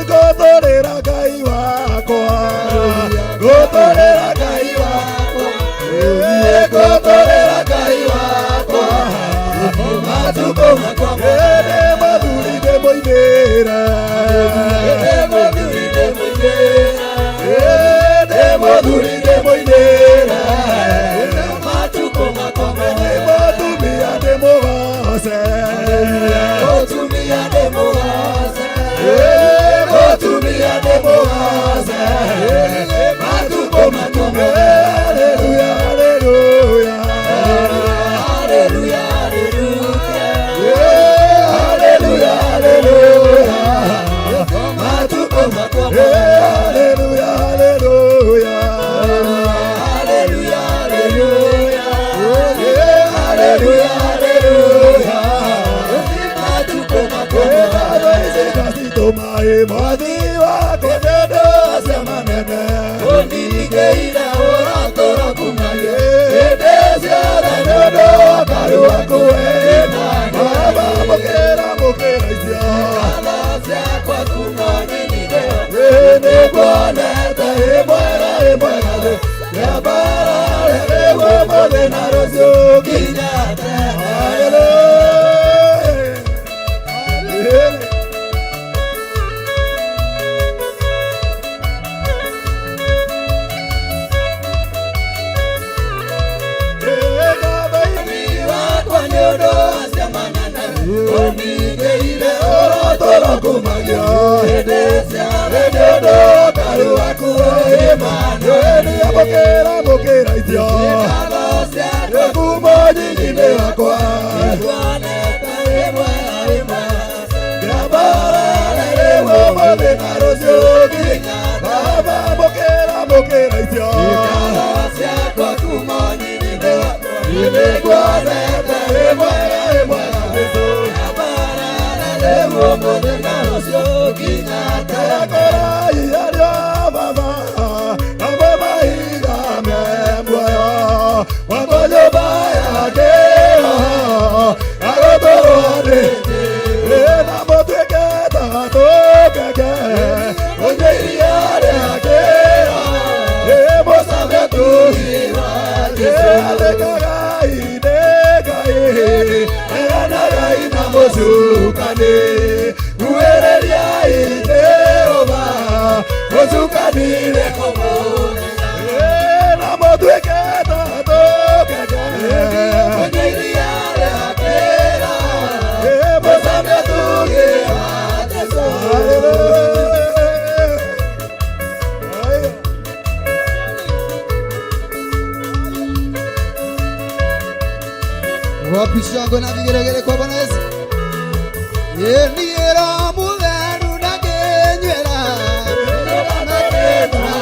Gotorera Ngai wakwa, gotorera Ngai wakwa, gotorera Ngai wakwa, matuko makwamo madhuri de moinera, madhuri de moinera, matuko makwamo madumia de moase, otumia de moase. Otumia de moase, matuko makombe, haleluya, haleluya, haleluya, haleluya, haleluya, matuko makombe, haleluya, haleluya, haleluya, haleluya, haleluya, matuko makombe. Tomae mwadhi wako nendo asemanene Ondigeira oratoro kumaye Edezia nendo karu wako emane Mokera mokera izia Kalazia kwa kumoni nideo Ene boneta emwera Yabara ewe mode narosyo kinyate Hallelujah. Ondigeire oratoro kumagia Edezia nendo karu wako emane Mokera izia Kalazia kwa kumoni nideo Mokera izia Kalazia kwa kumoni nideo Mozukane, muereria Jehova, mozukane lekomone, na modueke tato kagane, muereria leakera, mozame tuge mateso.
Wapishango na vigeregere kwa Bwana Yesu. Niera mutheru na ngenywera na ngenywera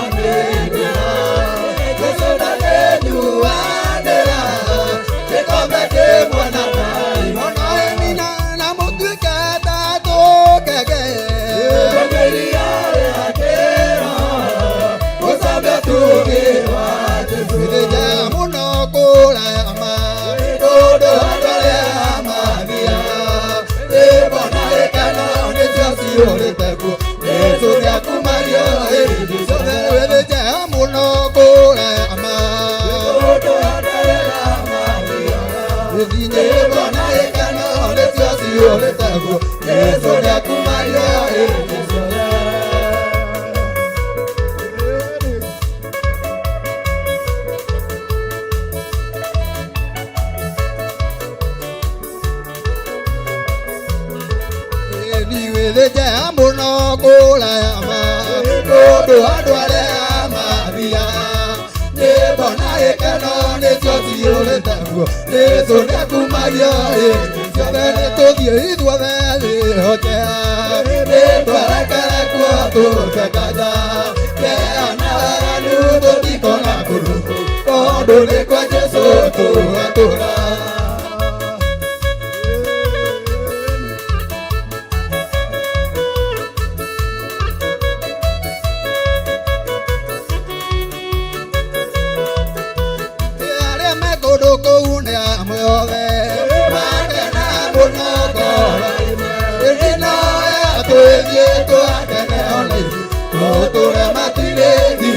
Yesu na ngenyuanĩra gĩkombe kĩ mwana Ngai ona nina na mũtuĩke ta tũkenge Mũgeria rĩakĩra mũcambia tũgĩwa Jesũ Gĩthĩnja mũno kũraya ma tondũ andũ arĩa mathia Yesu nĩakumagia hĩndĩ ciothe Gĩthĩnja mũno kũraya ma tondũ andũ arĩa mathia nyĩmbo na gĩkeno nĩcio ciũrĩte kuo Yesu nĩakumagia hĩndĩ ciothe Gĩthĩnja mũno kũraya ma tondũ andũ arĩa mathia nyĩmbo na gĩkeno nĩcio ciũrĩte kuo Yesu nĩakumagia hĩndĩ ciothe nĩtũthiĩ ithuothe thĩ hokea nĩtwerekere kuo tũkenganja keana waganu tũtikona kũndũ tondũ nĩ kwa Jesũ tũgatũũra matirĩthi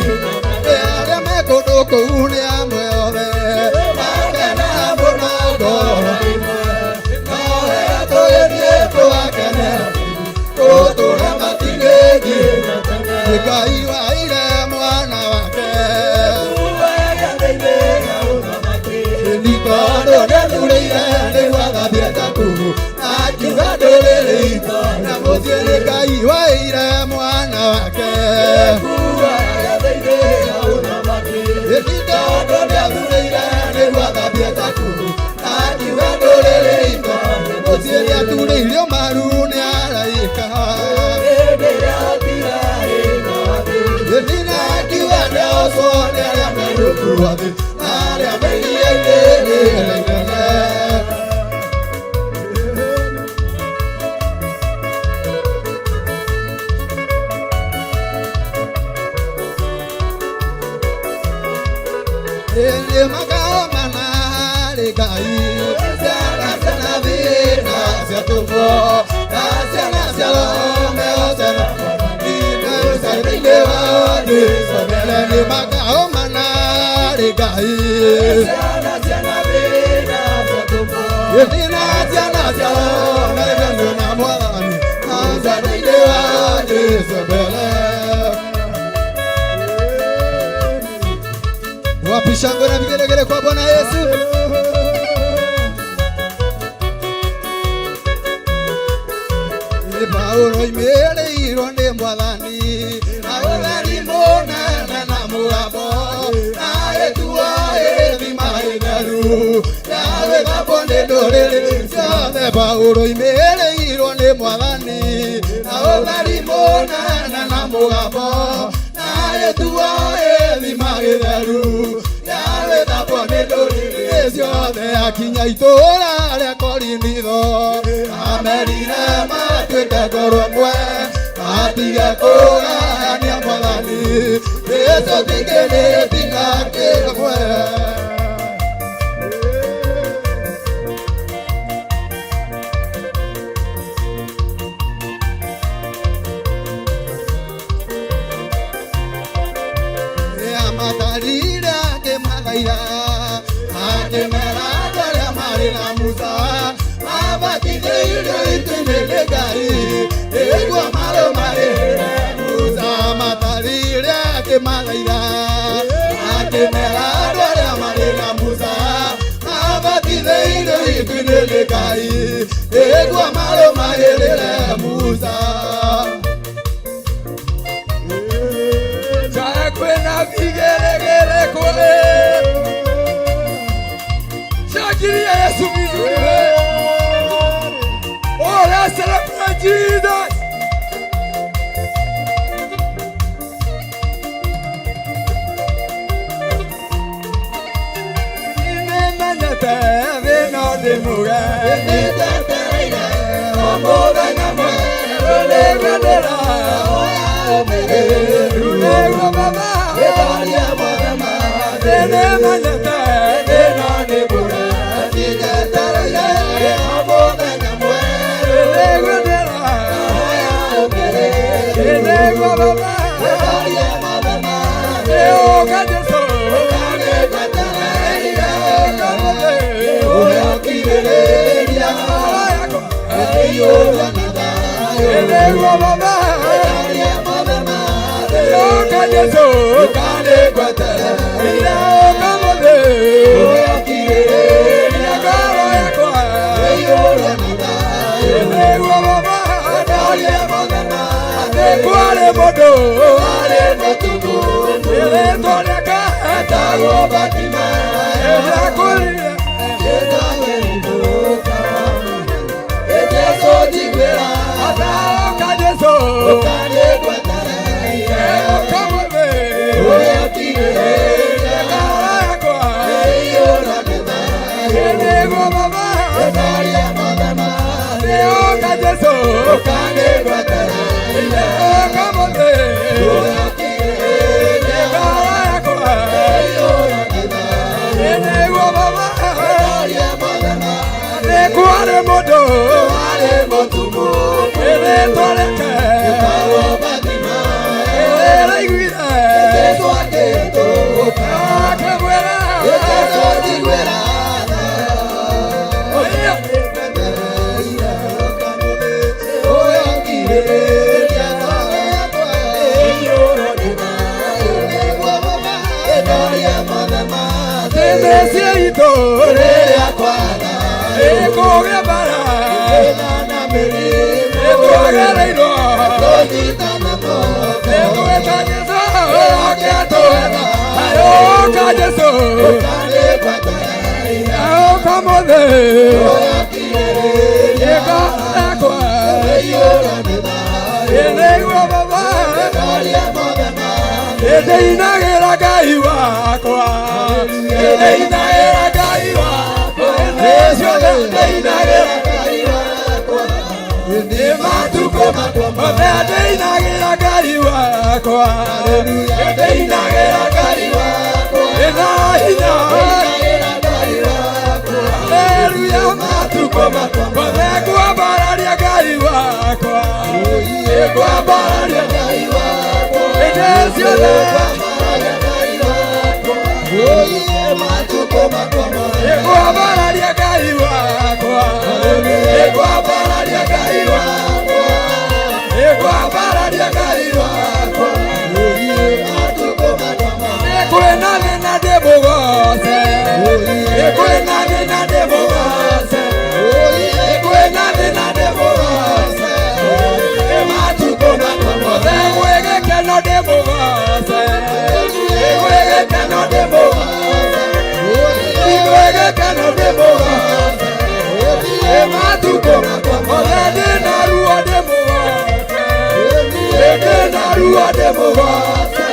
arĩa me kũndũ kũu nĩ amwe othe makena mũno ngoro-inĩ no wega tũgĩthiĩ tũgakenera gũtũũra matirĩthi Ngai waire mwana wake nĩ tondũ nĩathurĩire nĩguo athambie Jakubu akiuga ndũrĩrĩ itũ na mũciĩ nĩ Ngai waire mwana wake nĩ tondũ nĩathurĩire nĩguo athambie Jakubu akiuga ndũrĩrĩ itũ mũciĩ nĩaturĩirio maru nĩ araika nina akiuga nĩoco nĩ arĩa me rungu rwa thĩ arĩa me iria-inĩ rĩnene nĩ makao mana rĩ Ngai ciana ciana thĩna cia tũmbo na ciana cia Romeo ciana Nĩ makao mana rĩ Ngai ciana ciana thĩna cia tũmbo thĩna ciana cia Romeo na Mwathani na ciana-inĩ wa Jesũ mbere wapi shangwe na vigelegele kwa Bwana Yesu. Paulo imereirwo nĩ Mwathani na ũtheri mũnene na mũgambo na gĩtuo gĩthima gĩtheru gĩgwĩthambwo nĩ ndũrĩrĩ ciothe. Paulo imereirwo nĩ Mwathani na ũtheri mũnene na mũgambo na gĩtuo gĩthima gĩtheru gĩgwĩthambwo nĩ ndũrĩrĩ ciothe. Akinya itũũra rĩa Korinitho amerire matuĩke ngoro ĩmwe matige kũgayania Mwathani Jesũ tingĩrĩtinga kĩmwe. Amatarire akĩmathaitha akĩmera andũ arĩa marĩ na Musa mabatithĩirio itu-inĩ nĩ Ngai nĩguo marũmagĩrĩre Musa. Amatarire akĩmathaitha akĩmera andũ arĩa marĩ na Musa mabatithĩirio itu-inĩ nĩ Ngai nĩguo marũmagĩrĩre Musa. Kwĩna vigelegele kule shakiria Yesu vizuri. Oh, let's celebrate Jesus. Nimemanyate vino dimuga nitatereire omoga nyamwe rulegandera rulegwa baba edaria mama nemanyate vino dimuga nitatereire omoga nyamwe rulegandera rulegwa baba edaria mama eoga Yesu Motumo, ele toleke, ele
Ese ito
Rĩrĩa kwaga
Ekũgĩa bara
thĩna na mĩrimũ
Nĩtwagereirwo
tũnyitane moko
Nĩtwĩta Jesũ Oke atwetha Ayoka Jesũ
Ũtarĩ ngwata
Ayoka mũthĩ
Tũyakirĩrĩria
Ĩka ekwa
Ĩiyũra nĩ thayũ
Ĩnĩiguo baba
Ĩkaria mothe manĩ
Ĩndĩinagĩra Ngai wakwa Ĩndĩinagĩra Ngai wakwa Ĩndĩciothe ndĩinagĩra
Ngai wakwa
Nĩ matukũ mothe ndĩinagĩra Ngai wakwa Ndĩinagĩra Ngai wakwa Ĩna hinya
Ngai wakwa
Haleluya matukũ mothe ngwambararia Ngai wakwa Ngwambararia
Ngai wakwa
Ĩndĩciothe
Ngai wakwa Oye matukũ makwa
Ngwambararia Ngai wakwa Ngwambararia Ngai wakwa Ngwambararia Ngai wakwa
Oye matukũ makwa
Kwĩna thĩna ndĩmũgoce Kwĩna thĩna ndĩmũgoce Kwĩna thĩna ndĩmũgoce Matukũ mothe gwĩ gĩkeno ndĩmũgoce Gwĩ gĩkeno ndĩmũgoce Gwĩ gĩkeno ndĩmũgoce Matukũ mothe ndĩna ruo ndĩmũgoce Ndĩna ruo ndĩmũgoce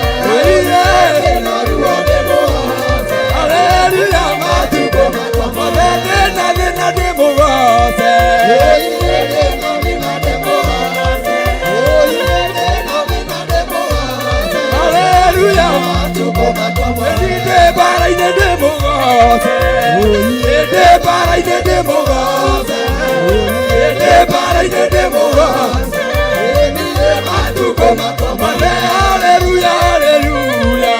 Haleluya matukũ mothe ndĩna thĩna ndĩmũgoce Haleluya ndĩ mbara-inĩ ndĩmũgoce Ndĩ mbara-inĩ ndĩmũgoce Ndĩ mbara-inĩ ndĩmũgoce Matukũ mothe haleluya haleluya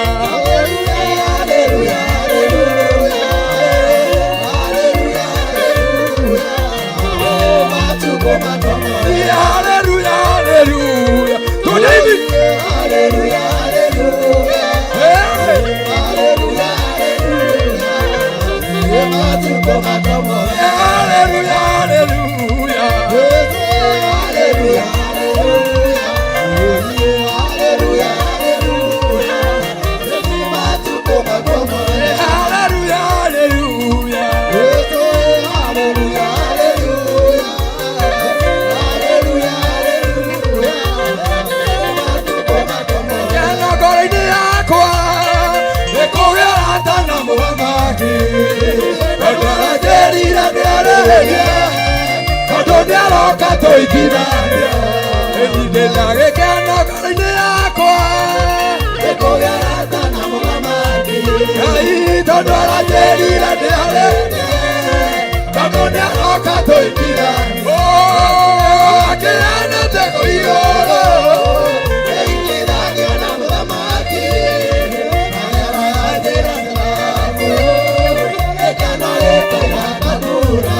Hallelujah, hallelujah. To David.
Hallelujah, hallelujah.
Hey.
Hallelujah, hallelujah. Matukũ makwa
Hallelujah, hallelujah.
Hallelujah, hallelujah. Hallelujah, hallelujah. Matukũ makwa
Hallelujah, hallelujah.
Hallelujah, hallelujah. Hallelujah, hallelujah. Matukũ makwa
Kena ngoro-inĩ yakwa nĩkũgĩa arata na mũthamaki tondũ aranjĩrire nĩarĩhĩria tondũ nĩaroka tũiguithanie ndĩna gĩkeno ngoro-inĩ yakwa
nĩkũgĩa arata na mũthamaki
Ngai tondũ aranjĩrire nĩarĩhĩria tondũ nĩaroka tũiguithanie akĩheana tegũ igũrũ
Eithĩragio na mũthamaki Arĩa njĩra Gĩkeno gĩkoima Gatũra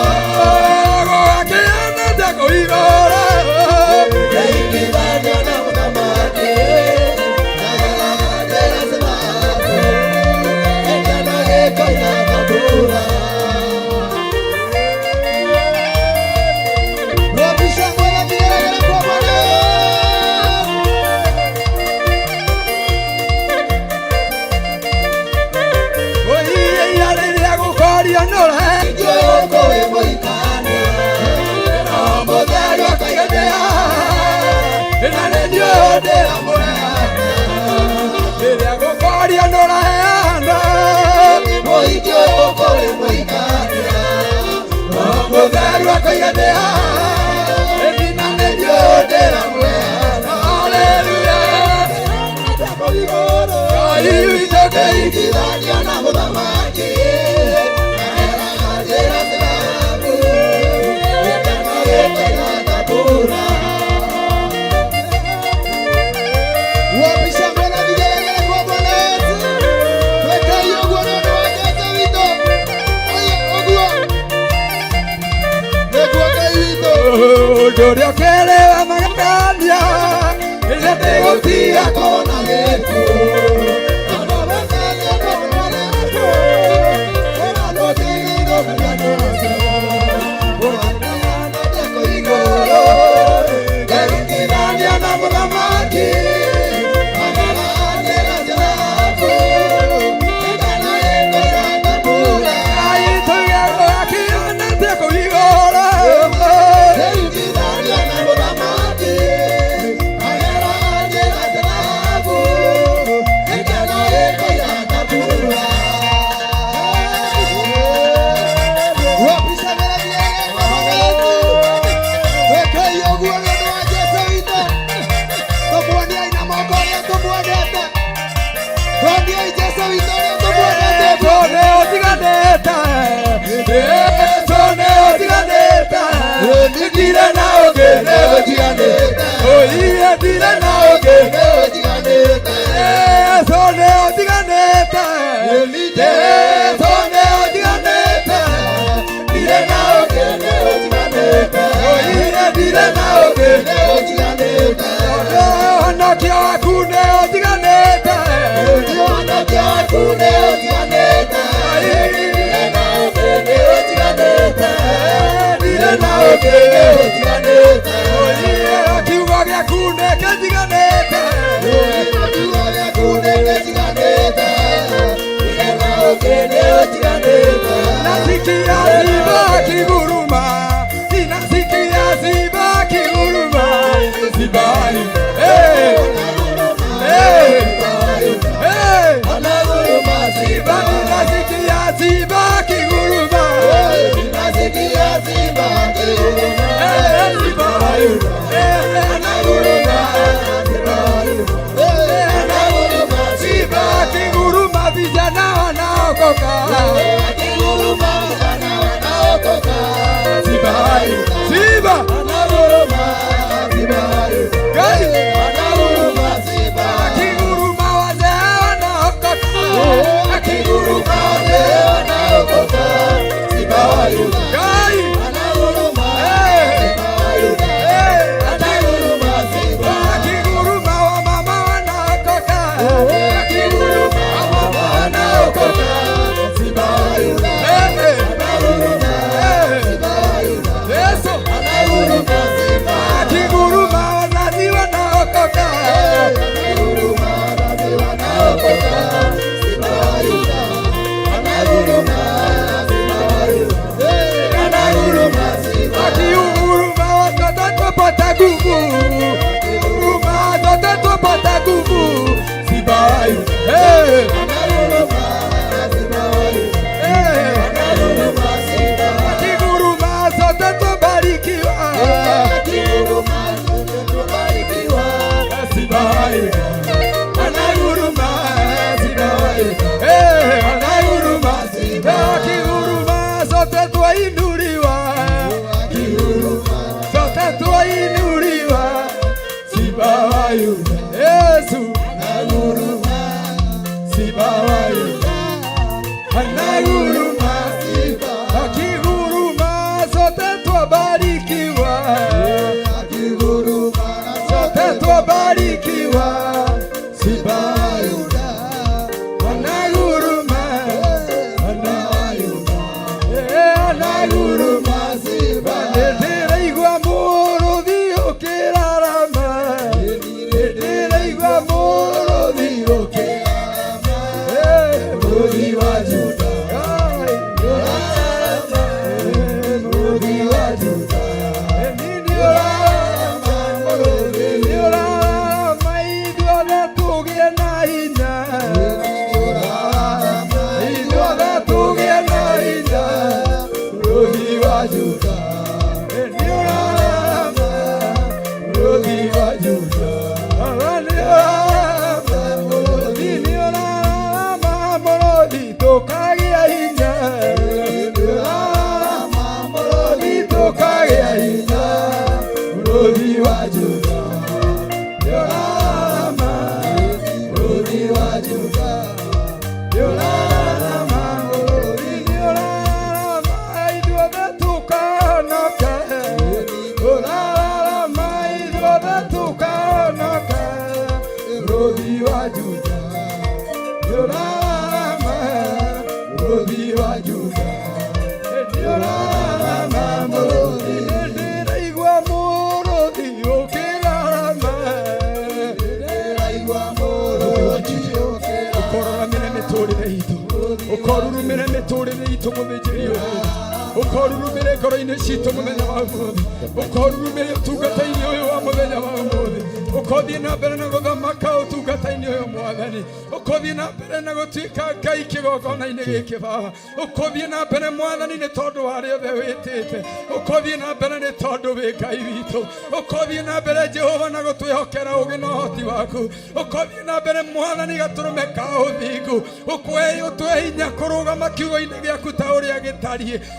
akĩheana tegũ igũrũ
Eithĩragio na mũthamaki Arĩa njĩra Gĩkeno gĩkoima Gatũra Rudisha mwana vigelegele kwa Bwana
Oiya rĩrĩa gũkorio nũre
Ijoyoko ĩmũikania
na mũtheri akaigania na nĩndio ndĩramũreha rĩrĩa gũkorio nũraheana
Ijoyoko ĩmũikania
mũtheri akaigania na nĩndio ndĩramũreha Haleluya Ngai witũ Ngai
Eithĩragio na mũthamaki Arĩa njĩra thirabu Gĩkeno gĩkoima Gatũra Wapisha mwana vigelegele kwa Bwana Yesu Wekai ũguo nĩ ũndũ wa Jesũ witũ Oye ũguo Nĩguo Ngai witũ
ũndũ ũrĩa ũkĩrĩwa magegania rĩrĩa ndĩgũtiga
Kona gĩkuũ Tondũ Mwathani nĩ mwega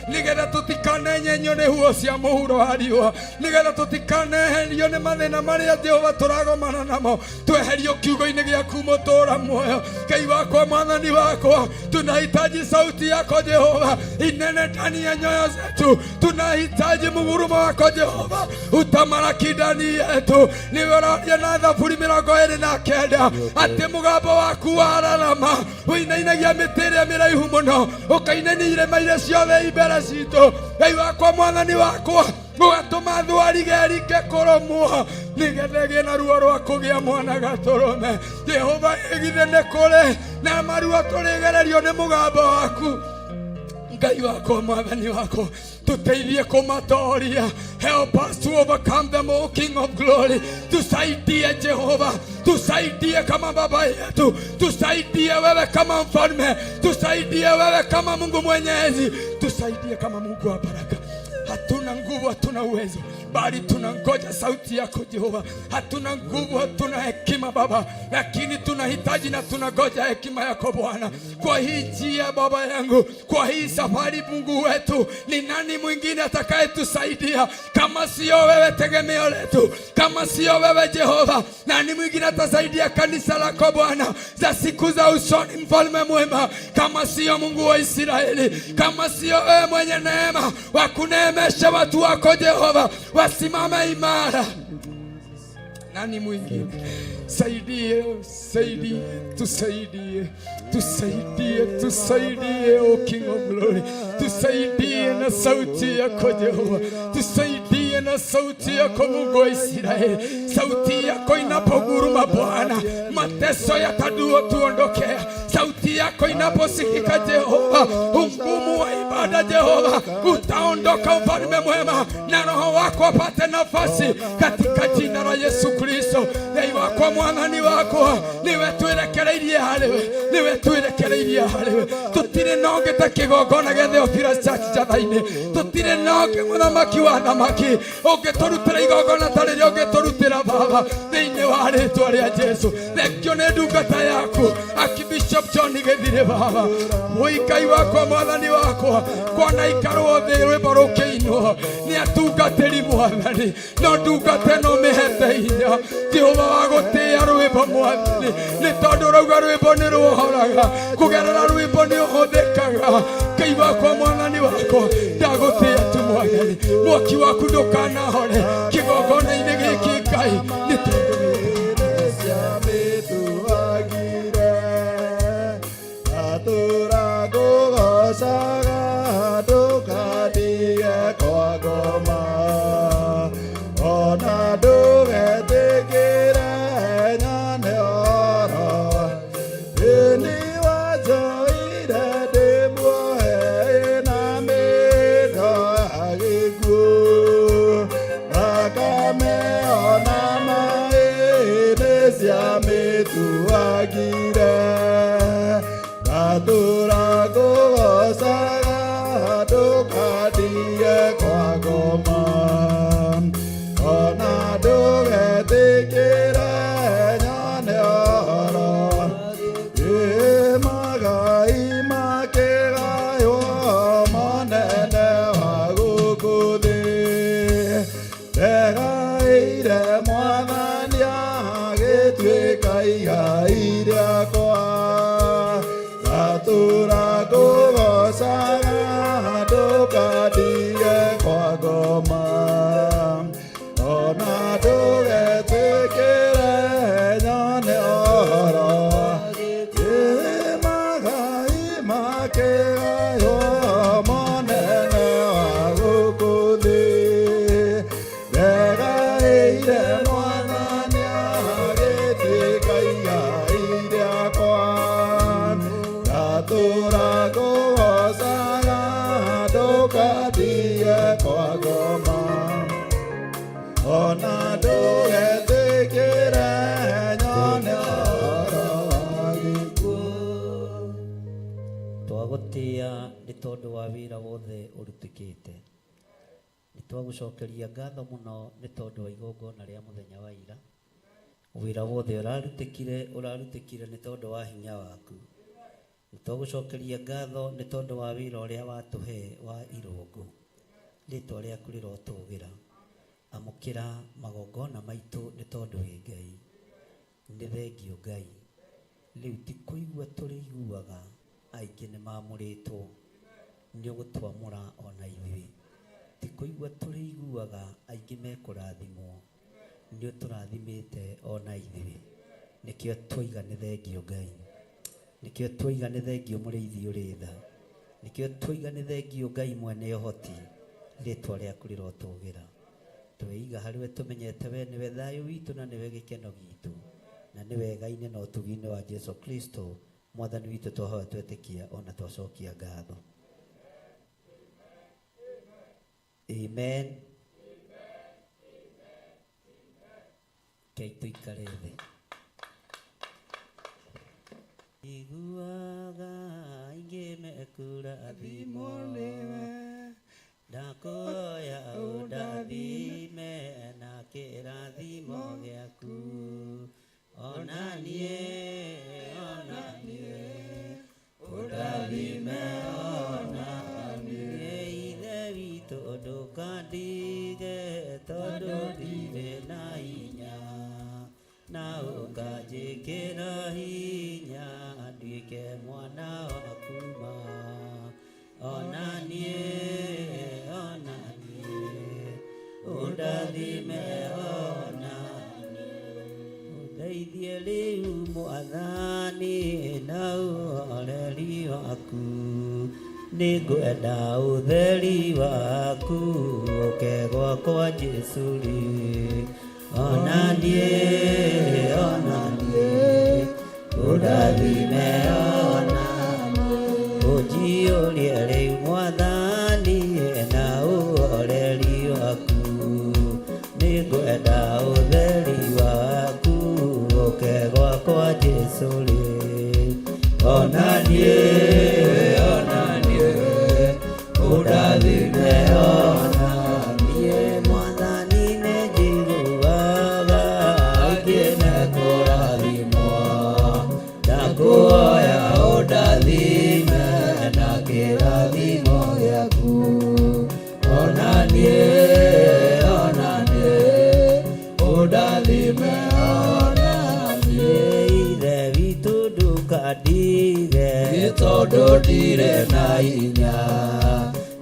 Nigetha tutikane nyenyo nĩ huo cia mũhuro wa riũa, nigetha tutikanehenirio nĩ mathĩna marĩa Jehova turagomana namo tweherio kiugo-inĩ gĩaku mũtũũra muoyo. Ngai wakwa, mwathani wakwa, tunahitaji sauti yako Jehova inene ndani ya nyoyo zetu. Tunahitaji mugurumo wako Jehova utamalaki ndani yetu. Niwe ũroria na Zaburi 29 atĩ mũgambo waku wararama ũinainagia mĩtĩ ĩrĩa mĩraihu mũno, ũkainania irĩma iria ciothe imbere citũ. Ngai wakwa, mwathani wakwa, ũgatũma thwariga ĩringe kũrũmwo nĩgetha ĩgĩe na ruo rwa kũgĩa mwana gatũrũme. Jehova, githĩ nĩ kũrĩ na maruo tũrĩgererio nĩ mũgambo waku? Ngai wako, mwathani wako, tuteithie kumatoria. Help us to overcome them, O King of Glory. Tusaidie Jehova, tusaidie kama baba yetu, tusaidie wewe kama mfalme, tusaidie wewe kama Mungu mwenyezi, tusaidie kama Mungu wa baraka. Hatuna nguvu, hatuna uwezo, bali tunangoja sauti yako Jehova. Hatuna nguvu, hatuna hekima Baba, lakini tunahitaji na tunangoja hekima yako Bwana. Kwa hii njia Baba yangu, kwa hii safari Mungu wetu, ni nani mwingine atakayetusaidia kama sio wewe? Tegemeo letu kama sio wewe Jehova, nani mwingine atasaidia kanisa lako Bwana za siku za usoni? Mfalme mwema, kama sio Mungu wa Israeli, kama sio wewe mwenye neema wa kuneemesha watu wako Jehova wasimame imara, nani mwingine? Saidie, saidie, tusaidie, tusaidie, tusaidie, O King of Glory. Tusaidie na sauti yako Jehova, tusaidie na sauti yako Mungu wa Israeli. Sauti yako inapoguruma Bwana, mateso yataduo tuondokea. Sauti yako inaposikika Jehova, ungumu wa ibada Jehova utaondoka, mfalme mwema, na Roho wako apate nafasi katika jina la Yesu Kristo. Ngai wako, mwathani wako, niwe twerekereirie hariwe, niwe twerekereirie hariwe. Tutire nonge ta kigongona gĩa Theophilus Church Jatha-inĩ, tutire nonge mũthamaki wa thamaki ũngĩtũrutĩra igongona ta rĩrĩa ũngĩtũrutĩra Baba thĩinĩ wa rĩĩtwa rĩa Jesu. Thengio nĩ ndungata yaku Archbishop John Gĩthirĩ Baba. Ngai wakwa, mwathani wakwa, kwana ikarwo thĩ rwĩmbo rũkĩinwo nĩ atungatĩri mwathani, no ndungata ĩno mĩhete hinya Jehova wa gũtĩĩa rwĩmbo mwathani, nĩ tondũ rauga rwĩmbo nĩ rũhoraga, kũgerera rwĩmbo nĩ ũhũthĩkaga. Ngai wakwa, mwathani wakwa, ndagũtĩĩa tu mwathani, mwaki waku ndũkanahore kĩgongona-inĩ gĩkĩ Ngai, nĩ tondũ twagũtĩĩa nĩ tondũ wa wĩra wothe ũrutĩkĩte. Nĩtwagũcokeria ngatho mũno nĩ tondũ wa igongona rĩa mũthenya wa ira. Wĩra wothe ũrarutĩkire nĩ tondũ wa hinya waku. Nĩtwagũcokeria ngatho nĩ tondũ wa wĩra ũrĩa watũhe wa irũngo. Rĩĩtwa rĩaku rĩrotũgĩra.
amukira magongona maitu ni tondu wi Ngai ni thengio Ngai riu ti kuigua turiguaga aingi ni mamuritwo ni ugutwamura ona ithui ti kuigua turiguaga aingi mekurathimwo ni uturathimite ona ithui nikio twiga ni thengio Ngai nikio twiga ni thengio muriithi uri tha nikio twiga ni thengio Ngai mwene uhoti ritwa riaku rirotugira tweiga hariwe tumenyete we niwe thayu witu na niwe gikeno gitu na niwe Ngai na utugi-ini wa Jesu Kristo mwathani witu twahoya twetikia ona twacokia ngatho. Amen. Kei tuikare thĩ. Iguaga aingi mekurathimwo ndakuhoya undathime na kĩrathimo gĩaku ona niĩ undathime ona niĩ ithe witũ ndũkandige tondũ ndirĩ na hinya na ũkanjĩkĩra hinya nduĩke mwana waku ma ona niĩ undathime ona undeithie rĩu mwathani na ũhoreri waku nĩngwenda ũtheri waku ũke gwakwa Jesũ rĩ ona niĩ undathime ona ũnjiyũrie rĩu mwathani na ũhoreri waku nĩngwenda ũtheri waku ũke gwakwa Jesũ rĩ ona niĩ undathime ona niĩ mwathani nĩnjiguaga aingĩ mekũrathimwo ndakuhoya undathime na kĩrathimo gĩaku ona niĩ undathime ona niĩ ithe witũ ndũkandige tondũ ndirĩ na hinya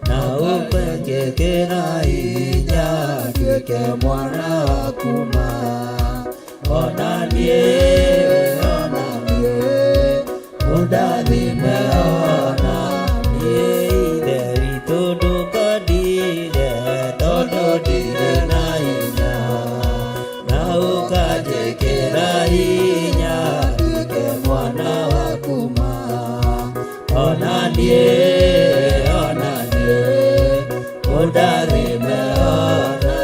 na ũkanjĩkĩra hinya nduĩke mwana waku ma ona niĩ undathime ona niĩ ithe witũ ndũkandige tondũ ndirĩ na hinya na ũkanjĩkĩra hinya nduĩke mwana waku ma ona niĩ undathime ona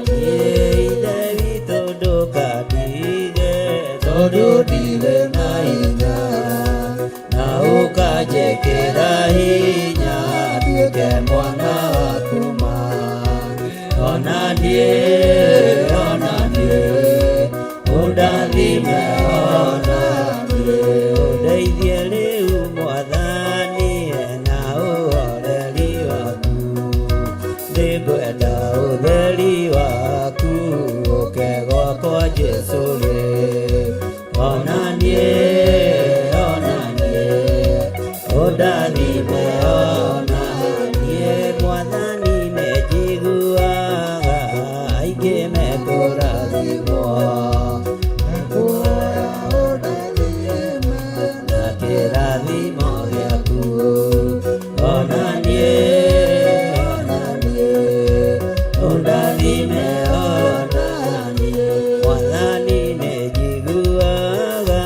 niĩ ithe witũ ndũkandige tondũ ndirĩ na hinya na ũkanjĩkĩra hinya nduĩke mwana waku ma ona niĩ undathime ona niĩ ũndeithie rĩu mwathani na ũhoreri waku nĩngwenda ũtheri waku ũke gwakwa Jesũ rĩ ona niĩ undathime ona niĩ mwathani nĩnjiguaga aingĩ mekũrathimwo ndakuhoya undathime na kĩrathimo gĩaku ona niĩ undathime ona niĩ mwathani nĩnjiguaga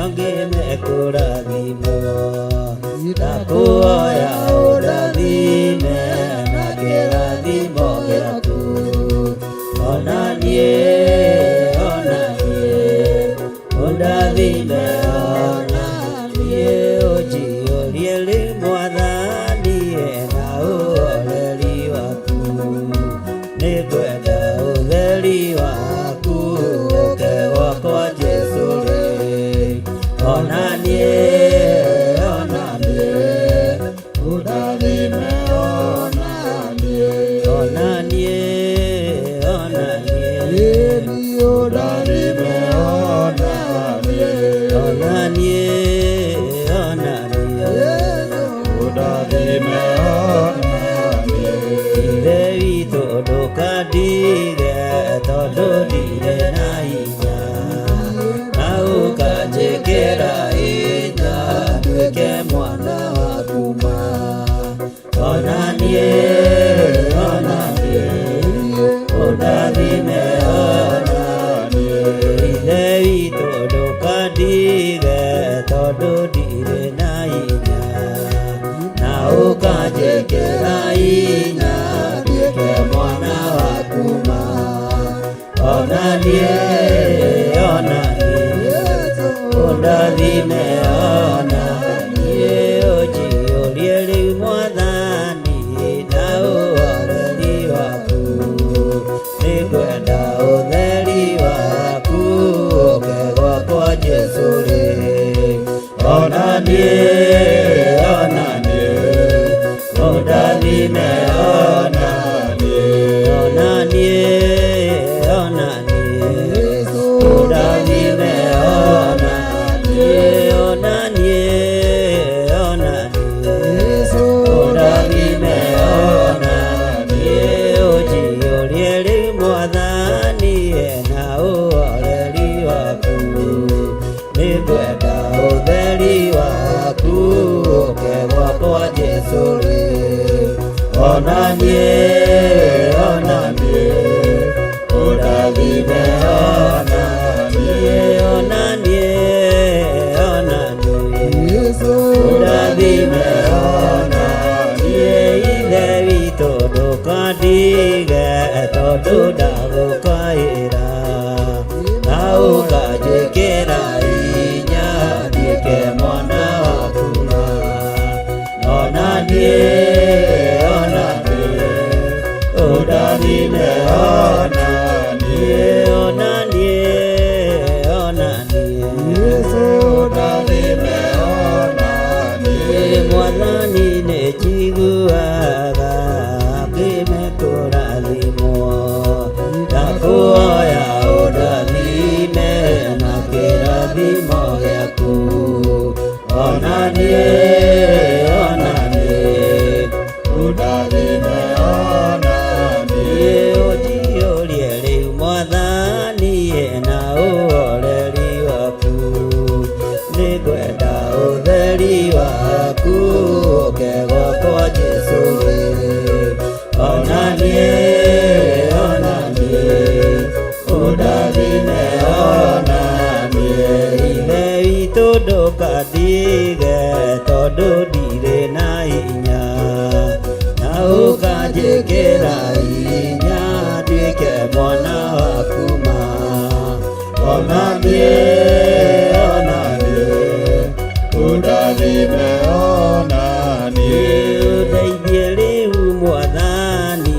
aingĩ mekũrathimwo ndakuhoya undathime na kĩrathimo gĩaku ona niĩ undathime ona niĩ ũnjiyũrie rĩu mwathani na ũhoreri waku nĩngwenda ũtheri waku ũke gwakwa Jesũ rĩ ona niĩ undathime ona niĩ
nduĩke mwana waku ma ona niĩ ũndathime ona niĩ ithe witũ ndũkandige tondũ ndirĩ na hinya na ũkanjĩkĩra hinya nduĩke mwana waku ma ona niĩ ũndathime ona niĩ ũnjiyũrie rĩu Mwathani na ũhoreri waku nĩngwenda ũtheri waku ũke gwakwa Jesũ rĩ ona niĩ ũndathime ona niĩ ũndathime ona niĩ ũndathime ona niĩ ũndathime ona niĩ ithe witũ ndũkandige tondũ ndagũkaĩra na ũkanjĩkĩra hinya nduĩke mwana waku ma ona niĩ ũndathime ona niĩ ũndathime ona niĩ Mwathani nĩnjiguaga ngĩmekũrathimwo ndakũhoya ũndathime na kĩrathimo gĩaku ona niĩ ũndathime ona niĩ ũnjiyũrie rĩu Mwathani na ũhoreri waku nĩngwenda ũtheri waku ũke gwakwa Jesũ rĩ ona niĩ ũndathime ona niĩ ithe witũ ndũkandige tondũ ndirĩ na hinya na ũkanjĩkĩra hinya nduĩke mwana waku ma ona niĩ ũndathime ona niĩ ũndeithie rĩu Mwathani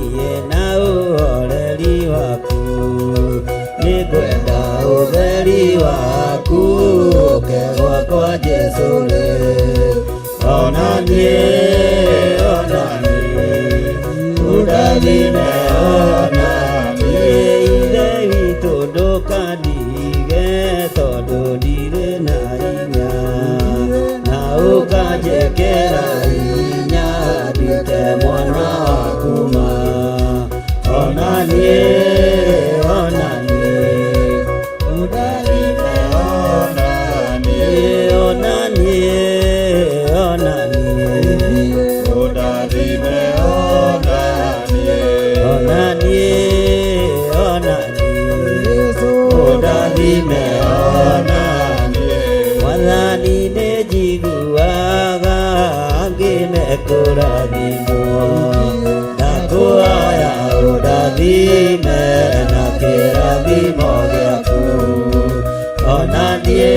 na ũhoreri waku nĩngwenda ũtheri waku ũke gwakwa Jesũ rĩ ona niĩ ũndathime ona niĩ ithe witũ ndũkandige tondũ ndirĩ na hinya na ũkanjĩkĩra hinya nduĩke mwana waku ma ona niĩ ũndathime ona niĩ ũndathime ona niĩ ũndathime ona niĩ Mwathani nĩnjiguaga ngĩmekũrathimwo ndakũhoya ũndathime na kĩrathimo gĩaku ona niĩ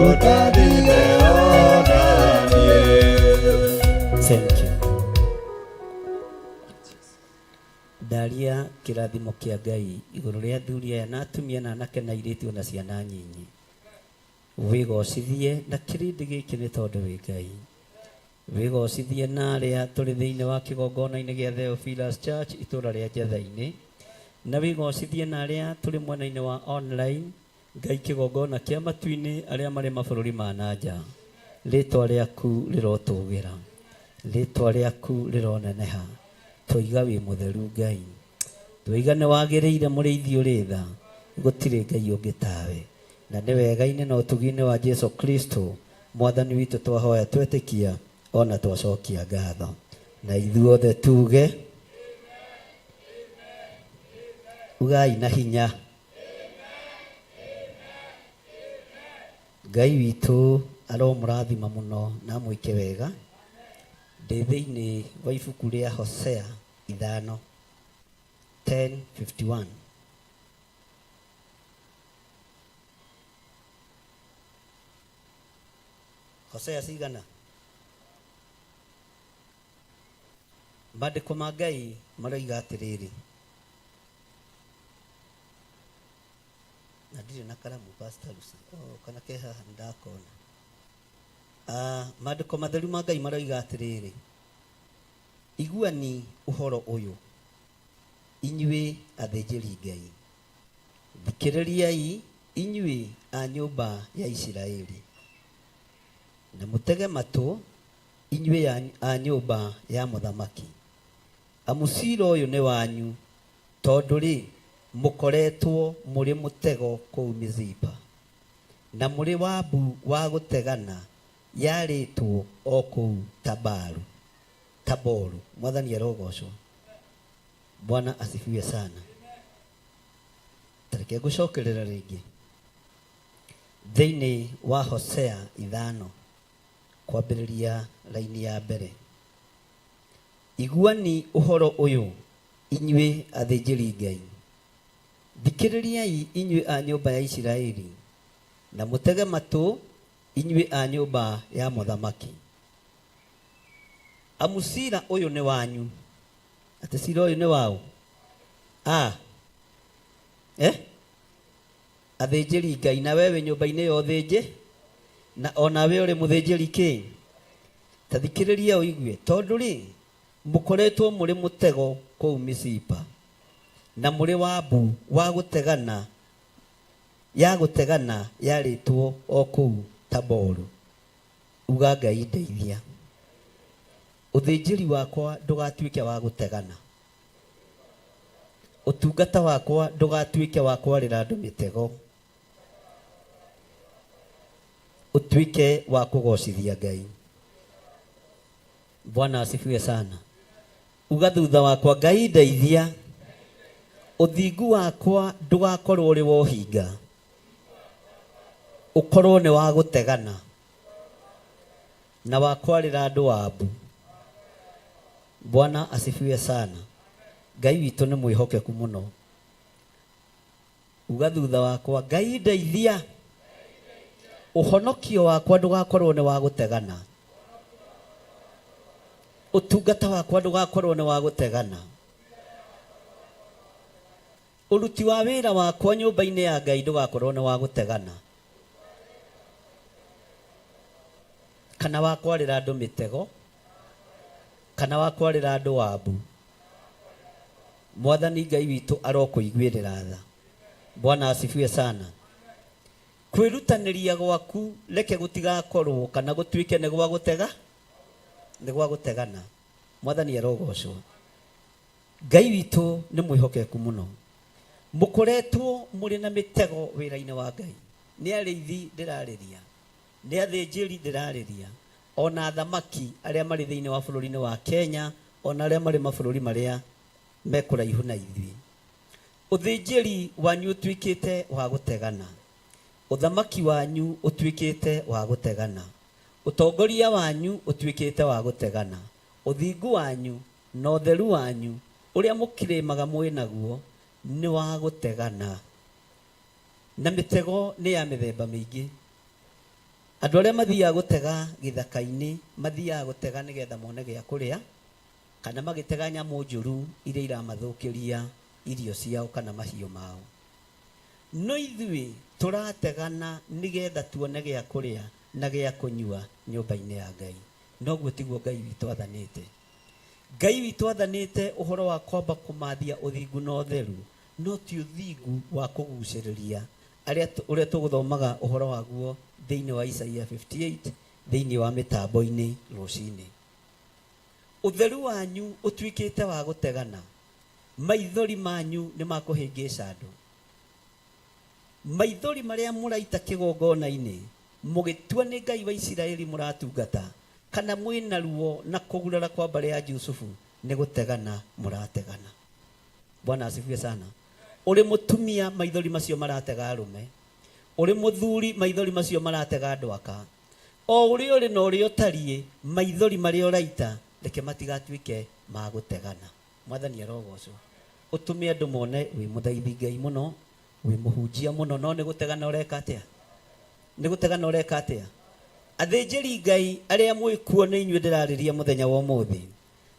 ũndathime ona niĩ. Thank you. Ndaria kĩrathimo kĩa Ngai igũrũ rĩa athuri aya na atumia na anake na airĩtu na ciana nyinyi wĩgocithie na kĩrĩndĩ gĩkĩ nĩ tondũ wĩ Ngai wĩgocithie na arĩa tũrĩ thĩinĩ wa kĩgongona-inĩ gĩa Theophilus Church itũũra rĩa Njetha-inĩ na wĩgocithie na arĩa tũrĩ mwena-inĩ wa online Ngai kĩgongona kĩa matu-inĩ arĩa marĩ mabũrũri ma nanja rĩtwa rĩaku rĩrotũgĩra rĩtwa rĩaku rĩroneneha tũiga wĩ mũtheru Ngai tũiga nĩ wagĩrĩire mũrĩithi ũrĩ tha gũtirĩ Ngai ũngĩ tawe
na nĩ wega-inĩ na ũtugi-inĩ wa Jesu Kristo mwathani witũ twahoya twetĩkia ona twacokia ngatho, na ithuothe tuge ugai na hinya. Ngai witũ aromũrathima mũno na mwĩke wega. Ndĩ thĩinĩ wa ibuku rĩa Hosea 5:10-51. Hosea cigana? Maandĩko ma Ngai maroiga atĩrĩrĩ, na ndirĩ na karamu Pastor Lucy, kana ke haha ndakona. Maandĩko matheru ma Ngai maroiga atĩrĩrĩ, iguani ũhoro ũyũ inyuĩ athĩnjĩri Ngai, thikĩrĩriai inyuĩ a nyũmba ya Isiraeli, na mũtege matũ inyuĩ a nyũmba ya mũthamaki. Amucira ũyũ nĩ wanyu, tondũ rĩ mũkoretwo mũrĩ mũtego kũu Mizipa, na mũrĩ wambu wa gũtegana yarĩtwo o kũu Taboru. Mwathani arogocwo. Bwana asifiwe sana. Tareke ngũcokerera rĩngĩ thĩinĩ wa Hosea 5 kwambĩrĩria raini ya mbere. Iguani ũhoro ũyũ inyuĩ athĩnjĩri Ngai, thikĩrĩriai inyuĩ a nyũmba ya Isiraeli, na mũtege matũ inyuĩ a nyũmba ya mũthamaki. Amucira ũyũ nĩ wanyu. Atĩ cira ũyũ nĩ wao? Athĩnjĩri Ngai, na wewe nyũmba-inĩ ya ũthĩnjĩ, na ona we ũrĩ mũthĩnjĩri kĩ? Ta thikĩrĩria ũigue, tondũ rĩ mũkoretwo mũrĩ mũtego kũu Mizipa, na mũrĩ wambu wa gũtegana yarĩtwo o kũu Taboru. Uga Ngai ndeithia. Ũthĩnjĩri wakwa ndũgatuĩke wa gũtegana. Ũtungata wakwa ndũgatuĩke wa kwarĩra andũ mĩtego. Ũtuĩke wa kũgocithia Ngai. Bwana asifiwe sana. Uga thutha wakwa, Ngai ndeithia. Ũthingu wakwa ndũgakorwo ũrĩ wa ũhinga, ũkorwo nĩ wa gũtegana na wa kwarĩra andũ wambu. Bwana asifiwe sana. Ngai witũ nĩ mwĩhokeku mũno. Uga thutha wakwa, Ngai ndeithia. Ũhonokio wakwa ndũgakorwo nĩ wa gũtegana. Ũtungata wakwa ndũgakorwo nĩ wa gũtegana. Ũruti wa wĩra wakwa nyũmba-inĩ ya Ngai ndũgakorwo nĩ wa gũtegana, kana wa kwarĩra andũ mĩtego, kana wa kwarĩra andũ wambu. Mwathani Ngai witũ arokũiguĩrĩra tha. Bwana asifiwe sana. Kwĩrutanĩria gwaku reke gũtigakorwo kana gũtuĩke nĩ gwa gũtegana. Mwathani arogocwo. Ngai witũ nĩ mwĩhokeku mũno. Mũkoretwo mũrĩ na mĩtego wĩra-inĩ wa Ngai. Nĩ arĩithi ndĩrarĩria, nĩ athĩnjĩri ndĩrarĩria, ona athamaki arĩa marĩ thĩinĩ wa bũrũri-inĩ wa Kenya, ona arĩa marĩ mabũrũri marĩa mekũraihu na ithuĩ. Ũthĩnjĩri wanyu ũtuĩkĩte wa gũtegana. Ũthamaki wanyu ũtuĩkĩte wa gũtegana. Ũtongoria wanyu ũtuĩkĩte wa gũtegana. Ũthingu wanyu na ũtheru wanyu ũrĩa mũkĩrĩmaga mwĩ naguo nĩ wa gũtegana. Na mĩtego nĩ ya mĩthemba mĩingĩ. Andũ arĩa mathiaga gũtega gĩthaka-inĩ mathiaga gũtega nĩgetha mone gĩa kũrĩa, kana magĩtega nyamũ njũru iria iramathũkĩria irio ciao kana mahiũ mao. No ithuĩ tũrategana nĩgetha tuone gĩa kũrĩa na gĩa kũnyua nyũmba-inĩ ya Ngai. Noguo tiguo Ngai witũ athanĩte. Ngai witũ athanĩte ũhoro wa kwamba kũmathia ũthingu na ũtheru, no ti ũthingu wa kũgucĩrĩria ũrĩa tũgũthomaga ũhoro waguo thĩinĩ wa Isaia 58 thĩinĩ wa mĩtambo-inĩ rũcinĩ. Ũtheru wanyu ũtuĩkĩte wa gũtegana. Maithori manyu nĩ makũhĩngĩca andũ. maithori maria muraita kigongona-ini mugitua ni Ngai wa Isiraeli muratungata kana mwina ruo na kugurara kwa mbari ya Jusufu ni gutegana murategana. Bwana asifiwe sana. Uri mutumia maithori macio maratega arume, uri muthuri maithori macio maratega ndwaka, o uri uri na uri utarie maithori maria uraita reke matigatuike magutegana. Mwathani arogocwo. Utumie andu mone wi muthaithi Ngai muno, wi muhunjia muno, no ni gutegana ureka atia? Ni gutegana ureka atia? Athinjiri Ngai aria mwikuo ni inyue ndirariria muthenya wa umuthi,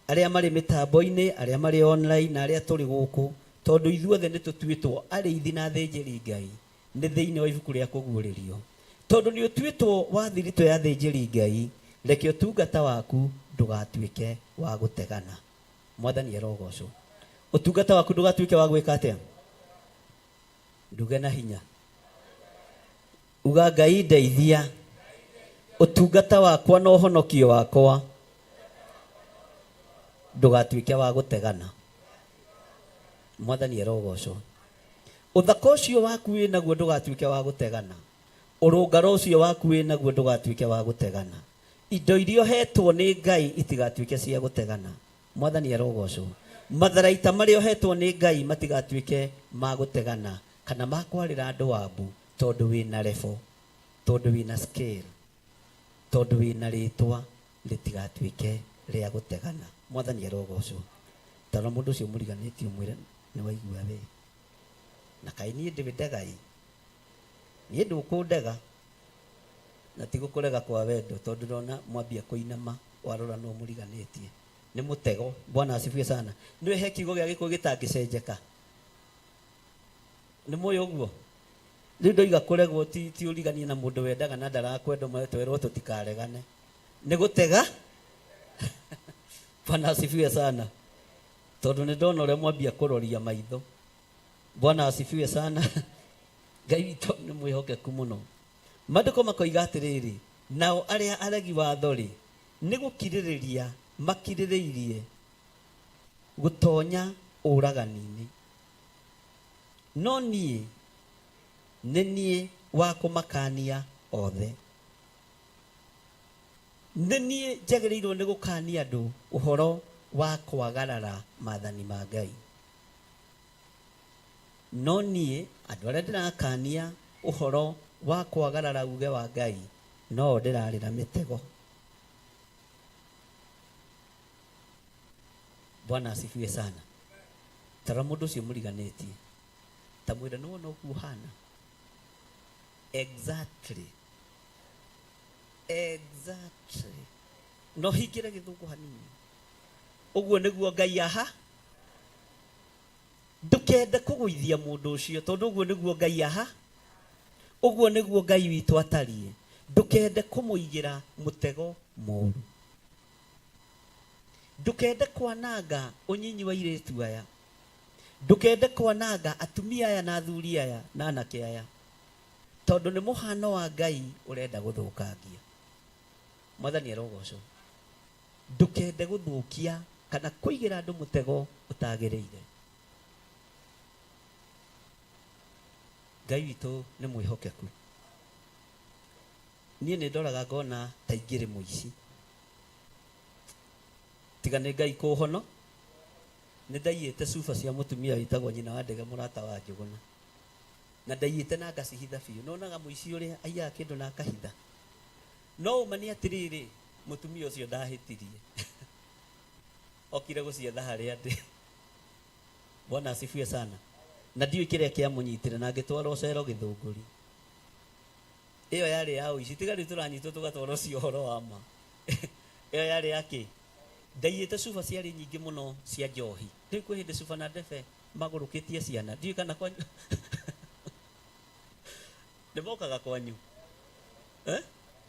aria mari mitambo-ini, aria mari online na aria turi guku, tondu ithuothe ni tutuitwo ariithi na athinjiri Ngai ni thiini wa ibuku ria kuguuririo. Tondu ni utuitwo wa thirito ya athinjiri Ngai, reke utungata waku ndugatuike wa gutegana. Mwathani arogocwo. Utungata waku ndugatuike wa gwika atia? Nduge na hinya. Uga Ngai ndeithia utungata wakwa na uhonokio wakwa ndugatuike wa gutegana. Mwathani arogocwo. Uthaka ucio waku wi naguo ndugatuike wa gutegana. Urungaro ucio waku wi naguo ndugatuike wa gutegana. Indo iria hetwo ni Ngai itigatuike cia gutegana. Mwathani arogocwo. Matharaita maria hetwo ni Ngai matigatuike ma gutegana kana makwarira andu wambu, tondu wina level, tondu wina scale, tondu wina ritwa ritigatuike ria gutegana. Mwathani arogocwo. Tara mundu ucio muriganitio mwire ni waigua we na kai nie ndividegai nie ndukundega na tigukurega kwa wendo, tondu rona mwambia kuinama warora no muriganitie ni mutego. Bwana asifiwe sana. Niwe he kiugo gia gikuo gitangicenjeka. Ni moyo guo riu ndoiga kuregwo ti uriganie na mundu wendaga na ndarakwenda mweterwo tutikaregane ni gutega. Bwana asifiwe sana. Tondu ni ndona uria mwambia kuroria maitho. Bwana asifiwe sana. Ngai witũ nĩ mwĩhokeku mũno. Maandĩko makoiga atĩrĩrĩ, nao arĩa aregi watho rĩ nĩ gũkirĩrĩria makirĩrĩirie gũtonya ũragani-inĩ, no niĩ nĩ niĩ wa kũmakania othe. Nĩ niĩ njagĩrĩirwo nĩ gũkania andũ ũhoro wa kwagarara maathani ma Ngai, no niĩ andũ arĩa ndĩrakania ũhoro wa kwagarara uge wa Ngai no ndĩrarĩra mĩtego. Bwana asifiwe sana. Tara mũndũ ũcio mũriganĩtie ta mwĩra nĩ wona ũguo ũhana exactly no hingĩre gĩthũngũ hanini. Ũguo nĩguo Ngai aha. Ndukende kũgũithia mũndũ ũcio tondũ ũguo nĩguo Ngai aha. Ũguo nĩguo Ngai witũ atariĩ. Ndukende kũmũigĩra mũtego mũru. Ndukende kwananga ũnyinyi wa airĩtu aya. Ndukende kwananga atumia aya na athuri aya na anake aya, tondũ nĩ mũhano wa Ngai ũrenda gũthũkangia. Mwathani arogocwo. Ndukende gũthũkia kana kũigĩra andũ mũtego ũtagĩrĩire. Ngai witũ nĩ mwĩhokeku. Niĩ nĩ ndoraga ngona ta ingĩrĩ mũici. Tiga nĩ Ngai kũhono. Nĩ ndaiyĩte cuba cia mũtumia wĩtagwo nyina wa ndege mũrata wa Njũgũna. Na ndaiyĩte na ngacihitha biũ. Nonaga mũici ũrĩa aiyaga kĩndũ na akahitha. No ũma nĩ atĩrĩrĩ, mũtumia ũcio ndahĩtirie. Okire gũcietha harĩa ndĩ. Bwana asifiwe sana. Na ndiũ kĩrĩa kĩamũnyitire na ngĩtwarwo cero Gĩthũngũri. Ĩyo yarĩ ya ũici. Tiga rĩu tũranyitwo tũgatwarwo ciohoro wa ma. Ĩyo yarĩ yake. Ndaiyĩte cuba ciarĩ nyingĩ mũno cia njohi. Rĩu kwĩ hĩndĩ cuba na ndebe magũrũkĩtie ciana. Ndiũ kana kwanyu nĩmokaga kwanyu.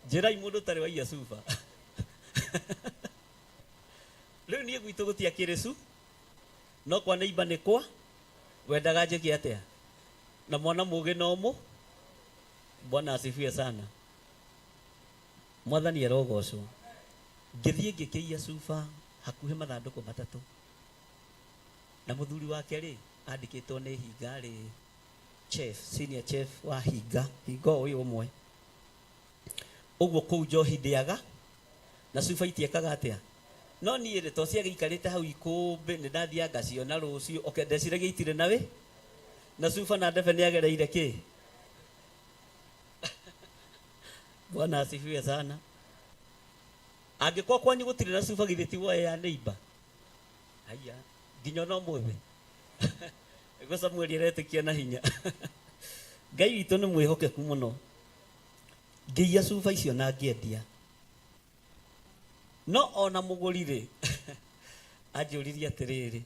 Njĩrai mũndũ ũtarĩ waiya cuba. Rĩu niĩ gwitũ gũtiakĩrĩ cu. No kwa neighbor nĩ kwa. Wendaga njĩke atĩa? Na mwana mũgĩ no mũ. Bwana asifiwe sana. Mwathani arogocwo. Ngĩthiĩ ngĩkĩiya cuba hakuhĩ mathandũkũ matatũ. Na mũthuri wake rĩ andĩkĩtwo nĩ hinga rĩ chef, senior chef wa Hinga uyu umwe. Uguo kuu Njohi ndiaga na cuba itiekaga atia. No niĩ rĩ to ciagĩikarĩte hau ikũmbĩ nĩ ndathiaga ngaciona rũciũ oke ndeciragia itire nawe na cuba na ndebe nĩagereire kĩ. Bwana asifiwe sana. Angĩkorwo kwanyu gũtirĩ na cuba githĩ tigwo ya neighbor. Haya nginya no mũthĩ. Ego Samuel aretĩkia na hinya. Ngai witũ nĩ mwĩhokeku mũno. Ngĩia cuba icio na ngĩendia. No ona mũgũri rĩ anjũririe atĩrĩrĩ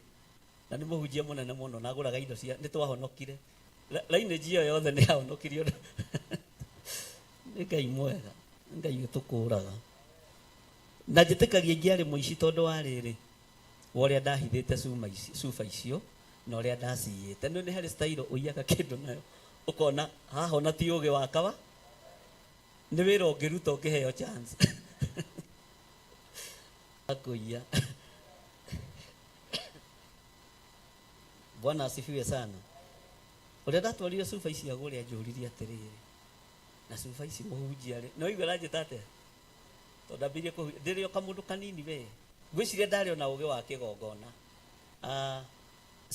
na nĩ mũhunjia mũnene mũno na agũraga indo cia nĩ twahonokire. Rainĩ ĩyo yothe nĩ yahonokirio. Nĩ Ngai mwega. Ngai ũtũkũraga. Na njĩtĩkagia ingĩarĩ mũici tondũ wa rĩrĩ wa ũrĩa ndahithĩte cuba icio na ũrĩa ndaciyĩte. Nĩ harĩ style ũiyaga kĩndũ nayo ũkona haha ona ti ũgĩ wakawa nĩ wĩra ũngĩruta ũngĩheo chance. Akuia. Bwana asifiwe sana. Ũrĩa ndatwarire cuba ici agũrĩ anjũririe atĩrĩrĩ na cuba ici mũhunjia rĩ no igũra njĩta atĩa tondũ ndambirie ndĩrĩ o kamũndũ kanini we ngwĩciria ndarĩ ona ũgĩ wa kĩgongona.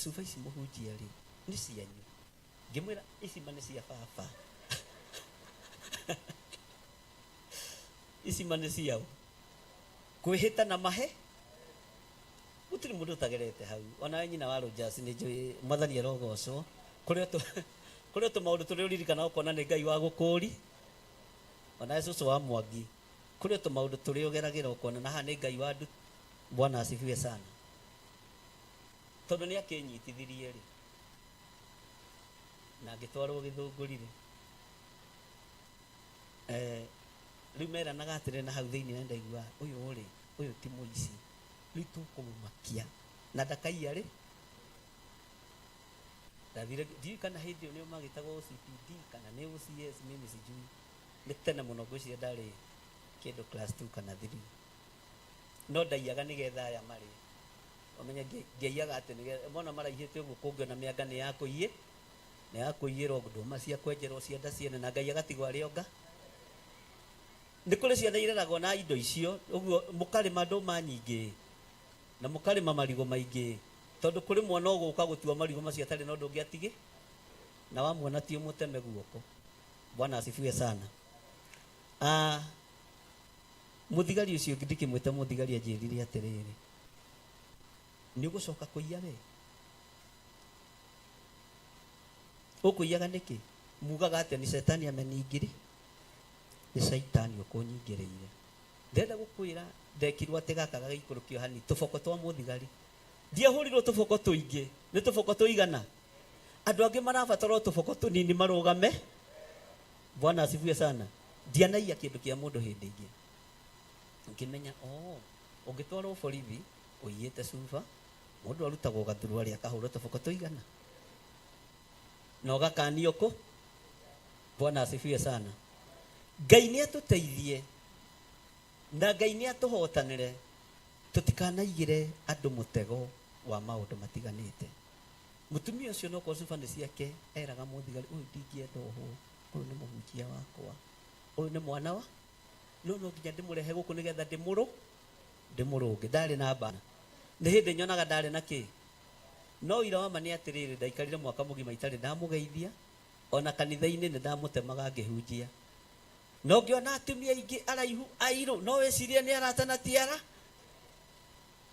Cuba ici mũhunjia rĩ nĩ cianyu. Ngĩmwĩra ici ma nĩ cia baba. Ici ma nĩ ciao. Kwĩhĩta na mahe gũtirĩ mũndũ ũtagerete hau. Ona nyina wa Rogers nĩ njũĩ Mwathani arogocwo kũrĩa tũmaũndũ tũrĩa ũririkana ũkona nĩ Ngai wa gũkũũri. Ona cũcũ wa Mwangi kũrĩa tũmaũndũ tũrĩa ũgeragĩra ũkona na haha nĩ Ngai wa ndu. Bwana asifiwe sana. Tondũ nĩ akĩnyitithirie rĩ na ngĩtwarwo Gĩthũngũri rĩ rĩu meranaga atĩrĩ na hau thĩinĩ na ndaigua ũyũ ti mũici rĩu tũkũmũmakia na ndakaiya rĩ. Ndathire ndiũĩ kana hĩndĩ ĩyo nĩo magĩtagwo OCPD kana nĩ OCS mimi sijui. Nĩ tene mũno ngwĩciria ndarĩ kĩndũ class 2 kana 3. No ndaiyaga nĩgetha aya marĩ wamenya ngĩiyaga atĩ nĩgetha mona maraihĩte ũguo kũngĩona mĩanga nĩ yakũiyĩrwo ndũma cia kwenjerwo cianda ciene na Ngai agatigwo arĩ onga. Nĩ kũrĩ ciana ireragwo na indo icio ũguo mũkarĩma ndũma nyingĩ na mũkarĩma marigũ maingĩ tondũ kũrĩ mwana ũgũka gũtua marigũ macio atarĩ na ũndũ ũngĩ atigĩ na wamwona ti ũmũteme guoko. Bwana asifiwe sana. Mũthigari ũcio ndikĩmwĩte mũthigari anjĩrire atĩrĩrĩ nĩ ũgũcoka kũiya we ũkũiyaga nĩkĩ mugaga atĩ nĩ Shetani ameningiri. Nĩ Saitani ũkũnyingĩrĩire. Ndenda gũkwĩra ndekirwo atĩ gaka gagĩikũrũkio hani tũboko twa mũthigari. Ndiahũrirwo tũboko tũingĩ nĩ tũboko tũigana. Andũ angĩ marabatara tũboko tũnini marũgame. Bwana asifiwe sana. Ndianaiya kĩndũ kĩa mũndũ hĩndĩ ĩngĩ. Ngĩmenya ũngĩtwarwo borithi ũiyĩte cuba mũndũ arutagwo gathurwa rĩa kahũrwo tũboko tũigana na ũgakanio kũ. Bwana asifiwe sana. Ngai nĩ atũteithie na Ngai nĩ atũhotanĩre tũtikanaigĩre andũ mũtego wa maũndũ matiganĩte. Mũtumia ũcio no kwa cuba nĩ ciake eraga mũthigari ũyũ ndingĩenda ũhũ ũyũ nĩ mũhunjia wakwa ũyũ nĩ mwana wa no nginya ndĩmũrehe gũkũ nĩgetha ndĩmũrũnge. Ndarĩ na bana nĩ hĩndĩ nyonaga ndarĩ na kĩ no ira wa ma nĩ atĩrĩrĩ ndaikarire mwaka mũgima itarĩ ndamũgeithia ona kanitha-inĩ nĩ ndamũtemaga ngĩhunjia. No ngĩona atumia aingĩ araihu airũ no wĩcirie nĩ arata na tiara.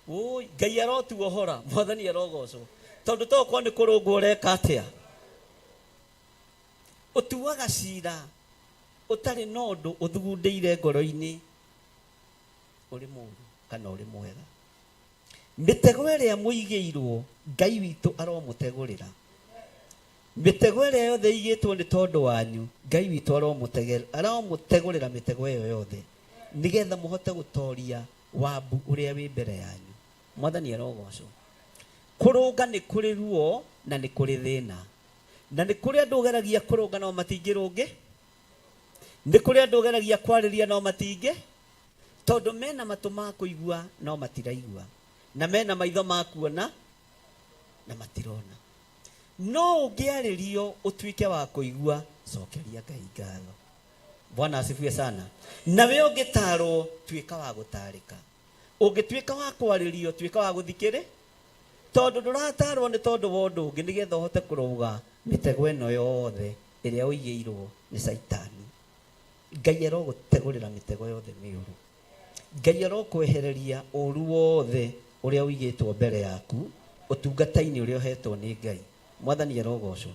Ngai arotuohora. Mwathani arogocwo tondũ tokorwo nĩ kũrũngwo ũreka atĩa. Ũtuaga cira ũtarĩ na ũndũ ũthugundĩire ngoro-inĩ ũrĩ mũũru kana ũrĩ mwega. Mĩtego ĩrĩa mũigĩirwo Ngai witũ aromũtegũrĩra. Mĩtego ĩrĩa yothe ĩigĩtwo nĩ tondũ wanyu Ngai witũ aromũtegũrĩra mĩtego ĩyo yothe nĩgetha mũhote gũtoria wambu ũrĩa wĩ mbere yanyu. Mwathani arogocwo. Kũrũnga nĩ kũrĩ ruo na nĩ kũrĩ thĩna na nĩ kũrĩ andũ ũgeragia kũrũnga no matingĩrũnge. Nĩ kũrĩ andũ ũgeragia kwarĩria no matingĩ tondũ mena matũ ma kũigua no matiraigua na mena maitho ma kuona na matirona. no ũngĩarĩrio ũtuĩke wa kũigua, cokeria Ngai ngatho. Bwana asifiwe sana. Nawe ũngĩtarwo, tuĩka wa gũtarĩka. Ũngĩtuĩka wa kwarĩrio, tuĩka wa gũthikĩrĩ. Tondũ ndũratarwo nĩ tondũ wa ũndũ ũngĩ, nĩgetha ũhote kũrũga mĩtego ĩno yothe ĩrĩa ũigĩirwo nĩ Saitani. Ngai arogũtegũrĩra mĩtego yothe mĩũru. Ngai arokwehereria ũru wothe ũrĩa ũigĩtwo mbere yaku, ũtungata-inĩ ũrĩa ũhetwo nĩ Ngai. Mwathani arogocwo.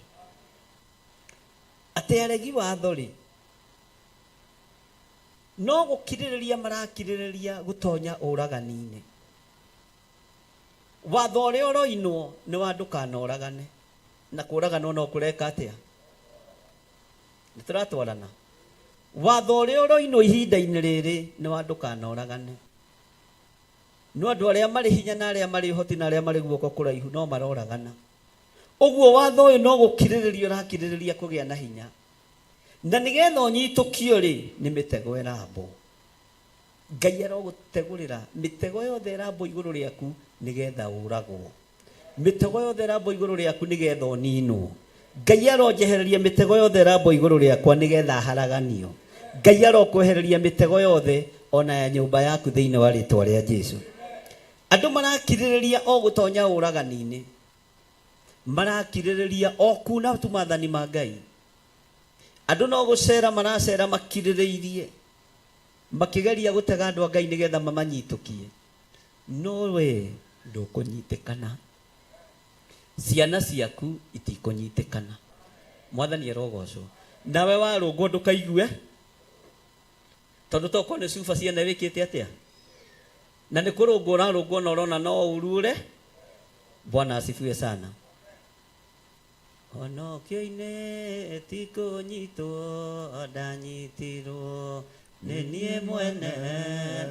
Atĩ aregi watho-rĩ, no gũkirĩrĩria marakirĩrĩria gũtonya ũragani-inĩ. Watho ũrĩa ũroinwo nĩ wa ndũkanoragane, na kũraganwo no kũreka atĩa? Nĩtũratwarana. Watho ũrĩa ũroinwo ihinda-inĩ rĩrĩ nĩ wa ndũkanoragane. No andũ arĩa marĩ hinya na arĩa marĩ ũhoti na arĩa marĩ guoko kũraihu no maroragana. Ũguo watho ũyũ no gũkirĩrĩria ũrakirĩrĩria kũgĩa na hinya. Na nĩgetha ũnyitũkio-rĩ, nĩ mĩtego ĩrambwo. Ngai arogũtegũrĩra mĩtego yothe ĩrambwo igũrũ rĩaku nĩgetha ũragwo. Mĩtego yothe ĩrambwo igũrũ rĩaku nĩgetha ũninwo. Ngai aronjehereria mĩtego yothe ĩrambwo igũrũ rĩakwa nĩgetha haraganio. Ngai arokwehereria mĩtego yothe ona ya nyũmba yaku thĩinĩ wa rĩtwa rĩa Jesũ. Andũ marakirĩrĩria o gũtonya ũragani-inĩ. Marakirĩrĩria o kuna tumathani ma Ngai. Andũ no gũcera maracera makirĩrĩirie, makĩgeria gũtega andũ a Ngai nĩgetha mamanyitũkie. No we ndũkũnyitĩkana. Ciana ciaku itikũnyitĩkana. Mwathani arogocwo. Nawe warũngwo ndũkaigue, tondũ tokorwo nĩ cuba ciana wĩkĩte atĩa? Na nĩ kũrũngwo ũrarũngwo na ũrona no ũrure. Bwana asifiwe sana. Ono kĩoine tikũnyitwo ndanyitirwo, nĩ niĩ mwene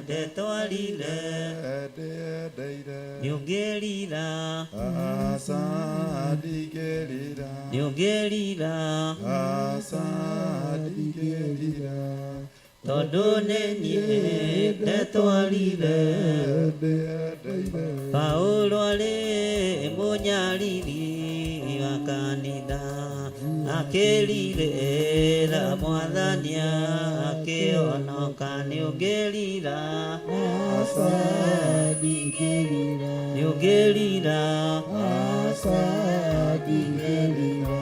ndetwarire, nĩũngĩrira
Asa ndigĩrĩra,
nĩũngĩrira
asa ndigĩrira,
tondũ nĩ niĩ ndetwarire. Paulo arĩ mũnyariri wa kanitha, akĩrirĩra Mwathani akĩonoka. Nĩũngĩrira
asa ndigĩrira,
nĩũngĩrira
asa ndigĩrira,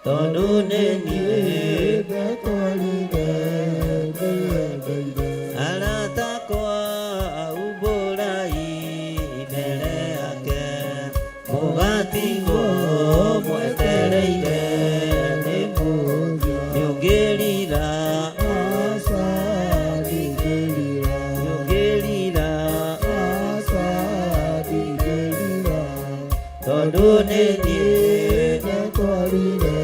tondũ nĩ niĩ
ndetwarire.
aratakwa umbũrai mbere yake, mũgatigwo mwetereire nĩ mũthia. Nĩũngĩrira
Asa ndigĩrira,
nĩũngĩrira
asa ndigĩrira,
tondũ nĩ niĩ
ndetwarire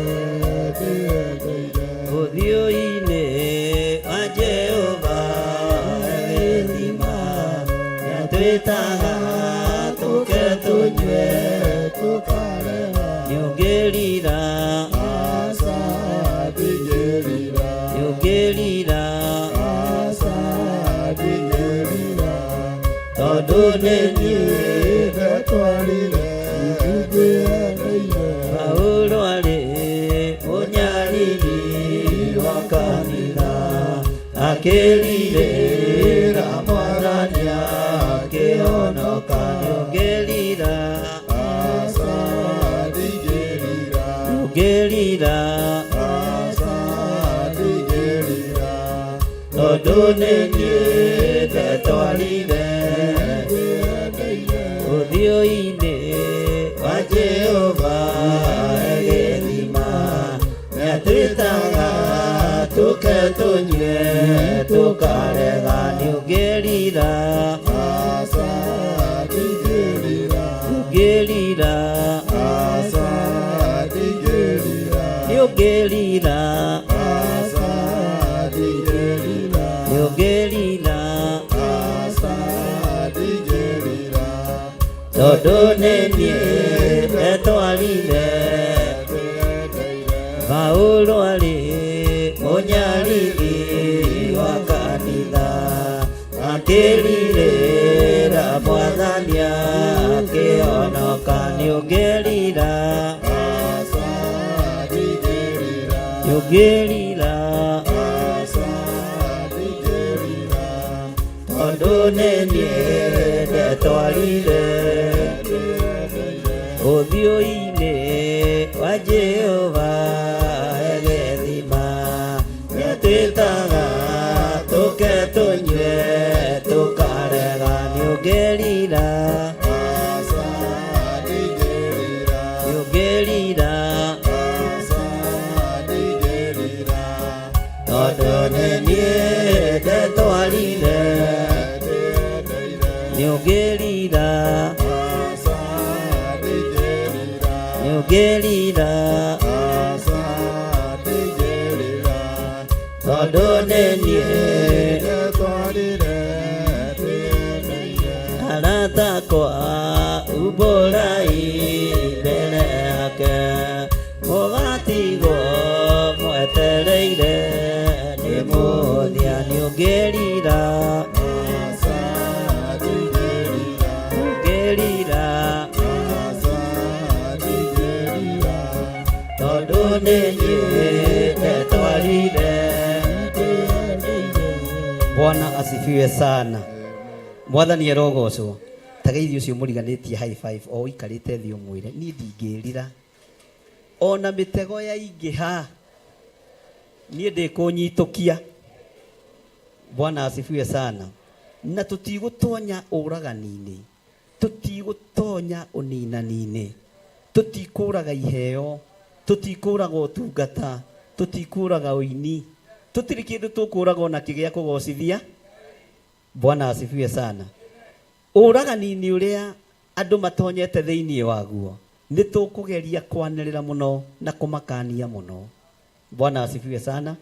ndĩendeire.
ũthiũ-inĩ wa Jehova gĩthima, nĩatwĩtaga tũke tũnyue
Tũkarega,
nĩũngĩrira
asa ndigĩrira,
nĩũngĩrira
asa ndigĩrira,
tondũ nĩ niĩ
ndetwarire ndĩendeire.
Paulo arĩ mũnyariri wa kanitha, akĩrirĩra Mwathani akĩonoka. Nĩũngĩrira
Asa ndigĩrira,
nĩũngĩrira
asa ndigĩrira,
tondũ nĩ niĩ ndetwarire
ndĩendeire.
ũthiũ-inĩ wa Jehova gĩthima, nĩatwĩtaga tũke tũnyue tũkarega. Nĩũngĩrira
Asa ndigĩrira,
nĩũngĩrira
asa ndigĩrira,
nĩũngĩrira
asa ndigĩrira,
nĩũngĩrira
asa ndigĩrira,
tondũ nĩ niĩ ndetwarire. Paulo arĩ mũnyariri wa kanitha, akĩrirĩra Mwathani akĩonoka. Nĩũngĩrira Ngerira tondu nenie ndetwarire uthiũ-inĩ wa Jehova egethima nĩatwĩtaga tũke tũnyue tũkarega nĩũngerira tondũ nenie ndetwarire nĩũngerira tondũ nenie aratakwa umbũrai mbere yake mũgatigwo mwetereire nĩ mũthia nĩũngerira tondũ nenie ndetwarire. Bwana asifiwe sana. Mwathani arogocwo. Tagaithi ucio mũriganĩtie high five o ikarĩte thĩ ũmwĩre niĩ ndingĩrira ona mĩtego ya ingĩha niĩ ndĩkũnyitũkia. Bwana asifiwe sana. Na tũtigũtonya ũragani-inĩ, tũtigũtonya ũninani-inĩ, tũtikũraga iheo, tũtikũraga ũtungata, tũtikũraga ũini, tũtirĩ kĩndũ tũkũraga ona kĩgĩa kũgocithia. Bwana asifiwe sana. Ũragani-inĩ ũrĩa andũ matonyete thĩinĩ waguo nĩ tũkũgeria kwanĩrĩra mũno na kũmakania mũno. Bwana asifiwe sana.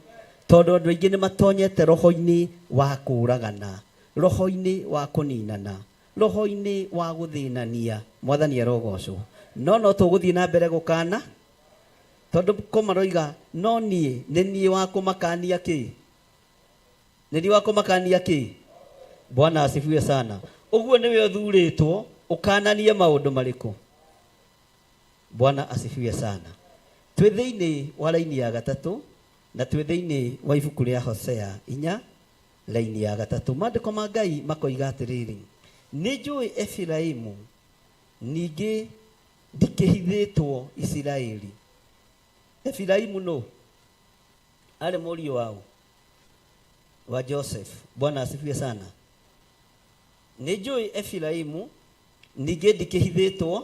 Tondũ andũ aingĩ nĩ matonyete roho-inĩ wa kũragana, roho-inĩ wa kũninana, roho-inĩ wa gũthĩnania. Mwathani arogocwo. No tũgũthiĩ na mbere gũkana tondũ kũmaroiga no niĩ nĩ niĩ wa kũmakania kĩ, nĩ niĩ wa kũmakania kĩ. Bwana asifiwe sana. Ũguo nĩwe ũthurĩtwo ũkananie maũndũ marĩkũ? Bwana asifiwe sana. Twĩ thĩinĩ wa laini ya gatatũ na twĩ thĩinĩ wa ibuku rĩa Hosea 4 laini ya gatatũ. Maandĩko ma Ngai makoiga atĩrĩrĩ, nĩ njũĩ Efiraimu ningĩ ndikĩhithĩtwo Isiraeli. Efiraimu no arĩ mũriũ wa Joseph. Bwana asifiwe sana. Nĩ njũĩ Efiraimu ningĩ ndikĩhithĩtwo.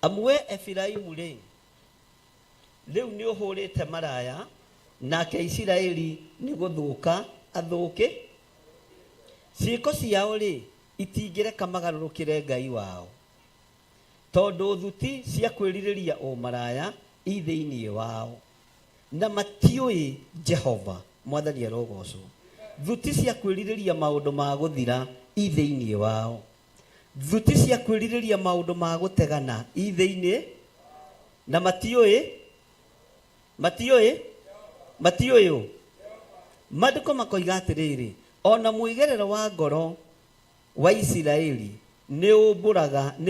Amwe Efiraimu rĩ rĩu nĩ ũhũrĩte maraya nake Isiraeli nĩ gũthũka athũke. Ciĩko ciao rĩ itingĩreka magarũrũkĩre Ngai wao, tondũ thuti cia kwĩrirĩria ũmaraya i thĩinĩ wao na matiũĩ Jehova. Mwathani arogocwo. Thuti cia kwĩrirĩria maũndũ ma gũthira i thĩinĩ wao, thuti cia kwĩrirĩria maũndũ ma gũtegana i thĩinĩ na matiũĩ ũ. Maandĩko makoiga atĩrĩrĩ, ona mwĩgerero wa ngoro wa Isiraeli nĩ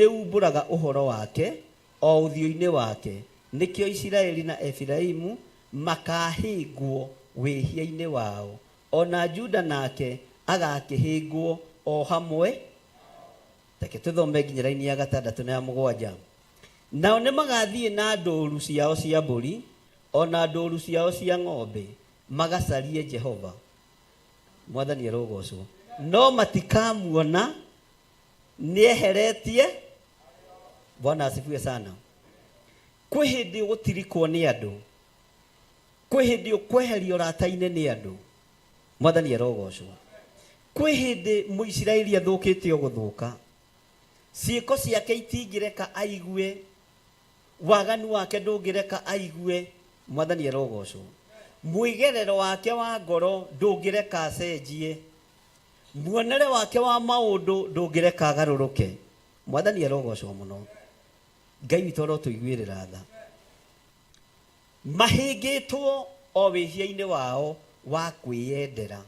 umbũraga ũhoro wake o ũthiũ-inĩ wake. Nĩkĩo Isiraeli na Efiraimu makahĩngwo wĩhia-inĩ wao, ona Juda nake agakĩhĩngwo o hamwe. Reke tũthome nginya raini ya 6 na ya 7. Nao nĩ magathiĩ na ndũũru ciao cia mbũri ona ndũũru ciao cia ng'ombe magacarie Jehova. Mwathani arogocwo. No matikamuona nĩeheretie. Bwana asifiwe sana. Kwĩ hĩndĩ gũtirikwo nĩ andũ, kwĩ hĩndĩ ũkweherio rata-inĩ nĩ andũ. Mwathani arogocwo. Kwĩ hĩndĩ Mũisiraeli athũkĩte o gũthũka, ciĩko ciake itingĩreka aigue, waganu wake ndũngĩreka aigue. Mwathani arogocwo. Mwĩgerero wake wa ngoro ndũngĩreka acenjie, muonere wake wa maũndũ ndũngĩreka agarũrũke. Mwathani arogocwo mũno. Ngai witũ arotũiguĩrĩra tha. Mahĩngĩtwo o wĩhia-inĩ wao wa kwĩyendera,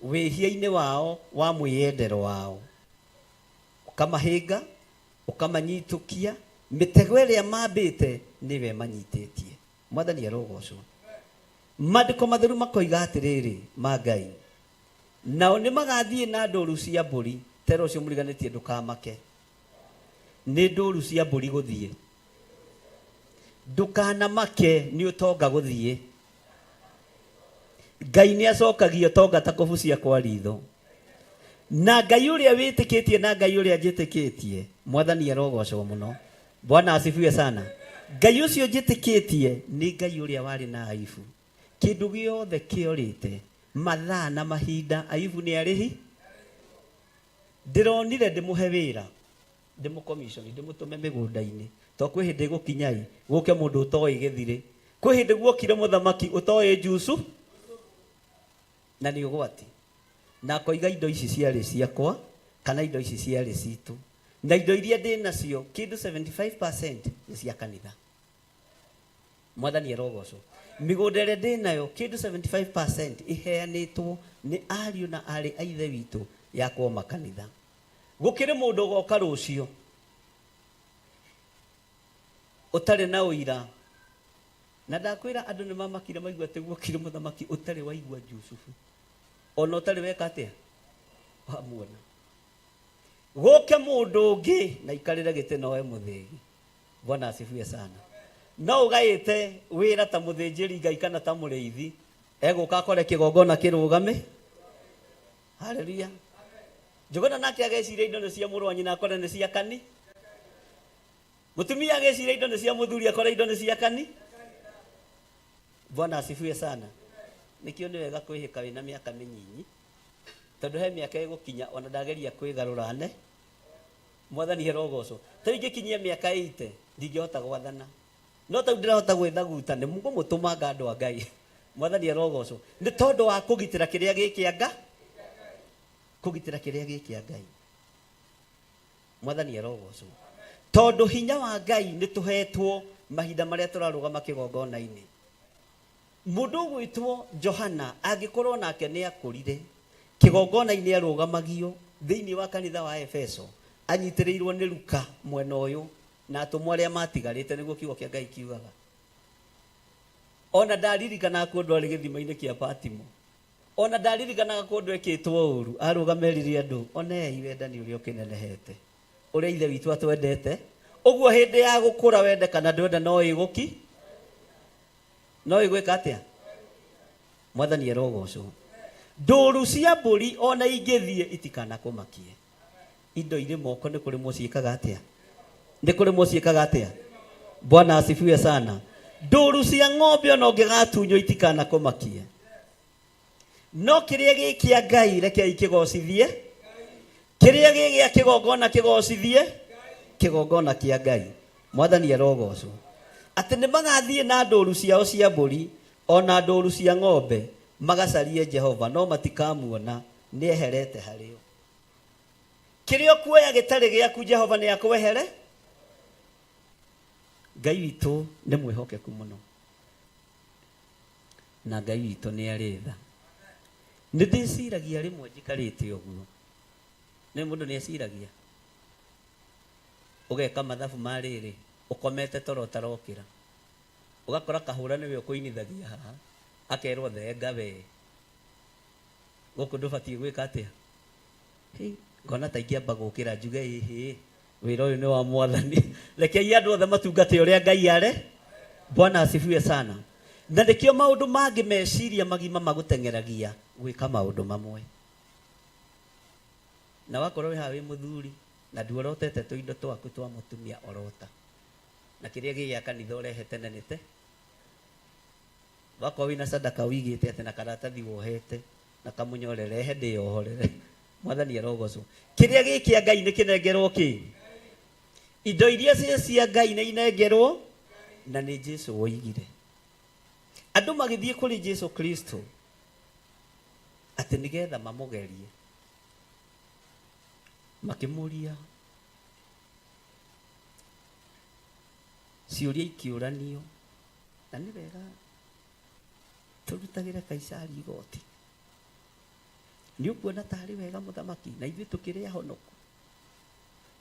wĩhia-inĩ wao wa mwĩyendero wao, ũkamahĩnga ũkamanyitũkia. Mĩtego ĩrĩa mambĩte nĩwe manyitĩtie. Mwathani arogocwo. Maandĩko matheru makoiga atĩrĩrĩ ma Ngai, nao nĩ magathiĩ na ndũũru cia mbũri. Tero ũcio mũriganĩtie ndũkamake, nĩ ndũũru cia mbũri gũthiĩ. Ndũkanamake nĩ ũtonga gũthiĩ. Ngai nĩ acokagia ũtonga ta kobu cia kwa ritho. Na Ngai ũrĩa wĩtĩkĩtie na Ngai ũrĩa njĩtĩkĩtie, Mwathani arogocwo mũno. Bwana asifiwe sana. Ngai ũcio njĩtĩkĩtie nĩ Ngai ũrĩa warĩ na Ayubu. Kĩndũ gĩothe kĩorĩte, mathaa na mahinda, Ayubu nĩ arĩhi. Ndĩronire ndĩmũhe wĩra, ndĩmũkomishoni, ndĩmũtũme mĩgũnda-inĩ. To kwĩ hĩndĩ gũkinya gũke mũndũ ũtoĩ gĩthirĩ. Kwĩ hĩndĩ guokire mũthamaki ũtoĩ njucu, na nĩ ũgwati. Na akoiga indo ici ciarĩ ciakwa, kana indo ici ciarĩ citũ. Na indo iria ndĩ nacio, kĩndũ 75% nĩ cia kanitha. Mwathani arogocwo. Mĩgũnda ĩrĩa ndĩ nayo, kĩndũ 75% iheanĩtwo nĩ ariũ na arĩ a ithe witũ yakwo makanitha. Gũkĩrĩ mũndũ ũgoka rũciũ ũtarĩ na ũira, na ndakwĩra andũ nĩ mamakire maigua atĩ guokire mũthamaki ũtarĩ waigua Jusufu, ona ũtarĩ weka atĩa wamuona. Gũke mũndũ ũngĩ na ikarĩre gĩtĩ nowe mũthĩgi. Bwana asifiwe sana. No ũgaĩte wĩra ta mũthĩnjĩri Ngai kana ta mũrĩithi, egũka akore kĩgongona kĩrũgame. Haleluya. Njũgũna nake ageciria indo nĩ cia mũrũ wa nyina akore nĩ cia kani. Mũtumia ageciria indo nĩ cia mũthuri akore indo nĩ cia kani. Bwana asifiwe sana. Nikĩo nĩ wega kwĩhĩka wĩna mĩaka mĩnyinyi, tondũ he mĩaka ĩgũkinya ona ndageria kwĩgarũrane. Mwathani arogocwo. Ta ingĩkinyia mĩaka 80 ndingĩhota gwathana. No ta ndirahota gwĩthaguta nĩ mũgũmũtũma andũ a Ngai. Mwathani arogocwo. Nĩ tondũ wa kũgitĩra kĩrĩa gĩkĩanga, kũgitĩra kĩrĩa gĩkĩanga. Mwathani arogocwo. Tondũ hinya wa Ngai nĩ tũhetwo mahinda marĩa tũrarũgama kĩgongona-inĩ. Mũndũ gwĩtwo Johana angĩkorwo nake nĩ akũrire kĩgongona-inĩ arũgamagio thĩinĩ wa kanitha wa Efeso, anyitĩrĩirwo nĩ Luka mwena ũyũ na atũmwo arĩa matigarĩte, nĩguo kiugo kĩa Ngai kiugaga. Ona ndaririkana kũndũ arĩ gĩthima-inĩ kĩa Patimo, ona ndaririkanaga kũndũ ekĩtwo ũru, arũgamĩrire andũ, onei wendani ũrĩa ũkĩnenehete, ũrĩa ithe witũ atwendete, ũguo hĩndĩ ya gũkũra wende kana ndwenda no ĩgũki, no ĩgwĩka atĩa. Mwathani arogocwo. Ndũũru cia mbũri ona ingĩthiĩ itikanakũmakie. Indo irĩ moko nĩ kũrĩ mũciĩkaga atĩa, nĩ kũrĩ mũciĩkaga atĩa. Bwana asifiwe sana. Ndũũru cia ng'ombe ona ũngĩgatunywo itikanakũmakie. No kĩrĩa gĩkĩa Ngai reke ikĩgocithie, kĩrĩa gĩgĩa kĩgongona kĩgocithie kĩgongona kĩa Ngai. Mwathani arogocwo. Atĩ nĩ magathiĩ na ndũũru ciao cia mbũri ona ndũũru cia ng'ombe magacarie Jehova, no matikamuona, nĩ eherete harĩo. Kĩrĩa ũkuoya gĩtarĩ gĩaku Jehova nĩ akwehere. Ngai witũ nĩ mwĩhokeku mũno, na Ngai witũ nĩ arĩ tha. Nĩ ndĩciragia rĩmwe njikarĩte ũguo, nĩ mũndũ nĩ eciragia ũgeka mathabu ma rĩrĩ, ũkomete toro ũtarokĩra, ũgakora kahũra nĩwe ũkũinithagia haha, akerwo thenga we gũkũ ndũbatiĩ gwĩka atĩa. Ngona ta ingĩamba gũkĩra njuge ĩhĩ wĩra ũyũ nĩ wa Mwathani, rekei andũ othe matungate ũrĩa Ngai are. Bwana asifiwe sana. Na nĩkĩo maũndũ mangĩ meciria magima magũteng'eragia gwĩka maũndũ mamwe. Na wakorwo wĩ haha wĩ mũthuri na nduorotete tũindo twaku twa mũtumia orota, na kĩrĩa gĩgĩa kanitha ũrehete nenete, wakorwo wĩna sadaka wĩigĩte atĩ na karatathi wohete na kamunyorere he ndĩyohorere. Mwathani arogocwo. Kĩrĩa gĩkĩa Ngai nĩ kĩnengerwo kĩ? Indo iria cia Ngai nĩ inengerwo na nĩ Jesũ woigire. Andũ magĩthiĩ kũrĩ Jesũ Kristo atĩ nĩgetha mamũgerie, makĩmũria ciũria ikĩũranio, na nĩ wega tũrutagĩre Kaisari igoti. Nĩ ũkuona tarĩ wega mũthamaki, na ithuĩ tũkĩrĩ ahonoku,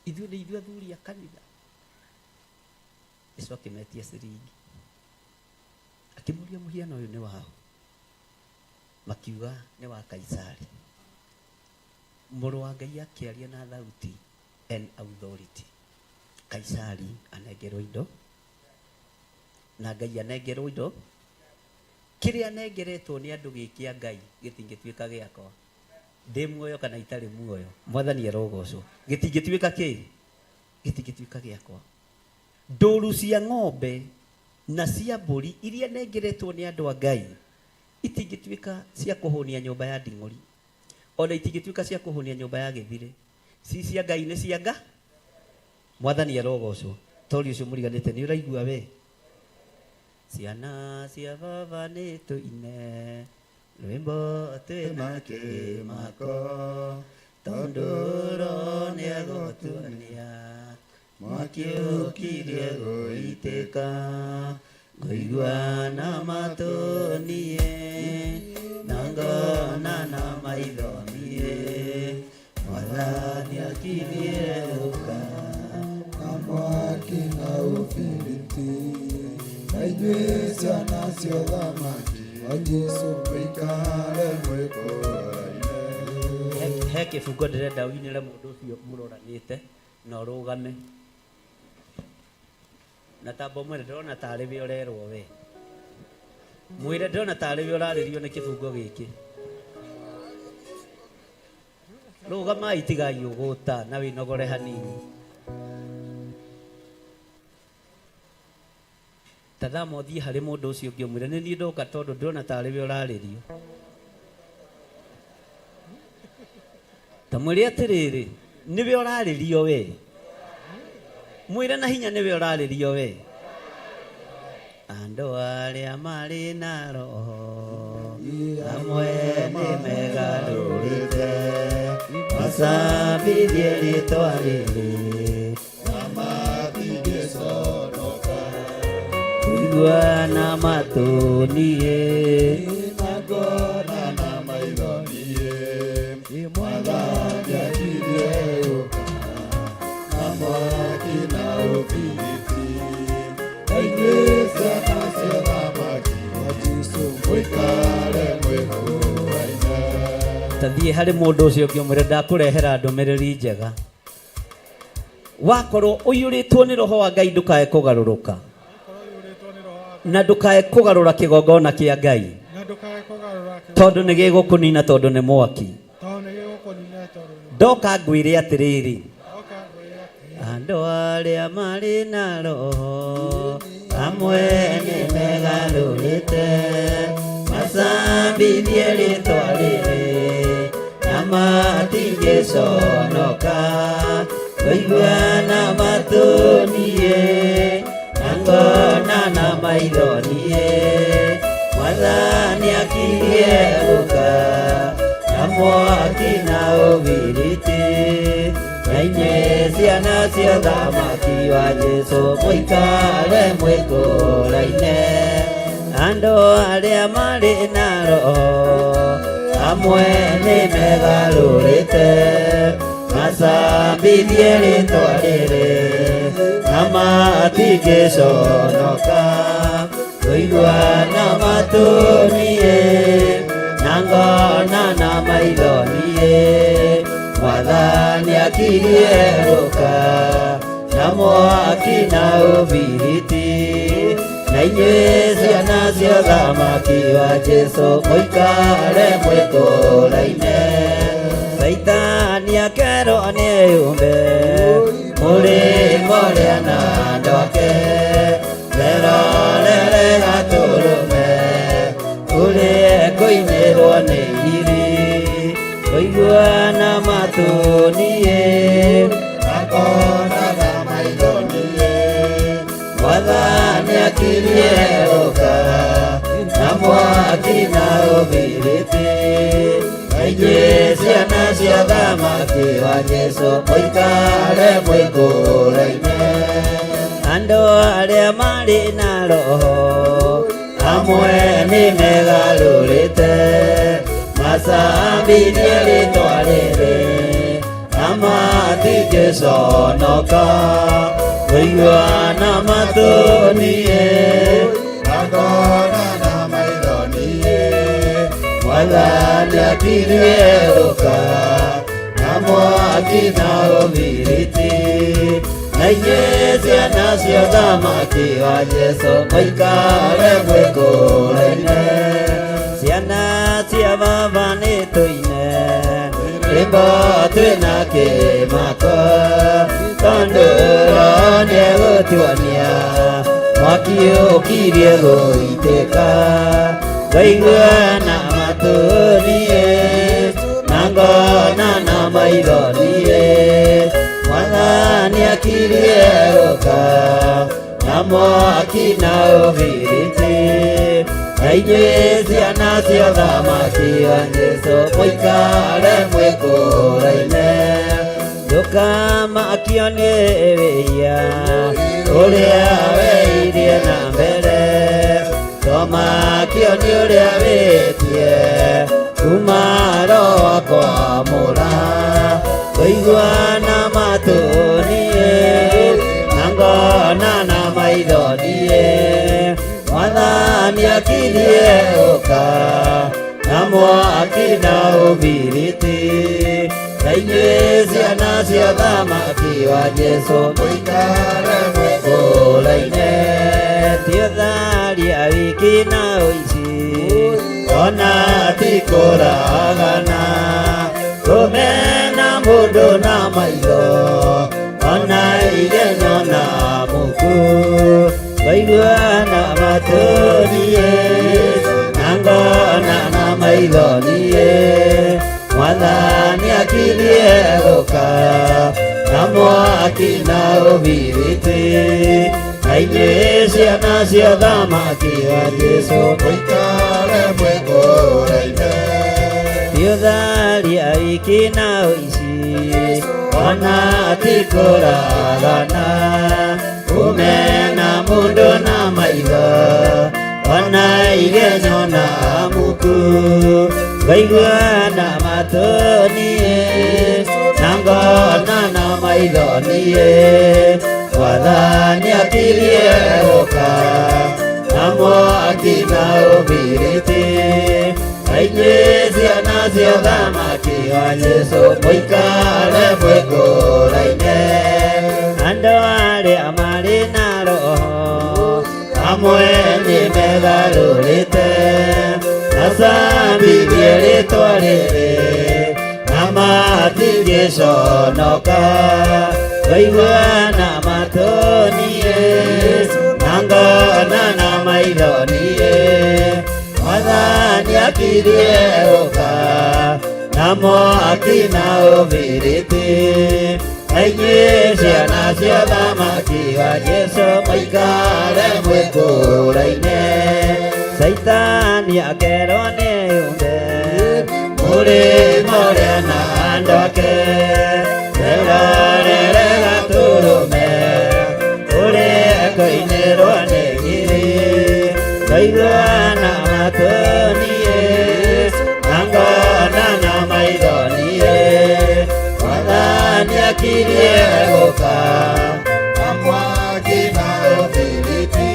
ithuĩ nĩ ithuĩ athuri a kanitha. Jesũ akĩmetia ciringi Akĩmũria mũhiano ũyũ nĩ wao, makiuga nĩ wa Kaisari. Mũrũ wa Ngai akĩaria na thauti and authority. Kaisari anengerwo indo na Ngai anengerwo indo. Kĩrĩa anengeretwo nĩ andũ gĩkia Ngai gĩtingĩtuĩka gĩakwa. Ndĩ muoyo kana itarĩ muoyo, Mwathani arogocwo, gĩtingĩtuĩka kĩ? Gĩtingĩtuĩka gĩakwa. Ndũru cia ng'ombe na cia mbũri iria nengeretwo nĩ andũ a Ngai itingĩtuĩka cia kũhũnia nyũmba ya nding'ori, ona itingĩtuĩka cia kũhũnia nyũmba ya gĩthire. Si cia Ngai nĩ cia Nga. Mwathani arogocwo. Tori ũcio mũriganĩte nĩ ũraigua we? Ciana cia baba nĩ tũine rwĩmbo twĩna kĩmako, tondũ Roho nĩegũtuonia mwaki ũkirie gũitĩka, ngũigua na matũ niĩ na ngona na maitho niĩ, Mwathani akirie gũka na mwaki na ũbiriti, na ithuĩ ciana cia ũthamaki wa Jesũ mũikare mwĩkũraine. He kĩbungo ndĩrenda ũinĩre mũndũ ũcio mũroranĩte na ũrũgame. Na tamba mwĩre ndĩrona tarĩ we ũrerwo we. Mwĩre ndĩrona tarĩ we ũrarĩrio nĩ kĩbungo gĩkĩ. Rũgamai tigai ũgũta na wĩnogore hanini. Tathama ũthiĩ harĩ mũndũ ũcio ũngĩ ũmwĩre nĩ niĩ ndoka tondũ ndĩrona tarĩ we ũrarĩrio. Ta mwĩre atĩrĩrĩ, nĩwe ũrarĩrio we. Mwĩre na hinya nĩwe ũrarĩrio we. Andũ arĩa marĩ na roho amwe nĩ megarũrĩte, macambithie rĩĩtwa rĩrĩ na matingĩconoka, kũigua na matũ niĩ na ngona na maitho niĩ, Mwathani akirie gũka na mwaki na ũbiriti, na ithuĩ ciana cia ũthamaki wa Jesũ mũikare mwĩkũraine. Tathiĩ harĩ mũndũ ũcio ũngĩ ũmwĩre ndakũrehera ndũmĩrĩri njega. Wakorwo ũiyũrĩtwo nĩ Roho wa Ngai ndũkae kũgarũrũka na ndũkae kũgarũra kĩgongona kĩa Ngai, tondũ nĩ gĩgũkũnina, tondũ nĩ mwaki. Ndoka ngwĩre atĩrĩrĩ, andũ arĩa marĩ na roho amwe nĩ megarũrĩte, macambithie rĩĩtwa rĩrĩ na matingĩconoka, kũigua na matũ niĩ na ngona na maitho niĩ, Mwathani akirie gũka na mwaki na ũbiriti, na inyuĩ ciana cia ũthamaki wa Jesũ mũikare mwĩkũraine. Andũ arĩa marĩ na roho amwe nĩ megarũrĩte, macambithie rĩĩtwa rĩrĩ na matingĩconoka, kũigua na matũ niĩ na ngona na maitho niĩ, Mwathani akirie gũka na mwaki na ũbiriti, na inyuĩ ciana cia ũthamaki wa Jesũ mũikare mwĩkũraine. Saitani akerwo nĩyũmbe mũrĩmo ũrĩa na andũ ake, merorere gatũrũme ũrĩa kũinĩrwo nĩ iri, kũigua na matũ niĩ na ngona na maitho niĩ, Mwathani akirie gũka na mwaki na ũbiriti, na inyuĩ ciana cia ũthamaki wa Jesũ mũikare mwĩkũraine. Andũ arĩa marĩ na roho amwe nĩ megarũrĩte, macambithie rĩĩtwa rĩrĩ na matingĩconoka, kũigua na matũ niĩ na ngona
mwathani akirie gũka na mwaki na ũbiriti na inyuĩ ciana cia ũthamaki wa Jesũ mũikare mwĩkũũraine. Ciana cia baba nĩ tũine rwĩmbo twĩna kĩmako tondũ Roho nĩegũtuonia mwaki ũkirie gũitĩka ngaigua na matũ niĩ na ngona na maitho niĩ mwathani akirie gũka na mwaki na ũbiriti na inyuĩ ciana cia ũthamaki wa Jesũ mũikare mwĩkũũraine. Ndũkamakio nĩ wĩia ũrĩa weirie na mbere, tomakio nĩ ũrĩa wĩtie kuma Roho kwamũra. Ngũigua na matũ niĩ na ngona na maitho niĩ mwathani akirie gũka na mwaki na ũbiriti na inyuĩ ciana cia ũthamaki wa Jesũ mũikare mwĩkũũraine. Ti ũtharia wiki na ũici ona ti kũragana kũmena mũndũ na maitho ona igenyo na mũku. Ngaigua na matũ niĩ na ngona na maitho niĩ mwathani akirie gũka na mwaki na ũbiriti na inyuĩ ciana cia ũthamaki wa Jesũ mũikare mwĩkũũraine. Ti ũtharia wiki na ũici ona ti kũragana kũmena mũndũ na maitho ona igenyo na muku. Ngaigua na matũ niĩ na ngona na maitho niĩ mwathani akirie gũka na mwaki na ũbiriti na inyuĩ ciana cia ũthamaki wa Jesũ mũikare mwĩkũũraine. Andũ arĩa marĩ na roho amwe nĩ megarũrĩte macambithie rĩtwa rĩrĩ na matingĩconoka. Ngaigua na matũ niĩ na ngona na maitho niĩ mwathani akirie gũka na mwaki na ũbiriti na inyuĩ ciana cia ũthamaki wa Jesũ mũikare mwĩkũũraine. Saitani akerwo nĩ yũmbe mũrĩmo ũrĩa na andũ ake erorere gatũrũme ũrĩa kũinĩrwo nĩ ngiri. Ngaigua na matũ niĩ na ngona na maitho niĩ mwathani akirie gũka na mwaki na ũbiriti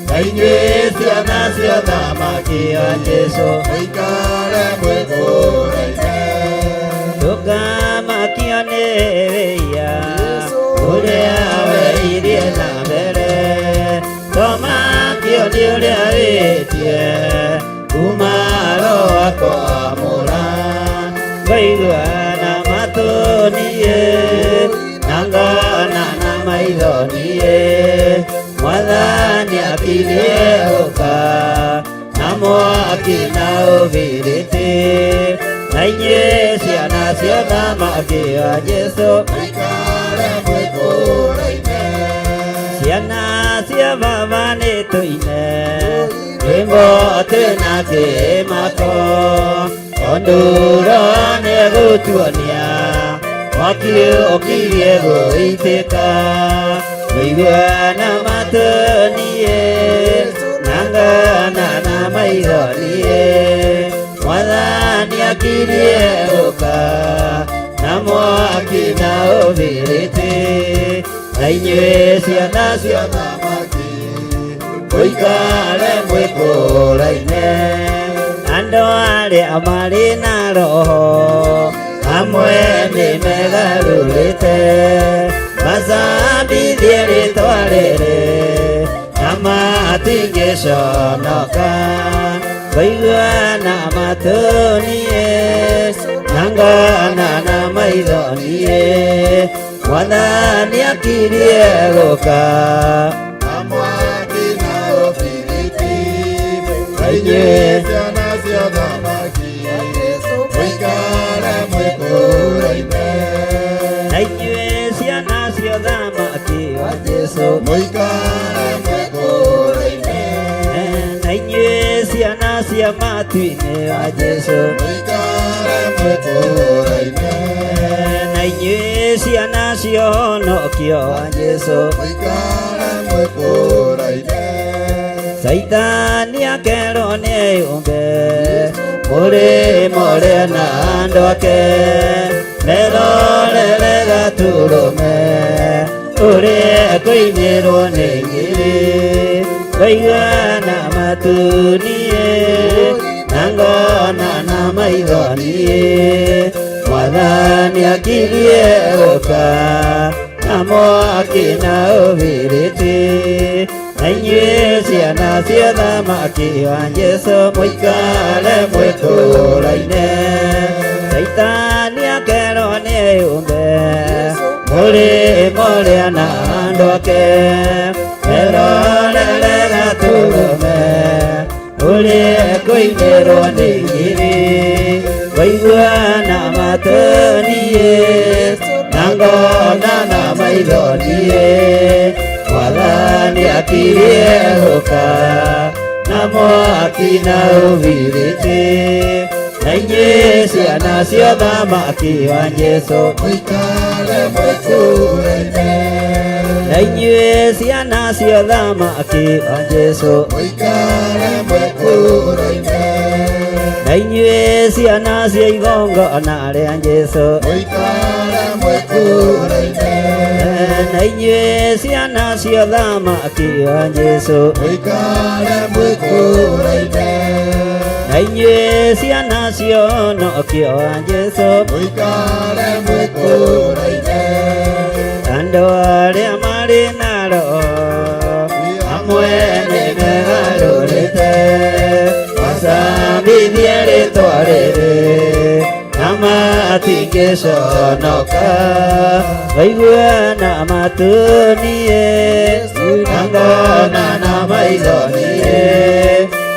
na inyuĩ ciana cia ũthamaki wa Jesũ mũikare mwĩkũũraine. Ndũkamakio nĩ wĩia ũrĩa weirie na mbere, tomakio nĩ ũrĩa wĩtie kuma Roho kwamũra. Ngaigua na matũ niĩ na ngona na maitho niĩ mwathani akirie gũka na mwaki na ũbiriti na inyuĩ ciana cia ũthamaki wa Jesũ mũikare mwĩkũũraine. Ciana cia baba nĩ tũine rwĩmbo twĩna kĩmako tondũ Roho nĩegũtuonia mwaki ũkirie gũitĩka. Ngaigua na matũ niĩ na ngona na maitho niĩ mwathani akirie gũka na mwaki na ũbiriti na inyuĩ ciana cia ũthamaki mũikare mwĩkũũraine. andũ arĩa marĩ na roho amwe nĩ megarũrĩte macambithie rĩtwa rĩrĩ na matingĩconoka ngoigua na matũnie na ngona na maitho niĩ Mwathani akirie gũka
Amwaki na ũbiriti inyuĩ ciana cia ũthamaki mũikare mwĩkũũraine
na inyuĩ ciana cia ũthamaki wa Jesũ
mũikare mwĩkũũraine
na inyuĩ ciana cia matu-inĩ wa Jesũ
mũikare mwĩkũũraine
na inyuĩ ciana cia ũhonokio wa Jesũ
mũikare mwĩkũũraine
Saitani akerwo nĩ yũmbe mũrĩmo ũrĩa na andũ ake merorere gatũrũme ũrĩa kũinĩrwo nĩ ngiri ngoigua na matũnie na ngona na maitho niĩ Mwathani akirie gũka na mwaki na ũbiriti na inyuĩ ciana cia ũthamaki wa Jesũ mũikare mwĩkũũraine Saitani akerwo nĩ yũmbe mũrĩmo ũrĩa na andũ ake merorere gatũrũme ũrĩa kũinĩrwo nĩ ngiri ngoigua na matũnie na ngona na maitho niĩ Mwathani akirie gũka na mwaki na ũbiriti na inyuĩ ciana cia ũthamaki wa Jesũ
mũikare mwĩkũũraine
na inyuĩ ciana cia ũthamaki wa Jesũ
mũikare mwĩkũũraine
na inyuĩ ciana cia igongona rĩa Jesũ
mũikare mwĩkũũraine
na inyuĩ ciana cia ũthamaki wa Jesũ
mũikare mwĩkũũraine
na inyuĩ ciana cia ũhonokio wa Jesũ
mũikare mwĩkũũraine
andũ arĩa marĩ na roho amwe nĩ megarũrĩte macambithie rĩtwa rĩrĩ na matingĩconoka ngoigua na matũnie na ngona na maitho niĩ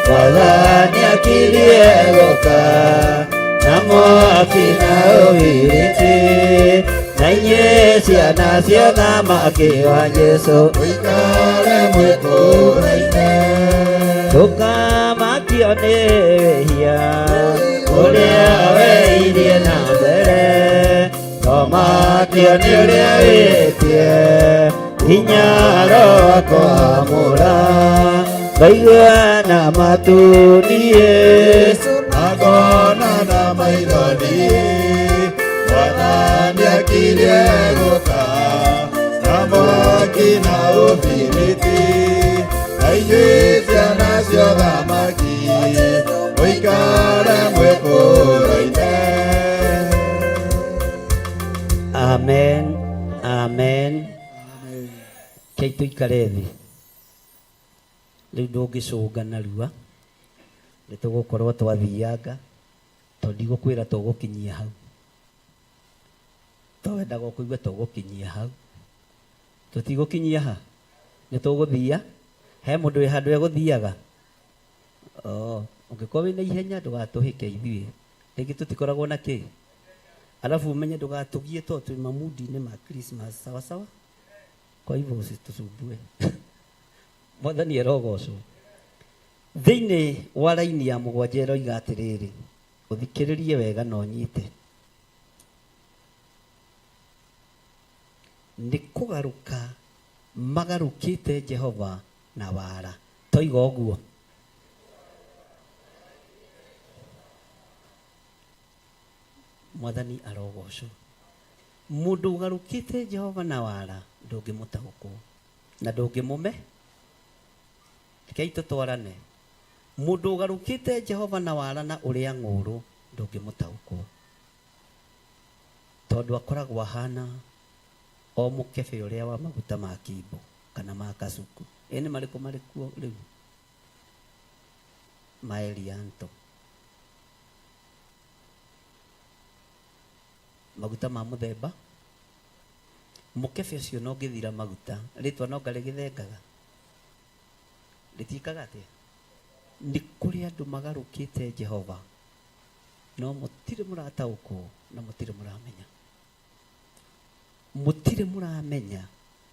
Mwathani akirie gũka na mwaki na ũbiriti na inyuĩ ciana cia ũthamaki wa Jesũ
mũikare mwĩkũũraine
ndũkamakio nĩ wĩhia ũrĩa weirie na mbere tomakio nĩ ũrĩa wĩtie hinya roho kwamũra ngoigua na matũnie
na ngona na maitho niĩ Mwathani akirie gũka na mwaki na ũbiriti na inyuĩ ciana cia ũthamaki mũikare mwĩkũũraine
Amen, amen. Kei tũikare thĩ rĩu ndũngĩcũnga narua nĩ tũgũkorwo twathianga tondũ ndigũkwĩra tũgũkinyia hau to wendaga kũigua tũgũkinyia hau tũtigũkinyia ha nĩ tũgũthia he mũndũ wĩ handũ egũthiaga ũngĩkorwo wĩna ihenya ndũgatũhĩke ithuĩ rĩngĩ tũtikoragwo na kĩ alafu umenye ndũgatũgie to twĩ mamudi-inĩ ma Christmas sawa sawa kwa hivyo usitusumbue Mwathani erogocwo thĩinĩ wa raini ya mũgwanja ĩroiga atĩrĩrĩ ũthikĩrĩrie wega na ũnyite nĩ kũgarũka magarũkĩte Jehova na wara toiga ũguo Mwathani arogocwo mũndũ ũgarũkĩte Jehova na wara ndũngĩmũtaũkwo na ndũngĩmũme kei tũtwarane
Mundu ugarukite Jehova na wara na uria ng'uru ndungimutaukwo, tondu akoragwo ahana o mukebe uria wa maguta ma kimbo kana ma kasuku. Ene mariko marikuo riu ma Elianto, maguta ma muthemba. Mukebe ucio no ngithira maguta ritwa no ngarigithengaga ritikaga atia. Ni kuri andu magarukite Jehova no mutire murataukwo na mutire muramenya, mutire muramenya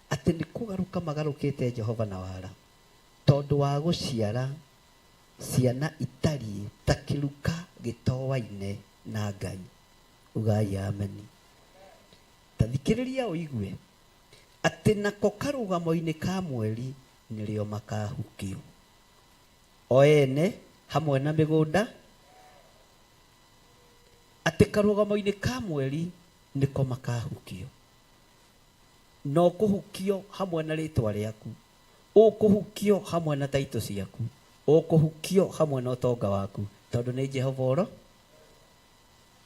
ati ni kugaruka magarukite Jehova na wara, tondu wa guciara ciana itari ta kiruka gitowaine na Ngai. Ugai ameni. Tathikiriria uigue ati nako karugamo-ini ka mweri nirio makahukio o ene hamwe na migunda, ati karugamo-ini ka mweri niko makahukio. No kuhukio hamwe na ritwa riaku, ukuhukio hamwe na taito ciaku, ukuhukio hamwe na utonga waku, tondu ni Jehova oro.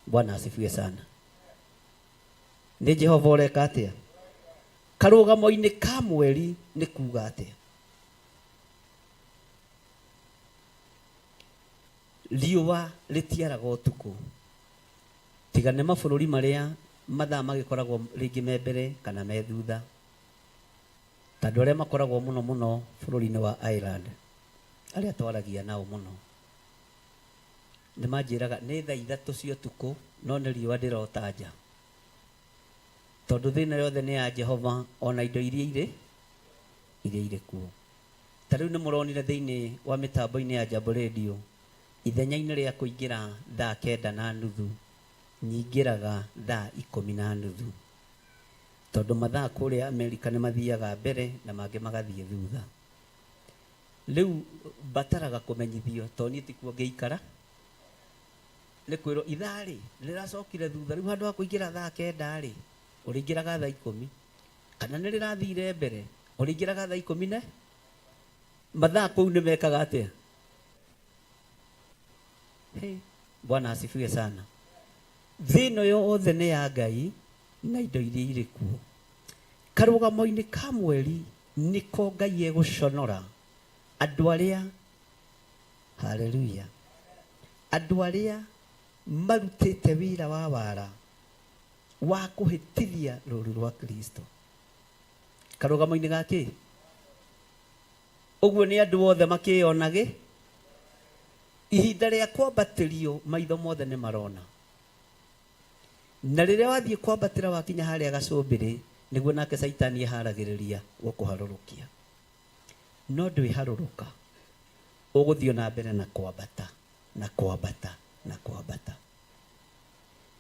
Bwana asifiwe sana. Ni Jehova oreka atia? Karugamo-ini ka mweri ni kuga atia? Riua ritiaraga utuku, tiga nĩ mabũrũri marĩa mathaa magĩkoragwo rĩngĩ me mbere kana me thutha. Tondũ arĩa makoragwo mũno mũno bũrũri-inĩ wa Ireland, arĩa twaragia nao mũno, nĩ manjĩraga nĩ thaa 3 cia ũtukũ no nĩ riũa ndĩrota nja, tondũ thĩna yothe nĩ ya Jehova, ona indo iria irĩ kuo. Ta rĩu nĩ mũronire thĩinĩ wa mĩtambo-inĩ ya Jambo Radio, ithenya-inĩ rĩa kũingĩra thaa 9:30 nyingĩraga thaa 10:30, tondũ mathaa kũrĩa Amerika nĩ mathiaga mbere na mangĩ magathiĩ thutha. Rĩu bataraga kũmenyithio, tondũ niĩ tikuo ngĩikara, nĩ kwĩrwo ithaa rĩ rĩracokire thutha, rĩu handũ ha kũingĩra thaa 9 ũrĩingĩraga thaa 10, kana nĩ rĩrathire mbere ũrĩingĩraga thaa 10. Mathaa kũu nĩ mekaga atĩa? Bwana asifiwe sana. Thĩno yothe nĩ ya Ngai na indo iria irĩ kuo. Karugamo-ini ka mweri niko Ngai egũconora andũ arĩa, haleluya, andũ arĩa marutĩte wĩra wa wara wa kũhĩtithia rũũru rwa Kristo. Karugamo-ini gakĩ? Ũguo nĩ andũ othe makĩonage ihinda rĩa kwambatĩrio, maitho mothe nĩ marona. Na rĩrĩa wathiĩ kwambatĩra wakinya harĩa gacũmbĩrĩ, nĩguo nake Saitani eharagĩrĩria gũkũharũrũkia. No ndwĩharũrũka, ũgũthiĩ na mbere na kwambata na kwambata na kwambata.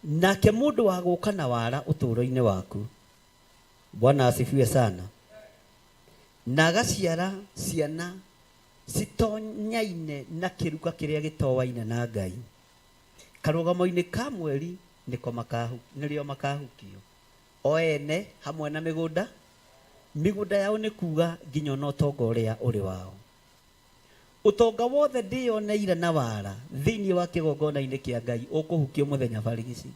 Nake mũndũ wa gũka na wara ũtũũro-inĩ waku, Bwana asifiwe sana, na agaciara ciana citonyaine na kĩruka kĩrĩa gĩtowaine na Ngai. Karugamo-ini ka mweri nĩrĩo makahukio o ene hamwe na mĩgũnda. Mĩgũnda yao nĩ kuga nginya na ũtonga ũrĩa ũrĩ wao. Ũtonga wothe ndĩyoneire na wara thĩinĩ wa kĩgongona-inĩ kĩa Ngai ũkũhukio mũthenya barigici.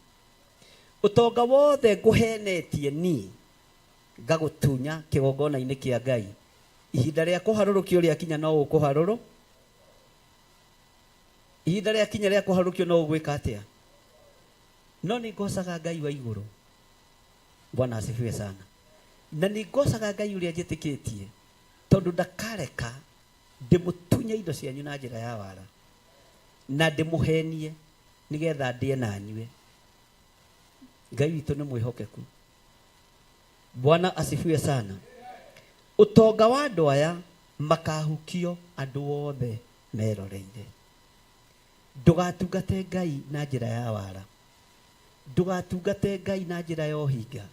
Ũtonga wothe ngũhenetie niĩ ngagũtunya kĩgongona-inĩ kĩa Ngai, ihinda rĩa kũharũrũkio rĩakinya no ũkũharũrũ. Ihinda rĩakinya rĩa kũharũrũkio no ũgwĩka atĩa? No nĩ ngocaga Ngai wa igũrũ. Bwana asifiwe sana. Na nĩ ngocaga Ngai ũrĩa njĩtĩkĩtie, tondũ ndakareka ndĩmũtunye indo cianyu na njĩra ya wara na ndĩmũhenie nĩgetha ndĩe na nyue. Ngai witũ nĩ mwĩhokeku. Bwana asifiwe sana. Ũtonga wa andũ aya makahukio andũ othe meroreire. Ndũgatungate Ngai na njĩra ya wara, ndũgatungate Ngai na njĩra ya ũhinga,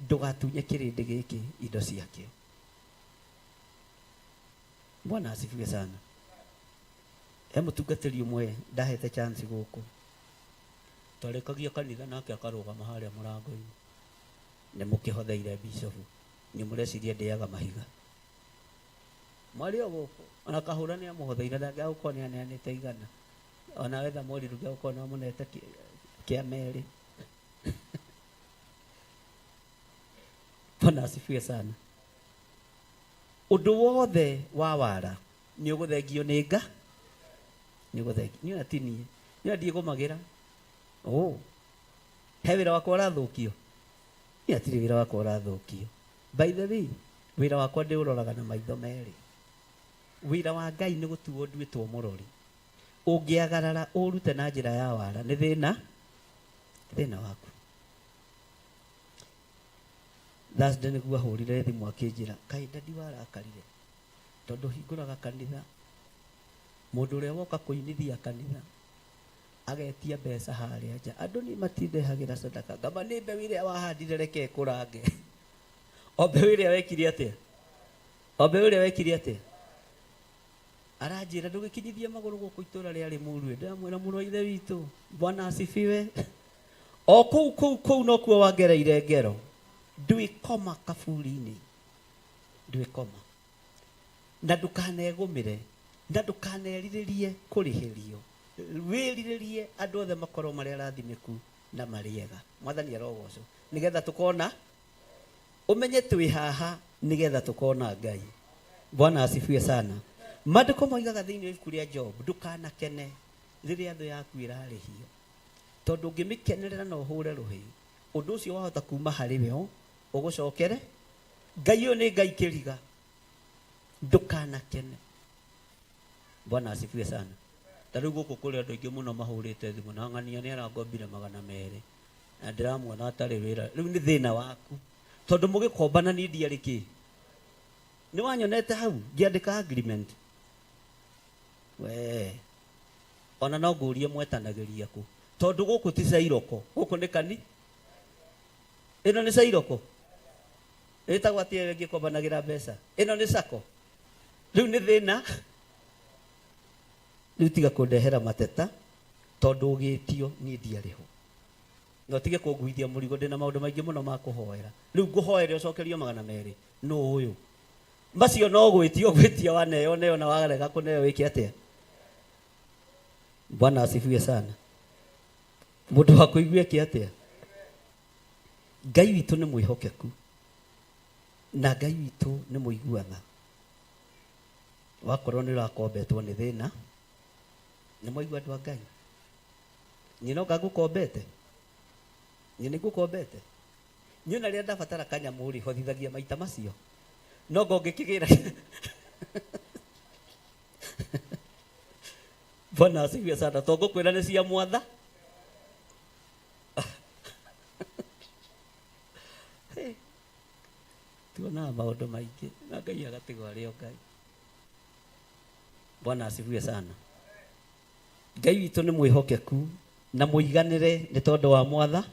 ndũgatunye kĩrĩndĩ gĩkĩ indo ciake. Bwana asifiwe sana. He mũtungatĩri ũmwe ndahete chance gũkũ, twarĩkagia kanitha nake akarũgama harĩa mũrango-inĩ, nĩ mũkĩhotheire bishofu, nĩ mũreciria ndĩaga mahiga. Mario goko ona kahura ni amuhotheire ndanga gukoni aneanite igana ona wetha mori ruge ukona munete kia meri. Bwana asifiwe sana. Undu wothe wa wara ni uguthengio ni nga ni uguthengio ni atinie ni andie gumagira he wira wakwa urathukio ni atiri wira wakwa urathukio. By the way, wira wakwa ndi uroraga na maitho meri. Wira wa Ngai ni gutuo nduitwo murori. Ungiagarara urute na njira ya wara ni thina waku. Thursday niguo ahurire thimu akinjira kai ndadi warakarire tondu hinguraga kanitha mundu uria woka kuinithia kanitha agetia mbeca haria nja andu ni matindehagira sadaka ngamba ni mbeũ iria wahandire reke kurange o mbeũ iria wekire atia aranjira ndugikinyithie maguru guku itura riari murue ndamwira muno ithe witu Bwana asifiwe. O kou no kuo wangereire ngero ndwikoma kaburi-ini ndwikoma na ndukanegumire na ndukanerirerie kurihirio wiriririe andu othe makorwo mari arathimiku na mariega. Mwathani arogocwo nigetha tukona umenye twi haha nigetha tukona Ngai. Bwana asifiwe sana. Maandiko moigaga thiini wa ibuku ria Job ndukanakene riria thu yaku irarihio tondu ngimikenerera no hure ruhi undu ucio wahota kuma hari we ugucokere. Ngai uyu ni Ngai kiriga ndukanakene. Bwana asifiwe sana. Tariu guku kuri andu aingi muno mahurite thimu na ng'ania ni arangombire 200 na ndiramuona atari wira. Riu ni thina waku tondu mugikombana ni ndiari ki ni wanyonete hau ngiandika agreement we ona no ngurie mwetanagiria ku tondu guku ti cairoko guku ni kani ino ni cairoko etagwo atia ngikombanagira mbeca ino ni sako. Riu ni thina riu tiga kundehera mateta tondu ugitio ni ndiariho no tige kunguithia murigo ndina maundu maingi muno ma kuhoera. Riu nguhoere ucokerio 200 no uyu macio no gwitia waneo na wagarega kuneo wiki atia. Bwana asifiwe sana. Mundu wa kuigua ki atia. Ngai witu ni mwihokeku na Ngai witu ni muiguana. Wakorwo ni rakombetwo ni thina ni muigua andu a Ngai ni no ngagukombete ni nigukombete ni na ria ndabatara kanyamuri hothithagia maita macio no ngongikigira. Bwana asifiwe sana. Tongo kwira ni cia mwatha tuona maundu maingi na Ngai agatigwo ario Ngai. Bwana asifiwe sana. Ngai witu ni mwihokeku na muiganire ni tondu wa mwatha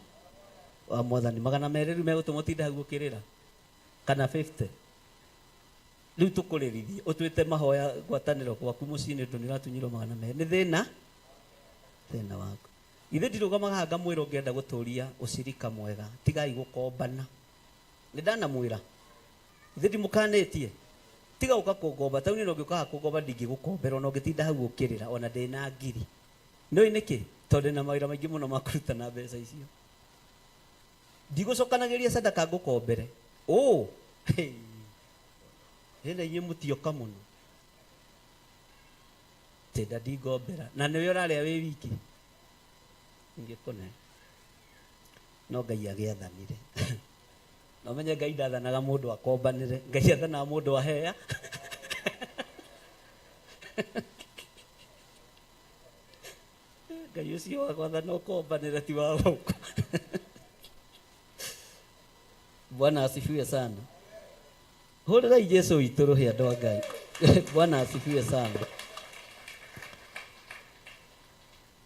ni 200 riu megutumotinda hau gukirira kana 50 riu tukuririthie utwite mahoya gwataniro gwaku muciini ndu niratunyirwo 200 ni thina waku. Ithe ndirugamaga hanga mwira ungienda guturia ucirika mwega tigai gukombana. Ni ndanamwira ithe ndimukanitie tiga uka kungomba tauni no ngiuka kungomba ndingigukombera no ngitinda hau ukirira ona ndina ngiri no iniki tondu na mawira maingi muno makuruta na mbeca icio ndigucokanagiria sadaka ngukombere hena inye mutioka muno tenda ndingombera na niwe uraria wi wiki ngikone no Ngai agiathanire no menye Ngai ndathanaga mundu akombanire Ngai athanaga mundu ahea. Ngai ucio wagwathana ukombanire ti wa guku. Bwana asifiwe sana. Hurirai Jesu witu ruhi andu a Ngai. Bwana asifiwe sana.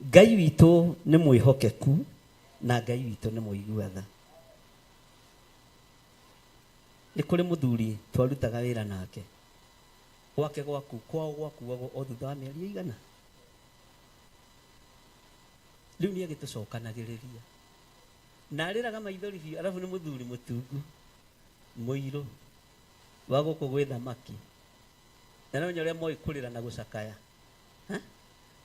Ngai witu ni mwihokeku na Ngai witu ni muiguatha. Ni kuri muthuri twarutaga wira nake gwake gwaku kwao gwaku o thutha wa mieri igana riu ni agitucokanagiriria na ariraga maithori biu arabu ni muthuri mutungu muiru wa guku gwi thamaki na no nyore moi kurira na gucakaya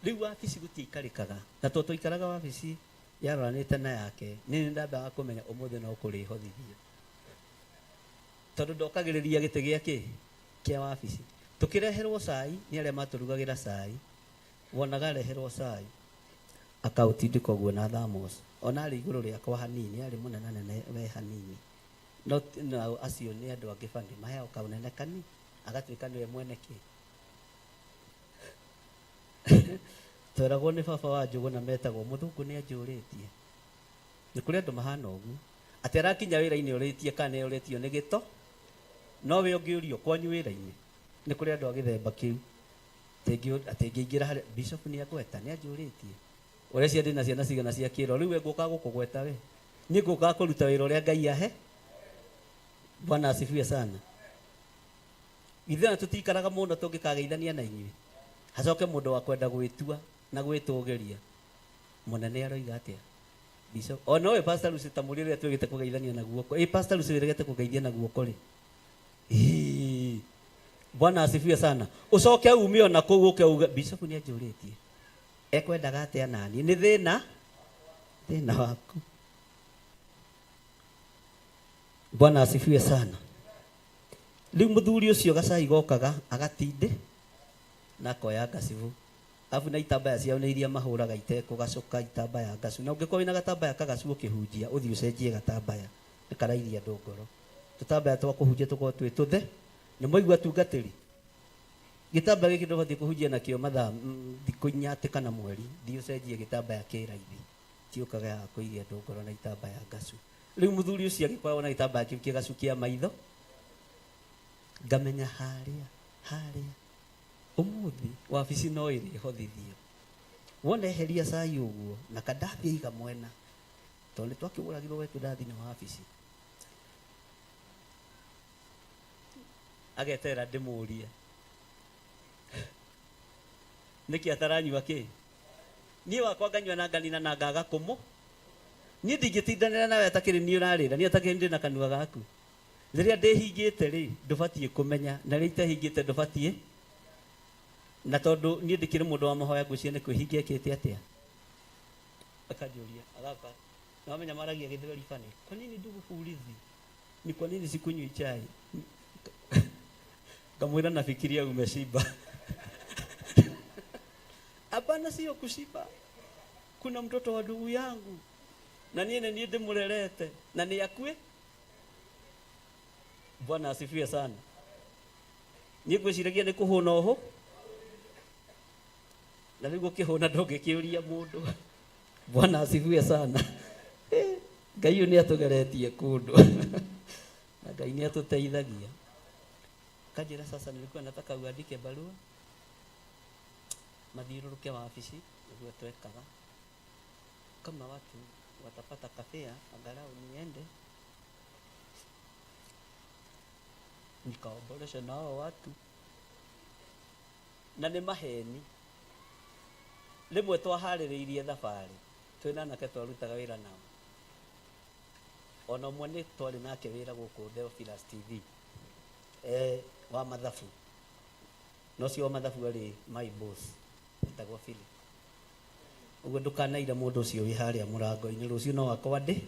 riu wabici gutiikarikaga na toto ikaraga wabici yaroranite na yake ni ndambaga kumenya umuthi no kuri hothithio tondu ndokagiriria gite giake kia wabici tukireherwo cai ni aria maturugagira cai wonaga reherwo cai akautindika guo na thamos ona ari iguru riakwa hanini ari munene nene we hanini no acio ni andu angi bandi maheo kaunene kani agatuika niwe mwene ki tweragwo ni baba wa njugu na metagwo muthungu ni anjuritie ni kuri andu mahana uguo ati arakinya wira-ini uritie kana uritio ni gito no we ungiurio kwanyu wira-ini ni kuri andu agithemba kiu atingiingira bishop ni agweta ni anjuritie urecia ndina ciana cigana cia kiro riu we nguka gukugweta we ni nguka kuruta wira uria Ngai ahe. Bwana asifiwe sana. Ithana tutikaraga muno tungikageithania na inyuĩ hacoke mundu wa kwenda gwitua na gwitugeria munene aroiga atia bishop ona we pastor Lucy tamurire twigite kugeithania na guoko pastor Lucy wirigite kugeithia na guoko ri Bwana asifiwe sana. Ucoke umio na kuu uke bishop ni anjuritie ekwendaga atia nani ni thina waku. Bwana asifiwe sana. Riu muthuri ucio gacai gokaga agatinde na koya gacibu afu na itambaya ciao ni iria mahuraga iteko gacoka itambaya gacu na ungikoo ina gatambaya kagacu ukihunjia uthii ucenjie gatambaya ni karairia ndongoro tutambaya twa kuhunjia tuko twi tuthe ni moigua tungatiri gitambaya giki ndobathie kuhunjia nakio mathaa thikũ 4 kana mweri thii ucenjie gitambaya kiraithi tiukaga kuiria ndongoro na itambaya gacu. Riu muthuri ucio agikorwo na itambaya kiu kigacu kia maitho ngamenya haria umuthi wabici no iri hothithio wona eheria cai uguo na kadathi iga mwena tondu twakiguragirwo wetu ndathi na wabici agetera ndimurie niki ataranyua ki ni wakwa nganyua na nganina na ngaga kumu ni ndingitindanira nawe atakiri ni urarira ni atakiri ndi na kanua gaku riria ndihingite ri ndubatie kumenya na ri itahingite ndubatie na tondu ni ndikire mundu wa mahoya ngucie ni kwihingia kite atia akajuria agaka na wamenya maragia githweri fani kwa nini ndugu kuulizi ni kwa nini sikunywi chai kamwira nafikiria umeshiba hapana sio kushiba kuna mtoto wa ndugu yangu na niene ni ndimurerete na ni yakue. Bwana asifiwe sana. Ni gwiciragia ni kuhuna oho na rigo kihuna ndongikiuria mundu. Bwana asifiwe sana. Ngai ni atugeretie kundu na Ngai ni atuteithagia. Kajira sasa nilikuwa nataka uandike barua mathiururuke wabici niguo twekaga kama watu watapata kafea angalau niende nikaombolesha nao watu na ni maheni rimwe twahaririirie thabari twina nake twarutaga wira nao ona mwe twari nake wira guku Theophilus TV wa mathabu no cio mathabu ari my boss etagwo Philip uguo ndukanaira mundu ucio wi haria murango-ini rucio no akwandike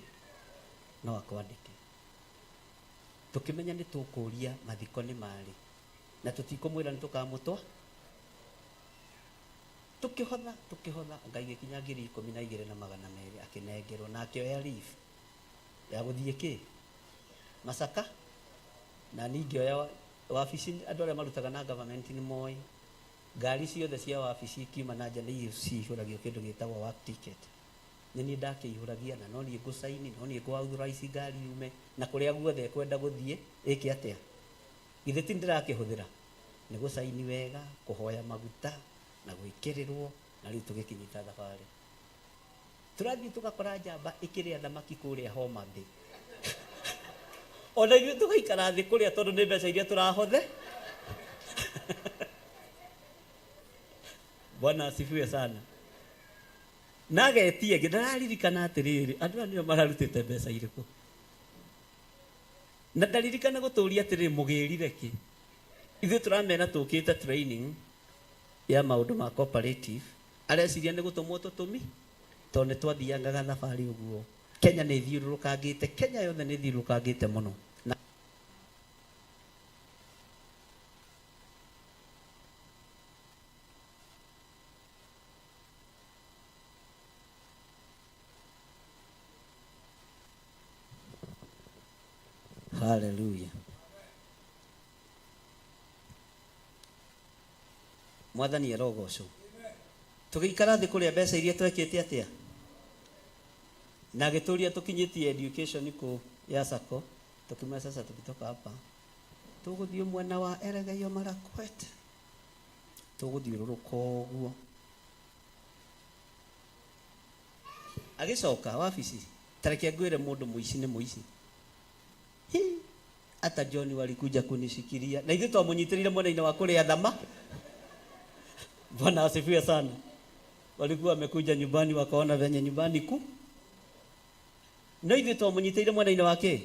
tukimenya ni tukuria mathiko ni mari na tutikumwira ni tukamutwa tukihotha Ngai gikinya 12,200 akinengerwo na akioya leave ya guthie ki Masaka na ningi oya wabici andu aria marutaga na government ni moi ngari ciothe cia wabici kiuma na nja ni cihuragio kindu gitagwo work ticket ni ndakihuragia na no ni ngucaini no ni authorize ngari yume na kuria guothe kwenda guthie iki atia ithe ti ndirakihuthira ni gucaini wega kuhoya maguta na gwikirirwo na riu tugikinyita thabari turathi tugakora njamba ikiria thamaki kuria Homa Bay ona ithuĩ tugaikara thĩ kuria tondu ni mbeca iria turahothe. Bwana asifiwe sana. Nagetie ndararikana atiriri andu anio mararutite mbeca iriku na ndaririkana guturia atiriri mugirire ki ithuĩ tũramena tũkĩte training ya maũndũ ma cooperative areciria nĩ gũtũmwo tũtũmi tondũ nĩ twathiangaga thabarĩ ũguo. Kenya nĩ thiũrũrũkangĩte, Kenya yothe nĩ thiũrũrũkangĩte mũno. Hallelujah. Mwathani arogocwo. Tũgĩikara thĩ kũrĩa mbeca iria twekĩte atĩa na gĩtũria tũkinyĩtie education kũ ya sako tukima sasa tukitoka hapa tũgũthiĩ mwena wa Elgeyo Marakwet tũgũthiũrũrũka ũguo agĩcoka wabici tareke ngwĩre mũndũ mũici nĩ mũici hata John walikuja kunishikilia na ithuĩ twamũnyitĩrĩire mwena-inĩ wa kũrĩa thama. Bwana asifiwe sana. Walikuwa wamekuja nyumbani wakaona venye nyumbani ku no ithuĩ twamũnyitĩrĩire mwena-inĩ wake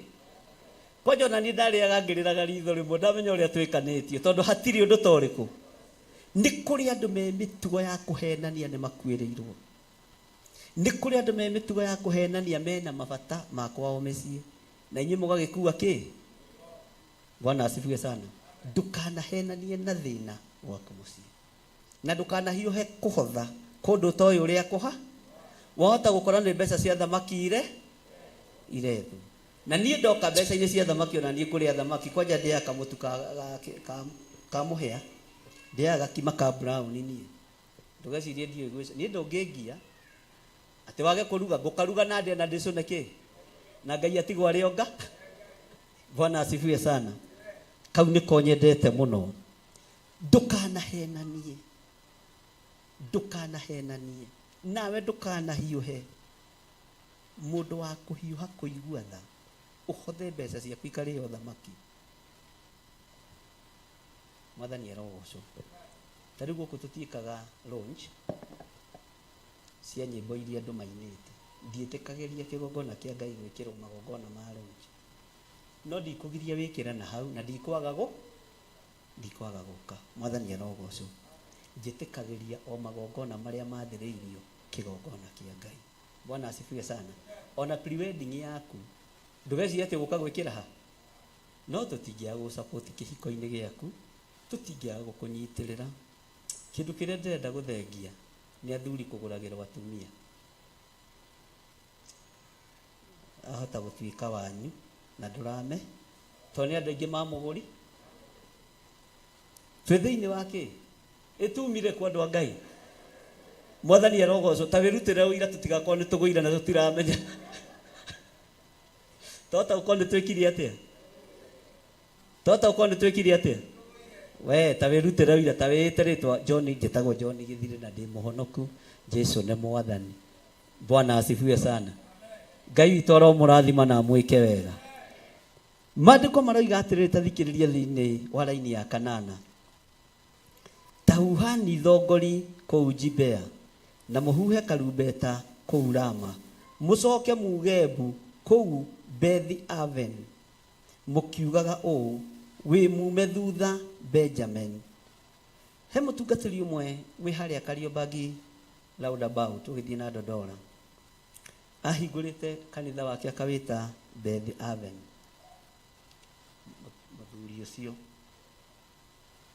kwanja na nĩ ndarĩaga ngĩrĩraga ritho rĩmwe ndamenya ũrĩa twĩkanĩtio tondũ hatirĩ ũndũ ta ũrĩkũ. Nĩ kũrĩ andũ me mĩtugo ya kũhenania nĩ makuĩrĩirwo. Nĩ kũrĩ andũ me mĩtugo ya kũhenania mena mabata ma kwao mĩciĩ na inyuĩ mũgagĩkua kĩ. Bwana asifiwe sana. Ndũkanahenanie na thĩna gwaku mũciĩ na ndũkanahiũhe kũhotha kũndũ toĩ ũrĩa kũha wahota gũkora nĩ mbeca cia thamaki irethu na niĩ ndoka mbeca-inĩ cia thamaki ona niĩ kũrĩa thamaki kwanja ndĩaga kamũtu ka mũhĩa ndĩaga gakima ka brown niĩ ndũgecirie ndiũĩ gwĩca niĩ ndũngĩngia atĩ wage kũruga ngũkaruga na ndĩa na ndĩcũne kĩ na Ngai atigwo arĩ onga. Bwana asifiwe sana. Kau nĩko nyendete mũno. Ndũkanahenanie nawe ndũkanahiũhe mũndũ wa kũhiũha kũigua tha ũhothe mbeca ciaku ikarĩo thamaki. Mwathani arogocwo. Tarĩu gũkũ tũtiĩkaga launch cia nyĩmbo iria andũ mainĩte. Ndiĩtĩkagĩria kĩgongona kĩa Ngai gwĩkĩrwo magongona ma launch no ndikũgiria wĩkĩra na hau na ndikwaga gũka. Mwathani arogocwo. Njĩtĩkagĩria o magongona marĩa mathĩrĩirio kĩgongona kĩa Ngai. Bwana asifiwe sana. Ona pre-wedding yaku ndũgecirie atĩ gũka gwĩkĩra ha no tũtingĩaga gũ-support kĩhiko-inĩ gĩaku, tũtingĩaga gũkũnyitĩrĩra. Kĩndũ kĩrĩa ndĩrenda gũthengia nĩ athuri kũgũragĩrwo atumia ahota gũtuĩka wanyu na ndũrame tondũ nĩ andũ aingĩ mamũgũri twĩ thĩinĩ wa kĩ ĩtumire kwa andũ a Ngai. Mwathani arogocwo. Ta wĩrutĩre ũira tũtigakorwo nĩ tũgũira na tũtiramenya tota uko nĩ twĩkire atĩa we ta wĩrutĩre ũira ta wĩĩte rĩtwa John njĩtagwo John Gĩthire na ndĩ mũhonoku Jesũ nĩ Mwathani. Bwana asifiwe sana. Ngai witũ aromũrathima na mwĩke wega. Maandĩko maroiga atĩrĩrĩ ta thikĩrĩria thĩinĩ wa raini ya kanana. Tahuhani thongori kũu Gibea na mũhuhe karumbeta kũu Rama mũcoke mugebu kũu Bethi Aven mũkiugaga ũũ wĩ mume thutha Benjamin. He mũtungatĩri ũmwe wĩ harĩa Kariobangi roundabout ũgĩthiĩ na Dodora ahingũrĩte kanitha wake akawĩta Bethi Aven. Mũthuri ũcio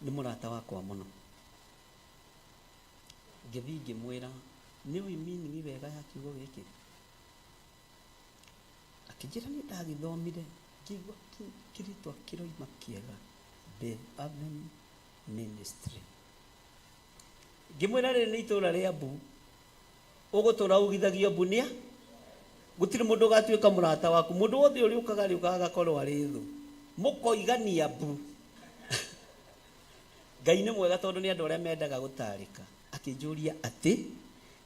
nĩ mũrata wakwa mũno. Ngĩthiĩ ngĩmwĩra nĩ ũĩ meaning wega ya kiugo gĩkĩ. Akĩnjĩra nĩ ndagĩthomire ngĩigua kĩrĩtwa kĩroima kĩega Bethi Aven Ministry. Ngĩmwĩra rĩrĩ nĩ itũũra rĩa Mbu ũgũtũra ugithagio Mbu gũtirĩ mũndũ ũgatuĩka mũrata waku. Mũndũ wothe ũrĩũkaga agakorwo arĩ thũ mũkoigania Mbu. Ngai nĩ mwega tondũ nĩ andũ arĩa mendaga gũtarĩka. Akĩnjũria atĩ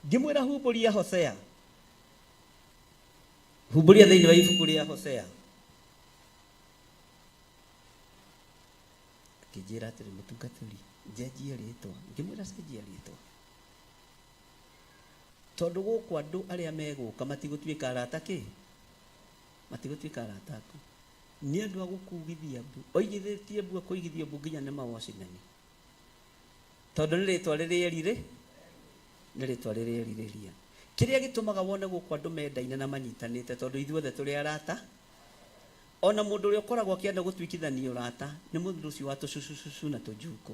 ngĩmwĩra humbũria Hosea. Humbũria thĩinĩ wa ibuku rĩa Hosea. Akĩnjĩra atĩrĩ mũtungatĩri njenjie rĩtwa. Ngĩmwĩra cenjia rĩtwa tondũ gũkũ andũ arĩa megũka matigũtuĩka arata kĩ matigũtuĩka arata aku. nĩ andũ a gũkugithia mbu. Oigithĩtie mbu kũigithio mbu nginya nĩ mawocinani, tondũ nĩ rĩtwa rĩrĩerire, nĩ rĩtwa rĩrĩerirĩria. Kĩrĩa gĩtũmaga wone gũkũ andũ mendaine na manyitanĩte, tondũ ithuothe tũrĩ arata. Ona mũndũ ũrĩa ũkoragwo akĩenda gũtuĩkithania ũrata nĩ mũndũ ũcio wa tũcucucucu na tũnjuko.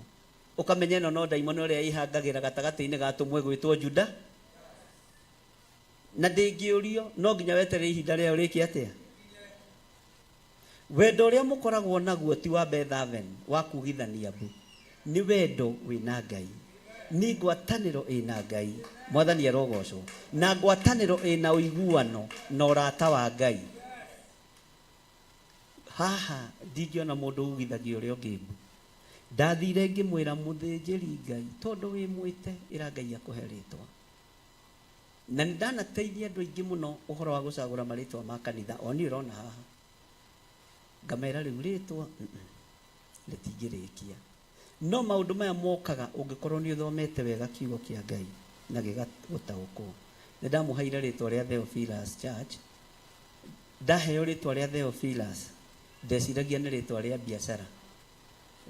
Ũkamenya ĩno no ndaimono ũrĩa ihangagĩra gatagatĩ-inĩ ga tũmwe gwĩtwo Juda. Na ndĩngĩũrio no nginya weterere ihinda rĩayo rĩke atĩa. Wendo ũrĩa mũkoragwo naguo ti wa Bethaven wa kugithania mbu, nĩ wendo wĩna Ngai, nĩ ngwatanĩro ĩna Ngai. Mwathani arogocwo. Na ngwatanĩro ĩna ũiguano na ũrata wa Ngai. Haha ndingĩona mũndũ ugithagia ũrĩa ũngĩ mbu. Ndathire ngĩmwĩra mũthĩnjĩri Ngai, tondũ wĩ mwĩte ĩra Ngai akũhe rĩtwa. Na nĩ ndanateithia andũ aingĩ mũno ũhoro wa gũcagũra marĩtwa ma kanitha, o niĩ ũrona haha. Ngamera rĩu rĩtwa rĩtingĩrĩkia. No maũndũ maya mokaga ũngĩkorwo nĩ ũthomete wega kiugo kĩa Ngai na gĩgũtaũkwo. Nĩ ndamũheire rĩtwa rĩa Theophilus Church. Ndaheo rĩtwa rĩa Theophilus, ndeciragia nĩ rĩtwa rĩa biacara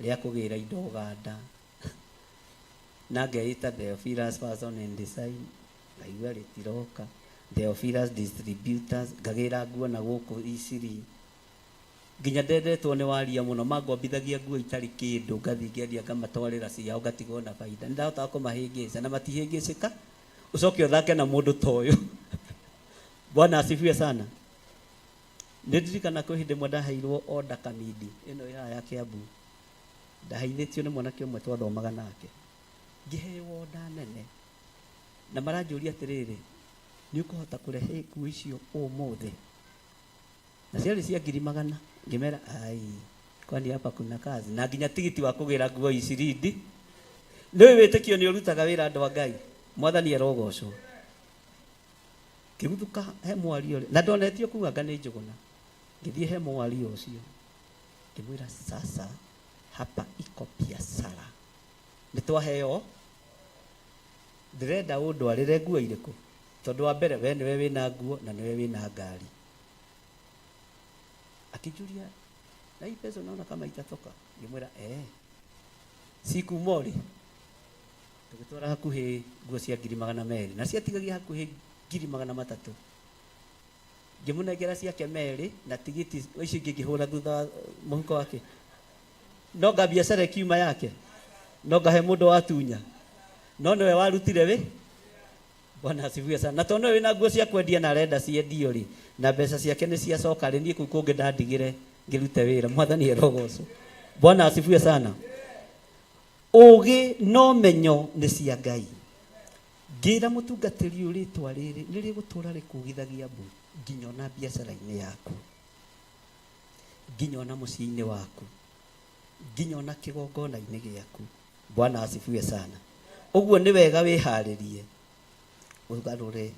rĩa kũgĩra indo Uganda. Na ngeita Theophilus Person and Design, ngaigua rĩtiroka. Theophilus Distributors, ngagĩra nguo na gũkũ Isiri. Nginya ndendetwo nĩ waria mũno, mangombithagia nguo itarĩ kĩndũ, ngathiĩ ngĩendia ngamatwarĩra ciao ngatigwo na baida. Nĩ ndahotaga kũmahĩngĩca na matihĩngĩcĩka. Ũcoke ũthake na mũndũ ta ũyũ. Bwana asifiwe sana. Nĩ ndirikana kwĩ hĩndĩ ĩmwe ndaheirwo order Kamidi ĩno ya Kiambu. Ndaheithĩtio nĩ mwanake ũmwe twathomaga nake. Ngĩheo order nene. Na maranjũria atĩrĩrĩ, nĩ ũkũhota kũrehe nguo icio ũmũthĩ? Na ciarĩ cia 100,000. Ngĩmera ai, kwani hapa kuna kazi. Na nginya tigiti wa kũgĩra nguo ici rindi. Nĩ wĩtĩkio nĩ ũrutaga wĩra andũ a Ngai. Mwathani arogocwo. Ngĩgũthuka he mwario ũrĩa. Na ndonetio kuanga nĩ njũgũna. Ngĩthiĩ he mwario ũcio. Ngĩmwĩra sasa hapa iko biashara. Nĩ twaheo. Ndĩrenda ũndwarĩre nguo irĩkũ. Tondũ wa mbere we nĩwe wĩna nguo na nĩwe wĩna ngari. Akijulia, na hii pesa unaona kama itatoka? Ngĩmwĩra siku mori tũgĩtwara hakuhĩ nguo cia 200,000 na ciatigagia hakuhĩ 300,000. Ngĩmũnengera ciake merĩ na tigiti icio ingĩ ngĩhũra thutha mũhuko wake. No nga biacara kiuma yake, no ngahe mũndũ wa tunya, no nĩwe warutire wĩ. Bwana asifiwe sana. Na tondũ wĩna nguo cia kwendia na arenda ciendio rĩ, na mbeca ciake nĩ ciacoka rĩ, niĩ kũu kũngĩ ndandigire ngĩrute wĩra. Mwathani arogocwo. Bwana asifiwe sana. Ũgĩ no menyo nĩ cia Ngai. Ngĩra mũtungatĩri ũyũ rĩtwa rĩrĩ nĩ rĩgũtũra rĩkugithagia mbu nginya ona biacara-inĩ yaku, nginya ona mũciĩ-inĩ waku, nginya ona kĩgongona-inĩ gĩaku. Bwana asifiwe sana. Ũguo nĩ wega wĩharĩrie ũgarũre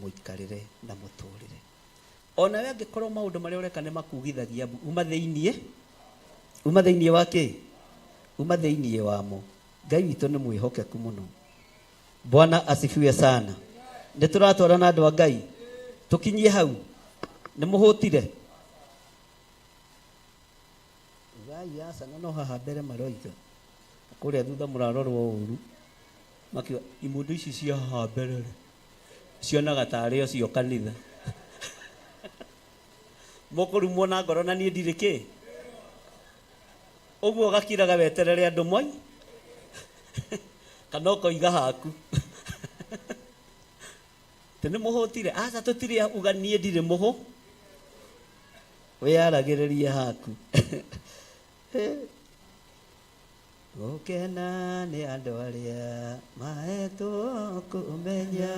mũikarĩre na mũtũrĩre. Ona we angĩkorwo maũndũ marĩa ũreka nĩ makugithagia mbu, uma thĩiniĩ wa kĩ? Uma thĩiniĩ wamo. Ngai witũ nĩ mwĩhokeku mũno. Bwana asifiwe sana. Nĩ tũratwarana andũ a Ngai. Tũkinyie hau. Nĩ mũhũtire. Ngai asa no haha mbere maroiga. Kũrĩa thutha mũrarorwo ũru. Makiuga imundu ici cia haha mbere cionaga tarĩ ocio kanitha. Mũkũrumwo na ngoro na niĩ ndirĩ kĩ. Ũguo gakiraga weterere andũ moi. Kana ũkoiga haku. Tene mũhũtire. Aca tũtirĩ uga niĩ ndirĩ mũhũ. Wĩaragĩrĩrie haku. Gũkena nĩ andũ arĩa mahetwo kũmenya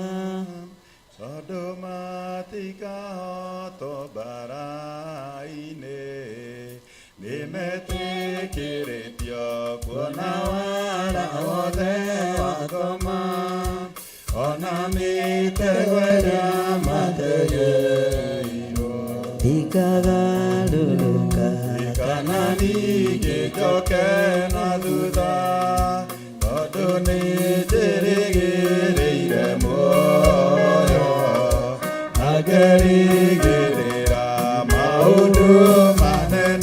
tondũ matikahotwo mbara-inĩ, nĩmetĩkĩrĩtio kuona wara wothe wakoma, ona mĩtego ĩrĩa mategĩirwo
ikagarũrũka
kana ningĩ njoke na thutha, tondũ nĩndĩrĩgĩrĩire muoyo na ngerigĩrĩra maũndũ manene.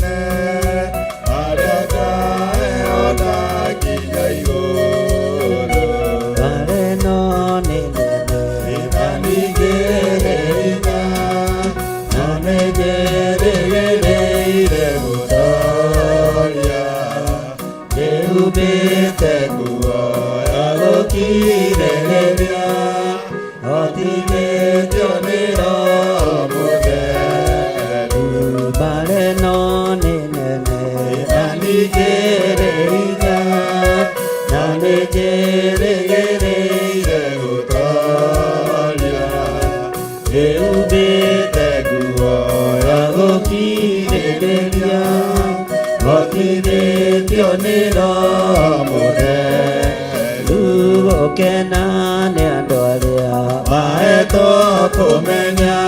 Umbite guoya gukirĩrĩria Gokithĩtio nĩ Roho Mũtheru
Gũkena nĩ andũ arĩa
mahetwo kũmenya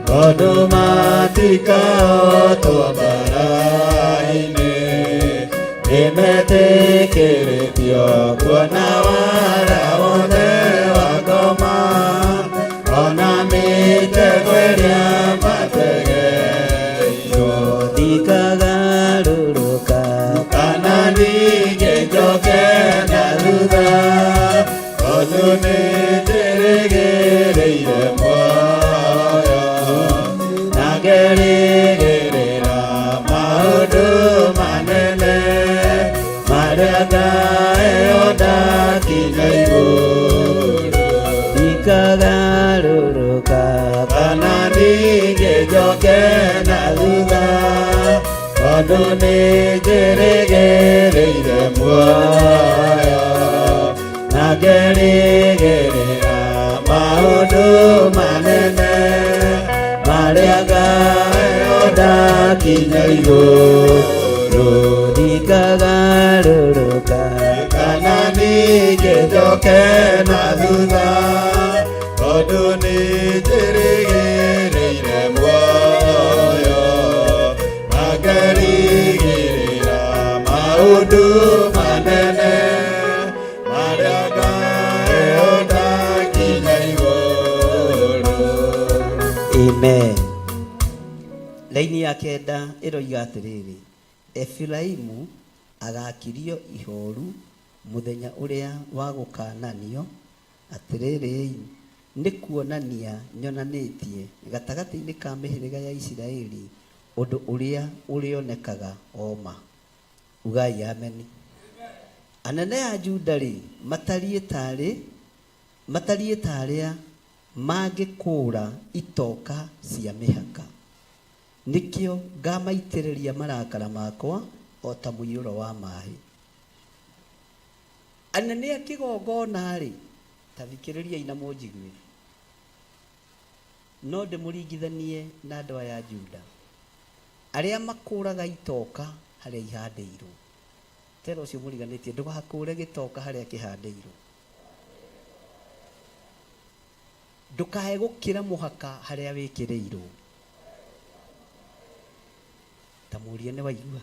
maũndũ matikahotwo mbara-inĩ nĩmetĩkĩrĩtio kuona wara wothe wa ngoma ona mĩtego ĩrĩa mategeirwo
ndikagarũrũka
kana ningĩ njoke na thutha tondũ nĩndĩrĩgĩrĩire muoyo na ngerĩgĩrĩra maũndũ manene marĩa ngaheo ndakinya igũrũ
ndikagarũrũka
kana ningĩ njoke na thutha tondũ nĩndĩrĩgĩrĩire muoyo na ngerĩgĩrĩra maũndũ manene marĩa ngaheo ndakinya igũrũ
ndikagarũrũka
kana ningĩ njoke na thutha tondũ nĩndĩrĩgĩrĩire muoyo na ngerĩgĩrĩra maũndũ manene marĩa ngaheo ndakinya igũrũ.
Amen. Laini ya kenda ĩroiga atĩrĩrĩ, Efiraimu agakirio ihoru mũthenya ũrĩa wa gũkananio. Atĩrĩrĩ, nĩ kuonania nyonanĩtie gatagatĩ-inĩ ka mĩhĩrĩga ya Isiraeli ũndũ ũrĩa ũrĩonekaga oma. Ugai ameni. Anene a Juda rĩ matariĩ tarĩa mangĩkũra itoka cia mĩhaka. Nĩkĩo ngamaitĩrĩria marakara makwa o ta mũiyũro wa maaĩ. Anene a kĩgongona rĩ, ta thikĩrĩriai na mũnjigue, no ndĩmũringithanie na andũ aya a Juda arĩa makũraga itoka harĩa ihandĩirwo. Tera ũcio mũriganĩtie, ndũgakũre gĩtoka harĩa kĩhandĩirwo. Ndũkae gũkĩra mũhaka harĩa wĩkĩrĩirwo. Ta mũrie nĩ waigua.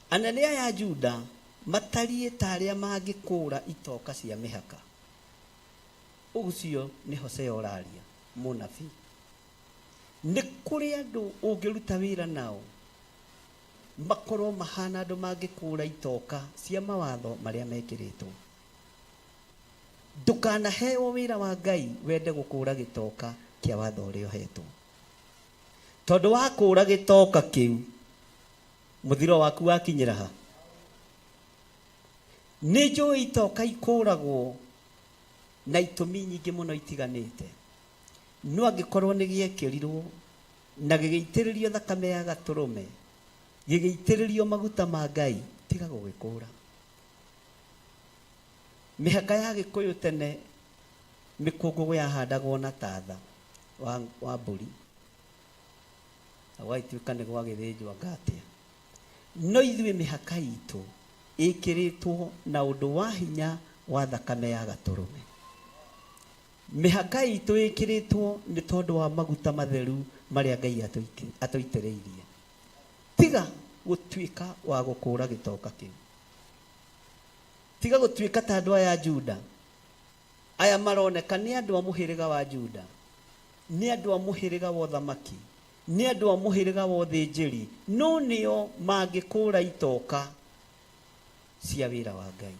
Anene aya a Juda matariĩ tarĩa mangĩkũra itoka cia mĩhaka. Ũcio nĩ Hosea ũraria, mũnabii. Nĩ kũrĩ andũ ũngĩruta wĩra nao makorwo mahana andũ mangĩkũra itoka cia mawatho marĩa mekĩrĩtwo. Ndũkanaheo wĩra wa Ngai wende gũkũra gĩtoka kĩa watho ũrĩa ũhetwo. Tondũ wakũra gĩtoka kĩu, mũthiro waku wakinyĩra ha. Nĩ njũĩ itoka ikũragwo na itũmi nyingĩ mũno itiganĩte. No angĩkorwo nĩ gĩekĩrirwo na gĩgĩitĩrĩrio thakame ya gatũrũme, gĩgĩitĩrĩrio maguta ma Ngai, tiga gũgĩkũra. Mĩhaka ya Gĩkũyũ tene mĩkũngũgũ yahandagwo na tatha wa mbũri, na gwagĩtuĩka nĩ gwagĩthĩnjwo ngatĩa. No ithuĩ mĩhaka itũ ĩkĩrĩtwo na ũndũ wa hinya wa thakame ya gatũrũme. Mĩhaka itũ ĩkĩrĩtwo nĩ tondũ wa maguta matheru marĩa Ngai atũitĩrĩirie. Tiga gũtuĩka wa gũkũra gĩtoka kĩu. Tiga gũtuĩka ta andũ aya a Juda. Aya maroneka nĩ andũ a mũhĩrĩga wa Juda, nĩ andũ a mũhĩrĩga wa ũthamaki, nĩ andũ a mũhĩrĩga wa ũthĩnjĩri, no nĩo mangĩkũra itoka cia wĩra wa Ngai.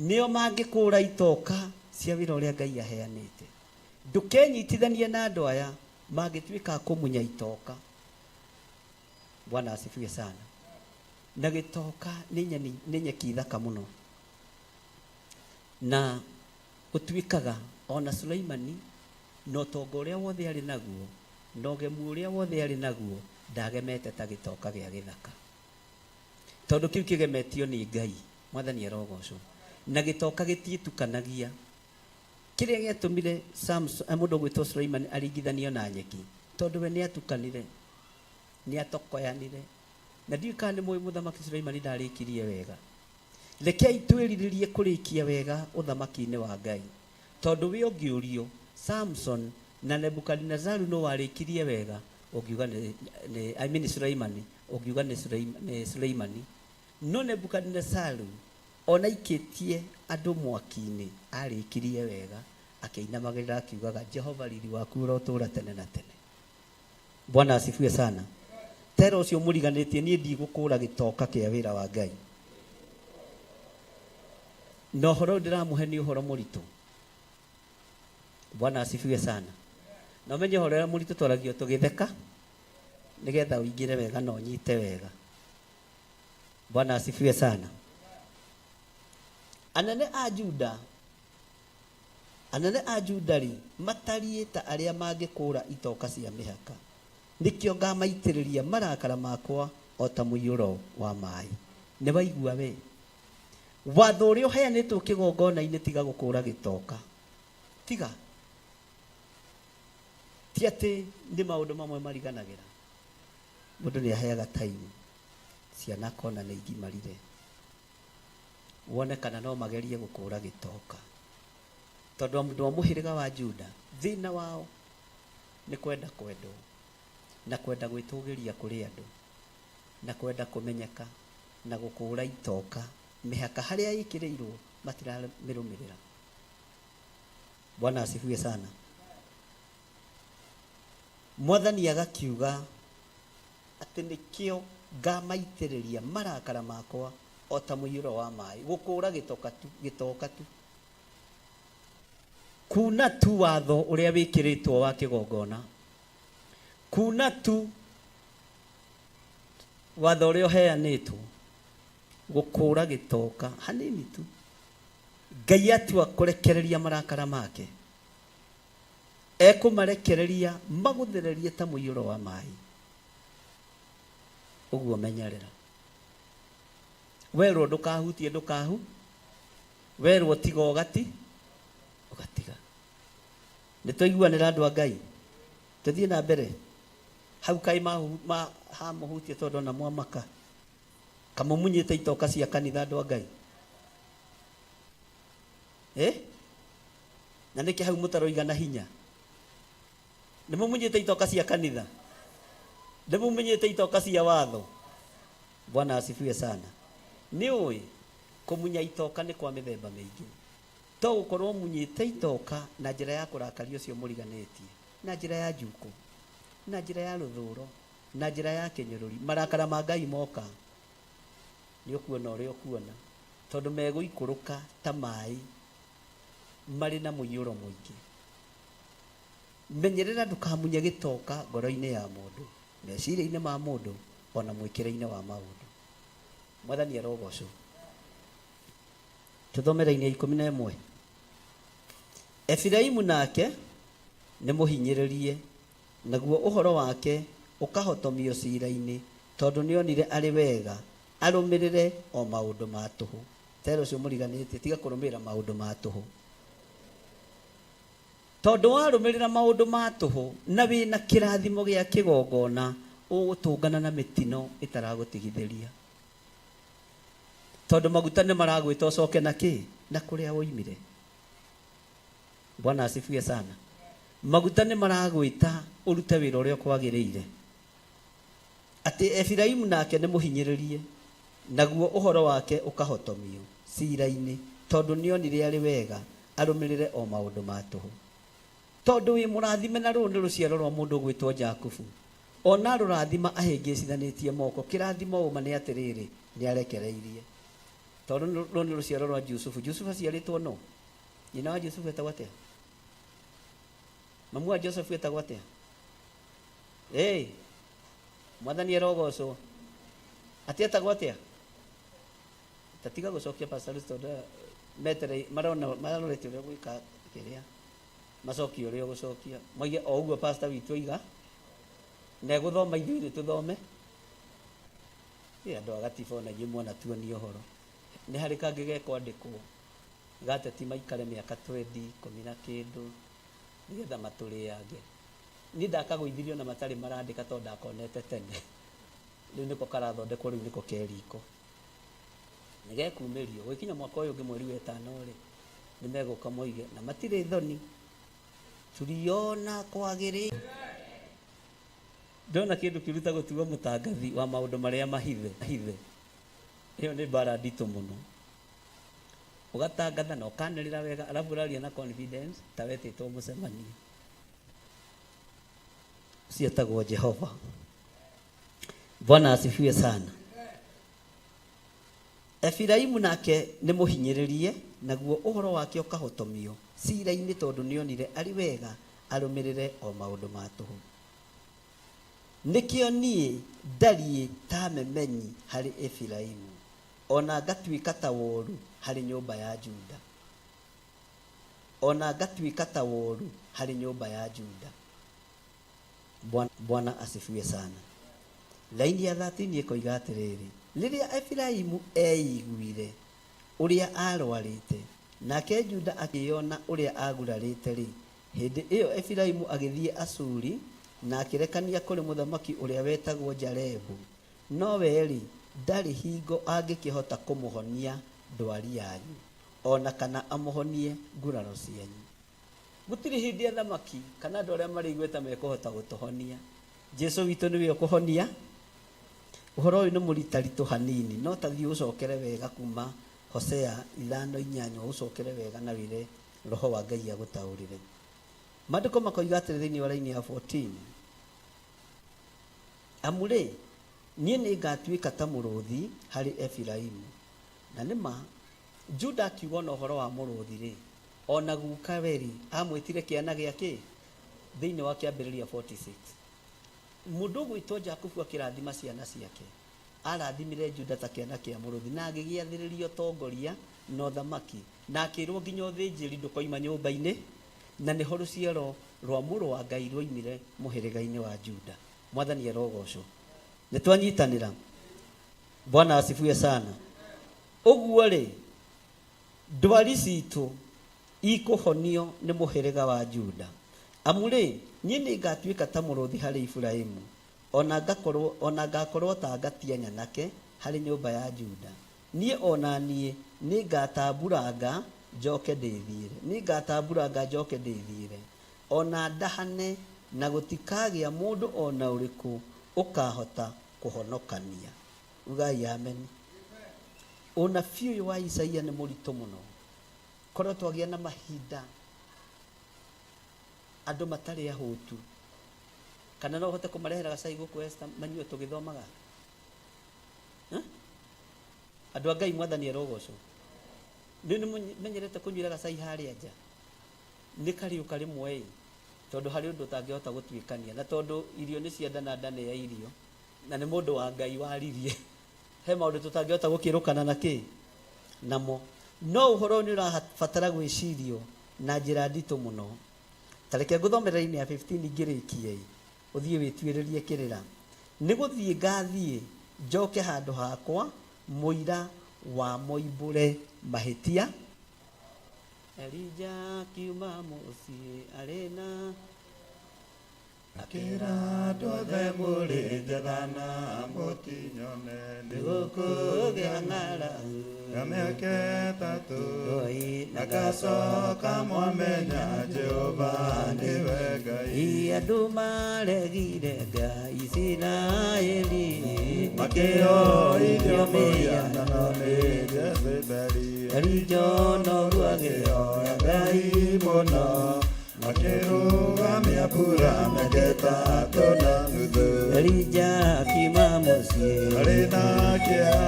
Nĩo mangĩkũra itoka cia wĩra ũrĩa Ngai aheanĩte. Ndũkenyitithanie na andũ aya mangĩtuĩka kũmunya itoka. Bwana asifiwe sana. Na gĩtoka nĩ nyeki thaka mũno. Na gũtuĩkaga ona Sulaimani no tongo ũrĩa wothe arĩ naguo, no ũgemu ũrĩa wothe arĩ naguo, ndagemete ta gĩtoka gĩa gĩthaka. Tondũ kĩu kĩgemetio nĩ Ngai, Mwathani arogocwo. Na gĩtoka gĩtiĩtukanagia.
kiria gĩatũmire Samson mũndũ gwĩtwo Suleiman aringithanio na nyeki tondũ we nĩatukanire nĩatokoyanire na ndiũ kana nĩ mũĩ mũthamaki Suleiman ndarĩkirie wega. Rekei twĩrirĩrie kũrĩkia wega ũthamaki-inĩ wa Ngai tondũ we ũngĩũrio Samson na Nebukadnezaru no warĩkirie wega ũngiuga nĩ Suleiman ũngiuga nĩ Suleiman no Nebukadnezaru ona ikĩtie andũ mwaki-inĩ arĩkirie wega akĩinamagĩrĩra akiugaga Jehova riri waku ũrotũũra tene na tene. Bwana asifiwe sana. Tero ũcio mũriganĩtie niĩ ndigũkũũra gĩtoka kĩa wĩra wa Ngai. No ũhoro ndĩramũhe nĩ ũhoro mũritũ. Bwana asifiwe sana. Na ũmenye ũhoro ũrĩa mũritũ twaragio tũgĩtheka nĩgetha ũingĩre wega na ũnyite wega. Bwana asifiwe sana. Anene a Juda matariĩ ta arĩa mangĩkũũra itoka cia mĩhaka. Nĩkĩo ngamaitĩrĩria marakara makwa o ta mũiyũro wa maaĩ. Nĩ waigua we? Watho ũrĩa ũheanĩtwo kĩgongona-inĩ tiga gũkũũra gĩtoka. Tiga. Ti atĩ nĩ maũndũ mamwe mariganagĩra. Mũndũ nĩ aheaga time. Ciana kona nĩ ingimarire. Wone kana no magerie gũkũũra gĩtoka. Tondũ mũndũ wa mũhĩrĩga wa Juda thĩna wao nĩ kwenda kwendwo na kwenda gwĩtũgĩria kũrĩ andũ na kwenda kũmenyeka na gũkũũra itoka mĩhaka harĩa ĩkĩrĩirwo matiramĩrũmĩrĩra. Bwana asifiwe sana. Mwathani agakiuga atĩ nĩkĩo ngamaitĩrĩria marakara makwa o ta mũiyũro wa maaĩ. Gũkũũra gĩtoka tu. Kuna tu watho ũrĩa wĩkĩrĩtwo wa kĩgongona. Kuna tu watho ũrĩa ũheanĩtwo gũkũũra gĩtoka hanini tu. Ngai atua kũrekereria marakara make. Ekũmarekereria magũthererie ta mũiyũro wa maaĩ. Ũguo menyerera. Werwo ndũkahutie ndũkahu. Werwo tiga ũgatiga. Nĩtũiguanĩra andũ a Ngai. Tũthiĩ na mbere. Hau kai hamũhutie tondũ na mwamaka. Kamũmunyĩte itoka cia kanitha andũ a Ngai. Na nĩkĩ hau mũtaroiga na hinya. Nĩmũmunyĩte itoka cia kanitha. Nĩmũmunyĩte itoka cia watho. Bwana asifiwe sana. Nĩ ũĩ kũmunya itoka nĩ kwa mĩthemba mĩingĩ. To gũkorwo munyĩte itoka na njĩra ya kũrakaria ũcio mũriganĩtie, na njĩra ya njuko, na njĩra ya rũthũro, na njĩra ya kĩnyũrũri. Marakara ma Ngai moka nĩ ũkuona ũrĩa ũkuona tondũ megũikũrũka ta maaĩ marĩ na mũiyũro mũingĩ. Menyerera ndũkamunye gĩtoka ngoro-inĩ ya mũndũ, meciria-inĩ ma mũndũ, ona mwĩkĩre-inĩ wa maũndũ. Mwathani arogocwo. Tuthomera-inĩ 11. Efiraimu nake nĩ mũhinyĩrĩrie, naguo ũhoro wake ũkahotomio ciira-inĩ tondũ nĩonire arĩ wega arũmĩrĩre o maũndũ ma tũhũ. Tero ũcio mũriganĩtie tiga kũrũmĩrĩra maũndũ ma tũhũ. Tondũ warũmĩrĩra maũndũ ma tũhũ na wĩna kĩrathimo gĩa kĩgongona ũgũtũngana na mĩtino ĩtaragũtigithĩria. Tondũ maguta nĩ maragwĩta ũcoke na kĩ? Na kũrĩa woimire. Bwana asifiwe sana. Maguta nĩ maragwĩta ũrute wĩra ũrĩa kwagĩrĩire. Atĩ Efiraimu nake nĩ mũhinyĩrĩrie, naguo ũhoro wake ũkahotomio ciira-inĩ tondũ nĩonire arĩ wega arũmĩrĩre o maũndũ ma tũhũ. Tondũ wĩ mũrathime na rũrũ nĩ rũciaro rwa mũndũ gwĩtwo Jakubu. Ona rũrathima ahĩngĩcithanĩtie moko. Kĩrathimo ũma nĩ atĩrĩrĩ nĩ arekereirie. Tondũ rũrũ nĩ rũciaro rwa Jusufu. Jusufu aciarĩtwo no. Nyina wa Jusufu etagwo atĩa? Mamu wa Joseph etagwo atĩa? Mwathani arogocwo. Atĩ etagwo atĩa? Tatiga gũcokia Pastor tondũ metere marorete ũrĩa gwĩka kĩrĩa. Macokio ũrĩa gũcokia. Moige o ũguo pastor witũ oiga. Na gũthoma ithuĩ tũthome. Andũ agatiba ona inyuĩ mwana tuonie ũhoro. Nĩ harĩ kangĩ gekwandĩkwo gateti maikare mĩaka 20 10 na kĩndũ nĩgetha matũrĩange. Niĩ ndakagũithirio na matarĩ marandĩka tondũ ndakonete tene. Rĩu nĩko karathondekwo, rĩu nĩko keriko nĩgekumĩrio gũkinya mwaka ũyũ ũngĩ mweri wa ĩtano rĩ nĩmegũka moige na matirĩ thoni turiona kwagĩrĩ. Ndona kĩndũ kĩruta gũtuo mũtangathi wa maũndũ marĩa mahithe. Ĩyo nĩ mbara nditũ mũno. Ũgatangatha na ũkanĩrĩra wega alafu ũraria na confidence ta wetĩtwo mũcemanio. Cietagwo Jehova. Bwana asifiwe sana. Efiraimu nake nĩ mũhinyĩrĩrie, naguo ũhoro wake ũkahotomio cira-inĩ tondũ nĩonire arĩ wega arũmĩrĩre o maũndũ ma tũhũ. Nĩkĩo niĩ ndariĩ ta memenyi harĩ Efiraimu, ona ngatuĩka ta woru harĩ nyũmba ya Juda. Ona ngatuĩka ta woru harĩ nyũmba ya Juda. Bwana asifiwe sana. Laini ya 13 ĩkoiga atĩrĩrĩ, rĩrĩa Efiraimu eiguire ũrĩa arwarĩte, nake Juda akĩona ũrĩa agurarĩte rĩ, hĩndĩ ĩyo Efiraimu agĩthiĩ Ashuri na akĩrekania kũrĩ mũthamaki ũrĩa wetagwo Jarebu. No we-rĩ ndarĩ hingo angĩkĩhota kũmũhonia ndwari yanyu, ona kana amũhonie nguraro cianyu. Gũtirĩ hĩndĩ athamaki kana andũ arĩa marĩ igweta mekũhota gũtũhonia. Jesu witũ nĩwe ũkũhonia. Ũhoro ũyũ nĩ mũritaritũ hanini, no tathiĩ ũcokere wega kuma Hosea 5:8 ũcokere wega na wĩre roho wa Ngai agũtaũrĩre. Maandĩko makoiga atĩrĩ thĩinĩ wa raini ya 14, amũrĩ niĩ nĩngatuĩka ta mũrũthi harĩ Efiraimu. Na nĩma Juda akiuga na ũhoro wa mũrũthi rĩ, ona guka weri amwĩtire kĩana gĩake thĩinĩ wa Kĩambĩrĩria 46. Mũndũ gwĩtwo Jakubu akĩrathima ciana ciake, arathimire Juda ta kĩana kĩa mũrũthi na agĩgĩathĩrĩrio tongoria na ũthamaki, na akĩrwo nginya ũthĩnjĩri ndũkoima nyũmba-inĩ, na nĩho rũciaro rwa mũrũ wa Ngai rwoimire mũhĩrĩga-inĩ wa Juda. Mwathani arogocwo. Nĩtwanyitanĩra. Bwana asifiwe sana. Ũguo rĩ, ndwari citũ ikũhonio nĩ mũhĩrĩga wa Juda. Amũrĩ niĩ nĩngatuĩka ta mũrũthi harĩ Efiraimu, ona ngakorwo ta ngatia nyanake harĩ nyũmba ya Juda. Niĩ ona niĩ nĩngatamburanga njoke ndĩthiĩre. Nĩngatamburanga njoke ndĩthiĩre. Ona ndahane na gũtikagĩa mũndũ ona ũrĩkũ ũkahota kũhonokania. Ugai amen. Ũnabii ũyũ wa Isaia nĩ mũritũ mũno. Korwo twagĩa na mahinda andũ matarĩ ahũtu, kana no ũhote kũmarehera gacai gũkũ Esther manyue tũgĩthomaga. Andũ a Ngai Mwathani arogocwo. Nĩ menyerete kũnyuĩra gacai harĩa nja. Nĩ kariũka rĩmwe tondũ harĩ ũndũ ũtangĩhota gũtuĩkania, na tondũ irio nĩ ciendana ndane ya irio, na nĩ mũndũ wa Ngai waririe, he maũndũ tũtangĩhota gũkĩrũkana na kĩ namo. No ũhoro nĩ ũrabatara gwĩcirio na njĩra nditũ mũno. Tareke ngũthomera raini ya 15 ngĩrĩkie, ũthiĩ wĩtuĩrĩrie kĩrĩra. Nĩ gũthiĩ ngathiĩ njoke handũ hakwa mũira wa moimbũre mahĩtia. Elija kiuma mũciĩ arĩ na
akĩra andũ othe mũrĩ njega na mũtinyone, nĩgũkũgĩa ng'aragu ya mĩaka ĩtatũ, na gacoka mwamenya Jehova nĩwe Ngai.
Andũ maregire Ngai Isiraeli,
makĩhoirio mũhianano nĩ Jezebeli.
Elija noguo agĩhoya
Ngai mũno, makĩrũgamia mbura mĩaka ĩtatũ na nuthu.
Elija akiuma mũciĩ
arĩ na kĩeha,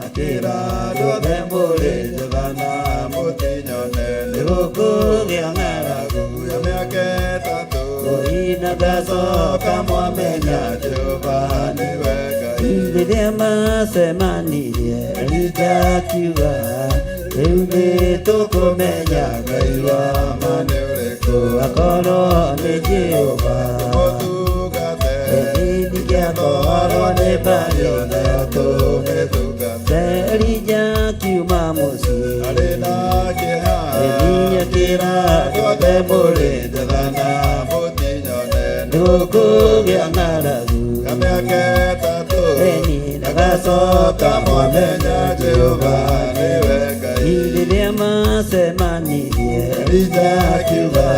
akĩra andũ othe mũrĩ njega na mũtinyone, nĩgũkũgĩa ng'aragu ya mĩaka ĩtatũ,
na gacoka
mwamenya Jehova nĩwe Ngai.
Rĩrĩa macemanirie Elija akiuga, rĩu nĩtũkũmenya Ngai wa ma nĩ ũrĩkũ, akorwo nĩ Jehova Elini kia koro ne bayo na tumetuka Elija kiuma musi
Alena kira
Elija kira
Kote mure jadana muti nyone
Nuku kia ngaragu
Kamea keta tu
Eni nagaso
Kamwamenya Jehova niwe Ngai
Ililia masemani
Elija kiuga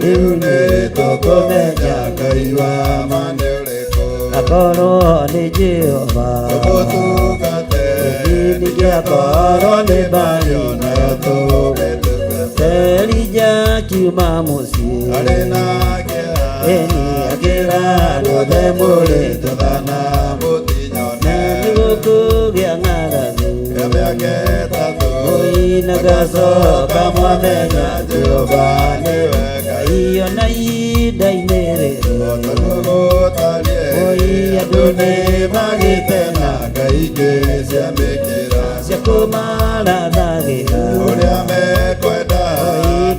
Riu ni tukumenya Ngai wa mane uriko
Akoro ni Jehova
Tubutugate
Elini kia koro ne bayo na
tumetuka
Elija kiuma musi
Alena kira
Eni akira
Kote mure jadana muti nyone
Nuku kia ngaragu
Kamea keta tu
Oi nagaso kamwamenya
Jehova niwe Ngai
Iyo na ida inerere
Oi adune magitena Ngai kesiamikira
Siakumara dhagira
Uria mekwenda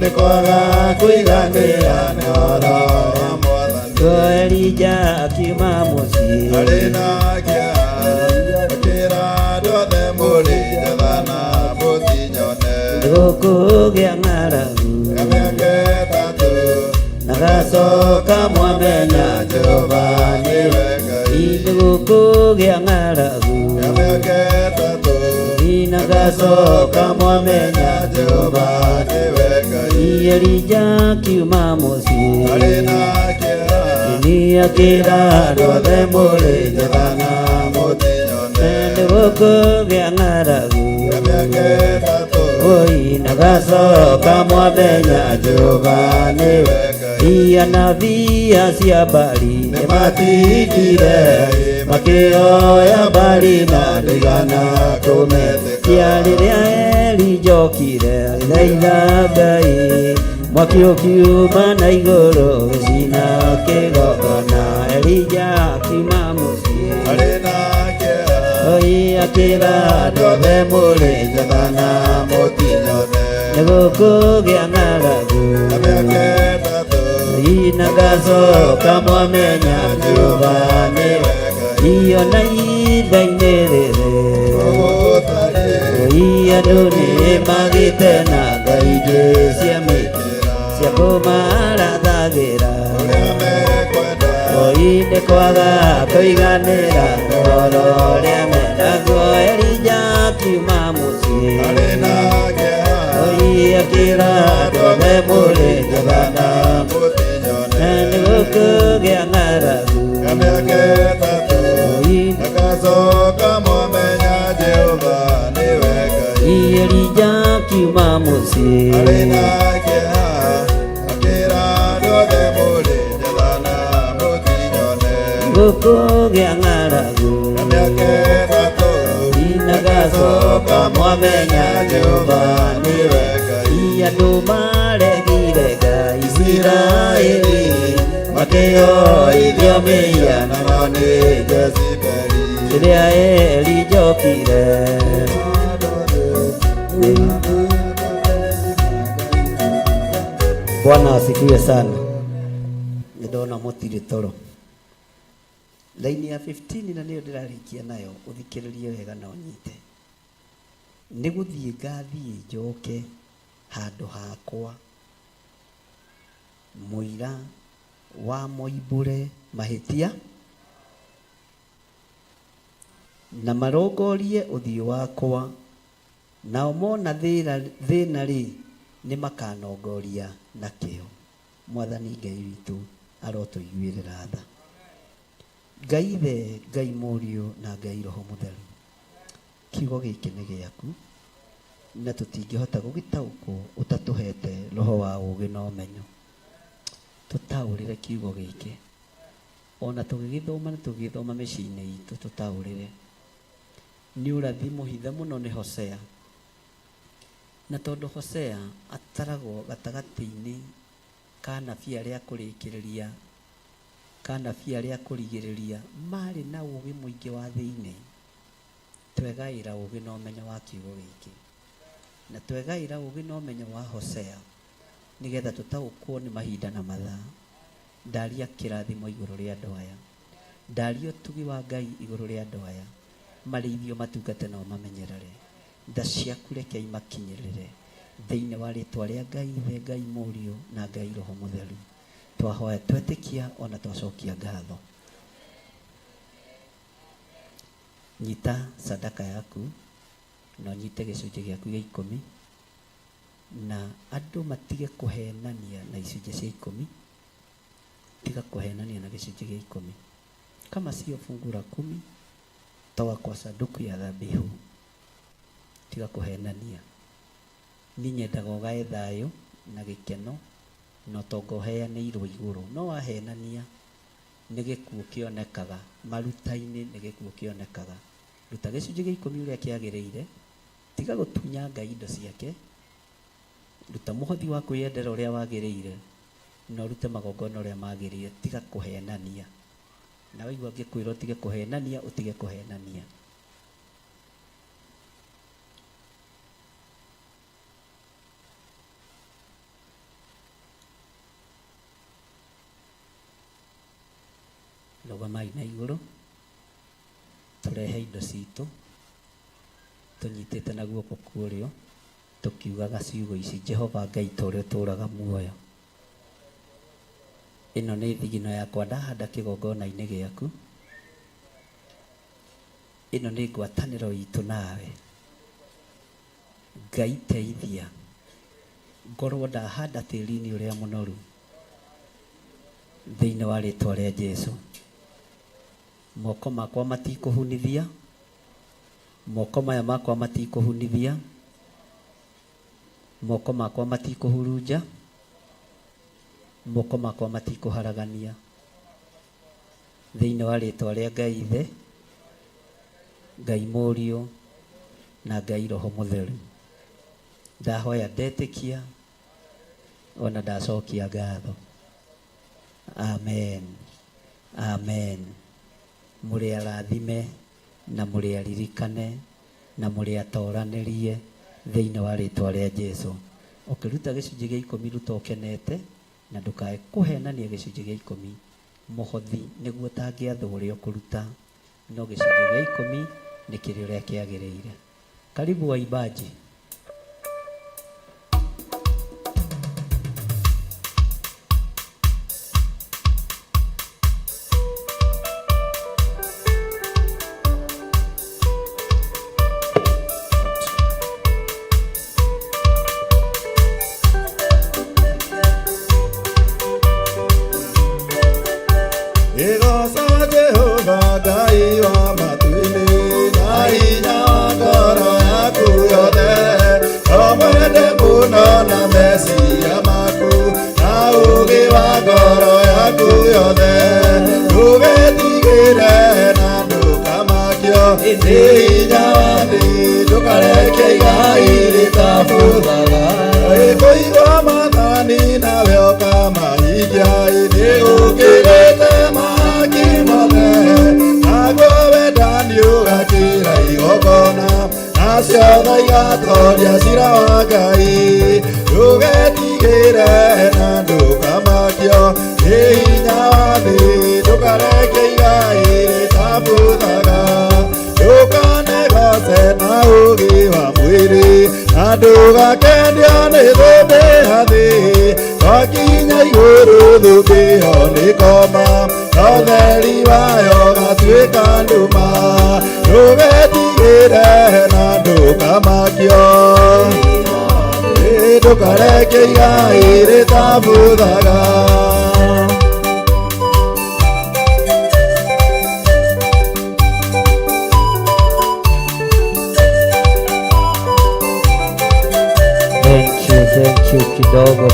Nikwaga kuiganira Ni oro ya mwathani
Ko Elija kiuma musi
Alena kia Kira dothe muri Jathana muti nyone
Nuku kia ngaragu
Kamea keta tu
Nagasoka mwamenya
Jehova niwe Ngai
Nuku kia ngaragu
Kamea keta tu
Nagasoka mwamenya
Jehova niwe Ngai
Elija kiuma musi
Alena kira
Ni akira
Dothe muri Jathana muti nyone
Nuku kia ngaragu
Kamea keta tu
Oi nagasoka mwamenya
Jehova niwe Ngai
Ia nabii acia Bali
Nimatigire
makĩoya Bali na ndigana kũmetia rĩrĩa Elijokire agĩthaitha Ngai mwaki ũkiuma na igũrũ gĩcina kĩgongona Elija akiuma mũciĩ
Alena kira
Oi akĩra ndothe mũrĩ
Jathana muti nyone
nĩgũkũgĩa ng'aragu
Kamea keta tu
Nagasoka mwamenya Jehova niwe Iyo na ida-inĩ rĩrĩ Andũ nĩ magĩte na ngai ingĩ cia mĩtĩ cia kũmarathagĩra Oi nĩ kwaga kũiganĩra ũhoro ũrĩa mendaguo Elija akiuma mũciĩ Oi akĩra ndothe mũrĩ Jathana Nĩgũkũgĩa ng'aragu
Nagasoka mwamenya Jehova niwe Ngai
Elija akiuma mũciĩ
Alena kira Akira dothe muri Jathana muti nyone
Nĩgũkũgĩa ng'aragu
Kamea keta tu
Nagasoka mwamenya Jehova
niwe Ngai
Andũ maregire Ngai Isiraeli makĩoithio mĩhianano nĩ
Jezebeli
rĩrĩa Elijokire Bwana asifiwe sana. Nĩndona mũtirĩ toro. Laini ya 15 na nĩyo ndĩrarikia nayo ũthikĩrĩrie wega na ũnyite. Nĩ gũthiĩ ngathiĩ njoke handũ hakwa mũira wa moimbũre mahĩtia na marongorie ũthiũ wakwa, nao mona thĩna rĩ nĩ makanongoria na kĩo. Mwathani Ngai witũ arotũiguĩrĩra tha. Ngai Ithe, Ngai Mũriũ na Ngai Roho Mũtheru, kiugo gĩkĩ nĩ gĩaku na tũtingĩhota gũgĩtaũkwo ũtatũhete roho wa ũũgĩ na ũmenyo. Tũtaũrĩre kiugo gĩkĩ, ona tũgĩgĩthoma nĩ tũgĩthoma mĩciĩ-inĩ itũ, tũtaũrĩre. Nĩ ũrathi mũhithe mũno nĩ Hosea, na tondũ Hosea ataragwo gatagatĩ-inĩ ka anabii arĩa kũrĩkĩrĩria ka anabii arĩa kũrigĩrĩria marĩ na ũũgĩ mũingĩ wa thĩinĩ, twegaĩra ũũgĩ na ũmenyo wa kiugo gĩkĩ, na twegaĩra ũũgĩ na ũmenyo wa Hosea nĩgetha tũtaũkwo nĩ mahinda na mathaa. Ndaria kĩrathimo igũrũ rĩa andũ aya ndario tugi wa Ngai iguru ria andu aya marithio matungate no mamenyerere tha ciaku reke imakinyirire thiini wa ritwa ria Ngai Ithe, Ngai Murio na Ngai Roho Mutheru. Twahoya twetikia ona twacokia ngatho. Nyita sadaka yaku no nyite gicunjĩ gĩaku gĩa 10 na andũ matige kũhenania na icunjĩ cia 10. Tiga kuhenania na gicunjĩ gĩa 10. Kama sio fungu la 10 toa kwa sanduku ya dhabihu. Tiga kuhenania. Ni nyendaga ũgae thayũ na gĩkeno no tongo heanĩirwo igũrũ. No wahenania nĩ gĩkuũ kĩonekaga maruta-inĩ, nĩ gĩkuũ kĩonekaga. Ruta gĩcunjĩ gĩa 10 ũrĩa kĩagĩrĩire. Tiga gũtunya Ngai indo ciake. Ruta mũhothi wa kwĩyendera ũrĩa wagĩrĩire no rute magongona ũrĩa magĩrĩire. Tiga kũhenania. Na waigua ngĩkwĩra ũtige kũhenania, ũtige kũhenania. Rũgamai na igũrũ tũrehe indo citũ tũnyitĩte na guoko kũrĩo tũkiugaga ciugo ici: Jehova Ngai ta ũrĩa ũtũũraga muoyo, ĩno nĩ thigino yakwa ndahanda kĩgongona-inĩ gĩaku. Ĩno nĩ ngwatanĩro itũ nawe. Ngai teithia ngorwo ndahanda tĩĩri-inĩ ũrĩa mũnoru thĩinĩ wa rĩtwa rĩa Jesũ. Moko makwa matikũhunithia, moko maya makwa matikũhunithia, moko makwa matikũhurunja, moko makwa matikũharagania. Thĩinĩ wa rĩtwa rĩa Ngai Ithe, Ngai Mũriũ na Ngai Roho Mũtheru. Ndahoya ndetĩkia ona ndacokia ngatho. Amen. Amen. Mũrĩ arathime na mũrĩ aririkane na mũrĩ atoranĩrie thĩinĩ wa rĩtwa rĩa Jesũ. Ũkĩruta gĩcunjĩ gĩa 10 ruta ũkenete na ndũkae kũhenania gĩcunjĩ gĩa 10. Mũhothi nĩguo ũtangĩathwo ũrĩa ũkũruta, no gĩcunjĩ gĩa 10 nĩ kĩrĩ ũrĩa kĩagĩrĩire. Karibu waimbaji.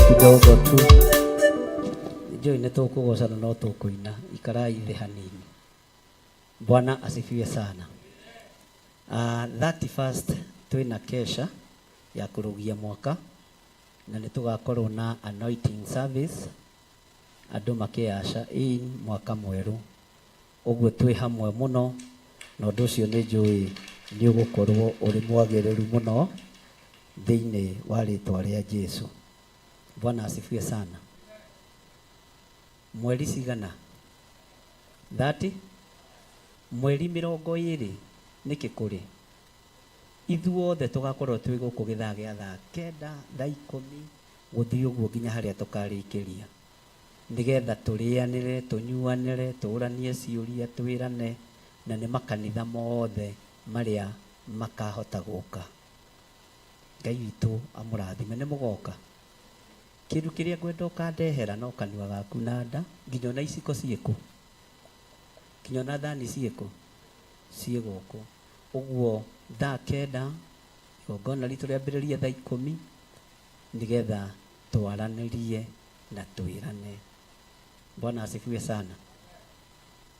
Kidogo tu njoi nĩ tũkũgocana no tũkũina. Ikarai thĩ hanini. Bwana asifiwe sana. 31st twĩna kesha ya kũrũgia mwaka na nĩ tũgakorwo na anointing service, andũ makĩaca in mwaka mwerũ. Ũguo twĩ hamwe mũno na ũndũ ũcio nĩ njũĩ nĩ ũgũkorwo ũrĩ mwagĩrĩru mũno thĩinĩ wa rĩtwa rĩa Jesũ. Bwana asifiwe sana. Mweri cigana? 30 mweri 20 niki kuri ithuothe tugakorwo twi guku githaa gia thaa 9 thaa 10 guthii uguo nginya haria tukarikiria nigetha turianire tunyuanire turanie ciuria twirane na ni makanitha mothe maria makahota guka. Ngai witu amurathime. Ni mugoka kindu kiria ngwenda ukandehera no kanua gaku na nda nginya na iciko cieku nginya na thani cieku cie guku uguo thaa 9 igongona ritu riambiririe thaa 10 nigetha twaranirie na twirane. Bwana asifiwe sana.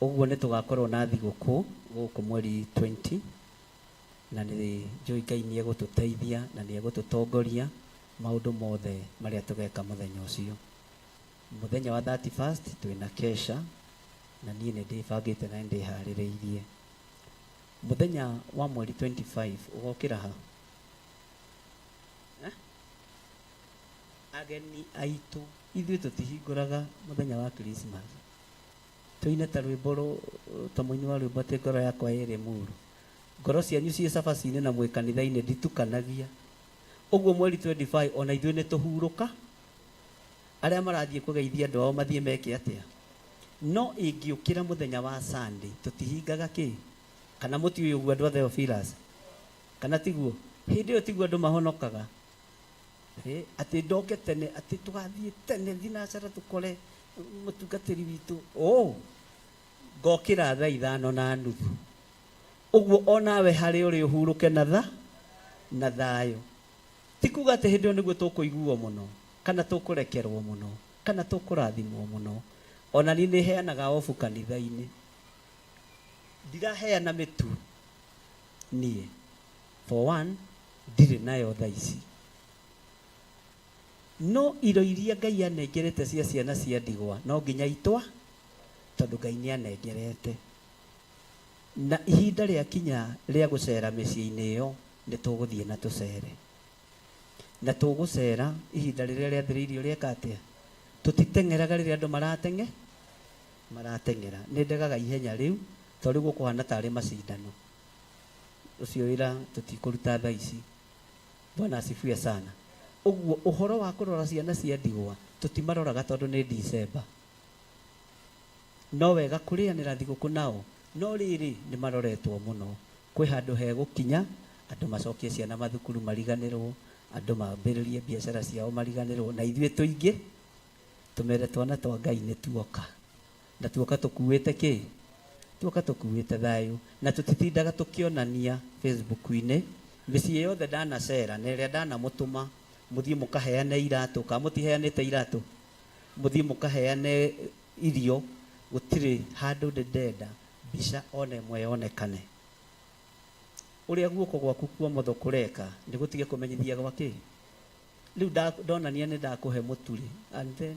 Uguo ni tugakorwo na thiguku guku mweri 20 na ni njui Ngai ni egututeithia na ni egututongoria maundu mothe maria tugeka muthenya ucio. Muthenya wa 31st twina kesha na nie ni ndibangite na ndihaririirie. Muthenya wa mweri 25 ugokira ha ageni aitu ithuĩ tutihingũraga muthenya wa Christmas. Tuine ta rwĩmbo ta mũini wa rwĩmbo atĩ ngoro yakwa ĩrĩ muru, ngoro cianyu ciĩ cabaci-inĩ na mwĩ kanitha-inĩ nditukanagia. Ũguo mweri 25 ona ithuĩ nĩ tũhurũka. Arĩa marathiĩ kũgeithia andũ ao mathiĩ meke atĩa? No ĩngĩũkĩra muthenya wa Sunday tũtihingaga kĩ? Kana mũtiũĩ ũguo andũ a Theophilus? Kana tiguo? Hĩndĩ ĩyo tiguo andũ mahonokaga. Ati ndoke tene ati tugathiĩ tene thinacara tukore mutungatĩri witũ. Ngokĩra thaa 5:30. Ũguo onawe harĩ ũrĩ ũhurũke na thayũ. Ti kuga atĩ hĩndĩ ĩyo nĩguo tũkũiguo mũno kana tũkũrekerwo mũno kana tũkũrathimwo mũno. Ona niĩ nĩ heanaga obu kanitha-inĩ. Ndiraheana mĩtu niĩ. For one, ndirĩ nayo thaa ici. No iro iria Ngai anengerete cia ciana cia ndigwa no nginya itwa tondu Ngai nĩ anengerete. Na ihinda rĩa kinya rĩa gũcera mĩciĩ-inĩ ĩyo nĩ tũgũthiĩ na tũcere. Na tũgũcera ihinda rĩrĩa rĩathĩrĩirio rĩeka atĩa? Tũtiteng'eraga rĩrĩa andũ marateng'era. Nĩ ndegaga ihenya rĩu tondũ rĩu gũkũhana tarĩ macindano. Ũcio wĩra tũtikũruta thaa ici. Bwana asifiwe sana. Uguo uhoro wa kurora ciana cia ndigwa tutimaroraga tondu ni December. No wega kurianira thiguku nao. No riri ni maroretwo muno. Kwi handu he gukinya andu macokie ciana mathukuru mariganirwo, andu mambiririe biashara ciao mariganirwo, na ithuĩ tuingi tumere twana twa Ngai ni tuoka. Na tuoka tukuite ki? Tuoka tukuite thayu na tutitindaga tukionania Facebook-ini. Mĩciĩ yothe ndanacera na ĩrĩa ndanamũtũma muthii mukaheane iratu ka mutiheanite iratu muthii mukaheane irio gutiri handu ndenda bica one mwe yonekane uria guoko gwaku kwa motho kureka ni gutige kumenyithia gwaki riu ndonania ni ndakuhe muturi and then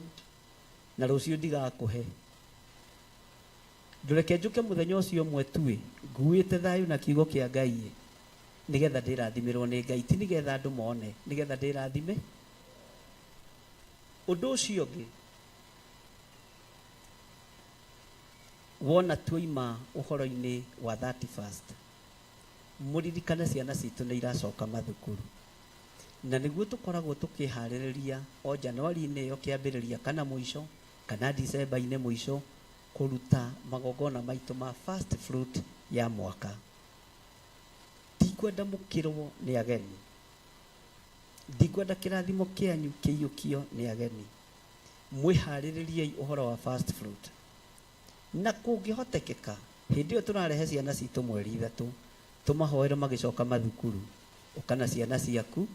na rucio ndigakuhe ndureke njuke muthenya ucio mwe tui nguite thayu na kiugo kia Ngai nigetha ndirathimirwo ni Ngai ti nigetha andu mone nigetha ndirathime. Undu ucio ungi wona twaima uhoro-ini wa 31st muririkane ciana citu ni iracoka mathukuru na niguo tukoragwo tukihaririria o Januari-ini iyo kiambiriria kana muico kana December-ini muico kuruta magongona maitu ma first fruit ya mwaka. Ndikwenda mukirwo ni ageni, ndikwenda kirathimo kianyu kiiyukio ni ageni. Mwihariririe uhoro wa first fruit na kungihotekeka hindi iyo turarehe ciana citu mweri 3 tumahoere magicoka mathukuru ukana ciana ciaku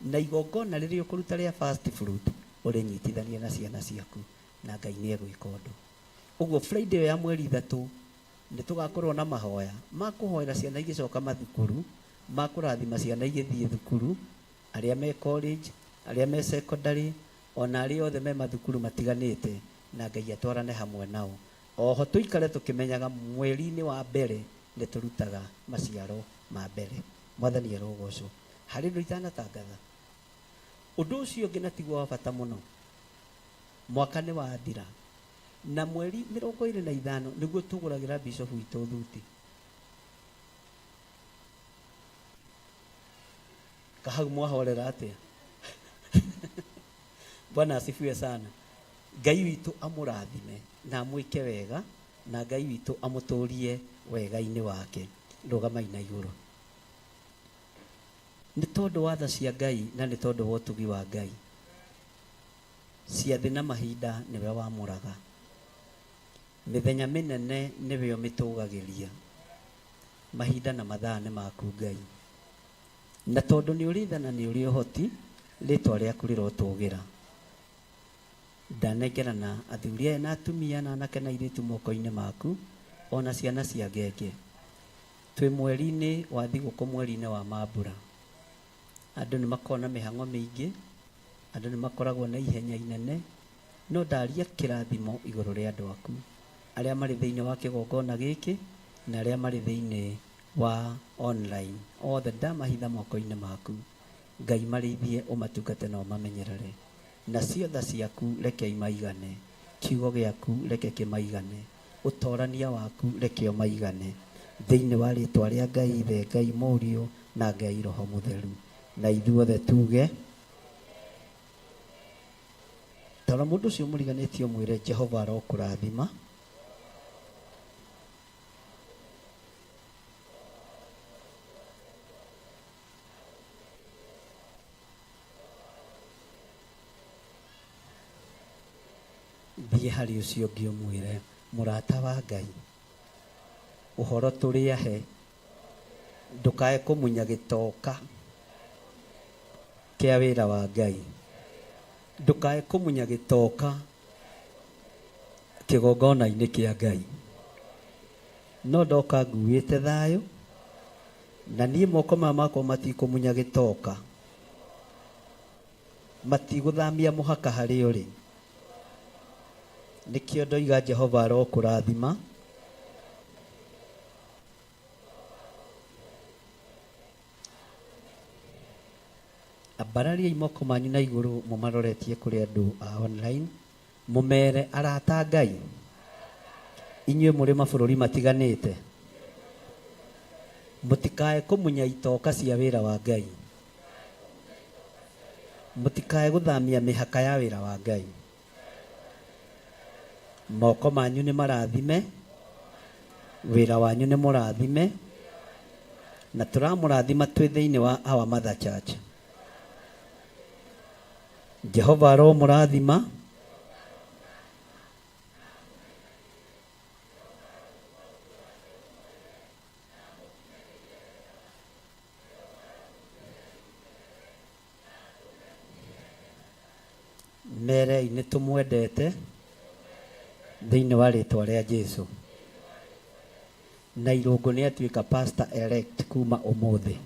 na igongona riria ukuruta ria first fruit urinyitithanie na ciana ciaku na Ngai ni egwika undu. Uguo Friday ya mweri 3 ni tugakorwo na mahoya makuhoera ciana igicoka mathukuru, makurathima ciana igithie thukuru, aria me college, aria me secondary, ona aria othe me mathukuru matiganite na Ngai atwarane hamwe nao. Oho tuikare tukimenyaga mweri-ini wa mbere ni turutaga maciaro ma mbere. Mwathani arogocwo. Hari ndu itanatangatha. Undu ucio ungi na tigwa wa bata muno. Mwaka ni wathira na mweri 25 niguo tuguragira bishop witu thuti kahau mwahorera atia. Bwana asifiwe sana. Ngai witũ amũrathime na amwĩke wega, na Ngai witũ amũtũrie wega-inĩ wake. Rũgamai na igũrũ. Nĩ tondũ wa tha cia Ngai na nĩ tondũ wa ũtugi wa Ngai, ciathĩ na mahinda nĩwe wamũraga. Mĩthenya mĩnene nĩwe ũmĩtũgagĩria. Mahinda na mathaa nĩ maku Ngai. Na tondũ nĩ ũrĩ tha na nĩ ũrĩ ũhoti, rĩtwa rĩaku rĩrotũgĩra. Ndanengerana athuri aya na atumia na anake na airĩtu moko-inĩ maku, ona ciana cia ngenge. Twĩ mweri-inĩ wa thigũkũ, mweri-inĩ wa mambura. Andũ nĩ makona mĩhang'o mĩingĩ, andũ nĩ makoragwo na ihenya inene, no ndaria kĩrathimo igũrũ rĩa andũ aku, arĩa marĩ thĩinĩ wa kĩgongona gĩkĩ na arĩa marĩ thĩinĩ wa online. Othe ndamahitha moko-inĩ maku. Ngai marĩithie, ũmatungate na ũmamenyerere. Na ciothe ciaku reke imaigane, kiugo gĩaku reke kĩmaigane, ũtorania waku reke ũmaigane, thĩinĩ wa rĩtwa rĩa Ngai Ithe, Ngai Mũriũ na Ngai Roho Mũtheru. Na ithuothe tuge, tara mũndũ ũcio mũriganĩtie ũmwĩre Jehova arokũrathima. Thiĩ harĩ ũcio ũngĩ ũmwĩre, mũrata wa Ngai, ũhoro tũrĩahe, ndũkae kũmunya gĩtoka kĩa wĩra wa Ngai, ndũkae kũmunya gĩtoka kĩgongona-inĩ kĩa Ngai. No ndoka nguĩte thayũ, na niĩ moko maya makwa matikũmunya gĩtoka, matigũthamia mũhaka harĩ ũrĩ. Nĩkĩo ndoiga Jehova arokũrathima. Ambarariai moko manyu na igũrũ mũmaroretie kũrĩ andũ a online, mũmere arata Ngai, inyuĩ mũrĩ mabũrũri matiganĩte, mũtikae kũmunya itoka cia wĩra wa Ngai, mũtikae gũthamia mĩhaka ya wĩra wa Ngai. Moko manyu nĩ marathime, wĩra wanyu nĩ mũrathime, na tũramũrathima twĩ thĩinĩ wa Our Mother Church. Jehova aromũrathima. Merei nĩ tũmwendete thĩinĩ wa rĩtwa rĩa Jesũ. Na Irũngũ nĩ atuĩka pastor elect kuma ũmũthĩ.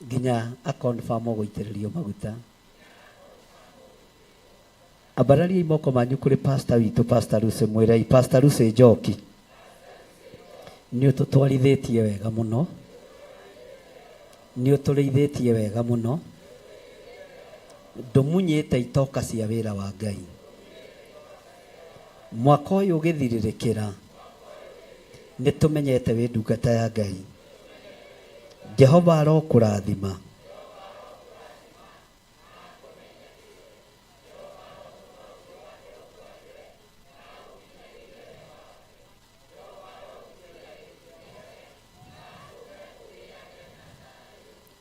Nginya akonfirm gũitĩrĩrio maguta. Ambarariai moko manyu kũrĩ pastor witũ, Pastor Lucy mwĩrei, Pastor Lucy Njoki, nĩ ũtũtwarithĩtie wega mũno, nĩ ũtũrĩithĩtie wega mũno, ndũmunyĩte itoka cia wĩra wa Ngai. Mwaka ũyũ ũgĩthirĩrĩkĩra, nĩ tũmenyete wĩ ndungata ya Ngai. Jehova arokũrathima.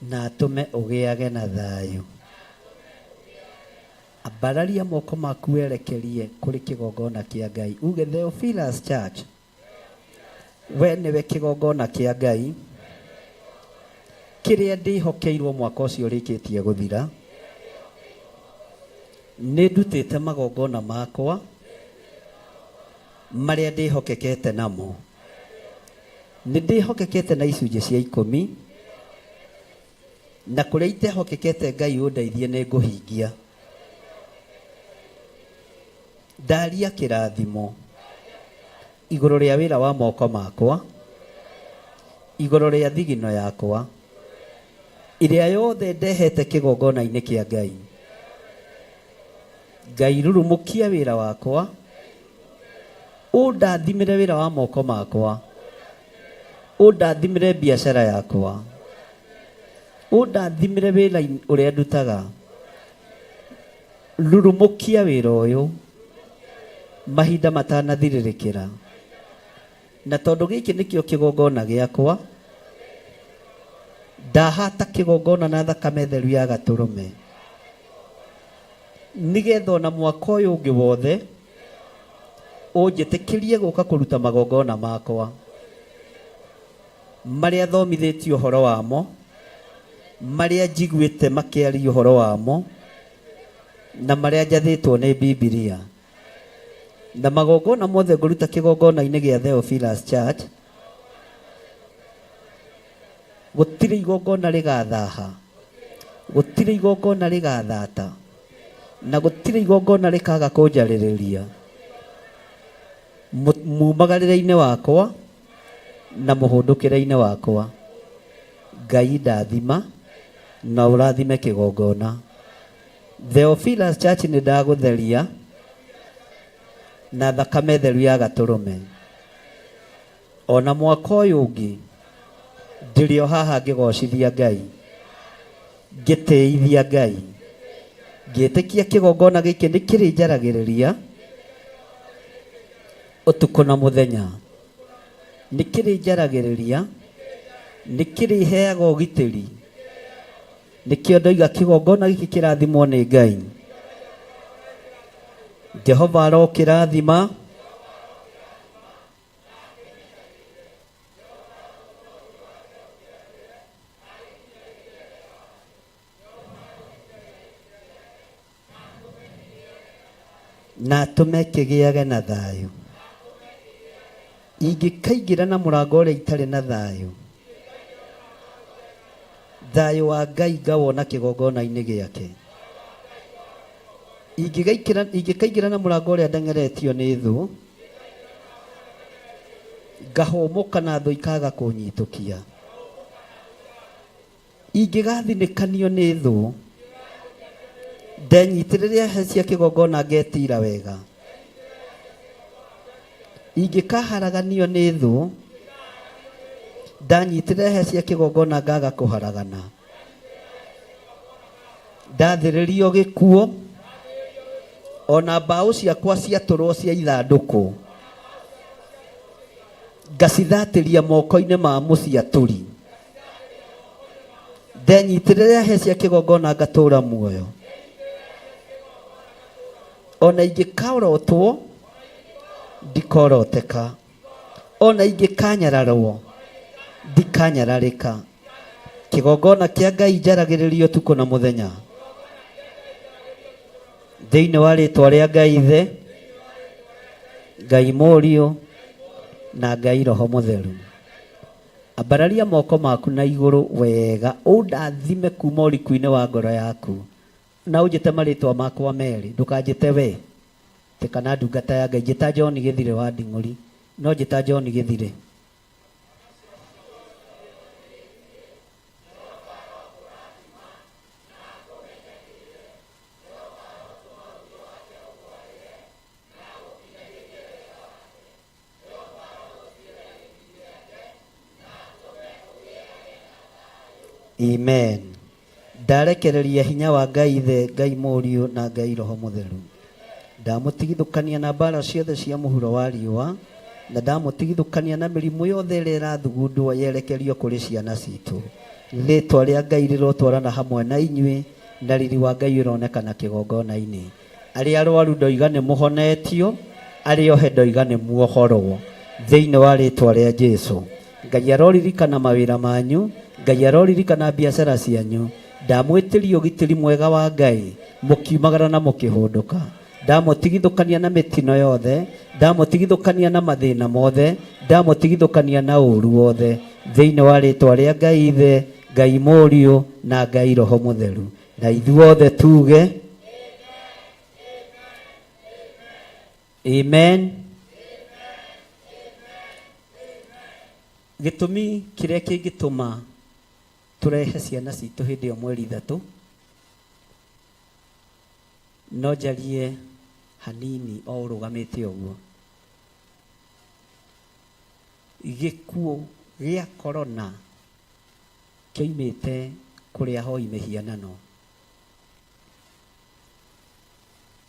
Na atũme ũgĩage na thayũ. Ambararia moko maku werekerie kũrĩ kĩgongona kĩa Ngai. Uge Theophilus Church, we nĩwe kĩgongona kĩa Ngai kĩrĩa ndĩhokeirwo mwaka ũcio ũrĩkĩtie gũthira. Nĩ ndutĩte magongona makwa marĩa ndĩhokekete namo. Nĩ ndĩhokekete na icunjĩ cia 10, na kũrĩa itehokekete Ngai ũndeithie nĩ ngũhingia. Ndaria kĩrathimo igũrũ rĩa wĩra wa moko makwa, igũrũ rĩa thigino yakwa, ĩrĩa yothe ndehete kĩgongona-inĩ kĩa Ngai. Ngai rurumũkia wĩra wakwa, ũndathimĩre wĩra wa moko makwa, undathimire biashara yakwa, undathimire wĩra ũrĩa ndutaga, rurumukia wĩra ũyũ mahinda matanathirĩrĩkĩra, na tondũ gĩkĩ nĩkĩo kĩgongona gĩakwa, ndahata kĩgongona na thakame theru ya Gatũrũme, nĩgetha ona mwaka ũyũ ũngĩ wothe ũnjĩtĩkĩrie gũka kũruta magongona makwa marĩa thomithĩtio ũhoro wamo, marĩa njiguĩte makĩaria ũhoro wamo, na marĩa njathĩtwo nĩ Bibilia. Na magongona mothe ngũruta kĩgongona-inĩ gĩa Theophilus Church, gũtirĩ igongona rĩgathaha, gũtirĩ igongona rĩgathata, na gũtirĩ igongona rĩkaga kũnjarĩrĩria mumagarĩre-inĩ wakwa na mũhũndũkĩre-inĩ wakwa. Ngai ndathima na ũrathime kĩgongona. Theophilus Church nĩ ndagũtheria na thakame theru ya Gatũrũme. Ona mwaka ũyũ ũngĩ ndĩrĩ o haha ngĩgocithia Ngai, ngĩtĩithia Ngai, ngĩtĩkia kĩgongona gĩkĩ nĩ kĩrĩ njaragĩrĩria ũtukũ na mũthenya, nĩ kĩrĩ njaragĩrĩria, nĩ kĩrĩ heaga ũgitĩri. Nĩkĩo ndoiga kĩgongona gĩkĩ kĩrathimwo nĩ Ngai. Jehova arokĩrathima, na atũme kĩgĩage na thayũ. Ingĩkaingĩra na mũrango ũrĩa itarĩ na thayũ, thayũ wa Ngai ngawona kĩgongona-inĩ gĩake. Ingĩkaingĩra na mũrango ũrĩa ndengeretio nĩ thũ, ngahũmũka na thũ ikaga kũnyitũkia. Ingĩgathinĩkanio nĩ thũ, ndenyitĩrĩre he cia kĩgongona ngetira wega. Ingĩkaharaganio nĩ thũ, ndanyitĩrĩre he cia kĩgongona ngaga kũharagana. Ndathĩrĩrio gĩkuũ, ona mbaũ ciakwa ciatũrwo cia ithandũkũ, ngacithatĩria moko-inĩ ma mũciatũri. Ndenyitĩrĩre he cia kĩgongona ngatũra muoyo. Ona ingĩkorotwo ndikoroteka, ona ingĩkanyararwo ndikanyararĩka. Kĩgongona kĩa Ngai njaragĩrĩrio ũtukũ na mũthenya, thĩinĩ wa rĩtwa rĩa Ngai Ithe, Ngai Mũriũ na Ngai Roho Mũtheru. Ambararia moko maku na igũrũ wega, ũndathime kuma ũriku-inĩ wa ngoro yaku, na ũnjĩte marĩtwa makwa merĩ. Ndũkanjĩte we te kana ndungata ya Ngai. Njĩta John Gĩthire wa Nding'ũri, no njĩta John Gĩthire. Amen. Ndarekereria hinya wa Ngai Ithe, Ngai Mũriũ na Ngai Roho Mũtheru. Ndamũtigithũkania na mbara ciothe cia mũhuro wa riũa, na ndamũtigithũkania na mĩrimũ yothe ĩrĩa ĩrathugundwo yerekerio kũrĩ ciana citũ. Rĩtwa rĩa Ngai rĩrotwarana hamwe na inyuĩ, na riri wa Ngai ũronekana kĩgongona-inĩ. Arĩa arwaru ndoiga nĩ mũhonetio, arĩa ohe ndoiga nĩ muohorwo, thĩinĩ wa rĩtwa rĩa Jesũ. Ngai aroririkana mawĩra manyu, Ngai aroririkana biacara cianyu. Ndamwĩtĩria ũgitĩri mwega wa Ngai, mũkiumagara na mũkĩhũndũka. Ndamũtigithũkania na mĩtino yothe, ndamũtigithũkania na mathĩna mothe, ndamũtigithũkania na ũũru wothe, thĩinĩ wa rĩtwa rĩa Ngai Ithe, Ngai Mũriũ na Ngai Roho Mũtheru. Na ithuothe tuge amen. Gĩtũmi kĩrĩa kĩngĩtũma tũrehe ciana citũ hĩndĩ ĩyo mweri 3, no njarie hanini o ũrũgamĩte ũguo. Gĩkuũ gĩa korona kĩoimĩte kũrĩ ahoi mĩhianano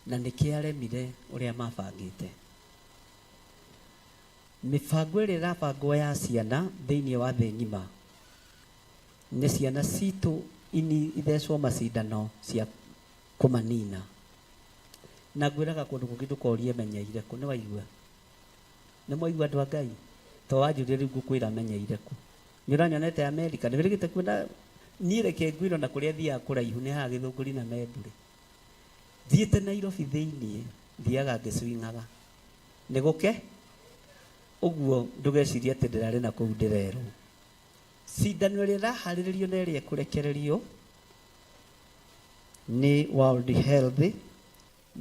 na nĩkĩaremire ũrĩa mabangĩte. Mĩbango ĩrĩa ĩrabangwo ya ciana thĩinĩ wa thĩ ng'ima nĩ ciana citũ ithecwo macindano cia kũmanina. Na ngwĩraga kũndũ kũngĩ ndũkorie menyeire kũ, nĩ waigua? Nĩ mwaigua andũ a Ngai? To wanjũria rĩu ngũkwĩra menyeire kũ. Nĩ ũranyonete Amerika, nĩ wĩrĩgĩte kuona niĩ reke ngwĩrwo na kũrĩa thiaga kũraihu nĩ haha Gĩthũngũri na Membure. Thiĩte Nairobi thĩinĩ thiaga ngĩcwingaga. Nĩ gũke? Ũguo ndũgecirie atĩ ndĩrarĩ na kũu ndĩrerwo. Cindano ĩrĩa ĩraharĩrĩrio na ĩrĩa ĩkũrekererio nĩ World Health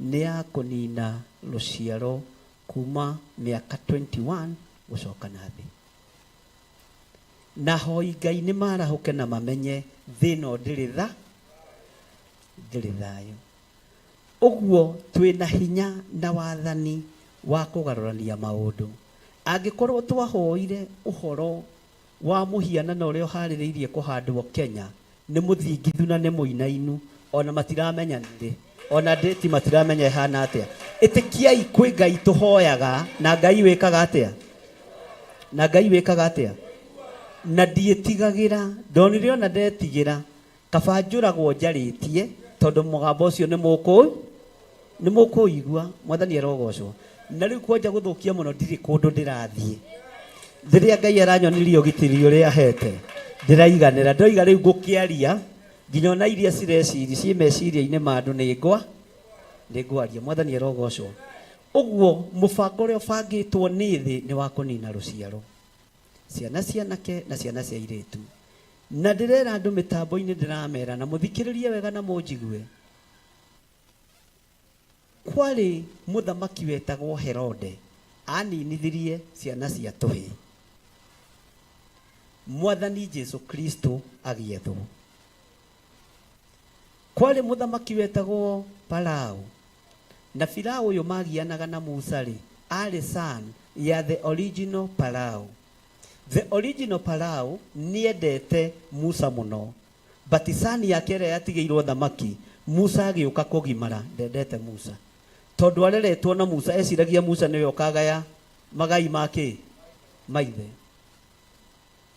nĩ ya kũnina rũciaro kuma mĩaka 21 gũcoka na thĩ. Na hoi Ngai nĩ marahũke na mamenye thĩno ndĩrĩ thayũ. Ũguo twĩna hinya na wathani wa kũgarũrania maũndũ. Angĩkorwo twahoire ũhoro wa mũhianano ũrĩa ũharĩrĩirie kũhandwo Kenya nĩ mũthingithu na nĩ mũinainu, ona matiramenya nĩrĩ, ona ndĩti matiramenya ĩhana atĩa. Ĩtĩkiai kwĩ Ngai tũhoyaga na Ngai wĩkaga atĩa? Na Ngai wĩkaga atĩa? Na ndiĩtigagĩra, ndonire ona ndetigĩra kaba njũragwo njarĩtie tondũ mũgambo ũcio nĩ mũkũigua. Mwathani arogocwo. Na rĩu kwanja gũthũkia mũno ndirĩ kũndũ ndĩrathiĩ. Rĩrĩa Ngai aranyonirie ũgitĩri ũrĩa ahete ndĩraiganĩra, ndoiga rĩu ngũkĩaria nginya ona iria ciĩ meciria-inĩ ma andũ nĩ ngwaria. Mwathani arogocwo. Ũguo mũbango ũrĩa ũbangĩtwo nĩ thĩ nĩ wa kũnina rũciaro, ciana cianake na ciana cia airĩtu. Na ndĩrera andũ mĩtambo-inĩ ndĩramera na mũthikĩrĩrie wega na mũnjigue. Kwarĩ mũthamaki wetagwo Herode aninithirie ciana cia tũhĩ. Mwathani Jesu Kristo agĩethwo. Kwarĩ mũthamaki wetagwo Farao, na Farao ũyũ magianaga na Musa rĩ arĩ son ya the original Farao. The original Farao niendete Musa mũno, but son yake ĩrĩa yatigĩirwo thamaki Musa agĩũka kũgimara ndendete Musa, tondũ areretwo na Musa eciragia Musa nĩwe ũkagaya magai make maithe.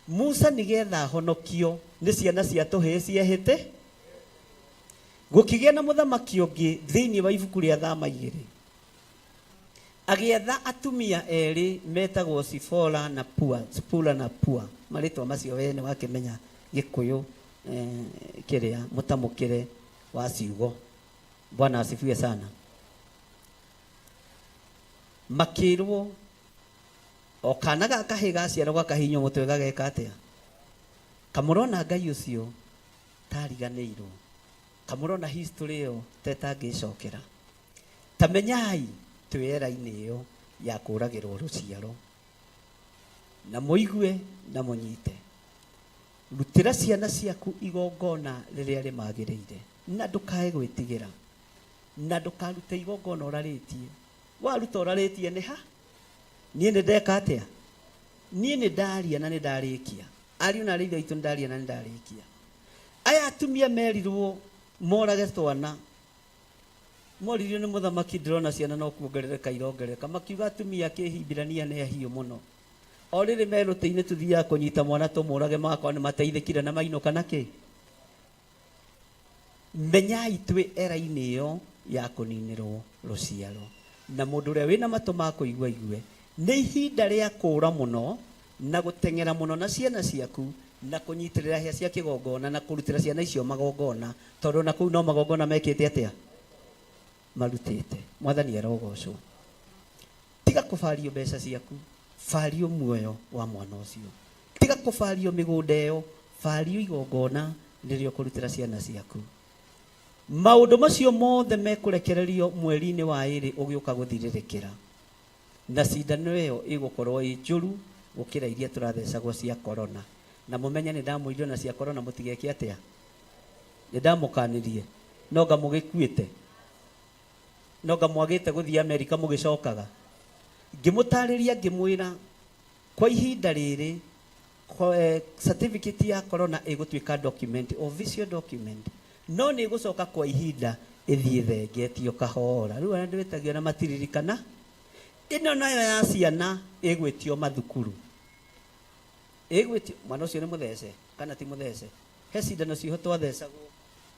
Musa nĩgetha honokio nĩ ciana cia tũhĩ ciehĩte, gũkĩgĩa na mũthamaki ũngĩ thĩinĩ wa ibuku rĩa Thama 2 agĩetha atumia erĩ metagwo Sipora na Pua. Marĩtwa macio we nĩ wakĩmenya Gĩkũyũ kĩrĩa mũtamũkĩre wa ciugo. Bwana asifiwe sana. Makĩrwo o kana gaka kahĩ gaciarwo gakahinywo mũtwe gageka atĩa? Kamũrona Ngai ũcio tariganĩirwo, kamũrona history ĩyo tetangĩcokera. Tamenyai twĩera-inĩ ĩyo ya kũragĩrwo rũciaro. Na mũigue na mũnyite. Rutĩra ciana ciaku igongona rĩrĩa rĩmagĩrĩire, na ndũkae gwĩtigĩra, na ndũkarute igongona ũrarĩtie. Waruta ũrarĩtie nĩ ha? Niĩ nĩ ndeka atĩa? Niĩ nĩ ndaria na nĩ ndarĩkia. Ariũ na arĩithi aitũ nĩ ndaria na nĩ ndarĩkia. Aya atumia merirwo morage twana, moririo nĩ mũthamaki, ndĩrona ciana no kuongerereka irongerereka. Makiuga atumia kĩhimbirania nĩ ahiũ mũno. O rĩrĩ me rũtĩ-inĩ tũthiaga kũnyita mwana tũmũrage, makwa nĩ mateithĩkire na mainũka na kĩ? Menyai twĩ era-inĩ ĩyo ya kũninĩrwo rũciaro. Na mũndũ ũrĩa wĩna matũ ma kũigua igue, nĩ ihinda rĩa kũũra mũno na gũteng'era mũno na ciana ciaku na kũnyitĩrĩra hĩa cia kĩgongona na kũrutĩra ciana icio magongona, tondũ na kũu no magongona mekĩte atĩa? Marutĩte. Mwathani arogocwo. Tiga kũbario mbeca ciaku, bario muoyo wa mwana ũcio. Tiga kũbario mĩgũnda ĩyo, bario igongona rĩrĩa ũkũrutĩra ciana ciaku. Maũndũ macio mothe mekũrekererio mweri-inĩ wa 2 ũgĩũka gũthirĩrĩkĩra. Na cindano ĩyo ĩgũkorwo ĩ njũru gũkĩra iria tũrathecagwo cia corona. Na mũmenye nĩ ndamũirio na cia corona mũtigeke atĩa? Nĩ ndamũkanĩrie. Noga mũgĩkuĩte. Noga mwagĩte gũthiĩ Amerika mũgĩcokaga. Ngĩmũtarĩria ngĩmwĩra kwa ihinda rĩrĩ certificate ya corona ĩgũtuĩka document, official document, no nĩ ĩgũcoka kwa ihinda ĩthiĩ thengetio kahora. Rĩu arĩa ndĩwĩtagio na matiririkana, ĩno nayo ya ciana ĩgwĩtio mathukuru. Ĩgwĩtio mwana ũcio nĩ mũthece kana ti mũthece, he cindano ciho twathecagwo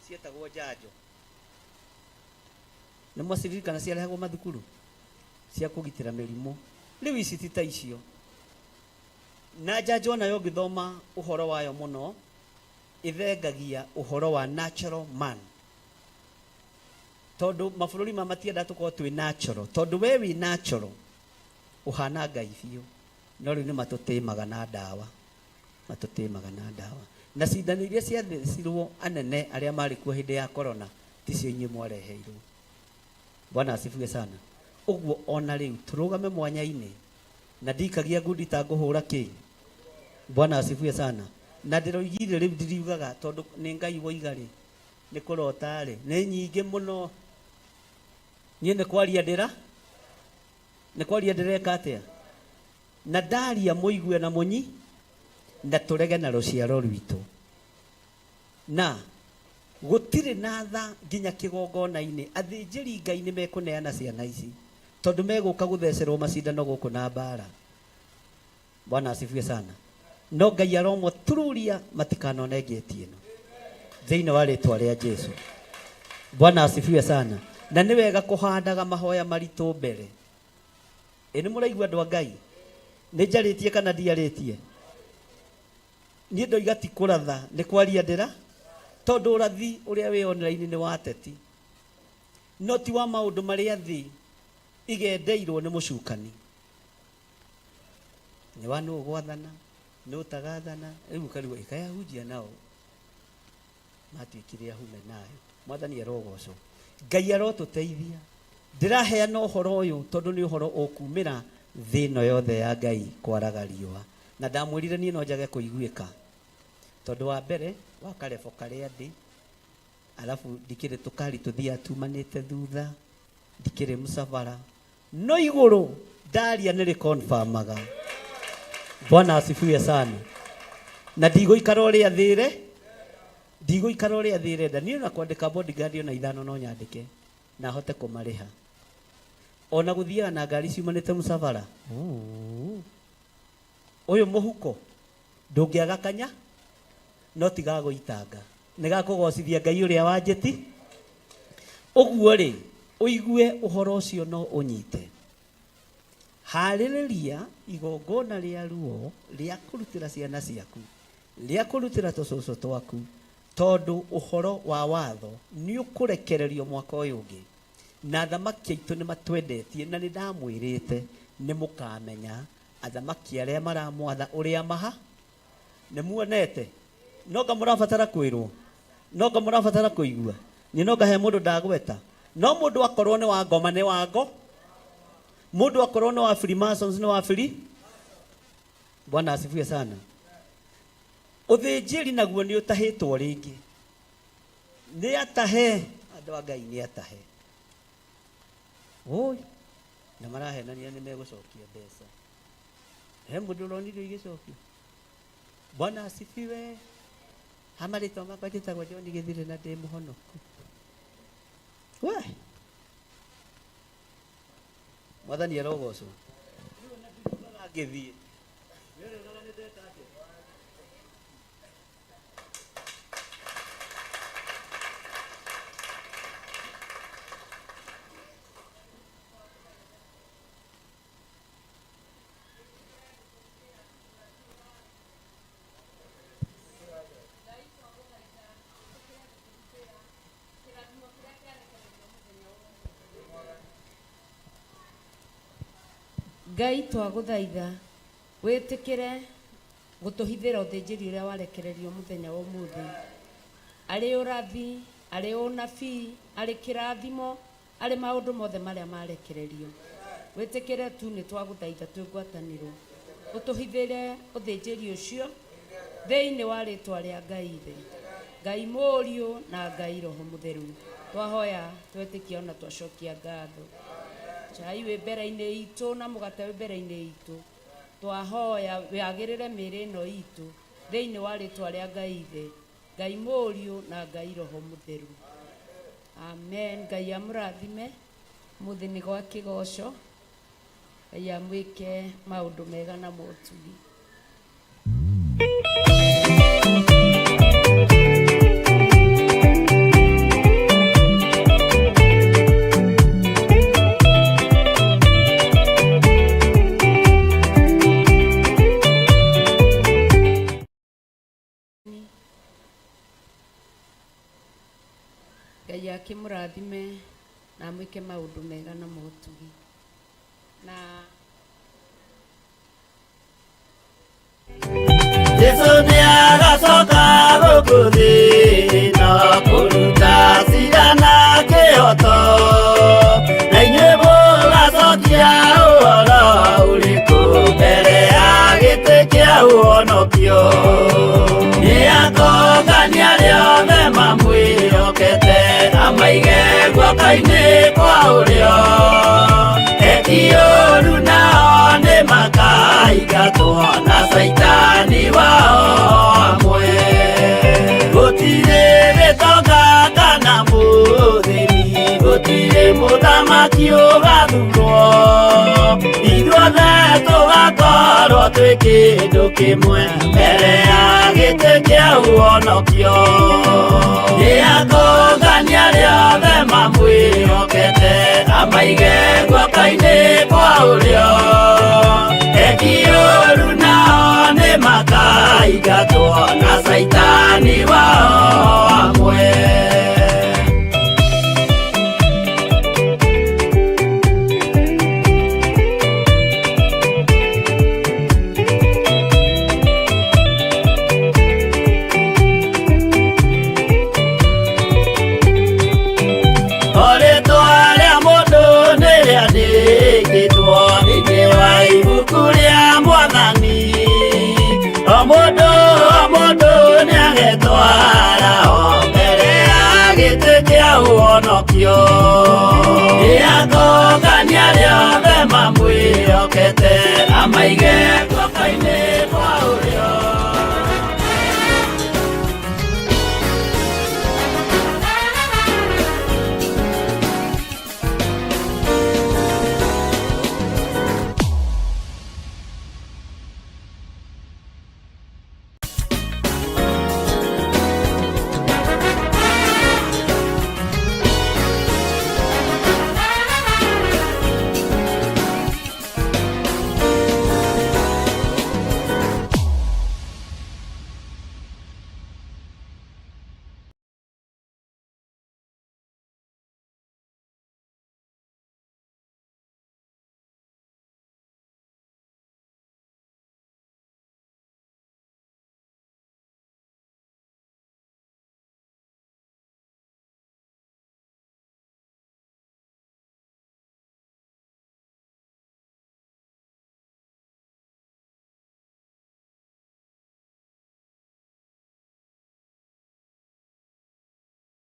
cietagwo njanjo. Nĩ mwacirikana ciarehagwo mathukuru cia kũgitĩra mĩrimũ. Rĩu ici ti ta icio. Na njanjo nayo ngĩthoma ũhoro wayo mũno, ĩthengagia ũhoro wa natural man. Tondũ mabũrũri matienda tũkorwo twĩ natural, tondũ we wĩ natural ũhana Ngai biũ, no rĩu nĩ matũtĩmaga na ndawa, matũtĩmaga na ndawa. Na cindano iria ciathecirwo anene arĩa marĩ kuo hĩndĩ ya corona ticio inyuĩ mwareheirwo. Bwana asifiwe sana. Ũguo ona rĩu tũrũgame mwanya-inĩ na ndikagia ngundi ta ngũhũra kĩ. Bwana asifiwe sana. Na ndĩroigire rĩu ndiriugaga tondũ nĩ Ngai woiga rĩ, nĩ kũrota rĩ, nĩ nyingĩ mũno. Niĩ nĩ kwaria ndĩreka atĩa, na ndaria mũigue na mũnyi na tũrege na rũciaro rwitũ. Na gũtirĩ na tha nginya kĩgongona-inĩ, athĩnjĩri Ngai nĩ mekũneana ciana ici tondũ megũka gũthecerwo macindano gũkũ na mbara. Bwana asifiwe sana. No Ngai aromũtururia matikanone ngeti ĩno thĩinĩ wa rĩtwa rĩa Jesũ. Bwana asifiwe sana. Na nĩ wega kũhandaga mahoya maritũ mbere. Nĩ mũraigua andũ a Ngai? Nĩ njarĩtie kana ndiarĩtie? Niĩ ndoiga ti kũratha, nĩ kwaria ndĩra, tondũ ũrathi ũrĩa wĩonera-inĩ nĩ wa teti, no ti wa maũndũ marĩa thĩ igendeirwo nĩ mũcukani. Nĩ wa nũ gwathana, nũ tagathana, rĩu karigwo ĩkayahunjia nao matuĩkire ahume nayo. Mwathani arogocwo. Ngai arotũteithia. Ndĩraheana ũhoro ũyũ tondũ nĩ ũhoro ũkumĩra thĩ ĩno yothe ya Ngai kwaraga riũa. Na ndamwĩrire niĩ no njage kũiguĩka tondũ wa mbere wa karebo karĩa ndĩ, alafu ndikĩrĩ tũkari tũthia tumanĩte thutha, ndikĩrĩ mũcabara, no igũrũ ndaria nĩ rĩconfirmaga. Bwana asifiwe sana. Na ndigũikara ũrĩa thĩre, ndigũikara ũrĩa thĩre nda. Niĩ na kwandĩka bodyguard ona ithano no nyandĩke na hote kũmarĩha. Ona gũthiaga na ngari ciumanĩte mũcabara, ũyũ mũhuko ndũngĩaga kanya, no tiga gũitanga, nĩ gakũgocithia Ngai ũrĩa wanjĩti. Ũguo rĩ, ũigue ũhoro ũcio no ũnyite. Harĩrĩria igongona rĩa ruo rĩa kũrutĩra ciana ciaku, rĩa kũrutĩra tũcũcũ twaku, tondũ ũhoro wa watho nĩ ũkũrekererio mwaka ũyũ ũngĩ. Na thamaki aitũ nĩ matwendetie, na nĩ ndamwĩrĩte nĩ mũkamenya athamaki arĩa maramwatha ũrĩa maha. Nĩ muonete? Noga mũrabatara kwĩrwo, noga mũrabatara kũigua. Nĩ noga he mũndũ ndagweta, no mũndũ akorwo nĩ wa ngoma nĩ wa ngo, mũndũ akorwo nĩ wa Freemasons nĩ wa free. Bwana asifiwe sana. Ũthĩnjĩri naguo nĩ ũtahĩtwo rĩngĩ, nĩ atahe andũ a Ngai, nĩ atahe. Oi, na marahenania nĩ megũcokia mbeca. He mũndũ ũronire igĩcokio? Bwana asifiwe. Hamarĩtwa makwa njĩtagwo John Gĩthire na ndĩ mũhonoku. We Mwathani arogocwo. Ngĩthiĩ
Ngai twagũthaitha wĩtĩkĩre gũtũhithĩra ũthĩnjĩri ũrĩa warekererio mũthenya wa ũmũthĩ. Arĩ ũrathi, arĩ ũnabii, arĩ kĩrathimo, arĩ maũndũ mothe marĩa marekererio. Wĩtĩkĩre tu nĩ twagũthaitha twĩ ngwatanĩro. Ũtũhithĩre ũthĩnjĩri ũcio thĩinĩ wa rĩtwa rĩa Ngai Ithe, Ngai Mũriũ na Ngai Roho Mũtheru. Twahoya twetĩkia ona twacokia ngatho. Chai we mbere-inĩ itũ na mũgate we mbere-inĩ itũ. twahoya wagirire mĩĩrĩ ĩno itũ thĩinĩ wa rĩtwa rĩa Ngai Ithe, Ngai Mũriũ na Ngai Roho Mũtheru. Amen. Ngai amũrathime, mũthĩ nĩ gwa kĩgoco, Ngai amwĩke maũndũ mega na motugi. Ngai akĩmũrathime na amwĩke maũndũ mega na motugi. Na
Yesu nĩ agacoka gũkũ thĩ na kũruta cira na kĩhoto, na inyuĩ mũgacokia ũhoro ũrĩkũ mbere ya gĩtĩ kĩa ũhonokio. Nĩ atongania arĩa othe mamwĩhokete, amaige guoko-inĩ kwa ũrĩo. Eki ũũru nao nĩ makaingatwo na Saitani wao hamwe. Gũtirĩ gĩtonga kana mũthĩni, gũtirĩ mũthamaki ũgathurwo. Ithuothe tũgakorwo twĩ kĩndũ kĩmwe mbere ya gĩtĩ kĩa ũhonokio. Nĩ atongania arĩa othe mamwĩhokete, amaige guoko-inĩ kwa ũrĩo. Eki ũũru nao nĩ makaingatwo na Saitani wao hamwe. Nĩ atongania arĩa othe mamwĩhokete, amaige guoko-inĩ kwa ũrĩo.